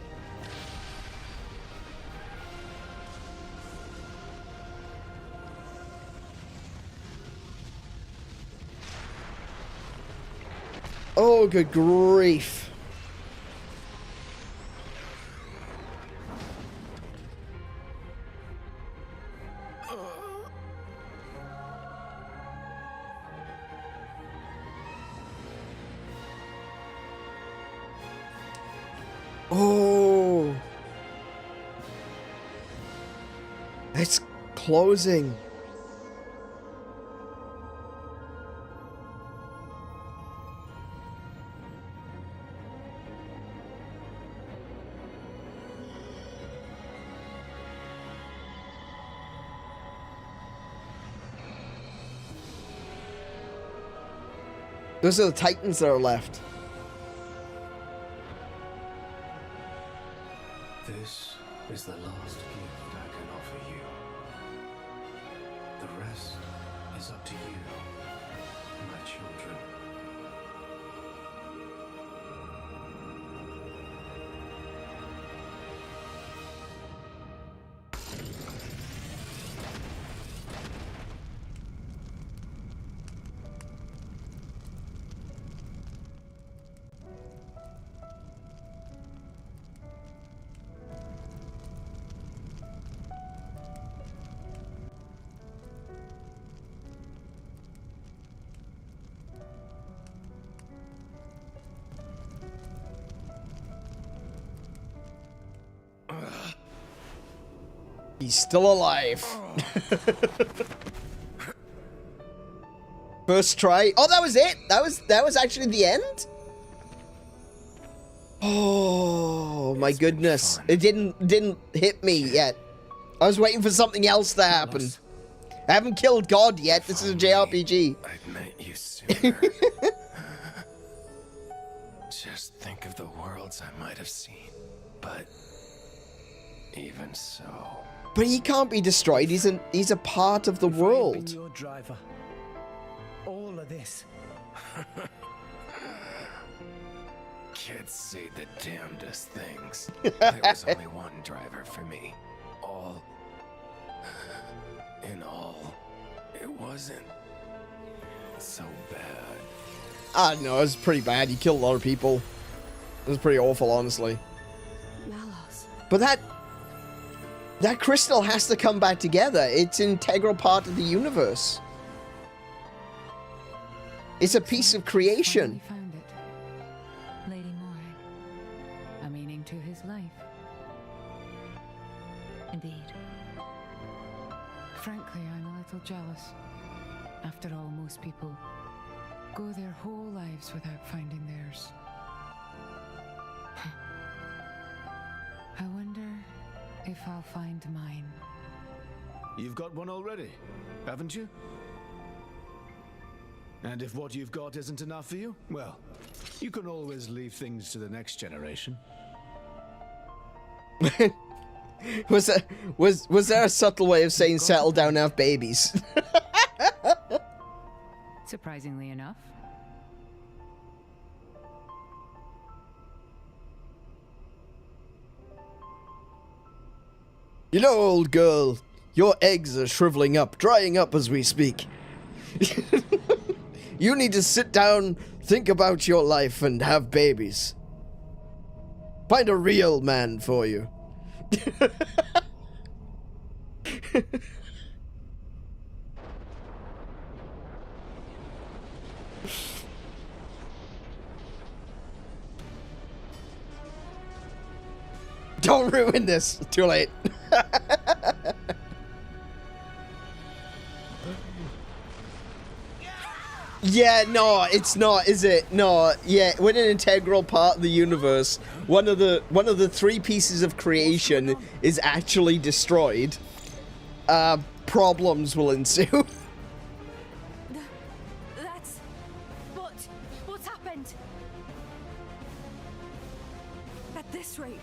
Oh, good grief. Oh. It's closing. Those are the Titans that are left. This is the last gift I can offer you. The rest is up to you, my children. He's still alive. First try. Oh, that was it. That was actually the end. Oh my goodness! It didn't hit me yet. I was waiting for something else to happen. I haven't killed God yet. This is a JRPG. I'd met you sooner. Just think of the worlds I might have seen. But even so. But he can't be destroyed. He's a part of the world. Your driver. All of this. Kids say the damnedest things. There was only one driver for me. In all, it wasn't so bad. No, it was pretty bad. He killed a lot of people. It was pretty awful, honestly. But that crystal has to come back together. It's an integral part of the universe. It's a piece of creation. Found it. Lady Moray. A meaning to his life. Indeed. Frankly, I'm a little jealous. After all, most people go their whole lives without finding theirs. I wonder if I'll find mine. You've got one already, haven't you? And if what you've got isn't enough for you, well, you can always leave things to the next generation. Was there a subtle way of saying settle down and have babies? Surprisingly enough. You know, old girl, your eggs are shriveling up, drying up as we speak. You need to sit down, think about your life, and have babies. Find a real man for you. Don't ruin this. Too late. Yeah, no, it's not, is it? No, yeah, when an integral part of the universe, one of the three pieces of creation is actually destroyed, problems will ensue. That's... What's happened? At this rate,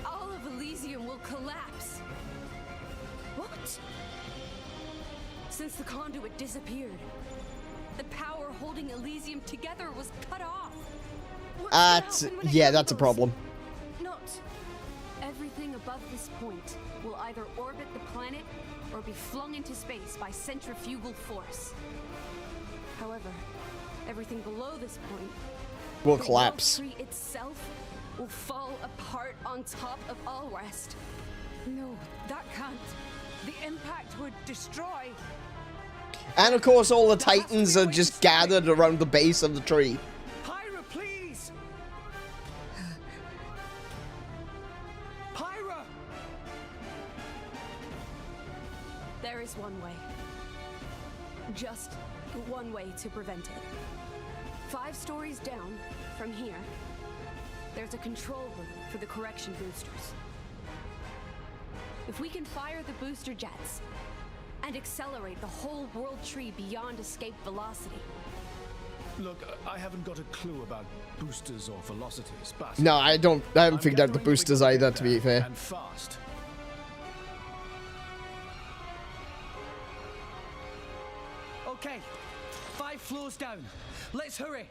all of Elysium will collapse. What? Since the conduit disappeared, the power holding Elysium together was cut off. Yeah, that's a problem. Not everything above this point will either orbit the planet or be flung into space by centrifugal force. However, everything below this point will collapse. The tree itself will fall apart on top of Alrest. No, that can't. The impact would destroy. And of course, all the Titans are just gathered around the base of the tree. Pyra, please! Pyra! There is one way. Just one way to prevent it. 5 stories down from here, there's a control room for the correction boosters. If we can fire the booster jets and accelerate the whole world tree beyond escape velocity, Look, I haven't got a clue about boosters or velocities, but No, I haven't figured out the boosters either, to be fair. and fast. Okay, 5 floors down. Let's hurry.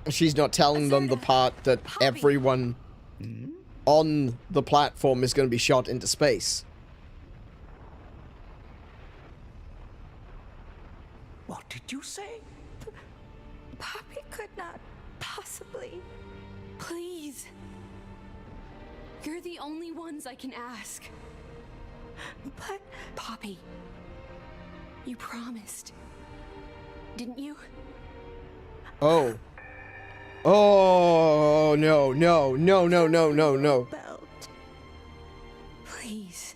She's not telling them the part that everyone on the platform is going to be shot into space. What did you say? Poppy could not possibly. Please. You're the only ones I can ask. But... Poppy, you promised, didn't you? Oh. Oh, no, no, no, no, no, no, no. Belt. Please.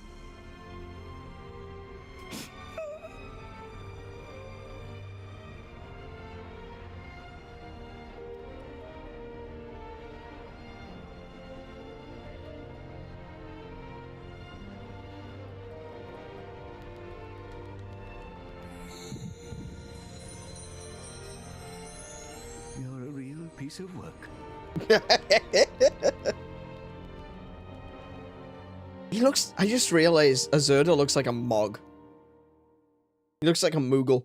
You're a real piece of work. He looks... I just realized Azurda looks like a Mog. He looks like a Moogle.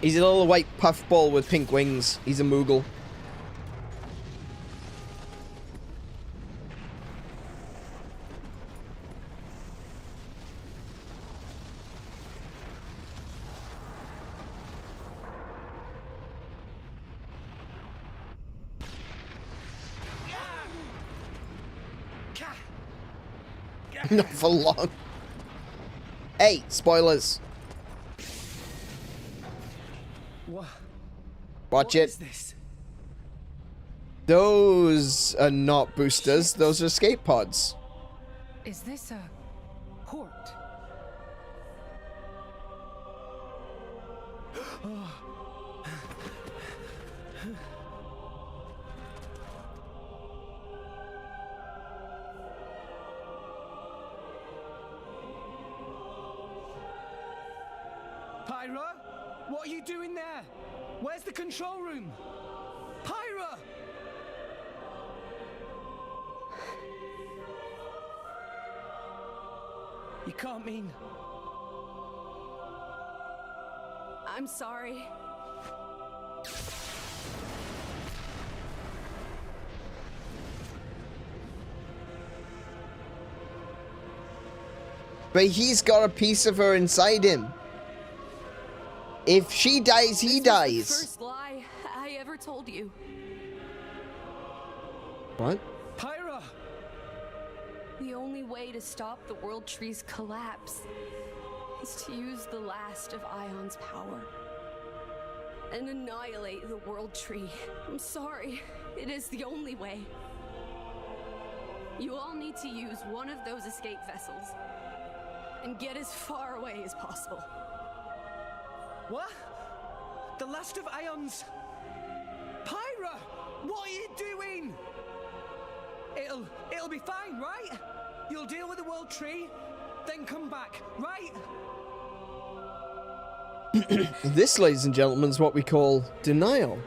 He's a little white puffball with pink wings. He's a Moogle. Not for long. Hey, spoilers. What? Watch it. Is this? Those are not boosters. Those are escape pods. Is this a port? Pyra? What are you doing there? Where's the control room? Pyra! You can't mean... I'm sorry. But he's got a piece of her inside him. If she dies, he dies. First lie I ever told you. What? Pyra! The only way to stop the World Tree's collapse is to use the last of Ion's power and annihilate the World Tree. I'm sorry, it is the only way. You all need to use one of those escape vessels and get as far away as possible. What? The last of Ion's... Pyra! What are you doing? It'll be fine, right? You'll deal with the World Tree, then come back, right? This, ladies and gentlemen, is what we call denial.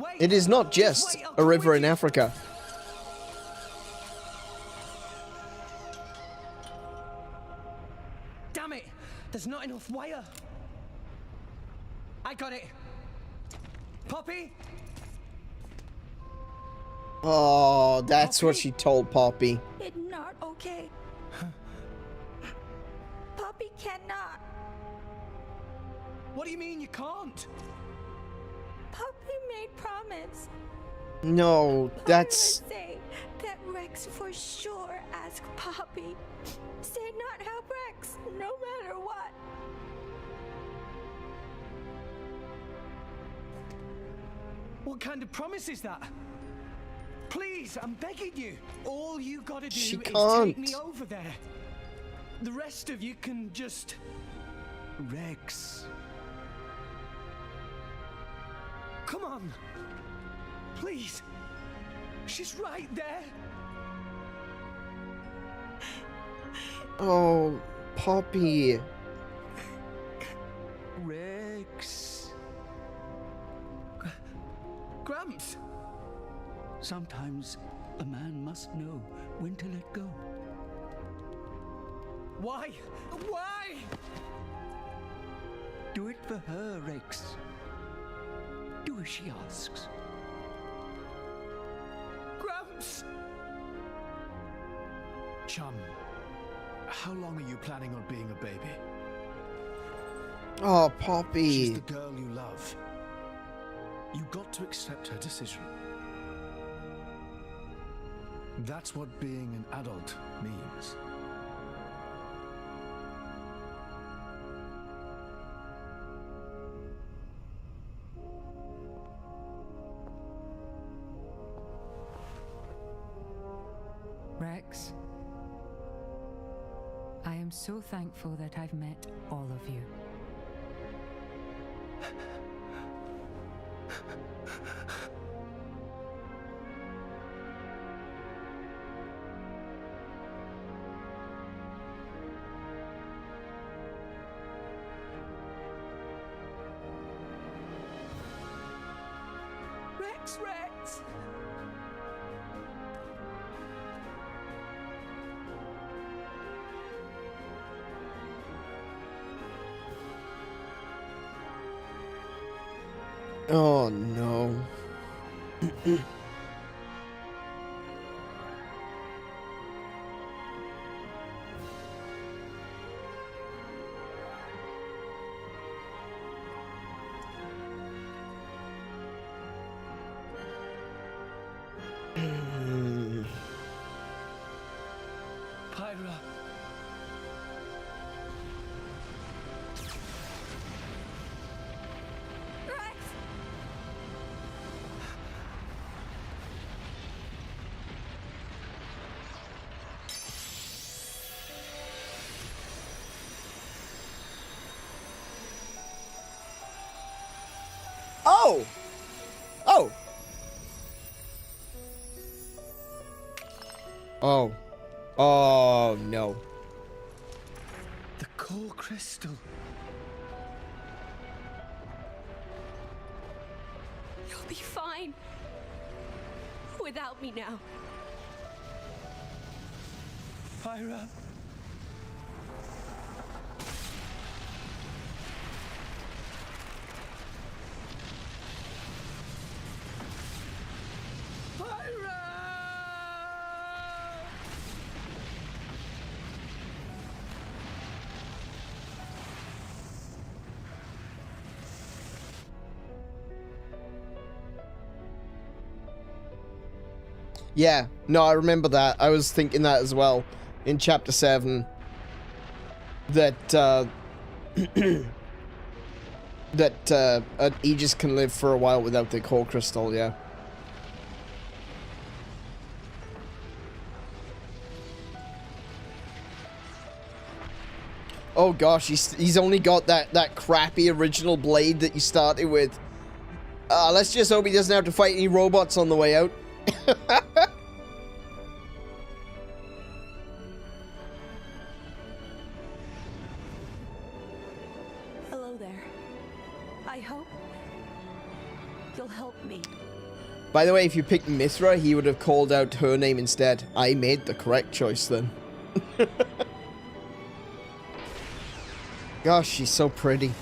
Wait, it is not just a river in Africa. Damn it! There's not enough wire. I got it. Poppy? Oh, that's what she told Poppy. It's not okay. Poppy cannot. What do you mean you can't? Poppy made promise. No, that's... Say that Rex for sure asked Poppy. Say not help Rex, no matter what. What kind of promise is that? Please, I'm begging you. All you gotta do is take me over there. The rest of you can just... Rex. Come on. Please. She's right there. Oh, Poppy. Rex. Gramps! Sometimes a man must know when to let go. Why? Why? Do it for her, Rex. Do as she asks. Gramps! Chum, how long are you planning on being a baby? Oh, Poppy. She's the girl you love. You got to accept her decision. That's what being an adult means. Rex, I am so thankful that I've met all of you. Rex! Oh, no. Pyra. Oh! Oh! Oh. Oh, no. The core crystal. You'll be fine. Without me now. Pyra. Yeah, no, I remember that. I was thinking that as well in Chapter 7. That, that, Aegis can live for a while without the core crystal, yeah. Oh gosh, he's only got that crappy original blade that you started with. Let's just hope he doesn't have to fight any robots on the way out. Hello there. I hope you'll help me. By the way, if you picked Mythra, he would have called out her name instead. I made the correct choice then. Gosh, she's so pretty.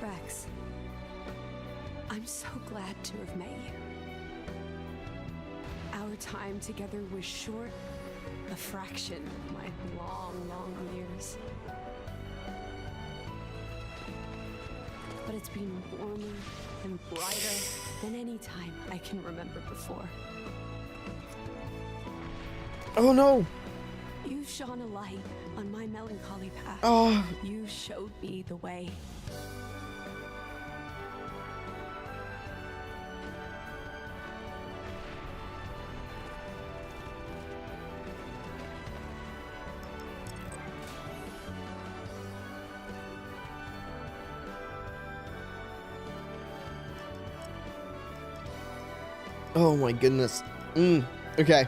Rex, I'm so glad to have met you. Our time together was short, a fraction of my long, long years. But it's been warmer and brighter than any time I can remember before. Oh no! You shone a light on my melancholy path. Oh. You showed me the way. Oh my goodness. Okay.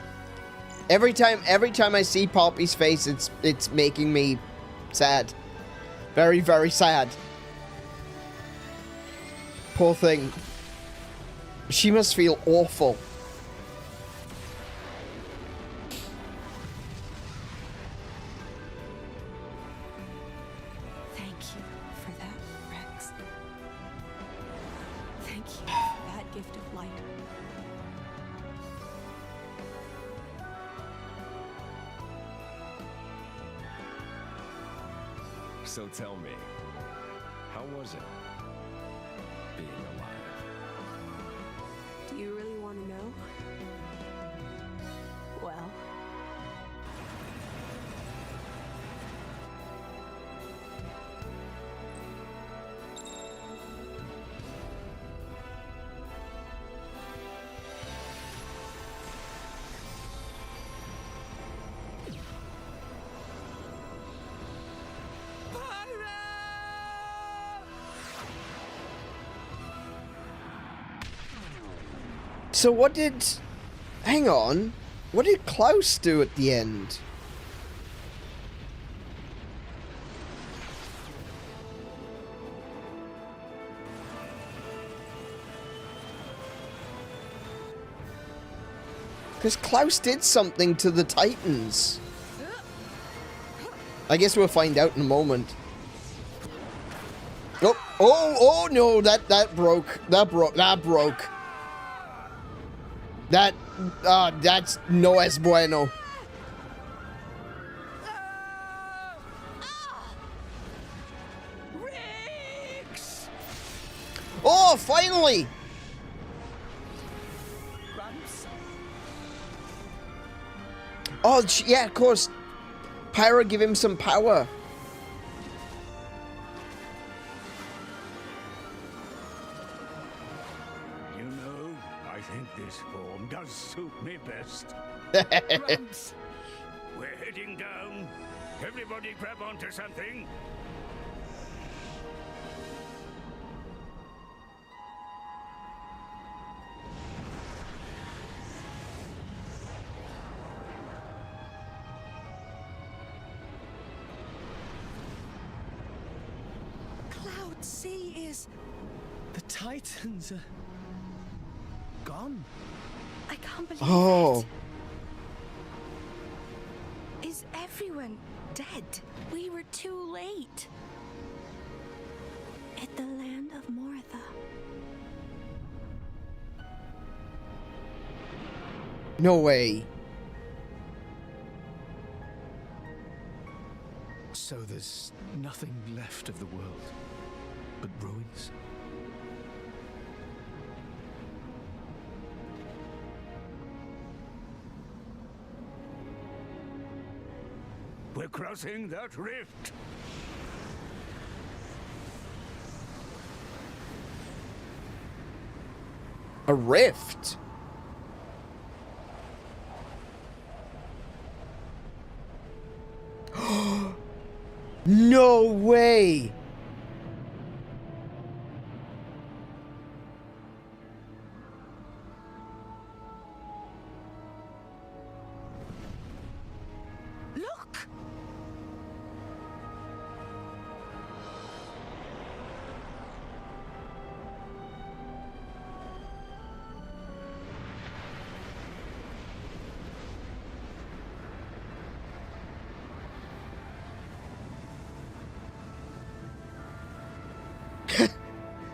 Every time I see Poppy's face, it's making me sad. Very, very sad. Poor thing. She must feel awful. Thank you for that, Rex. Thank you for that gift of light. So tell me, how was it being alive? Do you really want to know? Well, So what did... Hang on. What did Klaus do at the end? Because Klaus did something to the Titans. I guess we'll find out in a moment. Oh no, that broke. That broke. That's no es bueno. Oh, finally! Oh, yeah, of course. Pyra give him some power. You know, I think this form does suit me best. We're heading down. Everybody grab onto something. Cloud C is... The Titans are... gone. I can't believe Oh. it. Is everyone dead? We were too late. At the land of Mortha. No way. So there's nothing left of the world but ruins? We're crossing that rift. A rift? No way! Look!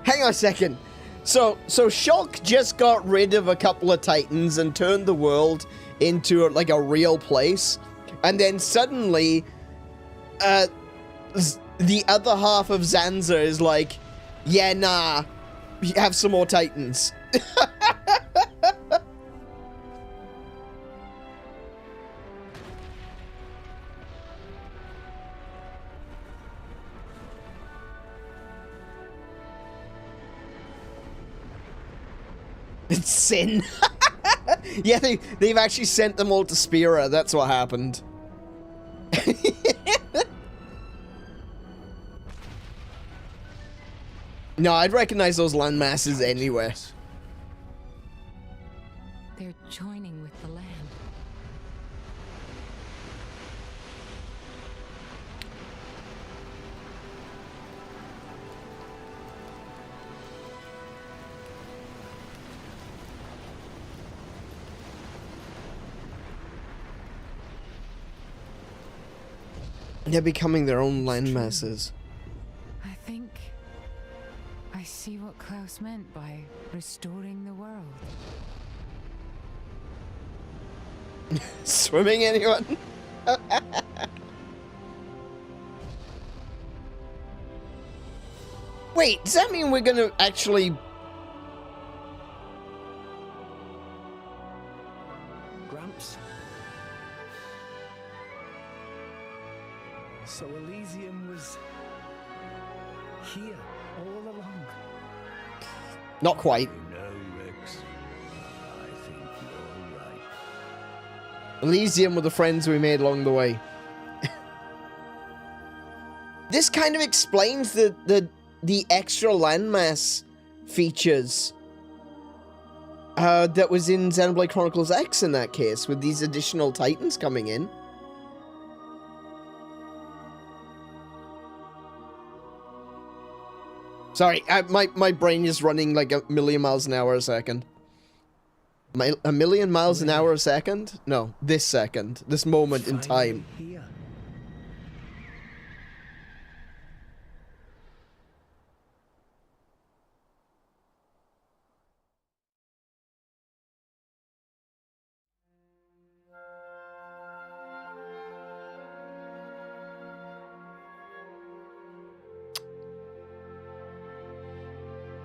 Hang on a second. So Shulk just got rid of a couple of Titans and turned the world into like a real place, and then suddenly, the other half of Zanza is like, yeah, nah, have some more Titans. It's sin. Yeah, they've actually sent them all to Spira. That's what happened. No, I'd recognize those land masses anywhere. They're joining with the land. They're becoming their own landmasses. I think I see what Klaus meant by restoring the world. Swimming, anyone? Wait, does that mean we're gonna actually... Gramps? So Elysium was here all along. Not quite. No, Rex. I think you're right. Elysium were the friends we made along the way. This kind of explains the extra landmass features that was in Xenoblade Chronicles X in that case, with these additional titans coming in. Sorry, my brain is running like 1,000,000 miles an hour a second. A million miles an hour a second? No, this second. This moment in time. Here.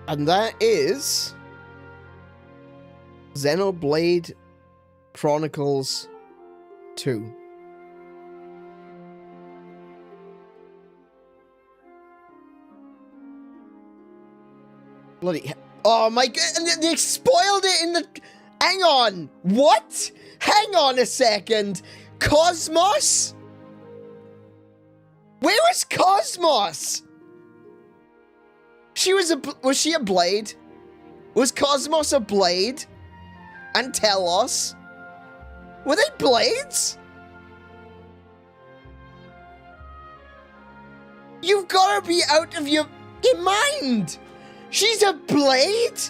And that is Xenoblade Chronicles 2. Bloody oh my god, they spoiled it in the... Hang on, what? Hang on a second. Cosmos? Where was Cosmos? Was she a blade? Was Cosmos a blade? And Telos? Were they blades? You've got to be out of your mind! She's a blade?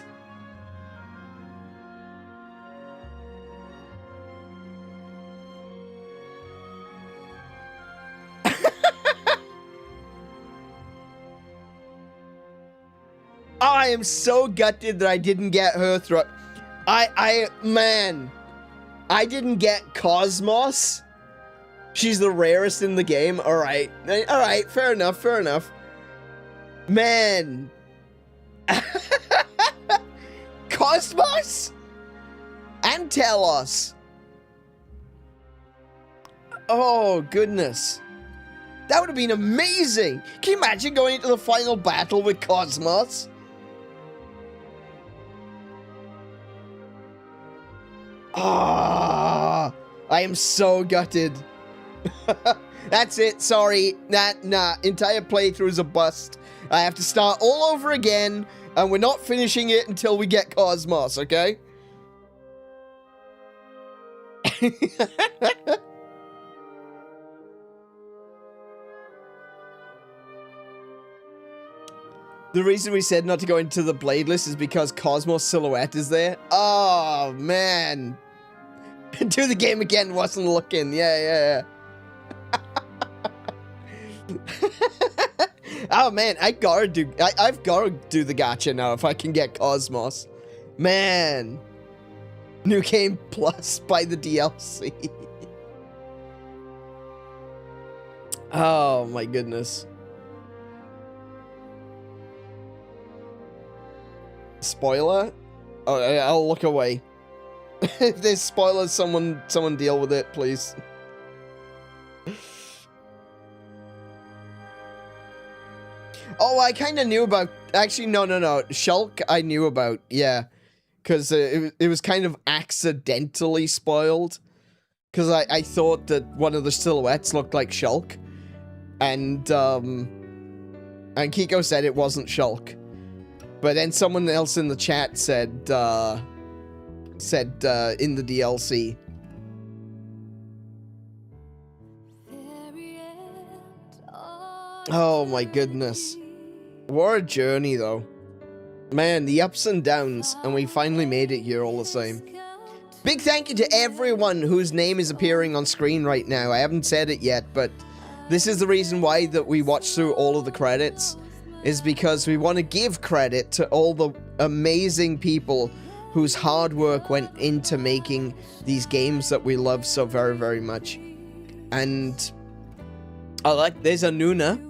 I am so gutted that I didn't get her through. Man, I didn't get Cosmos. She's the rarest in the game. All right, fair enough, fair enough. Man, Cosmos and Telos. Oh goodness, that would have been amazing. Can you imagine going into the final battle with Cosmos? Ah, I am so gutted. That's it. Sorry. Nah. Entire playthrough is a bust. I have to start all over again, and we're not finishing it until we get Cosmos, okay? The reason we said not to go into the blade list is because Cosmos silhouette is there. Oh, man. Do the game again, wasn't looking. Yeah. Oh, man, I've got to do the gacha now if I can get Cosmos. Man. New game plus by the DLC. Oh, my goodness. Spoiler? Oh, I'll look away. If there's spoilers, someone deal with it, please. Oh, I kind of knew about... Actually, no. Shulk, I knew about, yeah. Because it was kind of accidentally spoiled. Because I thought that one of the silhouettes looked like Shulk. And Kiko said it wasn't Shulk. But then someone else in the chat said, said in the DLC. Oh my goodness. What a journey though. Man, the ups and downs, and we finally made it here all the same. Big thank you to everyone whose name is appearing on screen right now. I haven't said it yet, but this is the reason why that we watched through all of the credits, is because we want to give credit to all the amazing people whose hard work went into making these games that we love so very, very much. And I like, there's Anuna.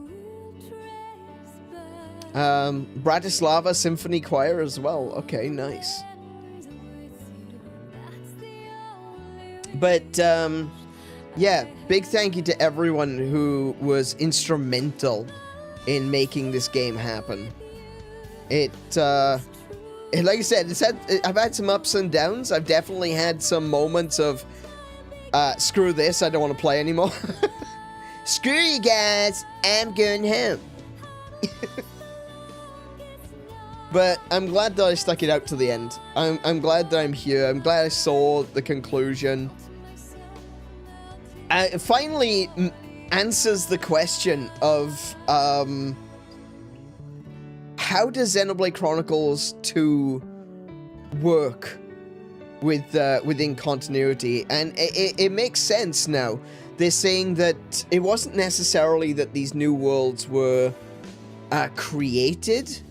Bratislava Symphony Choir as well. Okay, nice. But, yeah, big thank you to everyone who was instrumental in making this game happen. Like I said, I've had some ups and downs. I've definitely had some moments of, screw this, I don't want to play anymore. Screw you guys, I'm going home. But I'm glad that I stuck it out to the end. I'm glad that I'm here. I'm glad I saw the conclusion. It finally answers the question of how does Xenoblade Chronicles 2 work with within continuity, and it makes sense now. They're saying that it wasn't necessarily that these new worlds were created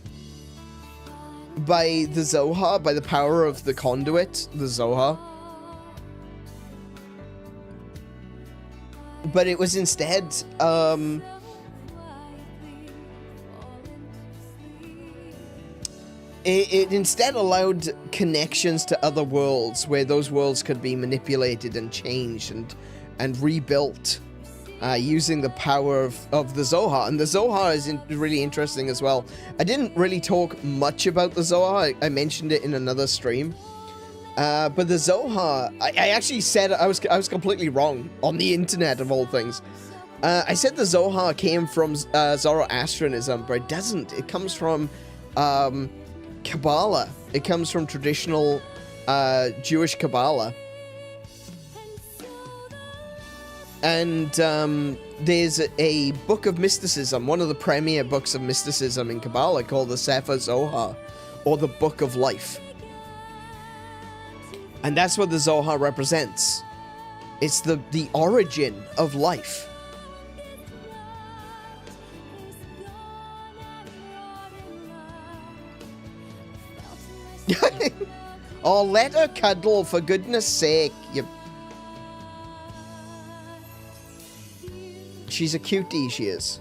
by the Zohar, by the power of the conduit, the Zohar. But it was instead, it instead allowed connections to other worlds, where those worlds could be manipulated and changed and rebuilt using the power of the Zohar. And the Zohar is really interesting as well. I didn't really talk much about the Zohar. I mentioned it in another stream. But the Zohar, I actually said I was completely wrong on the internet of all things. I said the Zohar came from Zoroastrianism, but it doesn't. It comes from Kabbalah. It comes from traditional Jewish Kabbalah. And there's a book of mysticism, one of the premier books of mysticism in Kabbalah, called the Sefer Zohar, or the Book of Life. And that's what the Zohar represents. It's the origin of life. Oh, let her cuddle, for goodness sake. She's a cutie, she is.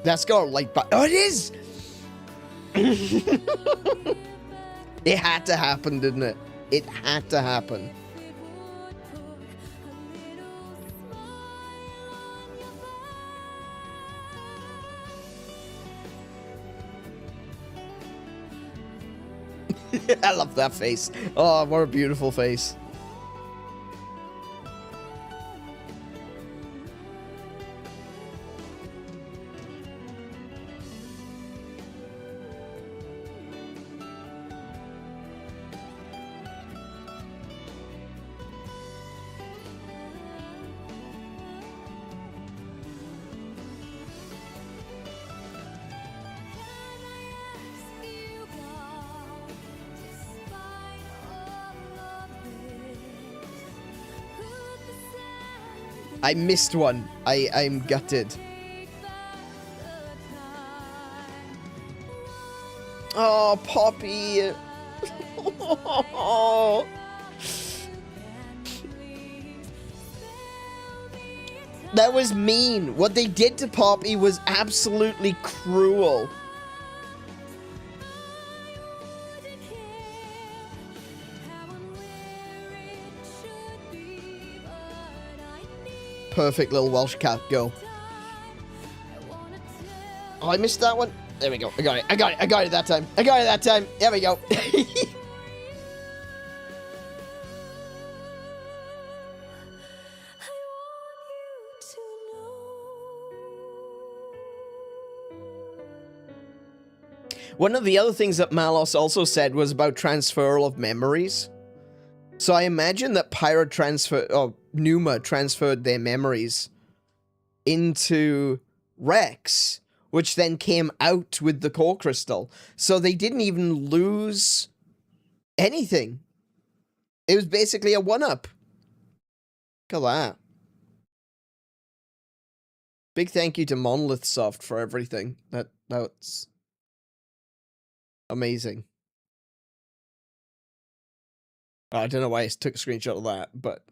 That's got a light button. Oh, it is! It had to happen, didn't it? It had to happen. I love that face. Oh, what a beautiful face. I missed one. I'm gutted. Oh, Poppy. Oh. That was mean. What they did to Poppy was absolutely cruel. Perfect little Welsh cat, go. Oh, I missed that one. There we go. I got it. I got it. I got it that time. I got it that time. There we go. One of the other things that Malos also said was about transferal of memories. So I imagine that Pneuma transferred their memories into Rex, which then came out with the core crystal. So they didn't even lose anything. It was basically a one-up. Look at that. Big thank you to Monolith Soft for everything. That's amazing. I don't know why I took a screenshot of that, but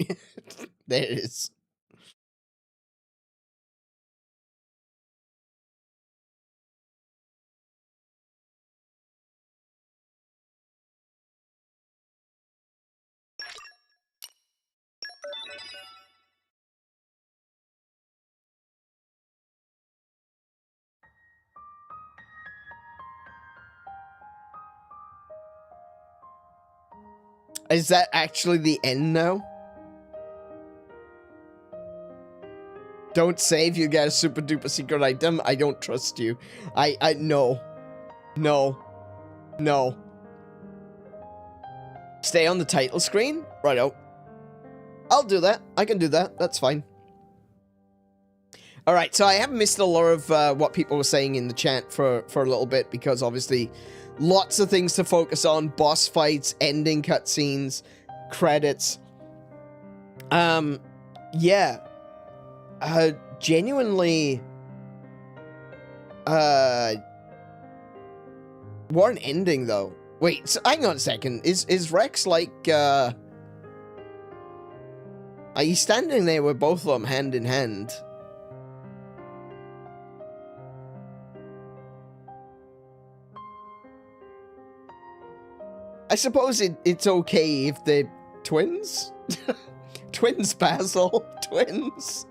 there it is. Is that actually the end now? Don't save, you get a super duper secret item. I don't trust you. No. No. No. Stay on the title screen? Righto. I'll do that. I can do that. That's fine. Alright, so I have missed a lot of what people were saying in the chat for a little bit, because obviously lots of things to focus on. Boss fights, ending cutscenes, credits. Yeah. Genuinely... what an ending, though. Wait, so hang on a second. Is Rex like, Are you standing there with both of them hand in hand? I suppose it's okay if they're twins? Twins, Basil. Twins.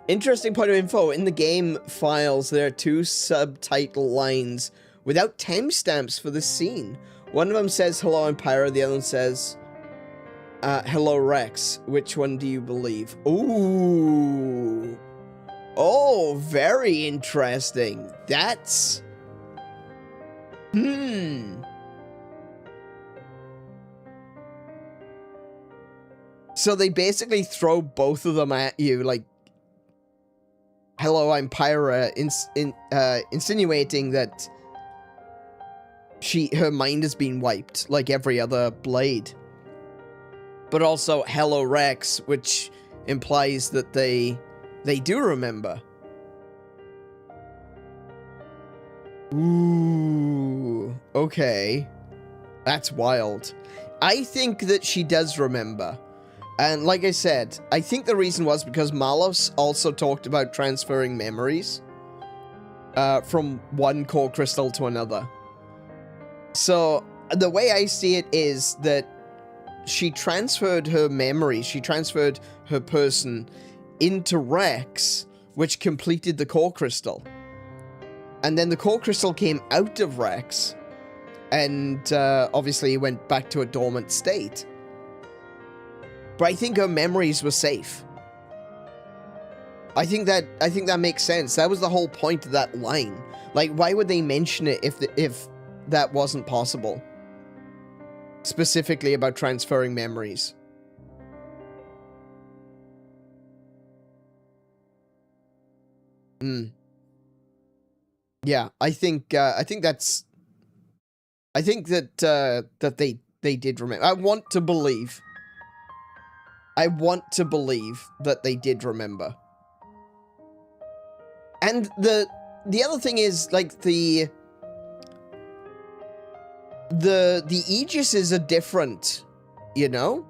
Interesting point of info. In the game files, there are 2 subtitle lines without timestamps for the scene. One of them says, hello, I'm Pyra. The other one says, hello, Rex. Which one do you believe? Ooh. Oh, very interesting. That's... So they basically throw both of them at you, like, hello, I'm Pyra, insinuating that her mind has been wiped, like every other Blade. But also, hello, Rex, which implies that they do remember. Ooh, okay. That's wild. I think that she does remember. And like I said, I think the reason was because Malos also talked about transferring memories from one core crystal to another. So the way I see it is that she transferred her memory, she transferred her person into Rex, which completed the core crystal. And then the core crystal came out of Rex, and obviously went back to a dormant state. But I think her memories were safe. I think that makes sense. That was the whole point of that line. Like, why would they mention it if that wasn't possible? Specifically about transferring memories. Yeah, I think that they did remember. I want to believe that they did remember. And the other thing is, like, the Aegises are different, you know?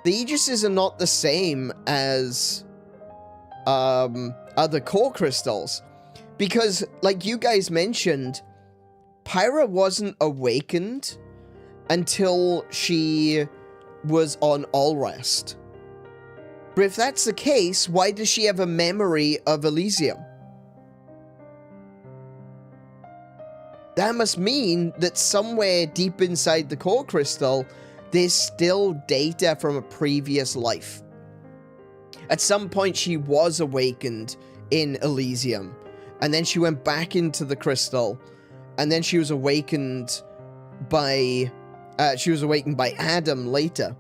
The Aegises are not the same as other core crystals. Because, like you guys mentioned, Pyra wasn't awakened until she was on Alrest. But if that's the case, why does she have a memory of Elysium? That must mean that somewhere deep inside the core crystal, there's still data from a previous life. At some point, she was awakened in Elysium. And then she went back into the crystal. And then she was awakened by Adam later.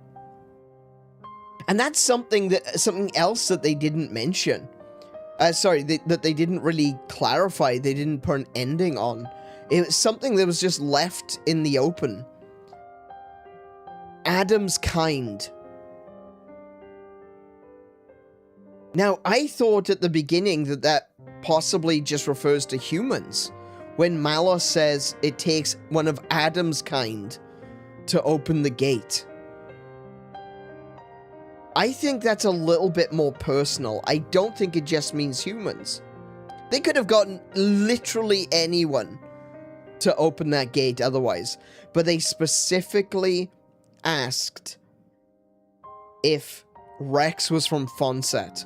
And that's something else that they didn't mention. That they didn't really clarify. They didn't put an ending on. It was something that was just left in the open. Adam's kind. Now, I thought at the beginning that possibly just refers to humans. When Malos says it takes one of Adam's kind to open the gate. I think that's a little bit more personal. I don't think it just means humans. They could have gotten literally anyone to open that gate otherwise. But they specifically asked if Rex was from Fonset.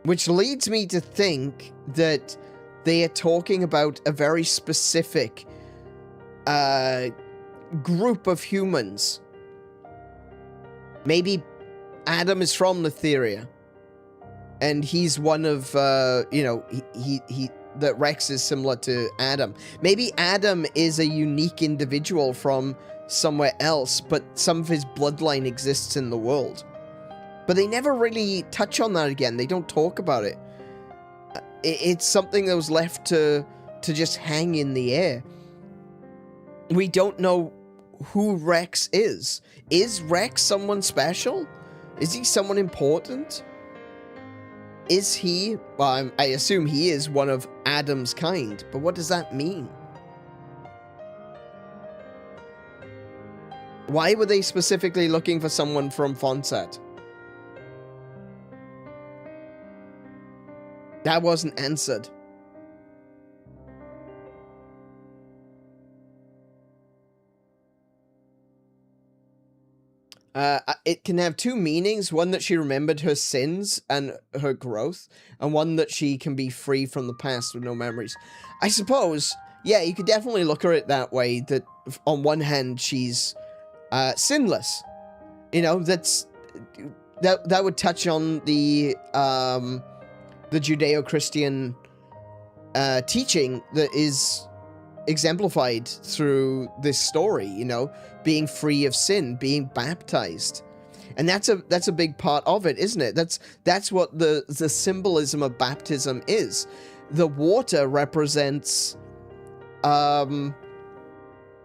Which leads me to think that they are talking about a very specific group of humans. Maybe Adam is from Letheria. And he's one of, that Rex is similar to Adam. Maybe Adam is a unique individual from somewhere else, but some of his bloodline exists in the world. But they never really touch on that again. They don't talk about it. It's something that was left to just hang in the air. We don't know who Rex is. Is Rex someone special? Is he someone important? Is he... Well, I assume he is one of Adam's kind. But what does that mean? Why were they specifically looking for someone from Fonset? That wasn't answered. It can have two meanings. One that she remembered her sins and her growth. And one that she can be free from the past with no memories. I suppose, yeah, you could definitely look at it that way. That on one hand, she's sinless. You know, that would touch on the Judeo-Christian teaching that is exemplified through this story, you know, being free of sin, being baptized. And that's a big part of it, isn't it? That's what the symbolism of baptism is. The water represents the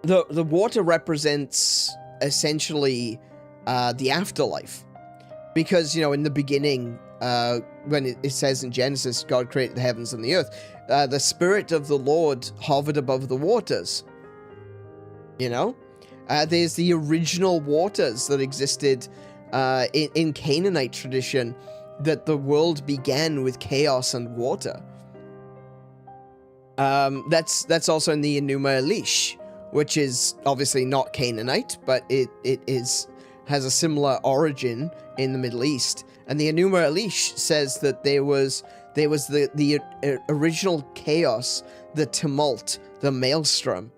water represents essentially the afterlife. Because, you know, in the beginning, when it says in Genesis, God created the heavens and the earth, the Spirit of the Lord hovered above the waters. You know? There's the original waters that existed in Canaanite tradition, that the world began with chaos and water. That's also in the Enuma Elish, which is obviously not Canaanite, but it has a similar origin in the Middle East. And the Enuma Elish says that there was the original chaos, the tumult, the maelstrom,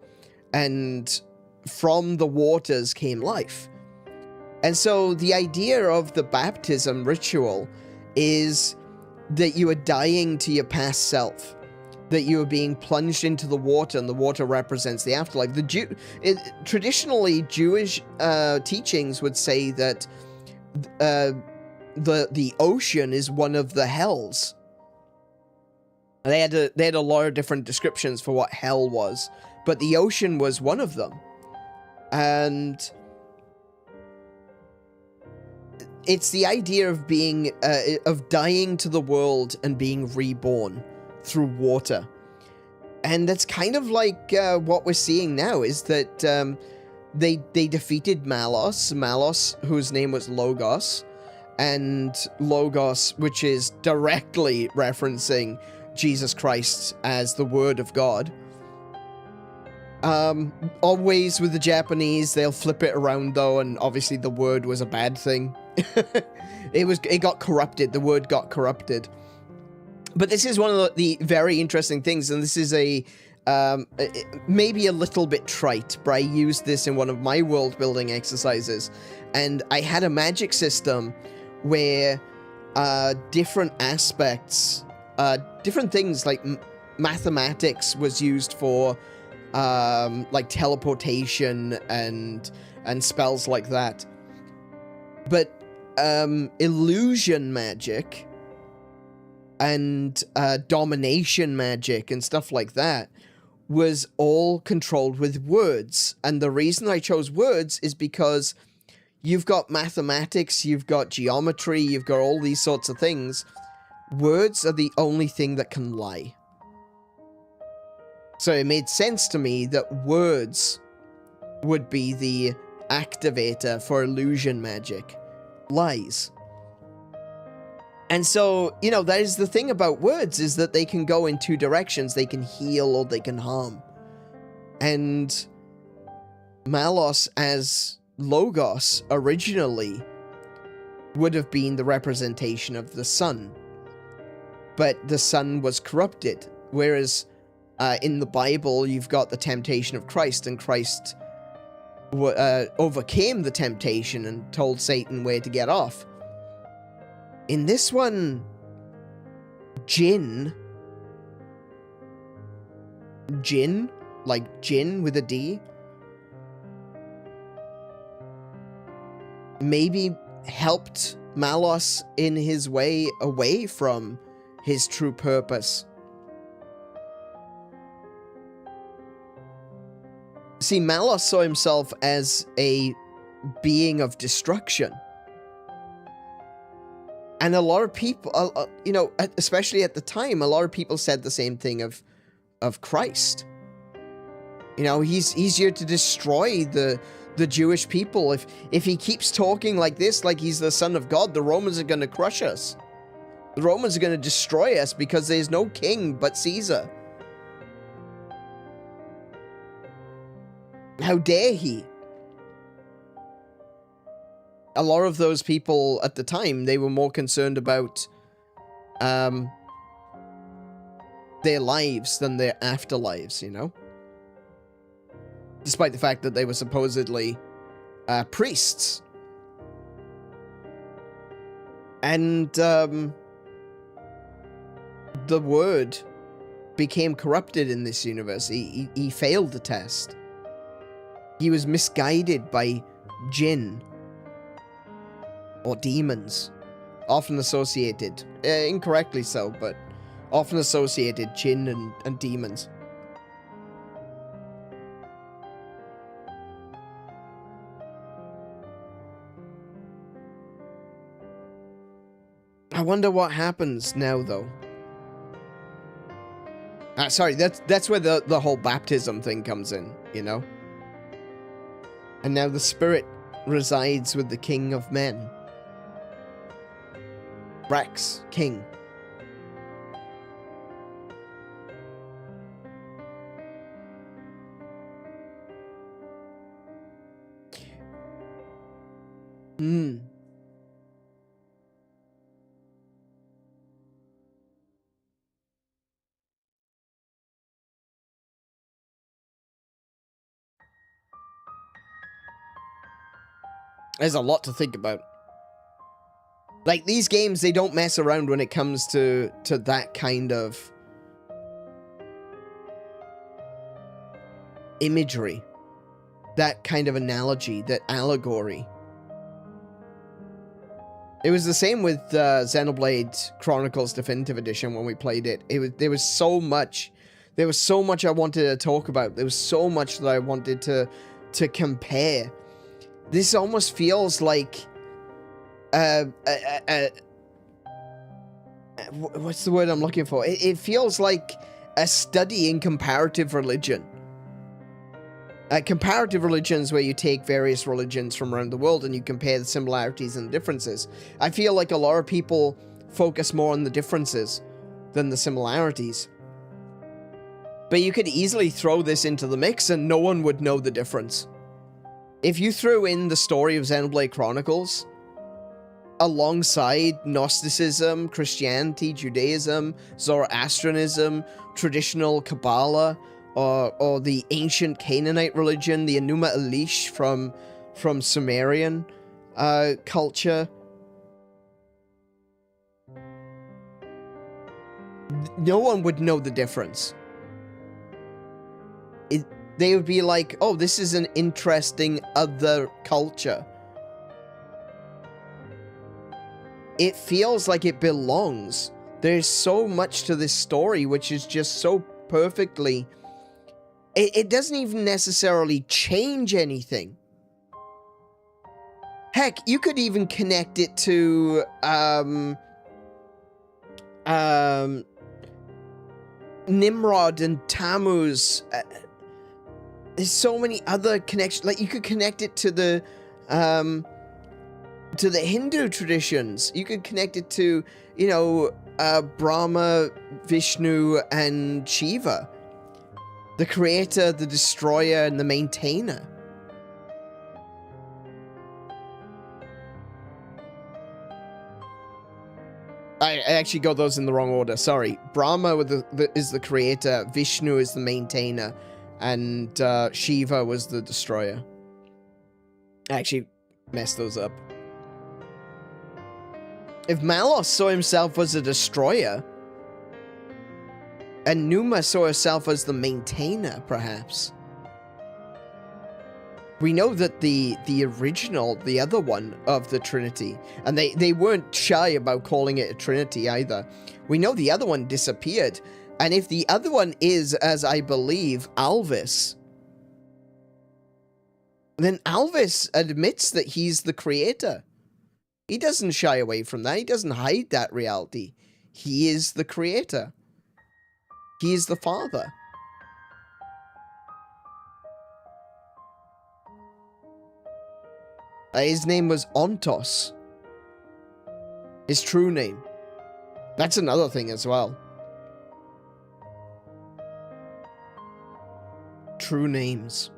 and from the waters came life. And so the idea of the baptism ritual is that you are dying to your past self, that you are being plunged into the water, and the water represents the afterlife. Traditionally, Jewish teachings would say that the ocean is one of the hells. They had a lot of different descriptions for what hell was, but the ocean was one of them. And it's the idea of being of dying to the world and being reborn through water. And that's kind of like what we're seeing now, is that they defeated Malos, whose name was Logos, and Logos, which is directly referencing Jesus Christ as the Word of God. Always with the Japanese, they'll flip it around though, and obviously the word was a bad thing. It got corrupted. The word got corrupted. But this is one of the very interesting things, and this is maybe a little bit trite, but I used this in one of my world building exercises, and I had a magic system where different aspects, different things like mathematics was used for like teleportation and spells like that. But illusion magic and domination magic and stuff like that was all controlled with words. And the reason I chose words is because you've got mathematics, you've got geometry, you've got all these sorts of things. Words are the only thing that can lie. So it made sense to me that words would be the activator for illusion magic. Lies. And so, you know, that is the thing about words, is that they can go in two directions. They can heal or they can harm. And Malos as Logos originally would have been the representation of the sun. But the sun was corrupted. Whereas in the Bible, you've got the temptation of Christ, and Christ overcame the temptation and told Satan where to get off. In this one, Jinn, like Jinn with a D, maybe helped Malos in his way away from his true purpose. See, Malos saw himself as a being of destruction. And a lot of people, you know, especially at the time, a lot of people said the same thing of Christ. You know, he's here to destroy the Jewish people. If he keeps talking like this, like he's the son of God, the Romans are going to crush us. The Romans are going to destroy us because there's no king but Caesar. How dare he? A lot of those people at the time, they were more concerned about their lives than their afterlives, you know? Despite the fact that they were supposedly priests. And the word became corrupted in this universe. He failed the test. He was misguided by jinn. Or demons. Often associated. Incorrectly so, but often associated jinn and demons. I wonder what happens now, though. Sorry, that's where the whole baptism thing comes in, you know? And now the spirit resides with the king of men. Rex, king. There's a lot to think about. Like, these games, they don't mess around when it comes to that kind of imagery. That kind of analogy, that allegory. It was the same with Xenoblade Chronicles Definitive Edition when we played it. There was so much I wanted to talk about. There was so much that I wanted to compare. This almost feels like what's the word I'm looking for? It feels like a study in comparative religion. Comparative religions where you take various religions from around the world and you compare the similarities and differences. I feel like a lot of people focus more on the differences than the similarities. But you could easily throw this into the mix and no one would know the difference. If you threw in the story of Xenoblade Chronicles alongside Gnosticism, Christianity, Judaism, Zoroastrianism, traditional Kabbalah, or the ancient Canaanite religion, the Enuma Elish from Sumerian culture, no one would know the difference. They would be like, oh, this is an interesting other culture. It feels like it belongs. There's so much to this story which is just so perfectly... It doesn't even necessarily change anything. Heck, you could even connect it to, Nimrod and Tammuz. There's so many other connections. Like, you could connect it to the Hindu traditions. You could connect it to, you know, Brahma, Vishnu, and Shiva. The creator, the destroyer, and the maintainer. I actually got those in the wrong order. Sorry. Brahma is the creator, Vishnu is the maintainer, and Shiva was the destroyer. I actually messed those up. If Malos saw himself as a destroyer, and Numa saw herself as the maintainer, perhaps. We know that the original, the other one of the Trinity, and they weren't shy about calling it a Trinity either. We know the other one disappeared, and if the other one is, as I believe, Alvis, then Alvis admits that he's the creator. He doesn't shy away from that. He doesn't hide that reality. He is the creator. He is the father. His name was Ontos. His true name. That's another thing as well. True names.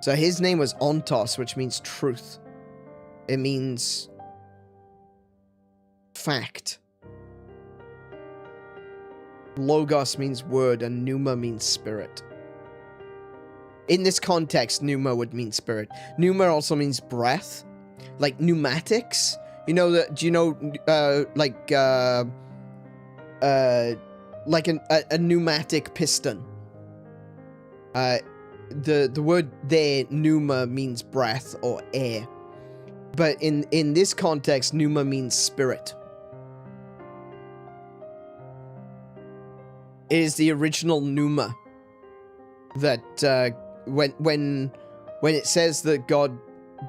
So his name was Ontos, which means truth. It means fact. Logos means word, and Pneuma means spirit. In this context, Pneuma would mean spirit. Pneuma also means breath, like pneumatics. You know that? Do you know, like a pneumatic piston? The word there, pneuma, means breath or air, but in this context, Pneuma means spirit. It is the original Pneuma that when it says that God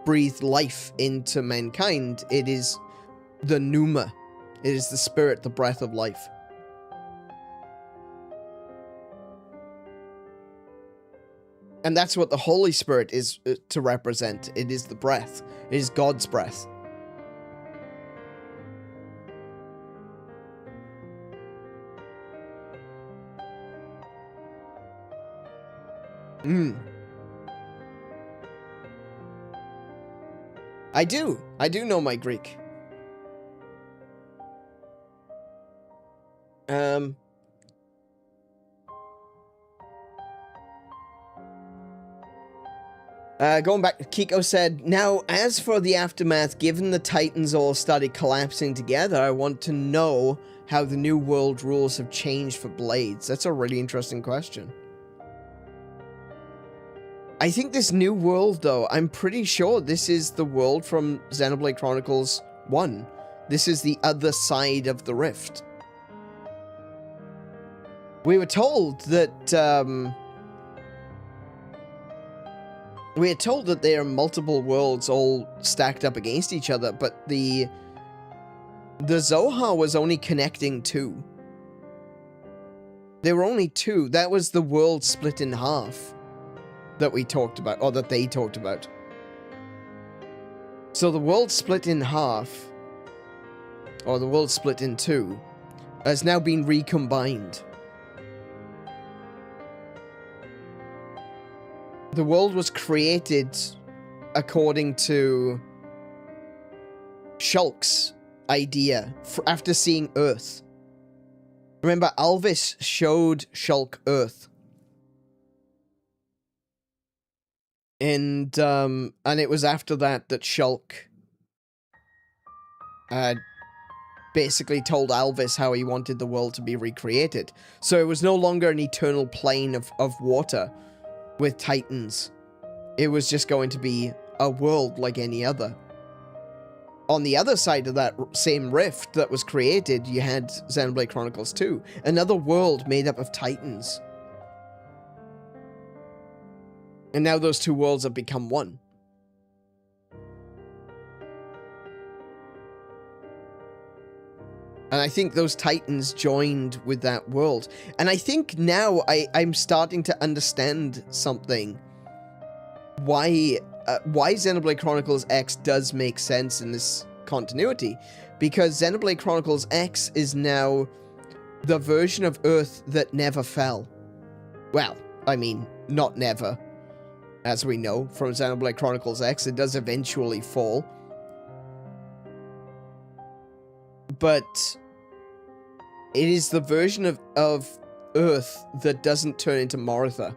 breathed life into mankind, it is the Pneuma. It is the spirit, the breath of life. And that's what the Holy Spirit is to represent. It is the breath. It is God's breath. I do know my Greek. Going back, Kiko said, now, as for the aftermath, given the Titans all started collapsing together, I want to know how the new world rules have changed for Blades. That's a really interesting question. I think this new world, though, I'm pretty sure this is the world from Xenoblade Chronicles 1. This is the other side of the rift. We were told that, there are multiple worlds all stacked up against each other, but the Zohar was only connecting two. There were only two. That was the world split in half that we talked about, or that they talked about. So the world split in half, or the world split in two, has now been recombined. The world was created according to Shulk's idea after seeing Earth. Remember, Alvis showed Shulk Earth. And it was after that that Shulk basically told Alvis how he wanted the world to be recreated. So it was no longer an eternal plane of water with titans. It was just going to be a world like any other. On the other side of that same rift that was created, you had Xenoblade Chronicles 2, another world made up of titans. And now those two worlds have become one. And I think those titans joined with that world. And I think now I'm starting to understand something. Why Xenoblade Chronicles X does make sense in this continuity. Because Xenoblade Chronicles X is now the version of Earth that never fell. Well, I mean, not never. As we know from Xenoblade Chronicles X, it does eventually fall. But it is the version of Earth that doesn't turn into Moritha.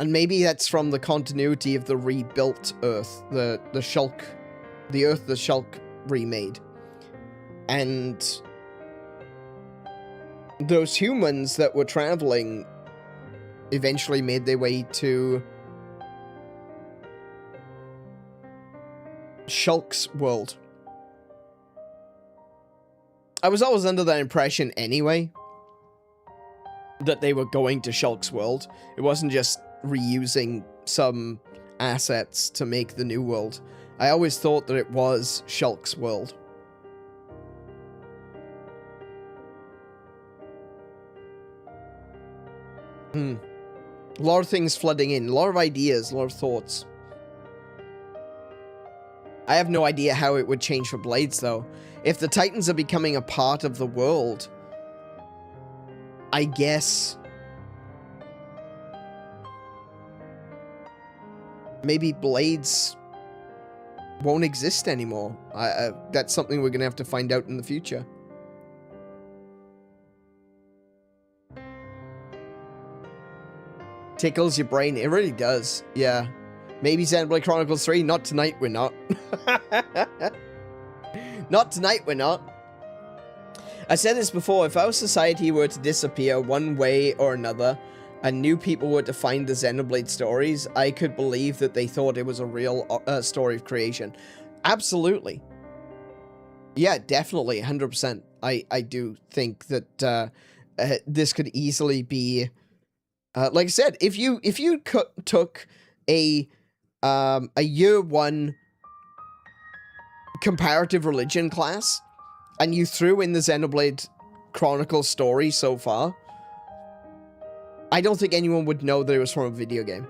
And maybe that's from the continuity of the rebuilt Earth, the Shulk, the Earth the Shulk remade. And those humans that were traveling eventually made their way to Shulk's world. I was always under that impression anyway, that they were going to Shulk's world. It wasn't just reusing some assets to make the new world. I always thought that it was Shulk's world. A lot of things flooding in, a lot of ideas, a lot of thoughts. I have no idea how it would change for Blades, though. If the Titans are becoming a part of the world, I guess maybe Blades won't exist anymore. That's something we're going to have to find out in the future. Tickles your brain. It really does. Yeah. Maybe Xenoblade Chronicles 3. Not tonight, we're not. Not tonight, we're not. I said this before. If our society were to disappear one way or another, and new people were to find the Xenoblade stories, I could believe that they thought it was a real story of creation. Absolutely. Yeah, definitely. 100%. I do think that this could easily be... like I said, if you took a year one comparative religion class and you threw in the Xenoblade Chronicles story so far, I don't think anyone would know that it was from a video game.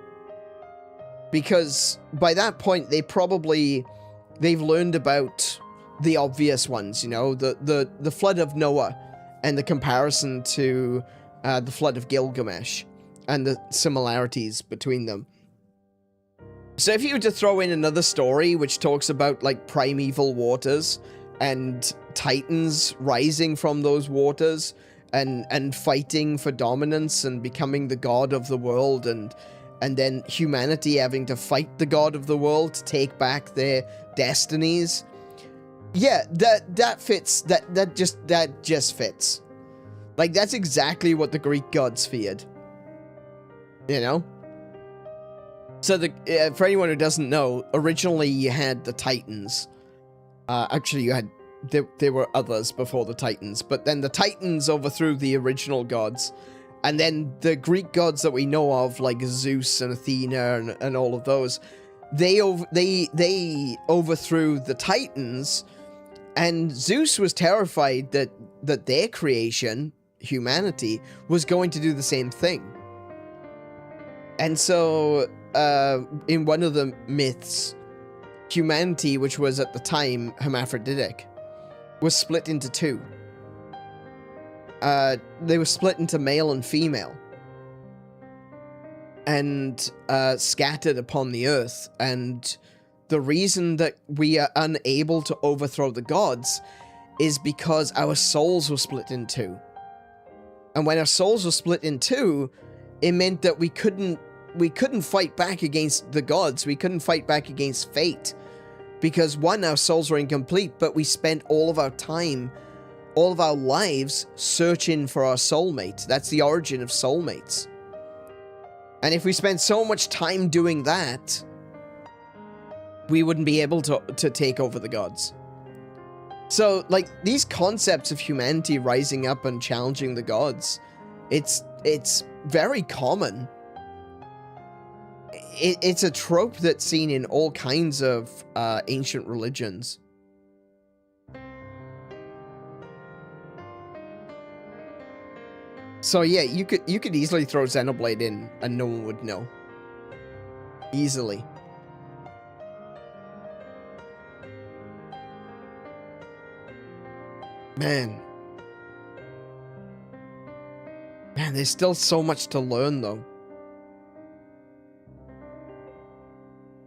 Because by that point, they've learned about the obvious ones, you know, the flood of Noah and the comparison to the flood of Gilgamesh and the similarities between them. So if you were to throw in another story which talks about, like, primeval waters and titans rising from those waters and fighting for dominance and becoming the god of the world, and then humanity having to fight the god of the world to take back their destinies, yeah, that fits. That just fits. Like, that's exactly what the Greek gods feared. You know? So, for anyone who doesn't know, originally you had the Titans. Actually, there were others before the Titans, but then the Titans overthrew the original gods. And then the Greek gods that we know of, like Zeus and Athena and all of those, they overthrew the Titans, and Zeus was terrified that their creation, humanity, was going to do the same thing. And so, in one of the myths, humanity, which was at the time hermaphroditic, was split into two. They were split into male and female, and scattered upon the earth. And the reason that we are unable to overthrow the gods is because our souls were split in two. And when our souls were split in two, it meant that we couldn't fight back against the gods. We couldn't fight back against fate. Because one, our souls were incomplete, but we spent all of our time, all of our lives searching for our soulmate. That's the origin of soulmates. And if we spent so much time doing that, we wouldn't be able to take over the gods. So, like, these concepts of humanity rising up and challenging the gods, it's very common. It's a trope that's seen in all kinds of ancient religions. So yeah, you could easily throw Xenoblade in and no one would know. Easily. Man, there's still so much to learn though.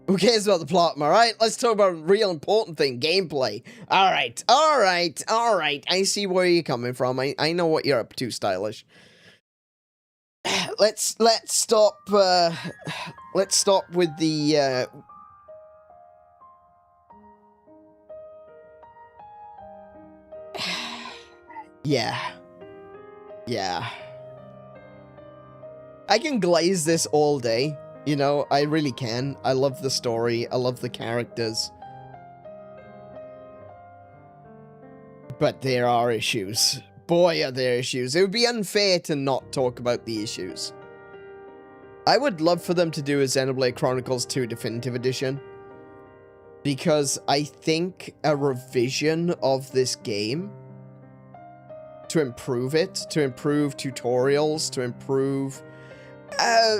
Who cares about the plot, am I right? Let's talk about a real important thing, gameplay. Alright. I see where you're coming from. I know what you're up to, Stylish. Let's stop with the Yeah. I can glaze this all day. You know, I really can. I love the story. I love the characters. But there are issues. Boy, are there issues. It would be unfair to not talk about the issues. I would love for them to do a Xenoblade Chronicles 2 Definitive Edition. Because I think a revision of this game to improve it, to improve tutorials, to improve...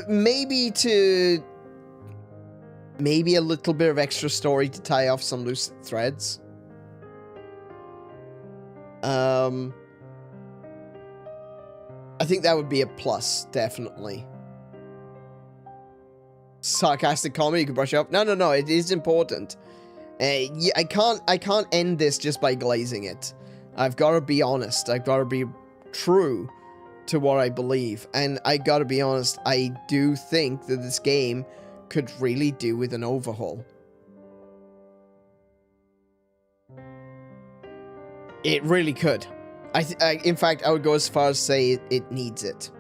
maybe a little bit of extra story to tie off some loose threads. I think that would be a plus, definitely. Sarcastic comedy, you can brush up. No, it is important. Yeah, I can't end this just by glazing it. I've got to be honest. I've got to be true to what I believe. And I gotta be honest, I do think that this game could really do with an overhaul. It really could. In fact, I would go as far as say it needs it.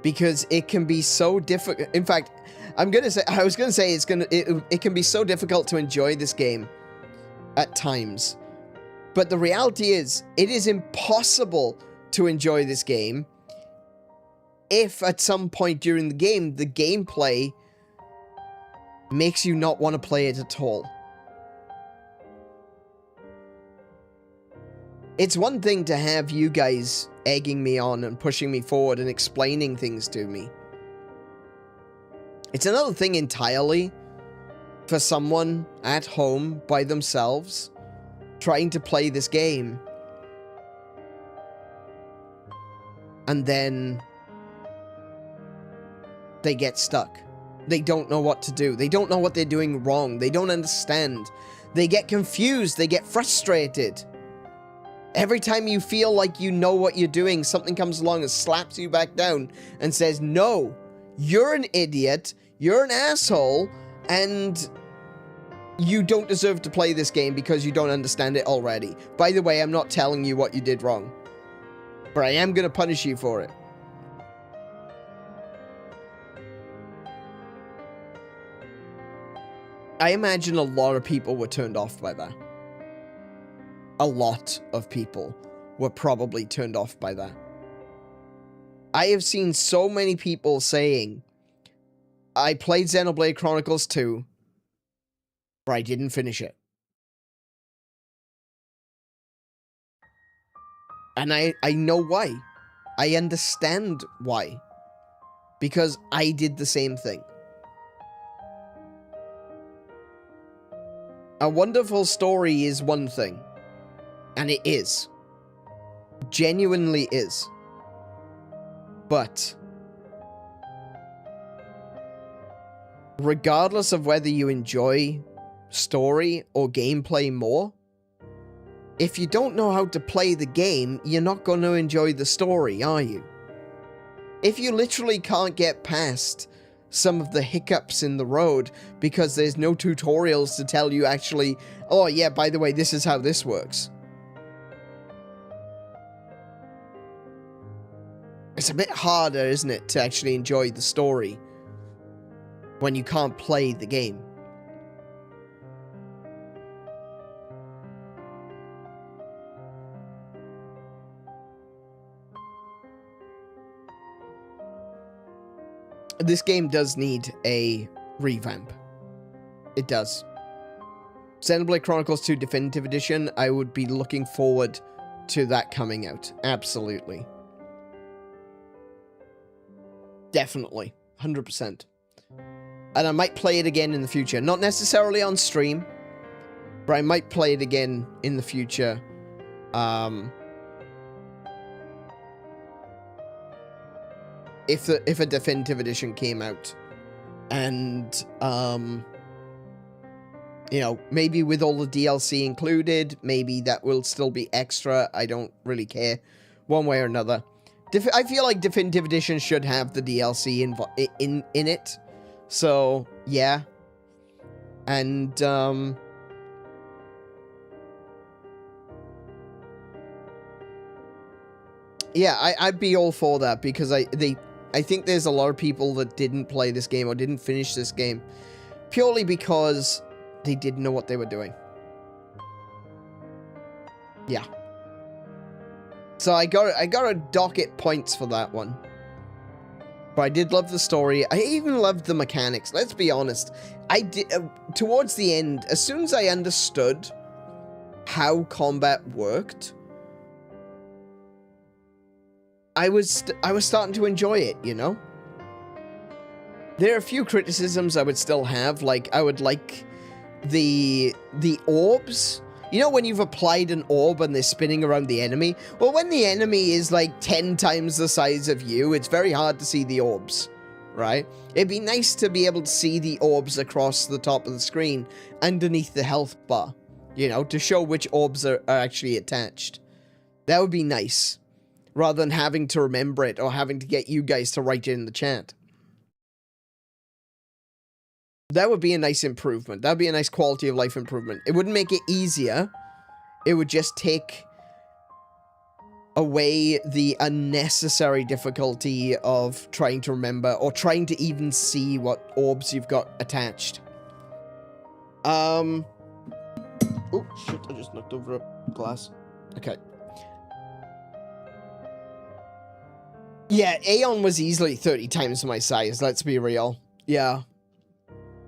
Because it can be so difficult. In fact, I was gonna say it can be so difficult to enjoy this game at times. But the reality is, it is impossible to enjoy this game if at some point during the game, the gameplay makes you not want to play it at all. It's one thing to have you guys egging me on and pushing me forward and explaining things to me. It's another thing entirely for someone at home by themselves trying to play this game and then they get stuck. They don't know what to do. They don't know what they're doing wrong. They don't understand. They get confused. They get frustrated. Every time you feel like you know what you're doing, something comes along and slaps you back down and says, no, you're an idiot, you're an asshole, and you don't deserve to play this game because you don't understand it already. By the way, I'm not telling you what you did wrong, but I am going to punish you for it. I imagine a lot of people were turned off by that. A lot of people were probably turned off by that. I have seen so many people saying, I played Xenoblade Chronicles 2, but I didn't finish it. And I know why. I understand why. Because I did the same thing. A wonderful story is one thing. And it is. Genuinely is. But regardless of whether you enjoy story or gameplay more, if you don't know how to play the game, you're not going to enjoy the story, are you? If you literally can't get past some of the hiccups in the road because there's no tutorials to tell you actually, oh yeah, by the way, this is how this works. It's a bit harder, isn't it, to actually enjoy the story when you can't play the game. This game does need a revamp. It does. Xenoblade Chronicles 2 Definitive Edition, I would be looking forward to that coming out. Absolutely. Definitely. 100%. And I might play it again in the future. Not necessarily on stream, but I might play it again in the future. If a definitive edition came out, and you know, maybe with all the DLC included, maybe that will still be extra. I don't really care, one way or another. I feel like definitive edition should have the DLC in it, so yeah, and yeah, I'd be all for that because I think there's a lot of people that didn't play this game or didn't finish this game purely because they didn't know what they were doing. Yeah. So I got a docket points for that one. But I did love the story. I even loved the mechanics. Let's be honest. I did towards the end, as soon as I understood how combat worked, I was starting to enjoy it, you know? There are a few criticisms I would still have, like, I would like the orbs. You know when you've applied an orb and they're spinning around the enemy? Well, when the enemy is like 10 times the size of you, it's very hard to see the orbs, right? It'd be nice to be able to see the orbs across the top of the screen underneath the health bar, you know, to show which orbs are actually attached. That would be nice, rather than having to remember it or having to get you guys to write it in the chat. That would be a nice improvement. That would be a nice quality of life improvement. It wouldn't make it easier. It would just take away the unnecessary difficulty of trying to remember or trying to even see what orbs you've got attached. Oh, shit, I just knocked over a glass. Okay. Yeah, Aeon was easily 30 times my size, let's be real. Yeah.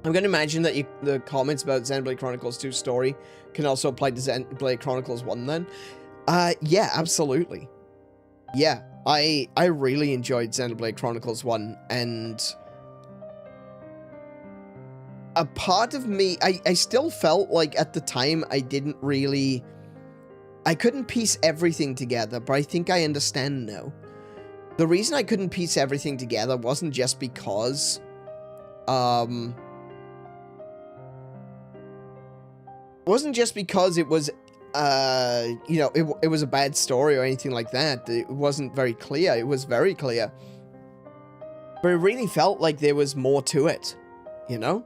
I'm going to imagine that the comments about Xenoblade Chronicles 2 story can also apply to Xenoblade Chronicles 1 then. Yeah, absolutely. Yeah, I really enjoyed Xenoblade Chronicles 1, and a part of me, I still felt like at the time I couldn't piece everything together, but I think I understand now. The reason I couldn't piece everything together wasn't just because, it was, you know, it was a bad story or anything like that. It wasn't very clear. It was very clear. But it really felt like there was more to it, you know?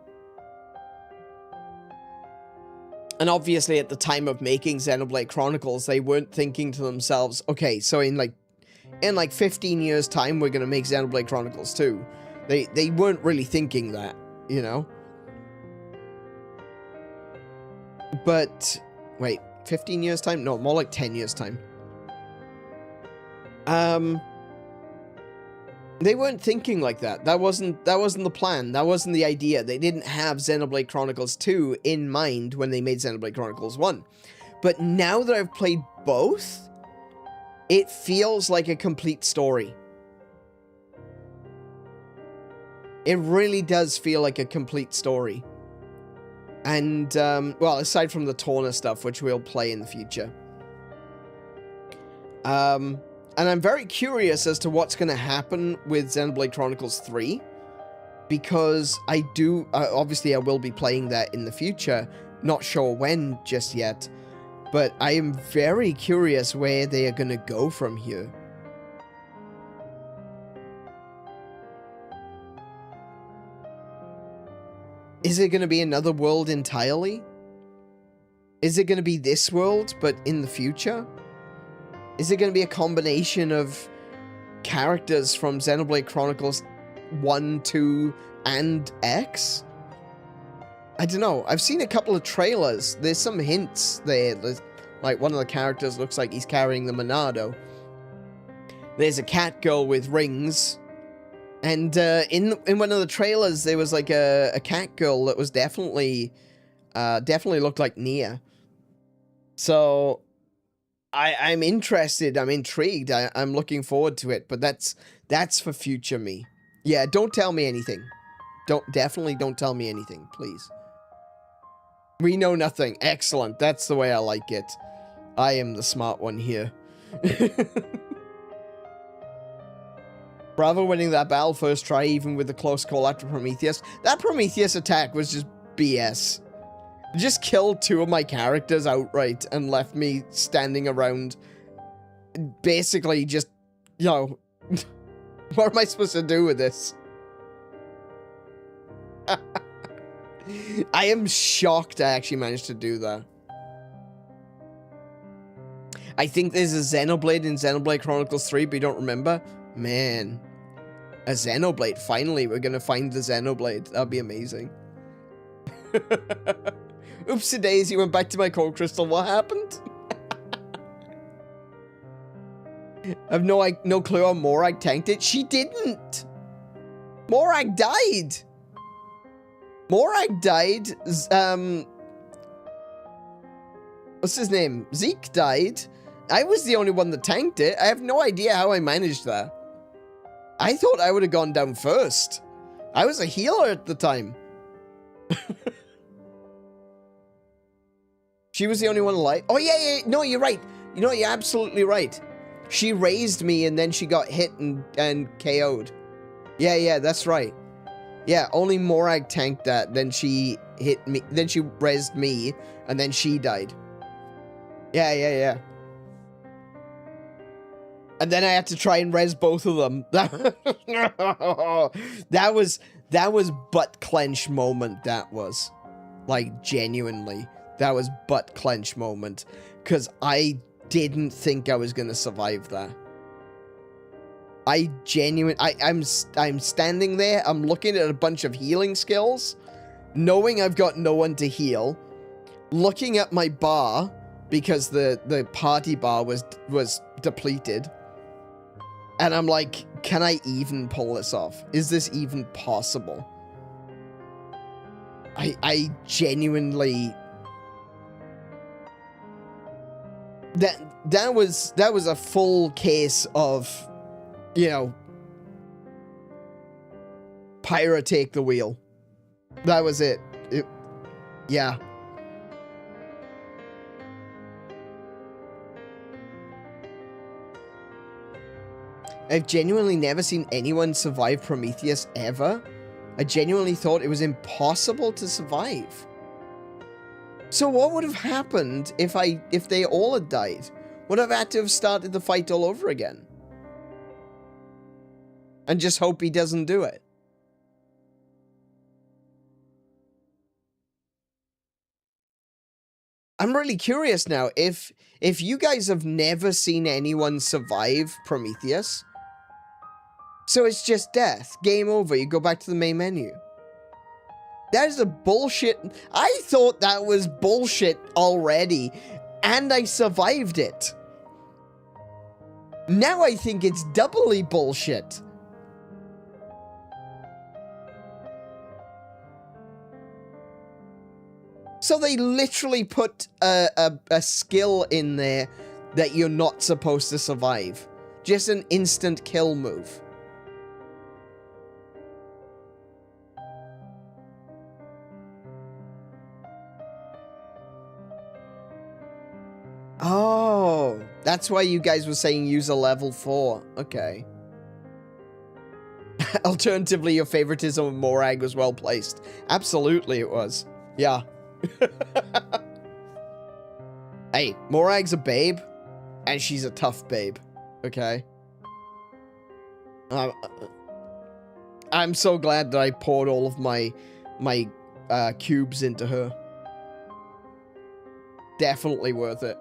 And obviously at the time of making Xenoblade Chronicles, they weren't thinking to themselves, okay, so in like 15 years time, we're going to make Xenoblade Chronicles 2. They weren't really thinking that, you know? But, wait, 15 years time? No, more like 10 years time. They weren't thinking like that. That wasn't the plan. That wasn't the idea. They didn't have Xenoblade Chronicles 2 in mind when they made Xenoblade Chronicles 1. But now that I've played both, it feels like a complete story. It really does feel like a complete story. And, well, aside from the Torna stuff, which we'll play in the future. And I'm very curious as to what's going to happen with Xenoblade Chronicles 3. Because I do, obviously I will be playing that in the future. Not sure when just yet. But I am very curious where they are gonna go from here. Is it gonna be another world entirely? Is it gonna be this world, but in the future? Is it gonna be a combination of characters from Xenoblade Chronicles 1, 2, and X? I don't know. I've seen a couple of trailers. There's some hints there. Like, one of the characters looks like he's carrying the Monado. There's a cat girl with rings. And in one of the trailers, there was like a cat girl that was definitely looked like Nia. So I'm interested. I'm intrigued. I'm looking forward to it. But that's for future me. Yeah, don't tell me anything. Definitely don't tell me anything, please. We know nothing. Excellent. That's the way I like it. I am the smart one here. Bravo winning that battle first try, even with the close call after Prometheus. That Prometheus attack was just BS. Just killed 2 of my characters outright and left me standing around. Basically just, you know, what am I supposed to do with this? I am shocked I actually managed to do that. I think there's a Xenoblade in Xenoblade Chronicles 3, but you don't remember? Man. A Xenoblade. Finally, we're gonna find the Xenoblade. That'd be amazing. Oopsie daisy, went back to my cold crystal. What happened? I've no clue how Morag tanked it. She didn't. Morag died. Morag died. What's his name? Zeke died. I was the only one that tanked it. I have no idea how I managed that. I thought I would have gone down first. I was a healer at the time. She was the only one alive. Oh, yeah. No, you're right. You know, you're absolutely right. She raised me and then she got hit and KO'd. Yeah, that's right. Yeah, only Morag tanked that. Then she hit me. Then she rezzed me. And then she died. Yeah. And then I had to try and res both of them. That was butt clench moment. That was. Like, genuinely. That was butt clench moment. Because I didn't think I was going to survive that. I'm standing there, I'm looking at a bunch of healing skills, knowing I've got no one to heal, looking at my bar, because the party bar was depleted, and I'm like, can I even pull this off? Is this even possible? I genuinely... That was a full case of... You know, Pyra take the wheel. That was it. Yeah. I've genuinely never seen anyone survive Prometheus ever. I genuinely thought it was impossible to survive. So what would have happened if they all had died? Would I have had to have started the fight all over again? And just hope he doesn't do it. I'm really curious now, if you guys have never seen anyone survive Prometheus, so it's just death, game over, you go back to the main menu. That is a bullshit. I thought that was bullshit already, and I survived it. Now I think it's doubly bullshit. So they literally put a skill in there that you're not supposed to survive. Just an instant kill move. Oh, that's why you guys were saying use a level 4. Okay. Alternatively, your favoritism of Morag was well placed. Absolutely it was. Yeah. Hey, Morag's a babe, and she's a tough babe, okay? I'm so glad that I poured all of my cubes into her. Definitely worth it.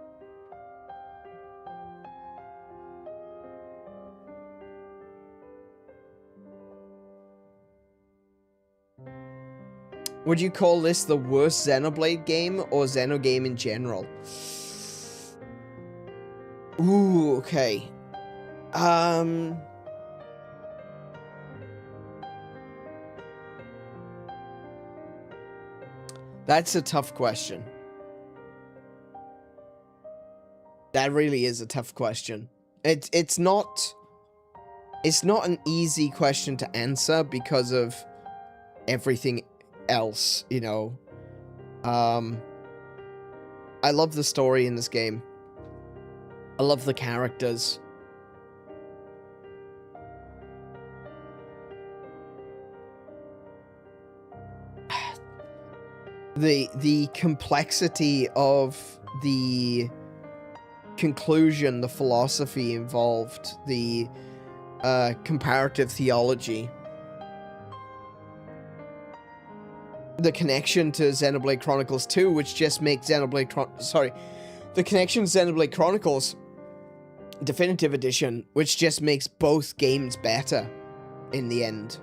Would you call this the worst Xenoblade game or Xenogame in general? Ooh, okay. That's a tough question. That really is a tough question. It's not an easy question to answer because of everything else, you know. I love the story in this game. I love the characters. The complexity of the conclusion, the philosophy involved, the comparative theology, the connection to Xenoblade Chronicles 2, which just makes the connection to Xenoblade Chronicles Definitive Edition, which just makes both games better in the end.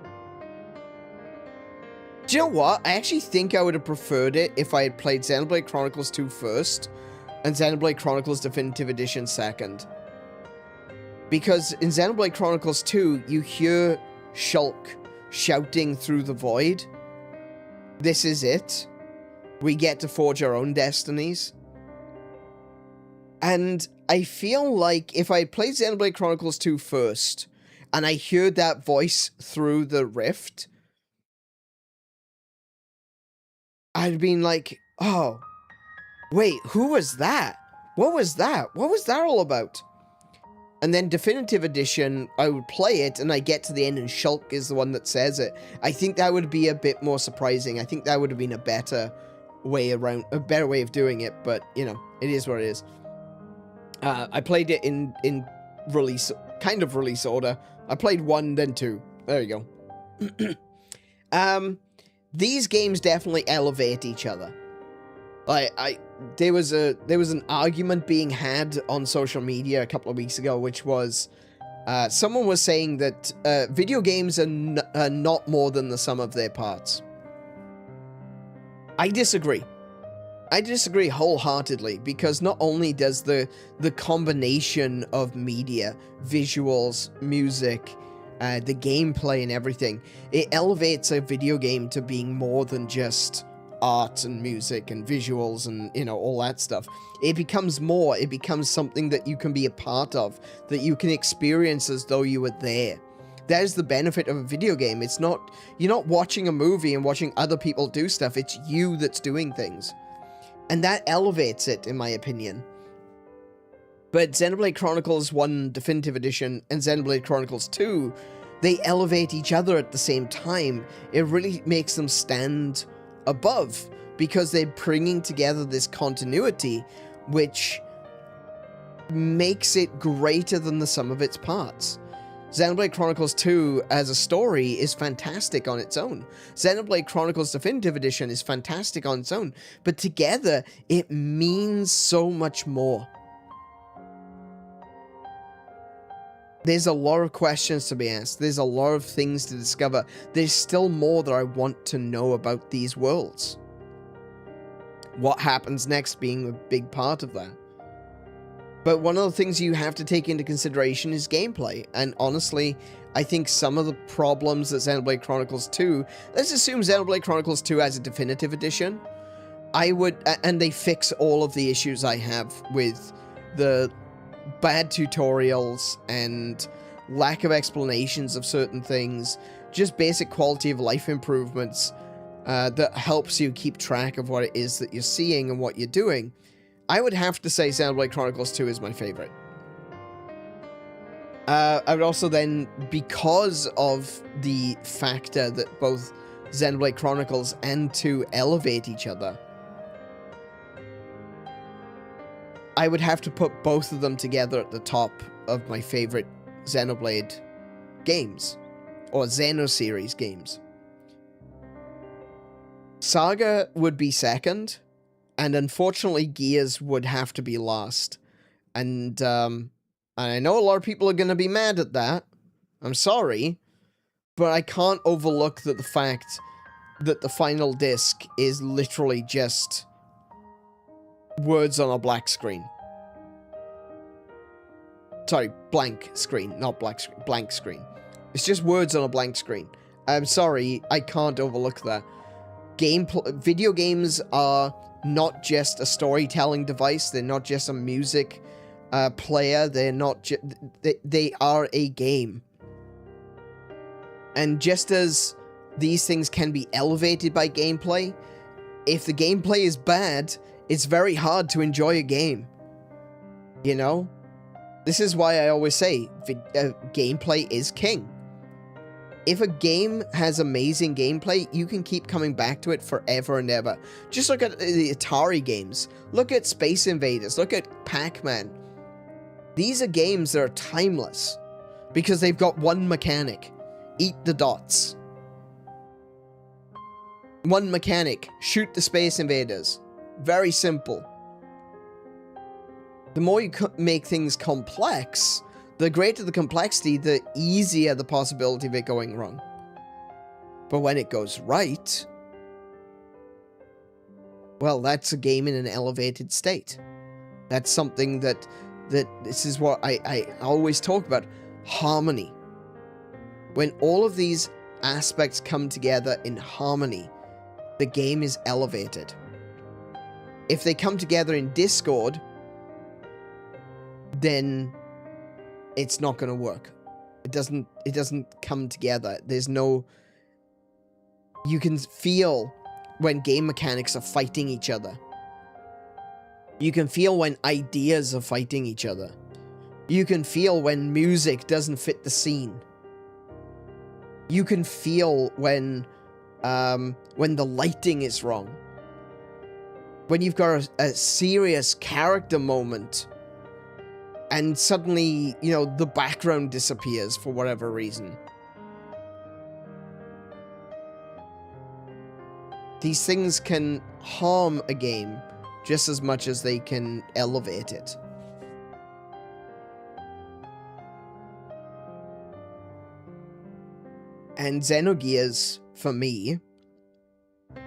Do you know what? I actually think I would have preferred it if I had played Xenoblade Chronicles 2 first and Xenoblade Chronicles Definitive Edition second. Because in Xenoblade Chronicles 2, you hear Shulk shouting through the void, "This is it. We get to forge our own destinies." And I feel like if I had played Xenoblade Chronicles 2 first, and I heard that voice through the rift, I'd been like, oh, wait, who was that? What was that? What was that all about? And then Definitive Edition, I would play it, and I get to the end, and Shulk is the one that says it. I think that would be a bit more surprising. I think that would have been a better way around, a better way of doing it, but, you know, it is what it is. I played it in release, kind of release order. I played 1, then 2. There you go. These games definitely elevate each other. There was an argument being had on social media a couple of weeks ago, which was, someone was saying that video games are not more than the sum of their parts. I disagree. I disagree wholeheartedly, because not only does the combination of media, visuals, music, the gameplay and everything, it elevates a video game to being more than just art and music and visuals and, you know, all that stuff. It becomes more. It becomes something that you can be a part of, that you can experience as though you were there. That is the benefit of a video game. It's not, you're not watching a movie and watching other people do stuff. It's you that's doing things. And that elevates it, in my opinion. But Xenoblade Chronicles 1 Definitive Edition and Xenoblade Chronicles 2, they elevate each other at the same time. It really makes them stand above, because they're bringing together this continuity, which makes it greater than the sum of its parts. Xenoblade Chronicles 2 as a story is fantastic on its own. Xenoblade Chronicles Definitive Edition is fantastic on its own. But together, it means so much more. There's a lot of questions to be asked. There's a lot of things to discover. There's still more that I want to know about these worlds. What happens next being a big part of that. But one of the things you have to take into consideration is gameplay. And honestly, I think some of the problems that Xenoblade Chronicles 2... Let's assume Xenoblade Chronicles 2 has a definitive edition. And they fix all of the issues I have with the bad tutorials and lack of explanations of certain things. Just basic quality of life improvements that helps you keep track of what it is that you're seeing and what you're doing. I would have to say Xenoblade Chronicles 2 is my favorite. I would also then, because of the factor that both Xenoblade Chronicles and 2 elevate each other, I would have to put both of them together at the top of my favorite Xenoblade games, or Xeno series games. Saga would be second, and unfortunately Gears would have to be last. And I know a lot of people are going to be mad at that. I'm sorry, but I can't overlook the fact that the final disc is literally just words on a black screen. Sorry, blank screen, not black screen, blank screen. It's just words on a blank screen. I'm sorry, I can't overlook that. Video games are not just a storytelling device, they're not just a music player, they're not they are a game. And just as these things can be elevated by gameplay, if the gameplay is bad, it's very hard to enjoy a game. You know? This is why I always say, gameplay is king. If a game has amazing gameplay, you can keep coming back to it forever and ever. Just look at the Atari games. Look at Space Invaders. Look at Pac-Man. These are games that are timeless because they've got one mechanic. Eat the dots. One mechanic. Shoot the Space Invaders. Very simple. The more you make things complex, the greater the complexity, the easier the possibility of it going wrong. But when it goes right, well, that's a game in an elevated state. That's something that this is what I always talk about. Harmony. When all of these aspects come together in harmony, the game is elevated. If they come together in discord, then it's not going to work. It doesn't come together. There's no... You can feel when game mechanics are fighting each other. You can feel when ideas are fighting each other. You can feel when music doesn't fit the scene. You can feel when the lighting is wrong. When you've got a serious character moment and suddenly, you know, the background disappears for whatever reason. These things can harm a game just as much as they can elevate it. And Xenogears, for me,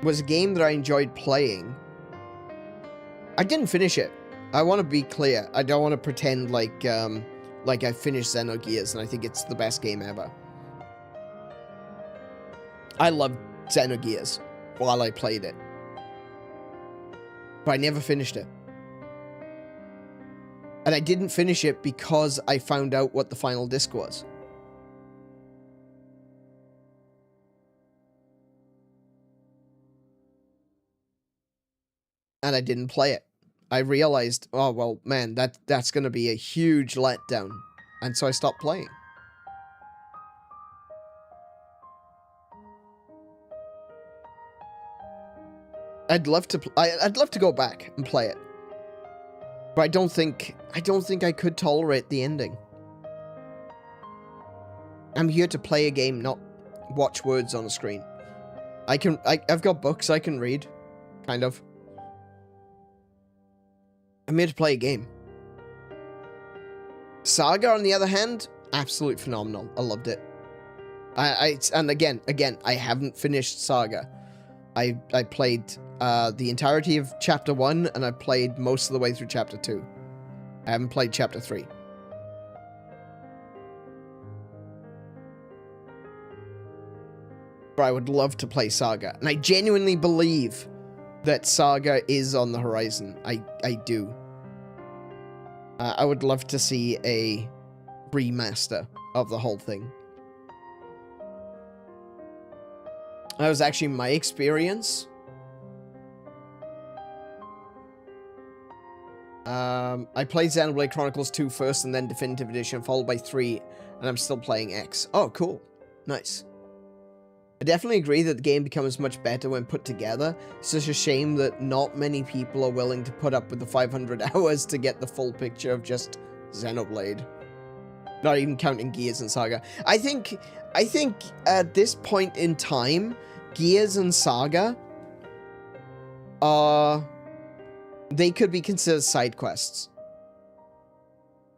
was a game that I enjoyed playing. I didn't finish it. I want to be clear. I don't want to pretend like I finished Xenogears and I think it's the best game ever. I loved Xenogears while I played it. But I never finished it. And I didn't finish it because I found out what the final disc was. And I didn't play it. I realized, oh, well, man, that's going to be a huge letdown. And so I stopped playing. I'd love to go back and play it. But I don't think I could tolerate the ending. I'm here to play a game, not watch words on a screen. I've got books I can read, kind of. I'm here to play a game. Saga, on the other hand, absolutely phenomenal. I loved it. And again, I haven't finished Saga. I played the entirety of Chapter 1, and I played most of the way through Chapter 2. I haven't played Chapter 3. But I would love to play Saga. And I genuinely believe that Saga is on the horizon. I do. I would love to see a remaster of the whole thing. That was actually my experience. I played Xenoblade Chronicles 2 first and then Definitive Edition, followed by 3, and I'm still playing X. Oh, cool. Nice. I definitely agree that the game becomes much better when put together. It's just a shame that not many people are willing to put up with the 500 hours to get the full picture of just Xenoblade. Not even counting Gears and Saga. I think at this point in time, Gears and Saga they could be considered side quests.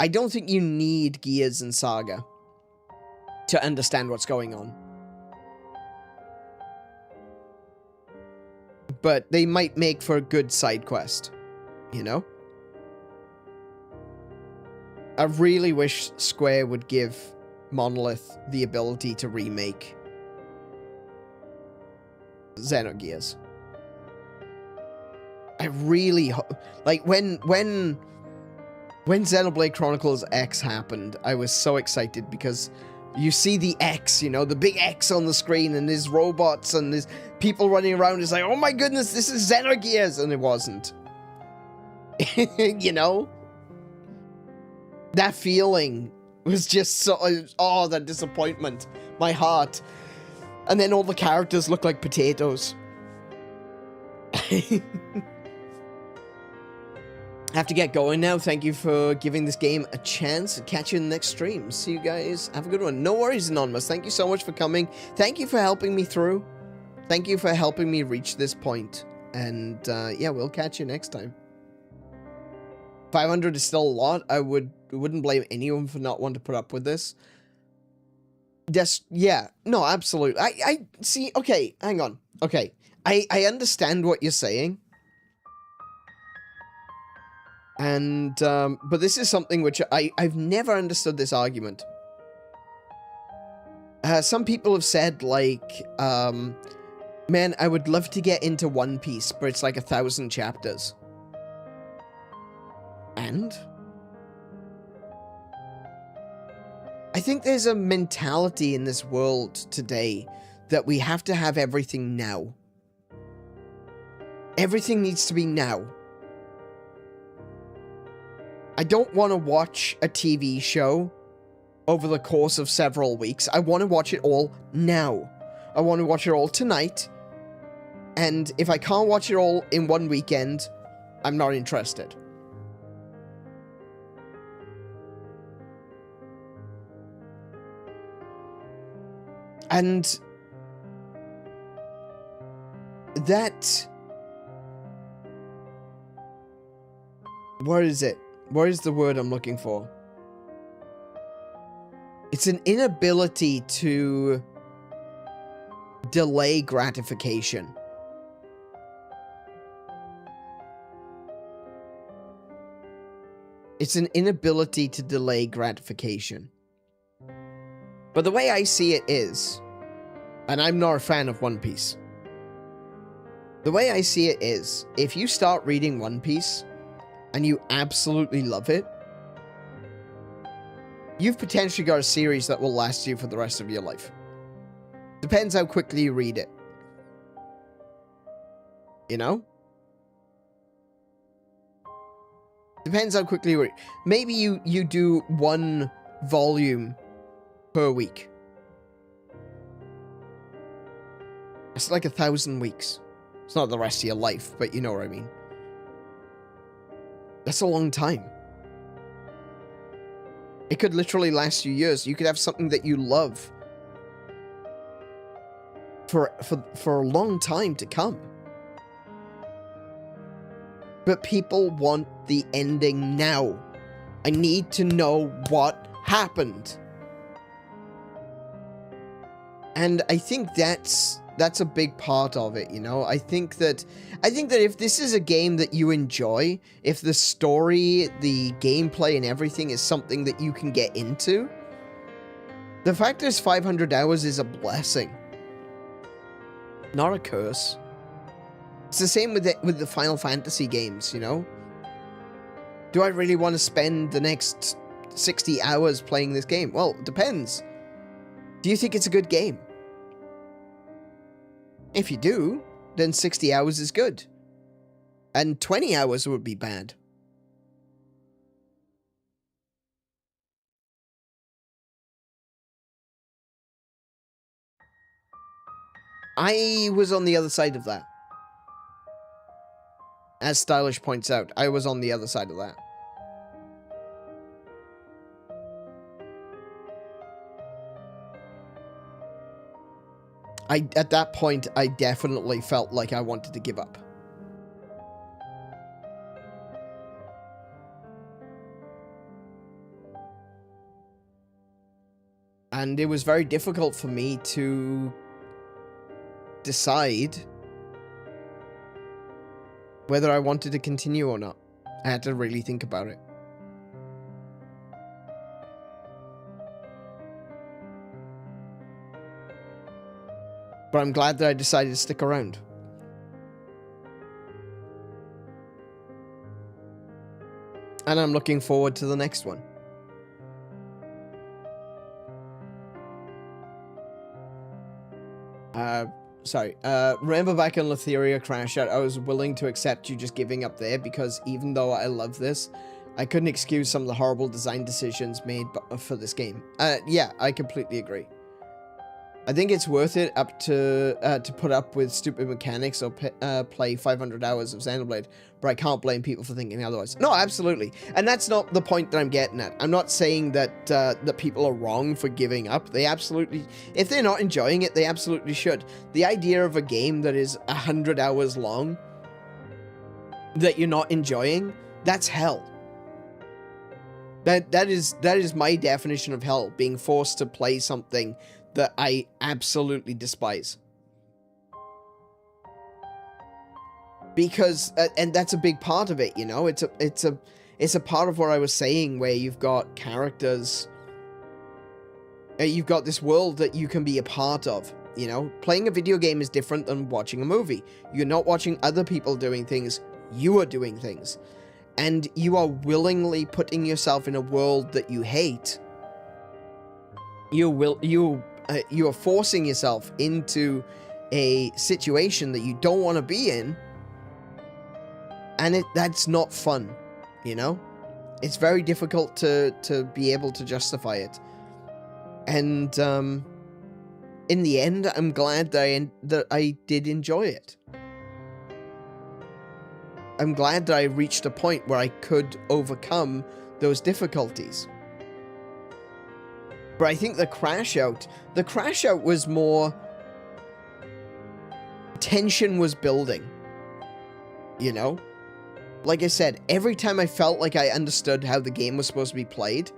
I don't think you need Gears and Saga to understand what's going on. But they might make for a good side quest, you know? I really wish Square would give Monolith the ability to remake Xenogears. I really hope, like, when Xenoblade Chronicles X happened, I was so excited because you see the X, you know, the big X on the screen, and there's robots and there's people running around. It's like, oh my goodness, this is Xenogears, and it wasn't. You know? That feeling was just so, oh, that disappointment. My heart. And then all the characters look like potatoes. I have to get going now. Thank you for giving this game a chance. Catch you in the next stream. See you guys. Have a good one. No worries, Anonymous. Thank you so much for coming. Thank you for helping me through. Thank you for helping me reach this point. And yeah, we'll catch you next time. 500 is still a lot. I wouldn't blame anyone for not wanting to put up with this. Just, yeah. No, absolutely. I see. Okay, hang on. Okay. I understand what you're saying. And, but this is something which I've never understood this argument. Some people have said, like, man, I would love to get into One Piece, but it's like 1,000 chapters. And? I think there's a mentality in this world today that we have to have everything now. Everything needs to be now. I don't want to watch a TV show over the course of several weeks. I want to watch it all now. I want to watch it all tonight. And if I can't watch it all in one weekend, I'm not interested. And that... What is it? What is the word I'm looking for? It's an inability to delay gratification. It's an inability to delay gratification. But the way I see it is, and I'm not a fan of One Piece. The way I see it is, if you start reading One Piece and you absolutely love it, you've potentially got a series that will last you for the rest of your life. Depends how quickly you read it. You know? Depends how quickly you read. Maybe you do one volume per week. It's like 1,000 weeks. It's not the rest of your life, but you know what I mean. That's a long time. It could literally last you years. You could have something that you love for a long time to come. But people want the ending now. I need to know what happened. And I think that's a big part of it, you know? I think that if this is a game that you enjoy, if the story, the gameplay and everything is something that you can get into, the fact there's 500 hours is a blessing. Not a curse. It's the same with the Final Fantasy games, you know? Do I really want to spend the next 60 hours playing this game? Well, it depends. Do you think it's a good game? If you do, then 60 hours is good. And 20 hours would be bad. I was on the other side of that. As Stylish points out, I was on the other side of that. At that point, I definitely felt like I wanted to give up. And it was very difficult for me to decide whether I wanted to continue or not. I had to really think about it. But I'm glad that I decided to stick around. And I'm looking forward to the next one. Sorry. Remember back in Elysium Crash Out, I was willing to accept you just giving up there because even though I love this, I couldn't excuse some of the horrible design decisions made for this game. Yeah, I completely agree. I think it's worth it up to put up with stupid mechanics or play 500 hours of Xenoblade, but I can't blame people for thinking otherwise. No, absolutely. And that's not the point that I'm getting at. I'm not saying that that people are wrong for giving up. They absolutely, if they're not enjoying it, they absolutely should. The idea of a game that is 100 hours long that you're not enjoying, that's hell. That is my definition of hell, being forced to play something that I absolutely despise. Because, and that's a big part of it, you know? It's a part of what I was saying, where you've got characters, you've got this world that you can be a part of, you know? Playing a video game is different than watching a movie. You're not watching other people doing things, you are doing things. And you are willingly putting yourself in a world that you hate. You are forcing yourself into a situation that you don't want to be in, and that's not fun, you know? It's very difficult to be able to justify it. And in the end, I'm glad that I did enjoy it. I'm glad that I reached a point where I could overcome those difficulties. But I think the crash out was more, tension was building, you know? Like I said, every time I felt like I understood how the game was supposed to be played,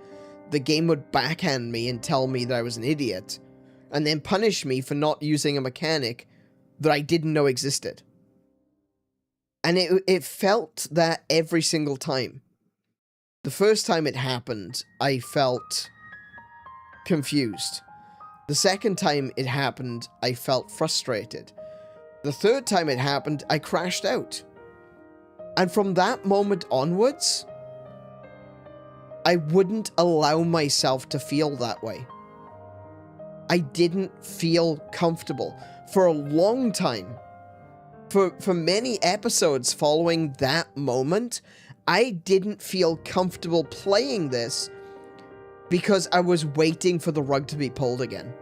the game would backhand me and tell me that I was an idiot, and then punish me for not using a mechanic that I didn't know existed. And it felt that every single time. The first time it happened, I felt confused. The second time it happened, I felt frustrated. The third time it happened, I crashed out. And from that moment onwards, I wouldn't allow myself to feel that way. I didn't feel comfortable. For a long time, for many episodes following that moment, I didn't feel comfortable playing this because I was waiting for the rug to be pulled again.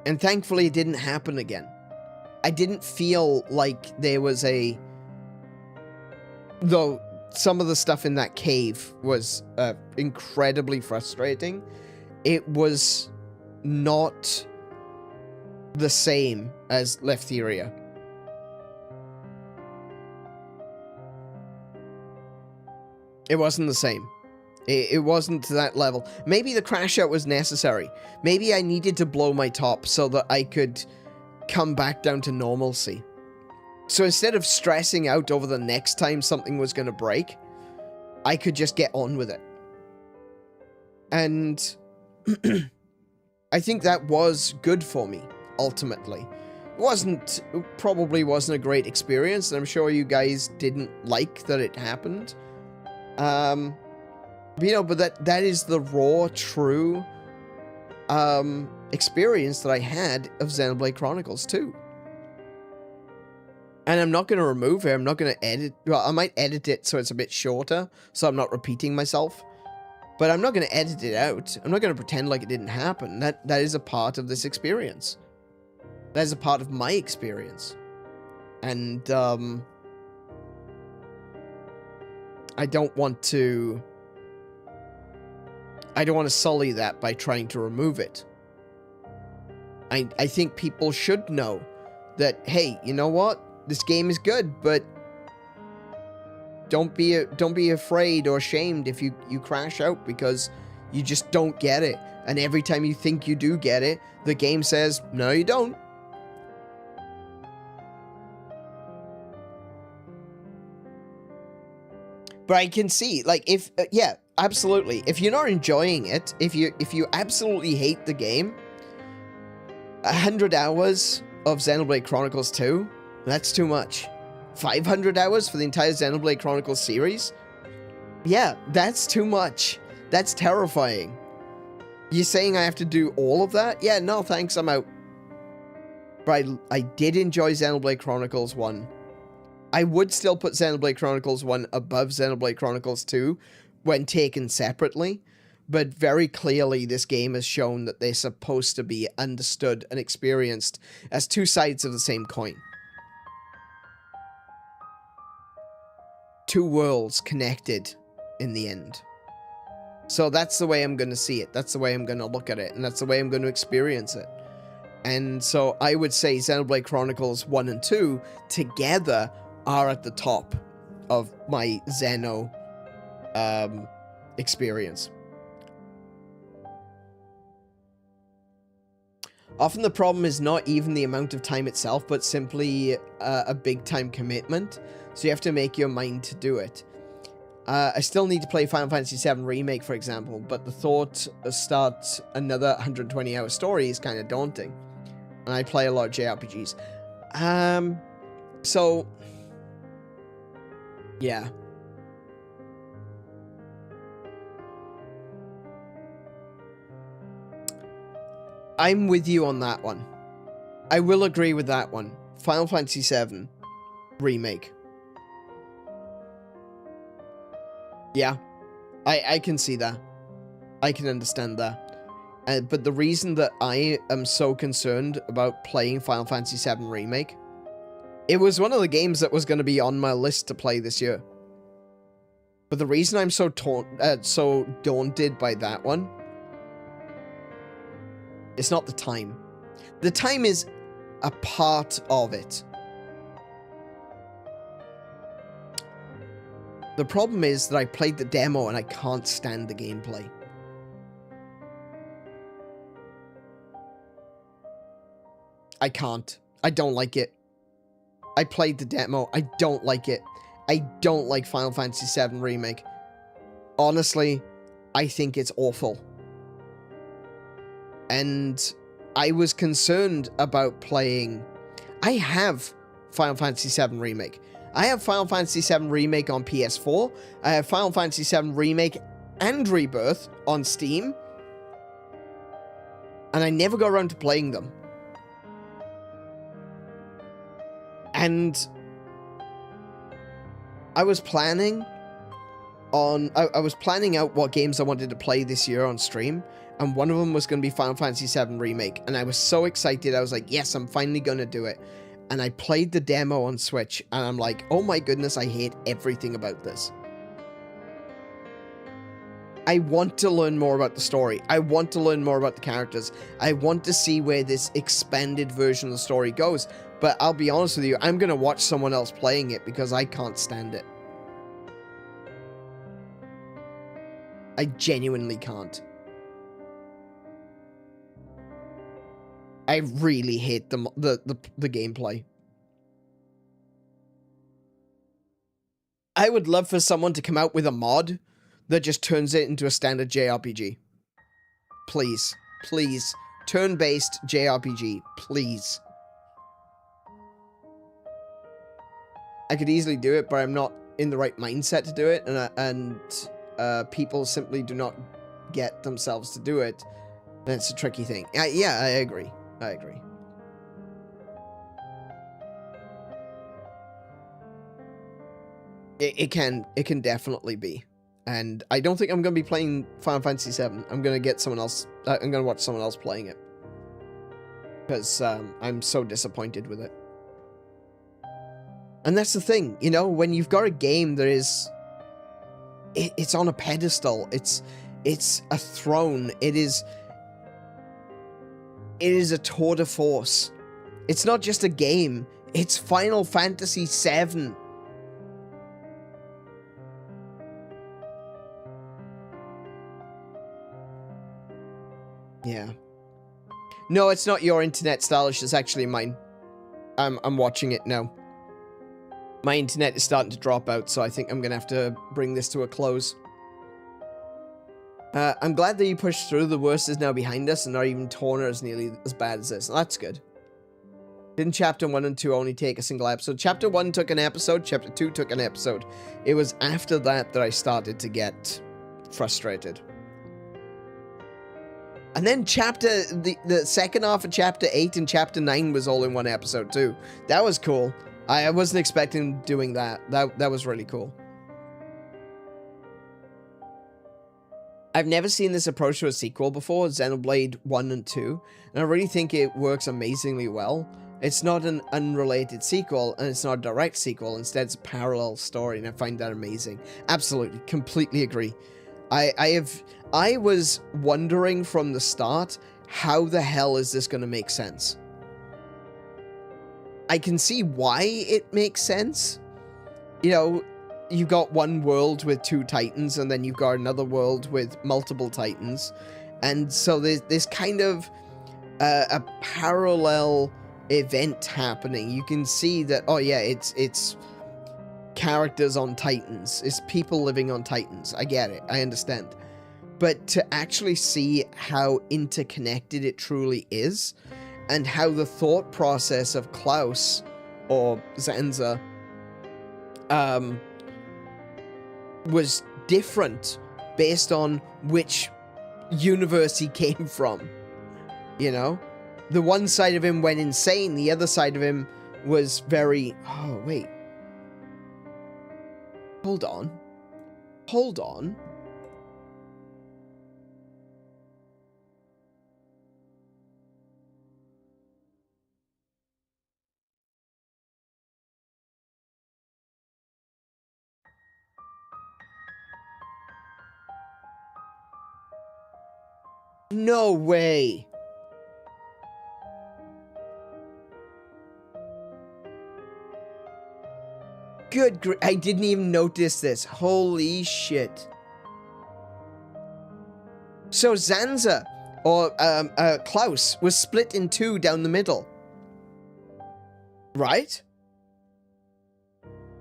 And thankfully it didn't happen again. I didn't feel like there was though some of the stuff in that cave was incredibly frustrating, it was not the same as Leftheria. It wasn't the same. It wasn't to that level. Maybe the crash out was necessary. Maybe I needed to blow my top so that I could come back down to normalcy. So instead of stressing out over the next time something was going to break, I could just get on with it. And I think that was good for me, ultimately. Probably wasn't a great experience, and I'm sure you guys didn't like that it happened. You know, but that is the raw, true experience that I had of Xenoblade Chronicles 2. And I'm not going to remove it. I'm not going to edit. Well, I might edit it so it's a bit shorter, so I'm not repeating myself. But I'm not going to edit it out. I'm not going to pretend like it didn't happen. That is a part of this experience. That is a part of my experience. And, I don't want to sully that by trying to remove it. I think people should know that, hey, you know what? This game is good, but don't be afraid or ashamed if you crash out because you just don't get it. And every time you think you do get it, the game says, no, you don't. But I can see, like, if, yeah, absolutely. If you're not enjoying it, if you absolutely hate the game, 100 hours of Xenoblade Chronicles 2, that's too much. 500 hours for the entire Xenoblade Chronicles series? Yeah, that's too much. That's terrifying. You saying I have to do all of that? Yeah, no, thanks, I'm out. But I did enjoy Xenoblade Chronicles 1. I would still put Xenoblade Chronicles 1 above Xenoblade Chronicles 2 when taken separately, but very clearly this game has shown that they're supposed to be understood and experienced as two sides of the same coin. Two worlds connected in the end. So that's the way I'm going to see it. That's the way I'm going to look at it. And that's the way I'm going to experience it. And so I would say Xenoblade Chronicles 1 and 2 together are at the top of my Xeno experience. Often the problem is not even the amount of time itself, but simply a big time commitment. So you have to make your mind to do it. I still need to play Final Fantasy VII Remake, for example, but the thought of start another 120-hour story is kind of daunting. And I play a lot of JRPGs. So... yeah. I'm with you on that one. I will agree with that one. Final Fantasy VII Remake. Yeah. I can see that. I can understand that. But the reason that I am so concerned about playing Final Fantasy VII Remake, it was one of the games that was going to be on my list to play this year. But the reason I'm so daunted by that one, it's not the time. The time is a part of it. The problem is that I played the demo and I can't stand the gameplay. I can't. I don't like it. I played the demo. I don't like it. I don't like Final Fantasy VII Remake. Honestly, I think it's awful. And I was concerned about playing... I have Final Fantasy VII Remake. I have Final Fantasy VII Remake on PS4. I have Final Fantasy VII Remake and Rebirth on Steam. And I never go around to playing them. And I was planning on... I was planning out what games I wanted to play this year on stream. And one of them was going to be Final Fantasy VII Remake. And I was so excited. I was like, yes, I'm finally going to do it. And I played the demo on Switch. And I'm like, oh my goodness, I hate everything about this. I want to learn more about the story. I want to learn more about the characters. I want to see where this expanded version of the story goes. But I'll be honest with you, I'm going to watch someone else playing it because I can't stand it. I genuinely can't. I really hate the gameplay. I would love for someone to come out with a mod that just turns it into a standard JRPG. Please. Please. Turn-based JRPG. Please. I could easily do it, but I'm not in the right mindset to do it, and people simply do not get themselves to do it. And it's a tricky thing. Yeah, I agree. I agree. It can definitely be. And I don't think I'm going to be playing Final Fantasy VII. I'm going to get someone else. I'm going to watch someone else playing it. Because I'm so disappointed with it. And that's the thing, you know, when you've got a game that is... It's on a pedestal. It's a throne. It is a tour de force. It's not just a game. It's Final Fantasy VII. Yeah. No, it's not your internet, Stylish. It's actually mine. I'm watching it now. My internet is starting to drop out, so I think I'm going to have to bring this to a close. I'm glad that you pushed through. The worst is now behind us, and not even Torna is nearly as bad as this. That's good. Didn't Chapter 1 and 2 only take a single episode? Chapter 1 took an episode, Chapter 2 took an episode. It was after that that I started to get frustrated. And then the second half of Chapter 8 and Chapter 9 was all in one episode too. That was cool. I wasn't expecting doing that. That was really cool. I've never seen this approach to a sequel before, Xenoblade 1 and 2, and I really think it works amazingly well. It's not an unrelated sequel, and it's not a direct sequel. Instead, it's a parallel story, and I find that amazing. Absolutely, completely agree. I was wondering from the start, how the hell is this going to make sense? I can see why it makes sense. You know, you've got one world with 2 titans, and then you've got another world with multiple titans. And so there's kind of a parallel event happening. You can see that, oh yeah, it's characters on titans. It's people living on titans. I get it. I understand. But to actually see how interconnected it truly is, and how the thought process of Klaus, or Zanza, was different based on which universe he came from. You know? The one side of him went insane, the other side of him was very... Oh, wait. Hold on. Hold on. No way. I didn't even notice this. Holy shit. So Zanza, or Klaus, was split in 2 down the middle. Right?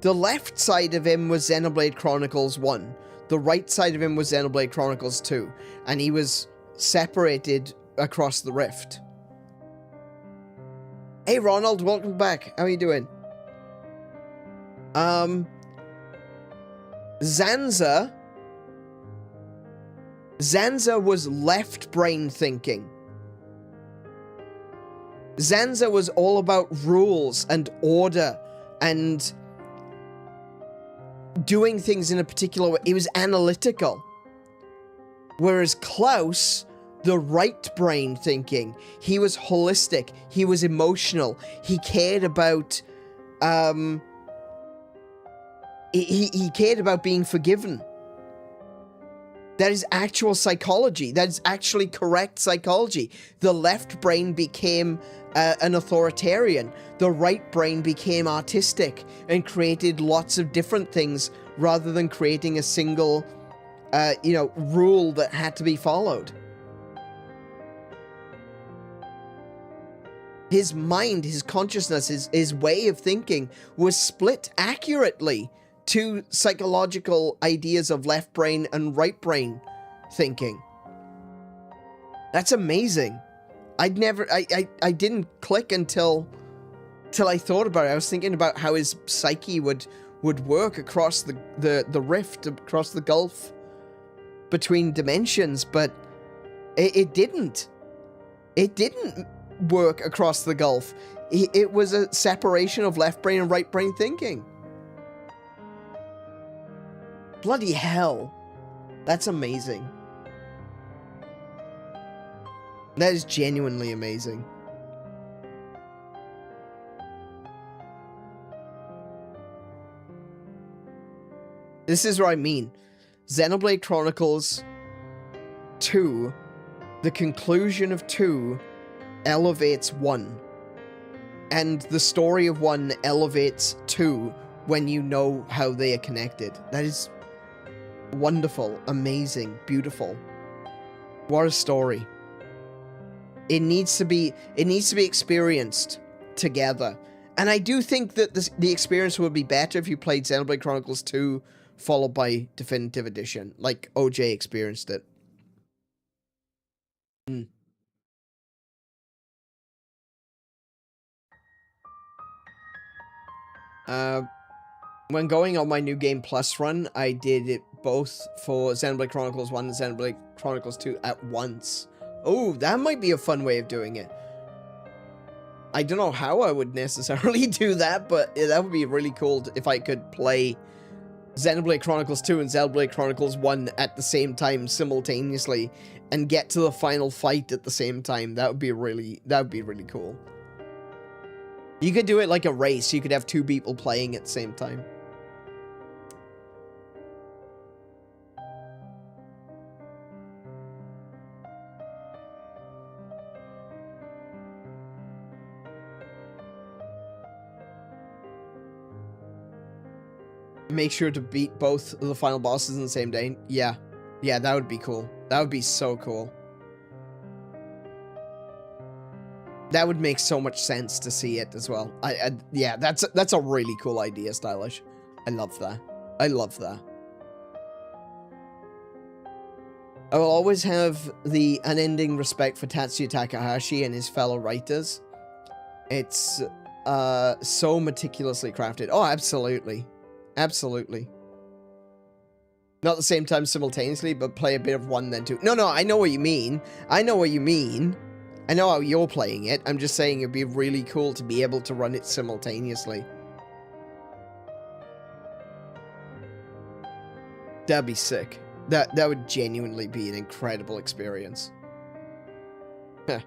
The left side of him was Xenoblade Chronicles 1. The right side of him was Xenoblade Chronicles 2. And he was separated across the rift. Hey Ronald, welcome back. How are you doing? Zanza was left brain thinking. Zanza was all about rules and order and doing things in a particular way. It was analytical. Whereas Klaus, the right brain thinking, he was holistic, he was emotional, he cared about, he cared about being forgiven. That is actual psychology. That is actually correct psychology. The left brain became an authoritarian. The right brain became artistic and created lots of different things rather than creating a single rule that had to be followed. His mind, his consciousness, his way of thinking was split accurately to psychological ideas of left brain and right brain thinking. That's amazing. I didn't click until I thought about it. I was thinking about how his psyche would work across the rift, across the gulf between dimensions, but it didn't. It didn't work across the gulf. It was a separation of left brain and right brain thinking. Bloody hell. That's amazing. That is genuinely amazing. This is what I mean. Xenoblade Chronicles 2, the conclusion of 2 elevates 1. And the story of 1 elevates 2 when you know how they are connected. That is wonderful, amazing, beautiful. What a story. It needs to be experienced together. And I do think that the experience would be better if you played Xenoblade Chronicles 2 followed by Definitive Edition, like OJ experienced it. When going on my New Game Plus run, I did it both for Xenoblade Chronicles 1 and Xenoblade Chronicles 2 at once. Oh, that might be a fun way of doing it. I don't know how I would necessarily do that, but that would be really cool if I could play Xenoblade Chronicles 2 and Xenoblade Chronicles 1 at the same time simultaneously and get to the final fight at the same time. That would be really cool. You could do it like a race. You could have 2 people playing at the same time. Make sure to beat both of the final bosses in the same day. Yeah. Yeah, that would be cool. That would be so cool. That would make so much sense to see it as well. Yeah, that's a really cool idea, Stylish. I love that. I love that. I will always have the unending respect for Tatsuya Takahashi and his fellow writers. It's so meticulously crafted. Oh, absolutely. Absolutely. Not at the same time simultaneously, but play a bit of 1 then 2. No, I know what you mean. I know what you mean. I know how you're playing it. I'm just saying it'd be really cool to be able to run it simultaneously. That'd be sick. That would genuinely be an incredible experience. Huh.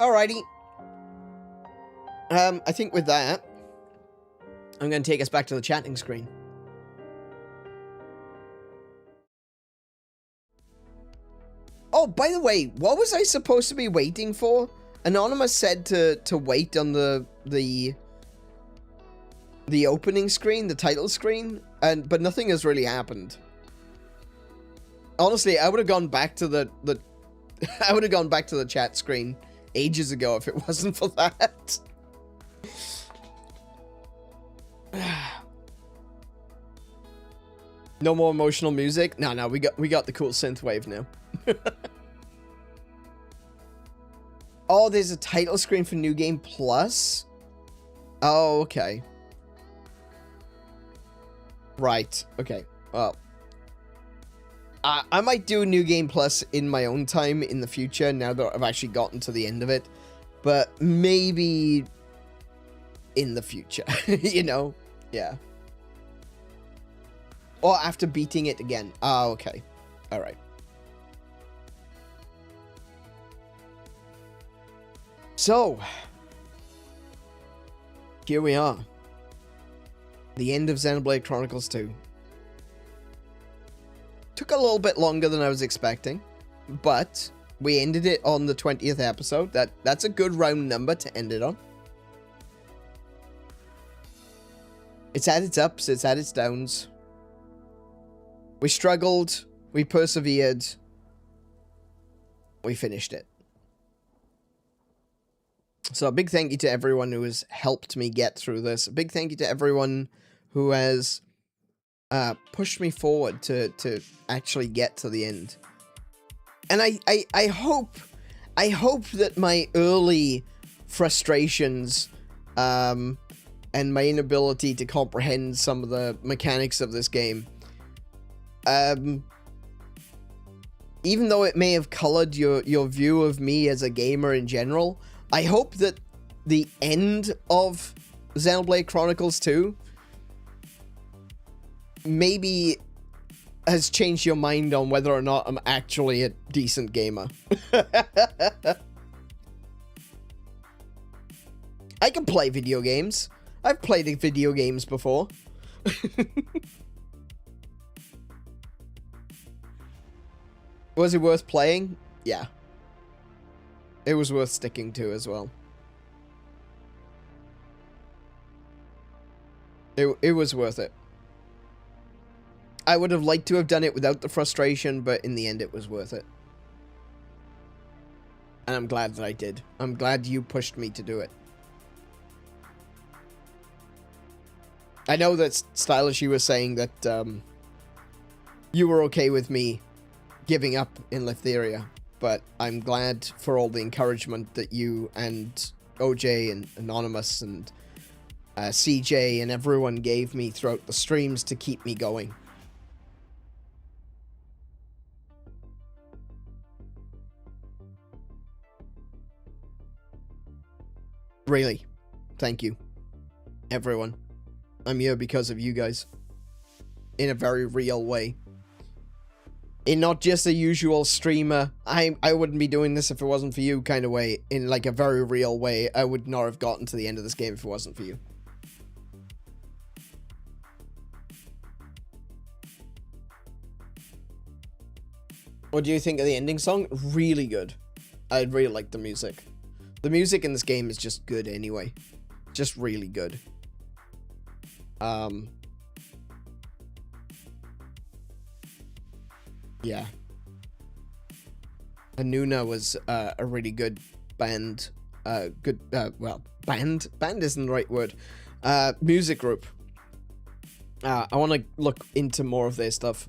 Alrighty. I think with that, I'm going to take us back to the chatting screen. Oh, by the way, what was I supposed to be waiting for? Anonymous said to wait on the opening screen, the title screen, but nothing has really happened. Honestly, I would have gone back to the I would have gone back to the chat screen ages ago if it wasn't for that. No more emotional music? No, we got the cool synthwave now. Oh, there's a title screen for New Game Plus? Oh, okay. Right, okay. Well, I might do New Game Plus in my own time in the future, now that I've actually gotten to the end of it. But maybe in the future, you know? Yeah. Or after beating it again. Ah, okay. Alright. So, here we are. The end of Xenoblade Chronicles 2. Took a little bit longer than I was expecting, but we ended it on the 20th episode. That's a good round number to end it on. It's had its ups, it's had its downs. We struggled, we persevered, we finished it. So a big thank you to everyone who has helped me get through this. A big thank you to everyone who has pushed me forward to actually get to the end. And I hope that my early frustrations and my inability to comprehend some of the mechanics of this game, even though it may have colored your view of me as a gamer in general, I hope that the end of Xenoblade Chronicles 2 maybe has changed your mind on whether or not I'm actually a decent gamer. I can play video games. I've played video games before. Was it worth playing? Yeah. It was worth sticking to as well. It was worth it. I would have liked to have done it without the frustration, but in the end it was worth it. And I'm glad that I did. I'm glad you pushed me to do it. I know that Stylish, you were saying that you were okay with me giving up in Elysium, but I'm glad for all the encouragement that you and OJ and Anonymous and CJ and everyone gave me throughout the streams to keep me going. Really, thank you, everyone. I'm here because of you guys. In a very real way. In not just a usual streamer, I wouldn't be doing this if it wasn't for you kind of way. In like a very real way, I would not have gotten to the end of this game if it wasn't for you. What do you think of the ending song? Really good. I really like the music. The music in this game is just good anyway. Just really good. Yeah. Anuna was a really good band. Well, band? Band isn't the right word. Music group. I want to look into more of their stuff.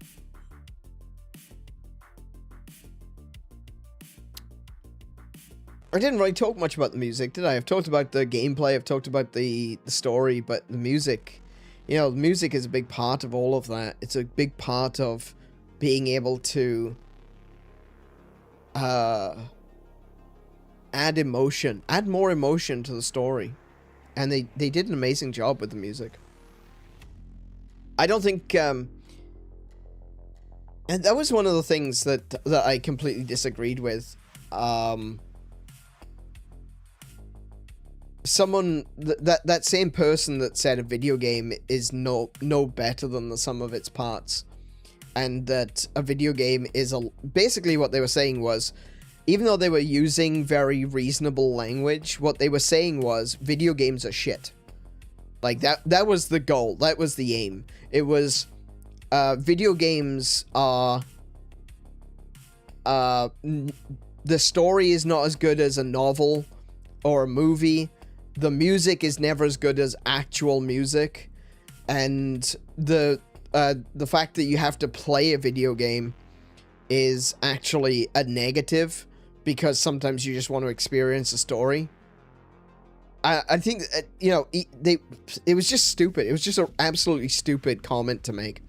I didn't really talk much about the music, did I? I've talked about the gameplay, I've talked about the story, but the music, you know, the music is a big part of all of that. It's a big part of being able to add emotion, add more emotion to the story. And they did an amazing job with the music. I don't think, and that was one of the things that I completely disagreed with. Someone that same person that said a video game is no better than the sum of its parts, and that a video game is basically what they were saying was, even though they were using very reasonable language, what they were saying was video games are shit. Like that was the goal, that was the aim. It was video games are the story is not as good as a novel or a movie. The music is never as good as actual music, and the fact that you have to play a video game is actually a negative, because sometimes you just want to experience a story. I think, you know, it was just stupid. It was just an absolutely stupid comment to make.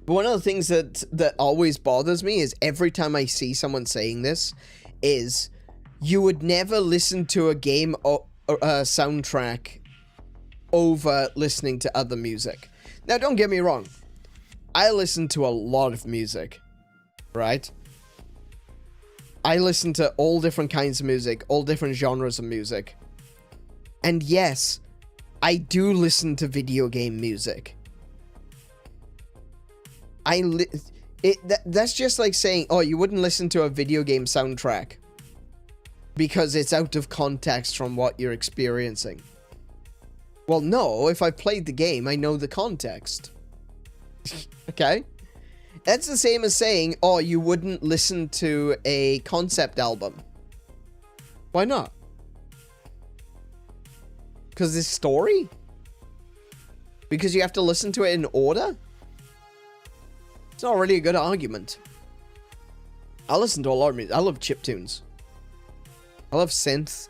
But one of the things that always bothers me is every time I see someone saying this is, you would never listen to a game soundtrack over listening to other music. Now, don't get me wrong. I listen to a lot of music, right? I listen to all different kinds of music, all different genres of music. And yes, I do listen to video game music. That's just like saying, oh, you wouldn't listen to a video game soundtrack because it's out of context from what you're experiencing. Well, no, if I played the game, I know the context. Okay? That's the same as saying, oh, you wouldn't listen to a concept album. Why not? Because it's story? Because you have to listen to it in order? It's not really a good argument. I listen to a lot of music. I love chiptunes. I love synth.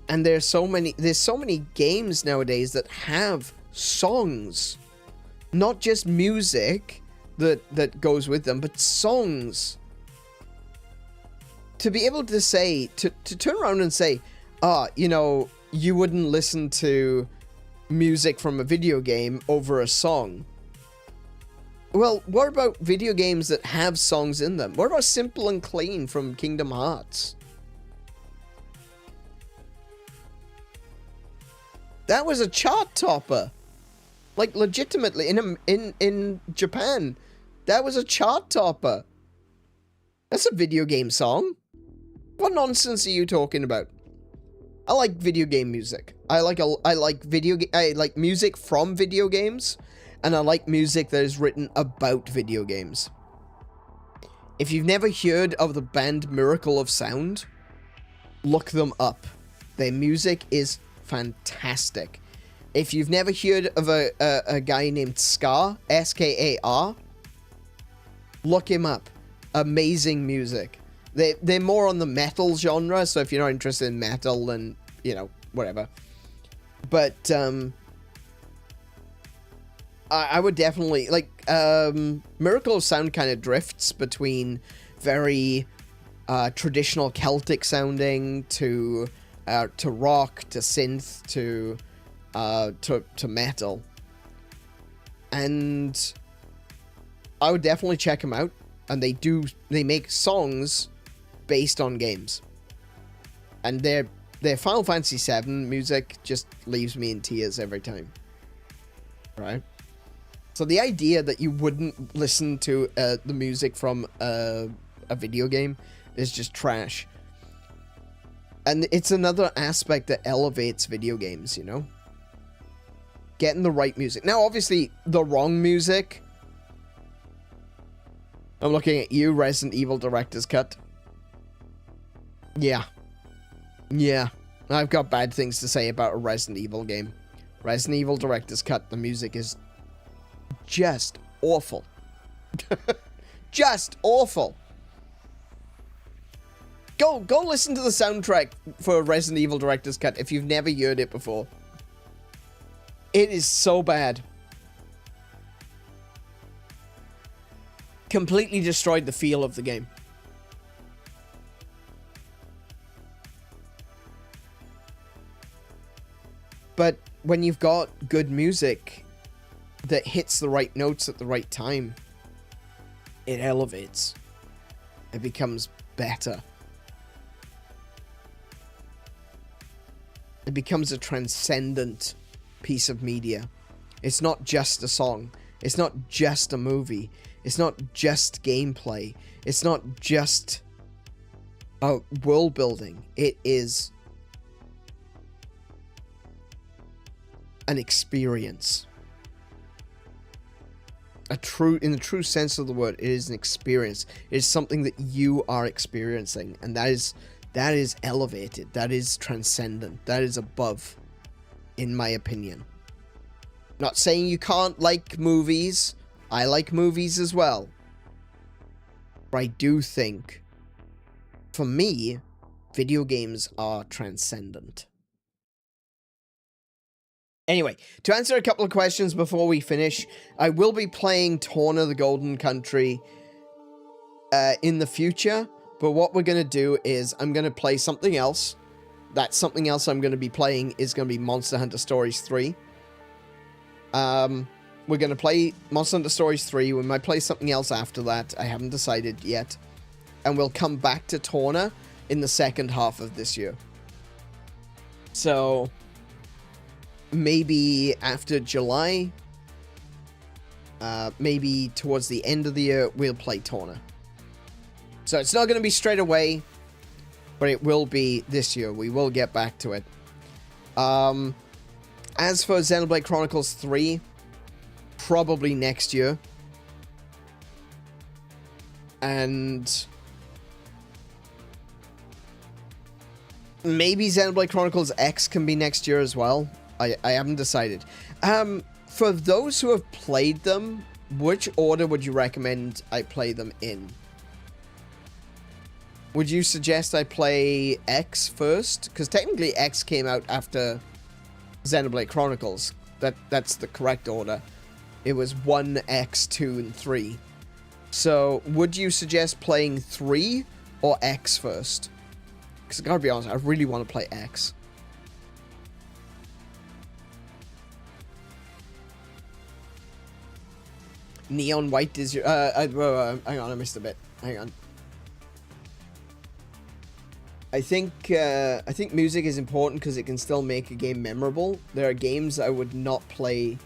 And there's so many games nowadays that have songs. Not just music that goes with them, but songs. To be able to say, to turn around and say, you know, you wouldn't listen to music from a video game over a song. Well, what about video games that have songs in them? What about Simple and Clean from Kingdom Hearts? That was a chart topper. Like, legitimately, in Japan, that was a chart topper. That's a video game song. What nonsense are you talking about? I like video game music. I like music from video games, and I like music that is written about video games. If you've never heard of the band Miracle of Sound, look them up. Their music is fantastic. If you've never heard of a guy named Skar, S-K-A-R, look him up. Amazing music. They're more on the metal genre, so if you're not interested in metal, then, you know, whatever. But, I would definitely, like, Miracle of Sound kind of drifts between very, traditional Celtic sounding to rock, to synth, to metal. And I would definitely check them out. And they make songs based on games. And their Final Fantasy VII music just leaves me in tears every time. Right? So the idea that you wouldn't listen to the music from a video game is just trash. And it's another aspect that elevates video games, you know? Getting the right music. Now, obviously, the wrong music... I'm looking at you, Resident Evil Director's Cut. Yeah. Yeah. I've got bad things to say about a Resident Evil game. Resident Evil Director's Cut, the music is just awful. Just awful. Go listen to the soundtrack for Resident Evil Director's Cut if you've never heard it before. It is so bad. Completely destroyed the feel of the game. But when you've got good music that hits the right notes at the right time, it elevates. It becomes better. It becomes a transcendent piece of media. It's not just a song. It's not just a movie. It's not just gameplay. It's not just world building. It is an experience. In the true sense of the word, it is an experience. It is something that you are experiencing, and that is elevated. That is transcendent. That is above, in my opinion. Not saying you can't like movies. I like movies as well. But I do think, for me, video games are transcendent. Anyway, to answer a couple of questions before we finish, I will be playing Torna the Golden Country in the future. But what we're going to do is I'm going to play something else. That something else I'm going to be playing is going to be Monster Hunter Stories 3. We're going to play Monster Hunter Stories 3. We might play something else after that. I haven't decided yet. And we'll come back to Torna in the second half of this year. So, maybe after July, maybe towards the end of the year, we'll play Torna. So it's not going to be straight away, but it will be this year. We will get back to it. As for Xenoblade Chronicles 3, probably next year. And maybe Xenoblade Chronicles X can be next year as well. I haven't decided. For those who have played them, which order would you recommend I play them in? Would you suggest I play X first? Because technically X came out after Xenoblade Chronicles. That's the correct order. It was 1, X, 2, and 3. So, would you suggest playing 3 or X first? Because I gotta be honest, I really want to play X. Neon white is your... hang on, I missed a bit. Hang on. I think music is important because it can still make a game memorable. There are games I would not play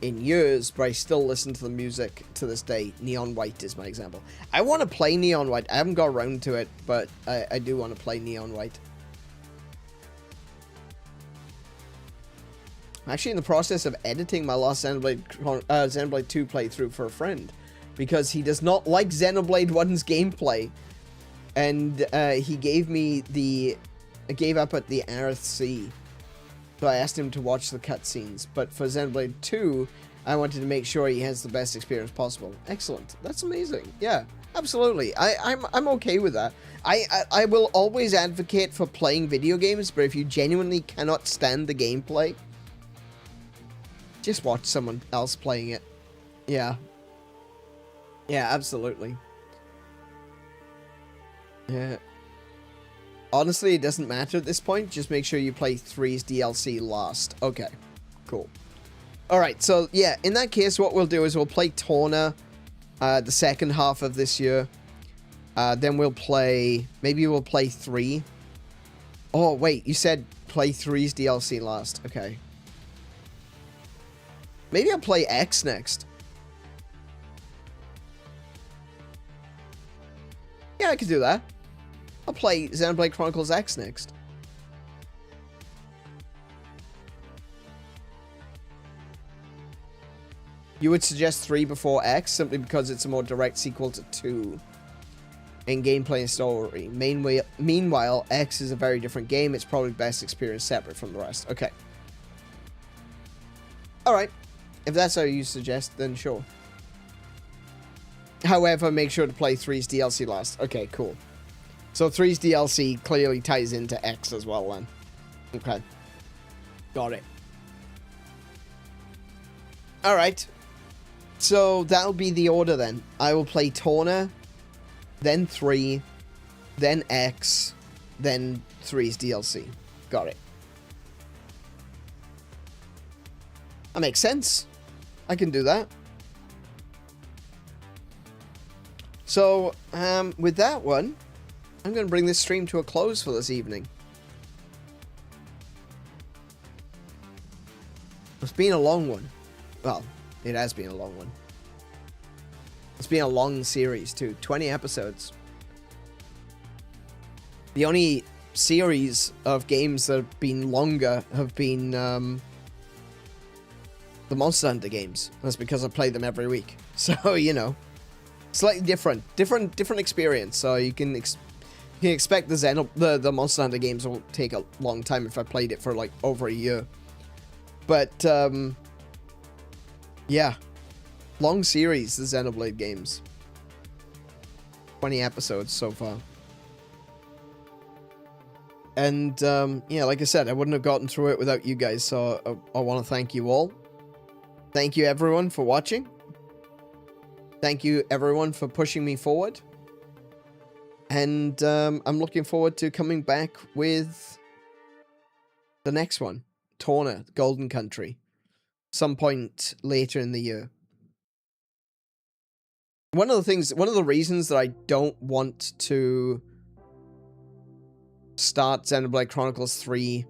in years, but I still listen to the music to this day. Neon White is my example. I want to play Neon White. I haven't got around to it, but I do want to play Neon White. I'm actually in the process of editing my last Xenoblade 2 playthrough for a friend, because he does not like Xenoblade 1's gameplay, and he gave me gave up at the RC. So I asked him to watch the cutscenes, but for Xenoblade 2, I wanted to make sure he has the best experience possible. Excellent. That's amazing. Yeah, absolutely. I'm okay with that. I will always advocate for playing video games, but if you genuinely cannot stand the gameplay, just watch someone else playing it. Yeah. Yeah, absolutely. Yeah. Honestly, it doesn't matter at this point. Just make sure you play 3's DLC last. Okay, cool. Alright, so yeah, in that case, what we'll do is we'll play Torna the second half of this year. Then we'll play... Maybe we'll play 3. Oh, wait, you said play 3's DLC last. Okay. Maybe I'll play X next. Yeah, I could do that. I'll play Xenoblade Chronicles X next. You would suggest 3 before X simply because it's a more direct sequel to 2 in gameplay and story. Meanwhile, X is a very different game. It's probably best experienced separate from the rest. Okay. Alright. If that's how you suggest, then sure. However, make sure to play 3's DLC last. Okay, cool. So 3's DLC clearly ties into X as well then. Okay. Got it. Alright. So that'll be the order then. I will play Torna, then 3, then X, then 3's DLC. Got it. That makes sense. I can do that. So, with that one, I'm going to bring this stream to a close for this evening. It's been a long one. Well, it has been a long one. It's been a long series too. 20 episodes. The only series of games that have been longer have been the Monster Hunter games. That's because I play them every week. So, you know, slightly different experience. So you can expect the Monster Hunter games won't take a long time if I played it for like over a year. But yeah, long series, the Xenoblade games. 20 episodes so far. And yeah, like I said, I wouldn't have gotten through it without you guys. So I want to thank you all. Thank you everyone for watching. Thank you everyone for pushing me forward. And I'm looking forward to coming back with the next one, Torna, Golden Country, some point later in the year. One of the reasons that I don't want to start Xenoblade Chronicles 3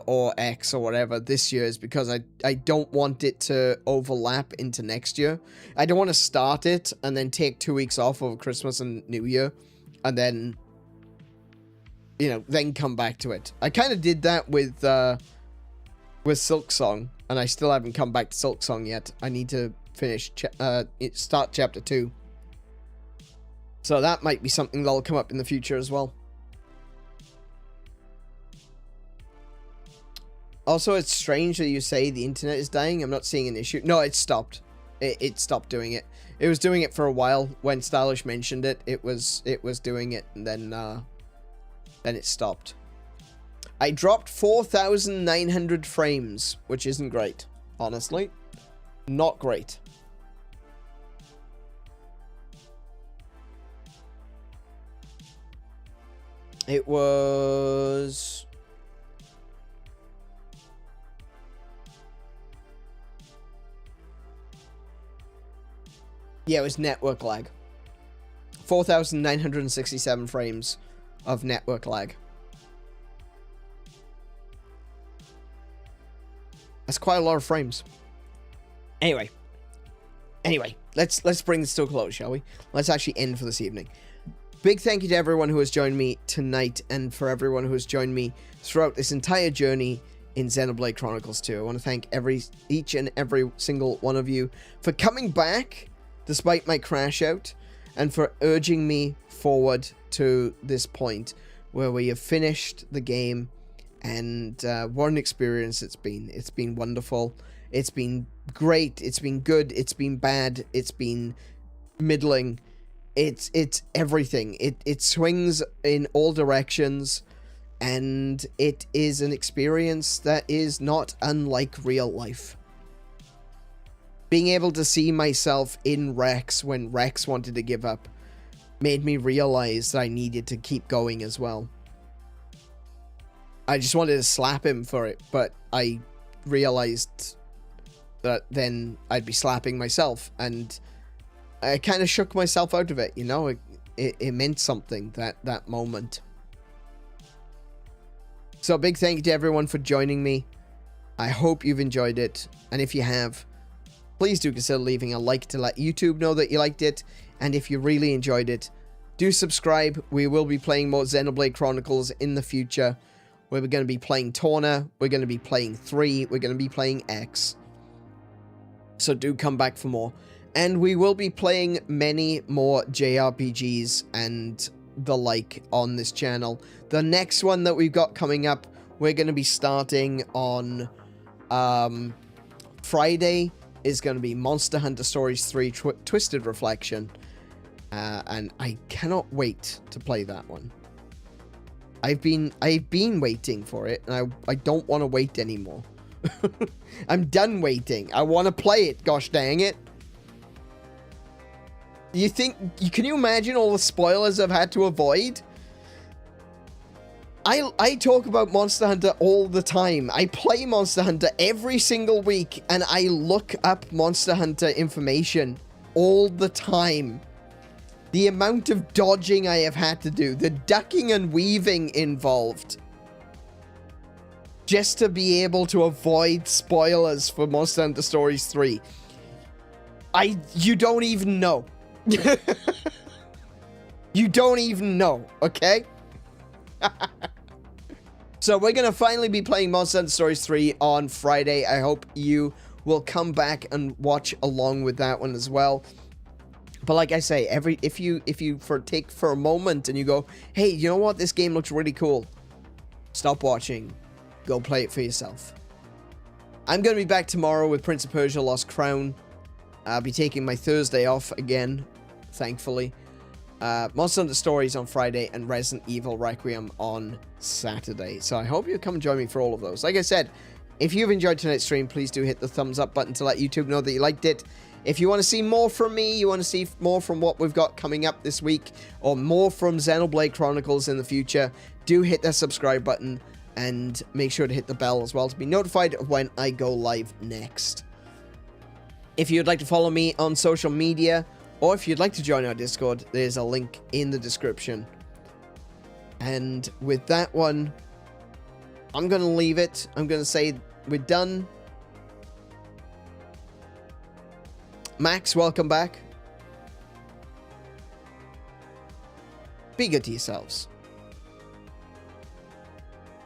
or X or whatever this year is because I don't want it to overlap into next year. I don't want to start it and then take 2 weeks off over Christmas and New Year and then, you know, then come back to it. I kind of did that with Silksong, and I still haven't come back to Silksong yet. I need to finish start chapter 2. So that might be something that'll come up in the future as well. Also, it's strange that you say the internet is dying. I'm not seeing an issue. No, it stopped. It stopped doing it. It was doing it for a while. When Stylish mentioned it, it was doing it, and then it stopped. I dropped 4,900 frames, which isn't great. Honestly, not great. It was... Yeah, it was network lag. 4,967 frames of network lag. That's quite a lot of frames. Anyway, let's bring this to a close, shall we? Let's actually end for this evening. Big thank you to everyone who has joined me tonight, and for everyone who has joined me throughout this entire journey in Xenoblade Chronicles 2. I want to thank each and every single one of you for coming back despite my crash out, and for urging me forward to this point where we have finished the game. And what an experience it's been. It's been wonderful. It's been great. It's been good. It's been bad. It's been middling. It's everything. It swings in all directions, and it is an experience that is not unlike real life. Being able to see myself in Rex when Rex wanted to give up made me realize that I needed to keep going as well. I just wanted to slap him for it, but I realized that then I'd be slapping myself, and I kind of shook myself out of it, you know? It meant something, that moment. So a big thank you to everyone for joining me. I hope you've enjoyed it, and if you have, please do consider leaving a like to let YouTube know that you liked it, and if you really enjoyed it, do subscribe. We will be playing more Xenoblade Chronicles in the future, where we're going to be playing Torna, we're going to be playing 3, we're going to be playing X. So do come back for more. And we will be playing many more JRPGs and the like on this channel. The next one that we've got coming up, we're going to be starting on Friday, is going to be Monster Hunter Stories 3 Twisted Reflection. And I cannot wait to play that one. I've been waiting for it, and I don't want to wait anymore. I'm done waiting. I want to play it, gosh dang it. Can you imagine all the spoilers I've had to avoid? I talk about Monster Hunter all the time. I play Monster Hunter every single week, and I look up Monster Hunter information all the time. The amount of dodging I have had to do, the ducking and weaving involved, just to be able to avoid spoilers for Monster Hunter Stories 3. You don't even know. You don't even know, okay? So we're going to finally be playing Monster Hunter Stories 3 on Friday. I hope you will come back and watch along with that one as well. But like I say, if you take for a moment and you go, hey, you know what? This game looks really cool. Stop watching. Go play it for yourself. I'm going to be back tomorrow with Prince of Persia Lost Crown. I'll be taking my Thursday off again, thankfully. Monster Hunter Stories on Friday and Resident Evil Requiem on Saturday. So I hope you'll come and join me for all of those. Like I said, if you've enjoyed tonight's stream, please do hit the thumbs up button to let YouTube know that you liked it. If you want to see more from me, you want to see more from what we've got coming up this week, or more from Xenoblade Chronicles in the future, do hit that subscribe button and make sure to hit the bell as well to be notified of when I go live next. If you'd like to follow me on social media, or if you'd like to join our Discord, there's a link in the description. And with that one, I'm going to leave it. I'm going to say we're done. Max, welcome back. Be good to yourselves.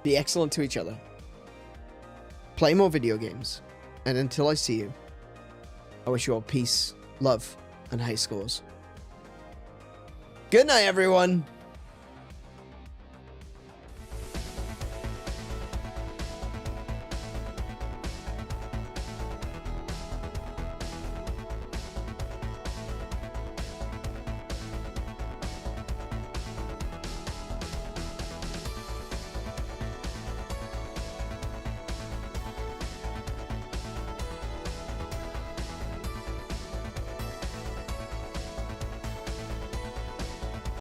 Be excellent to each other. Play more video games. And until I see you, I wish you all peace, love, and high scores. Good night, everyone.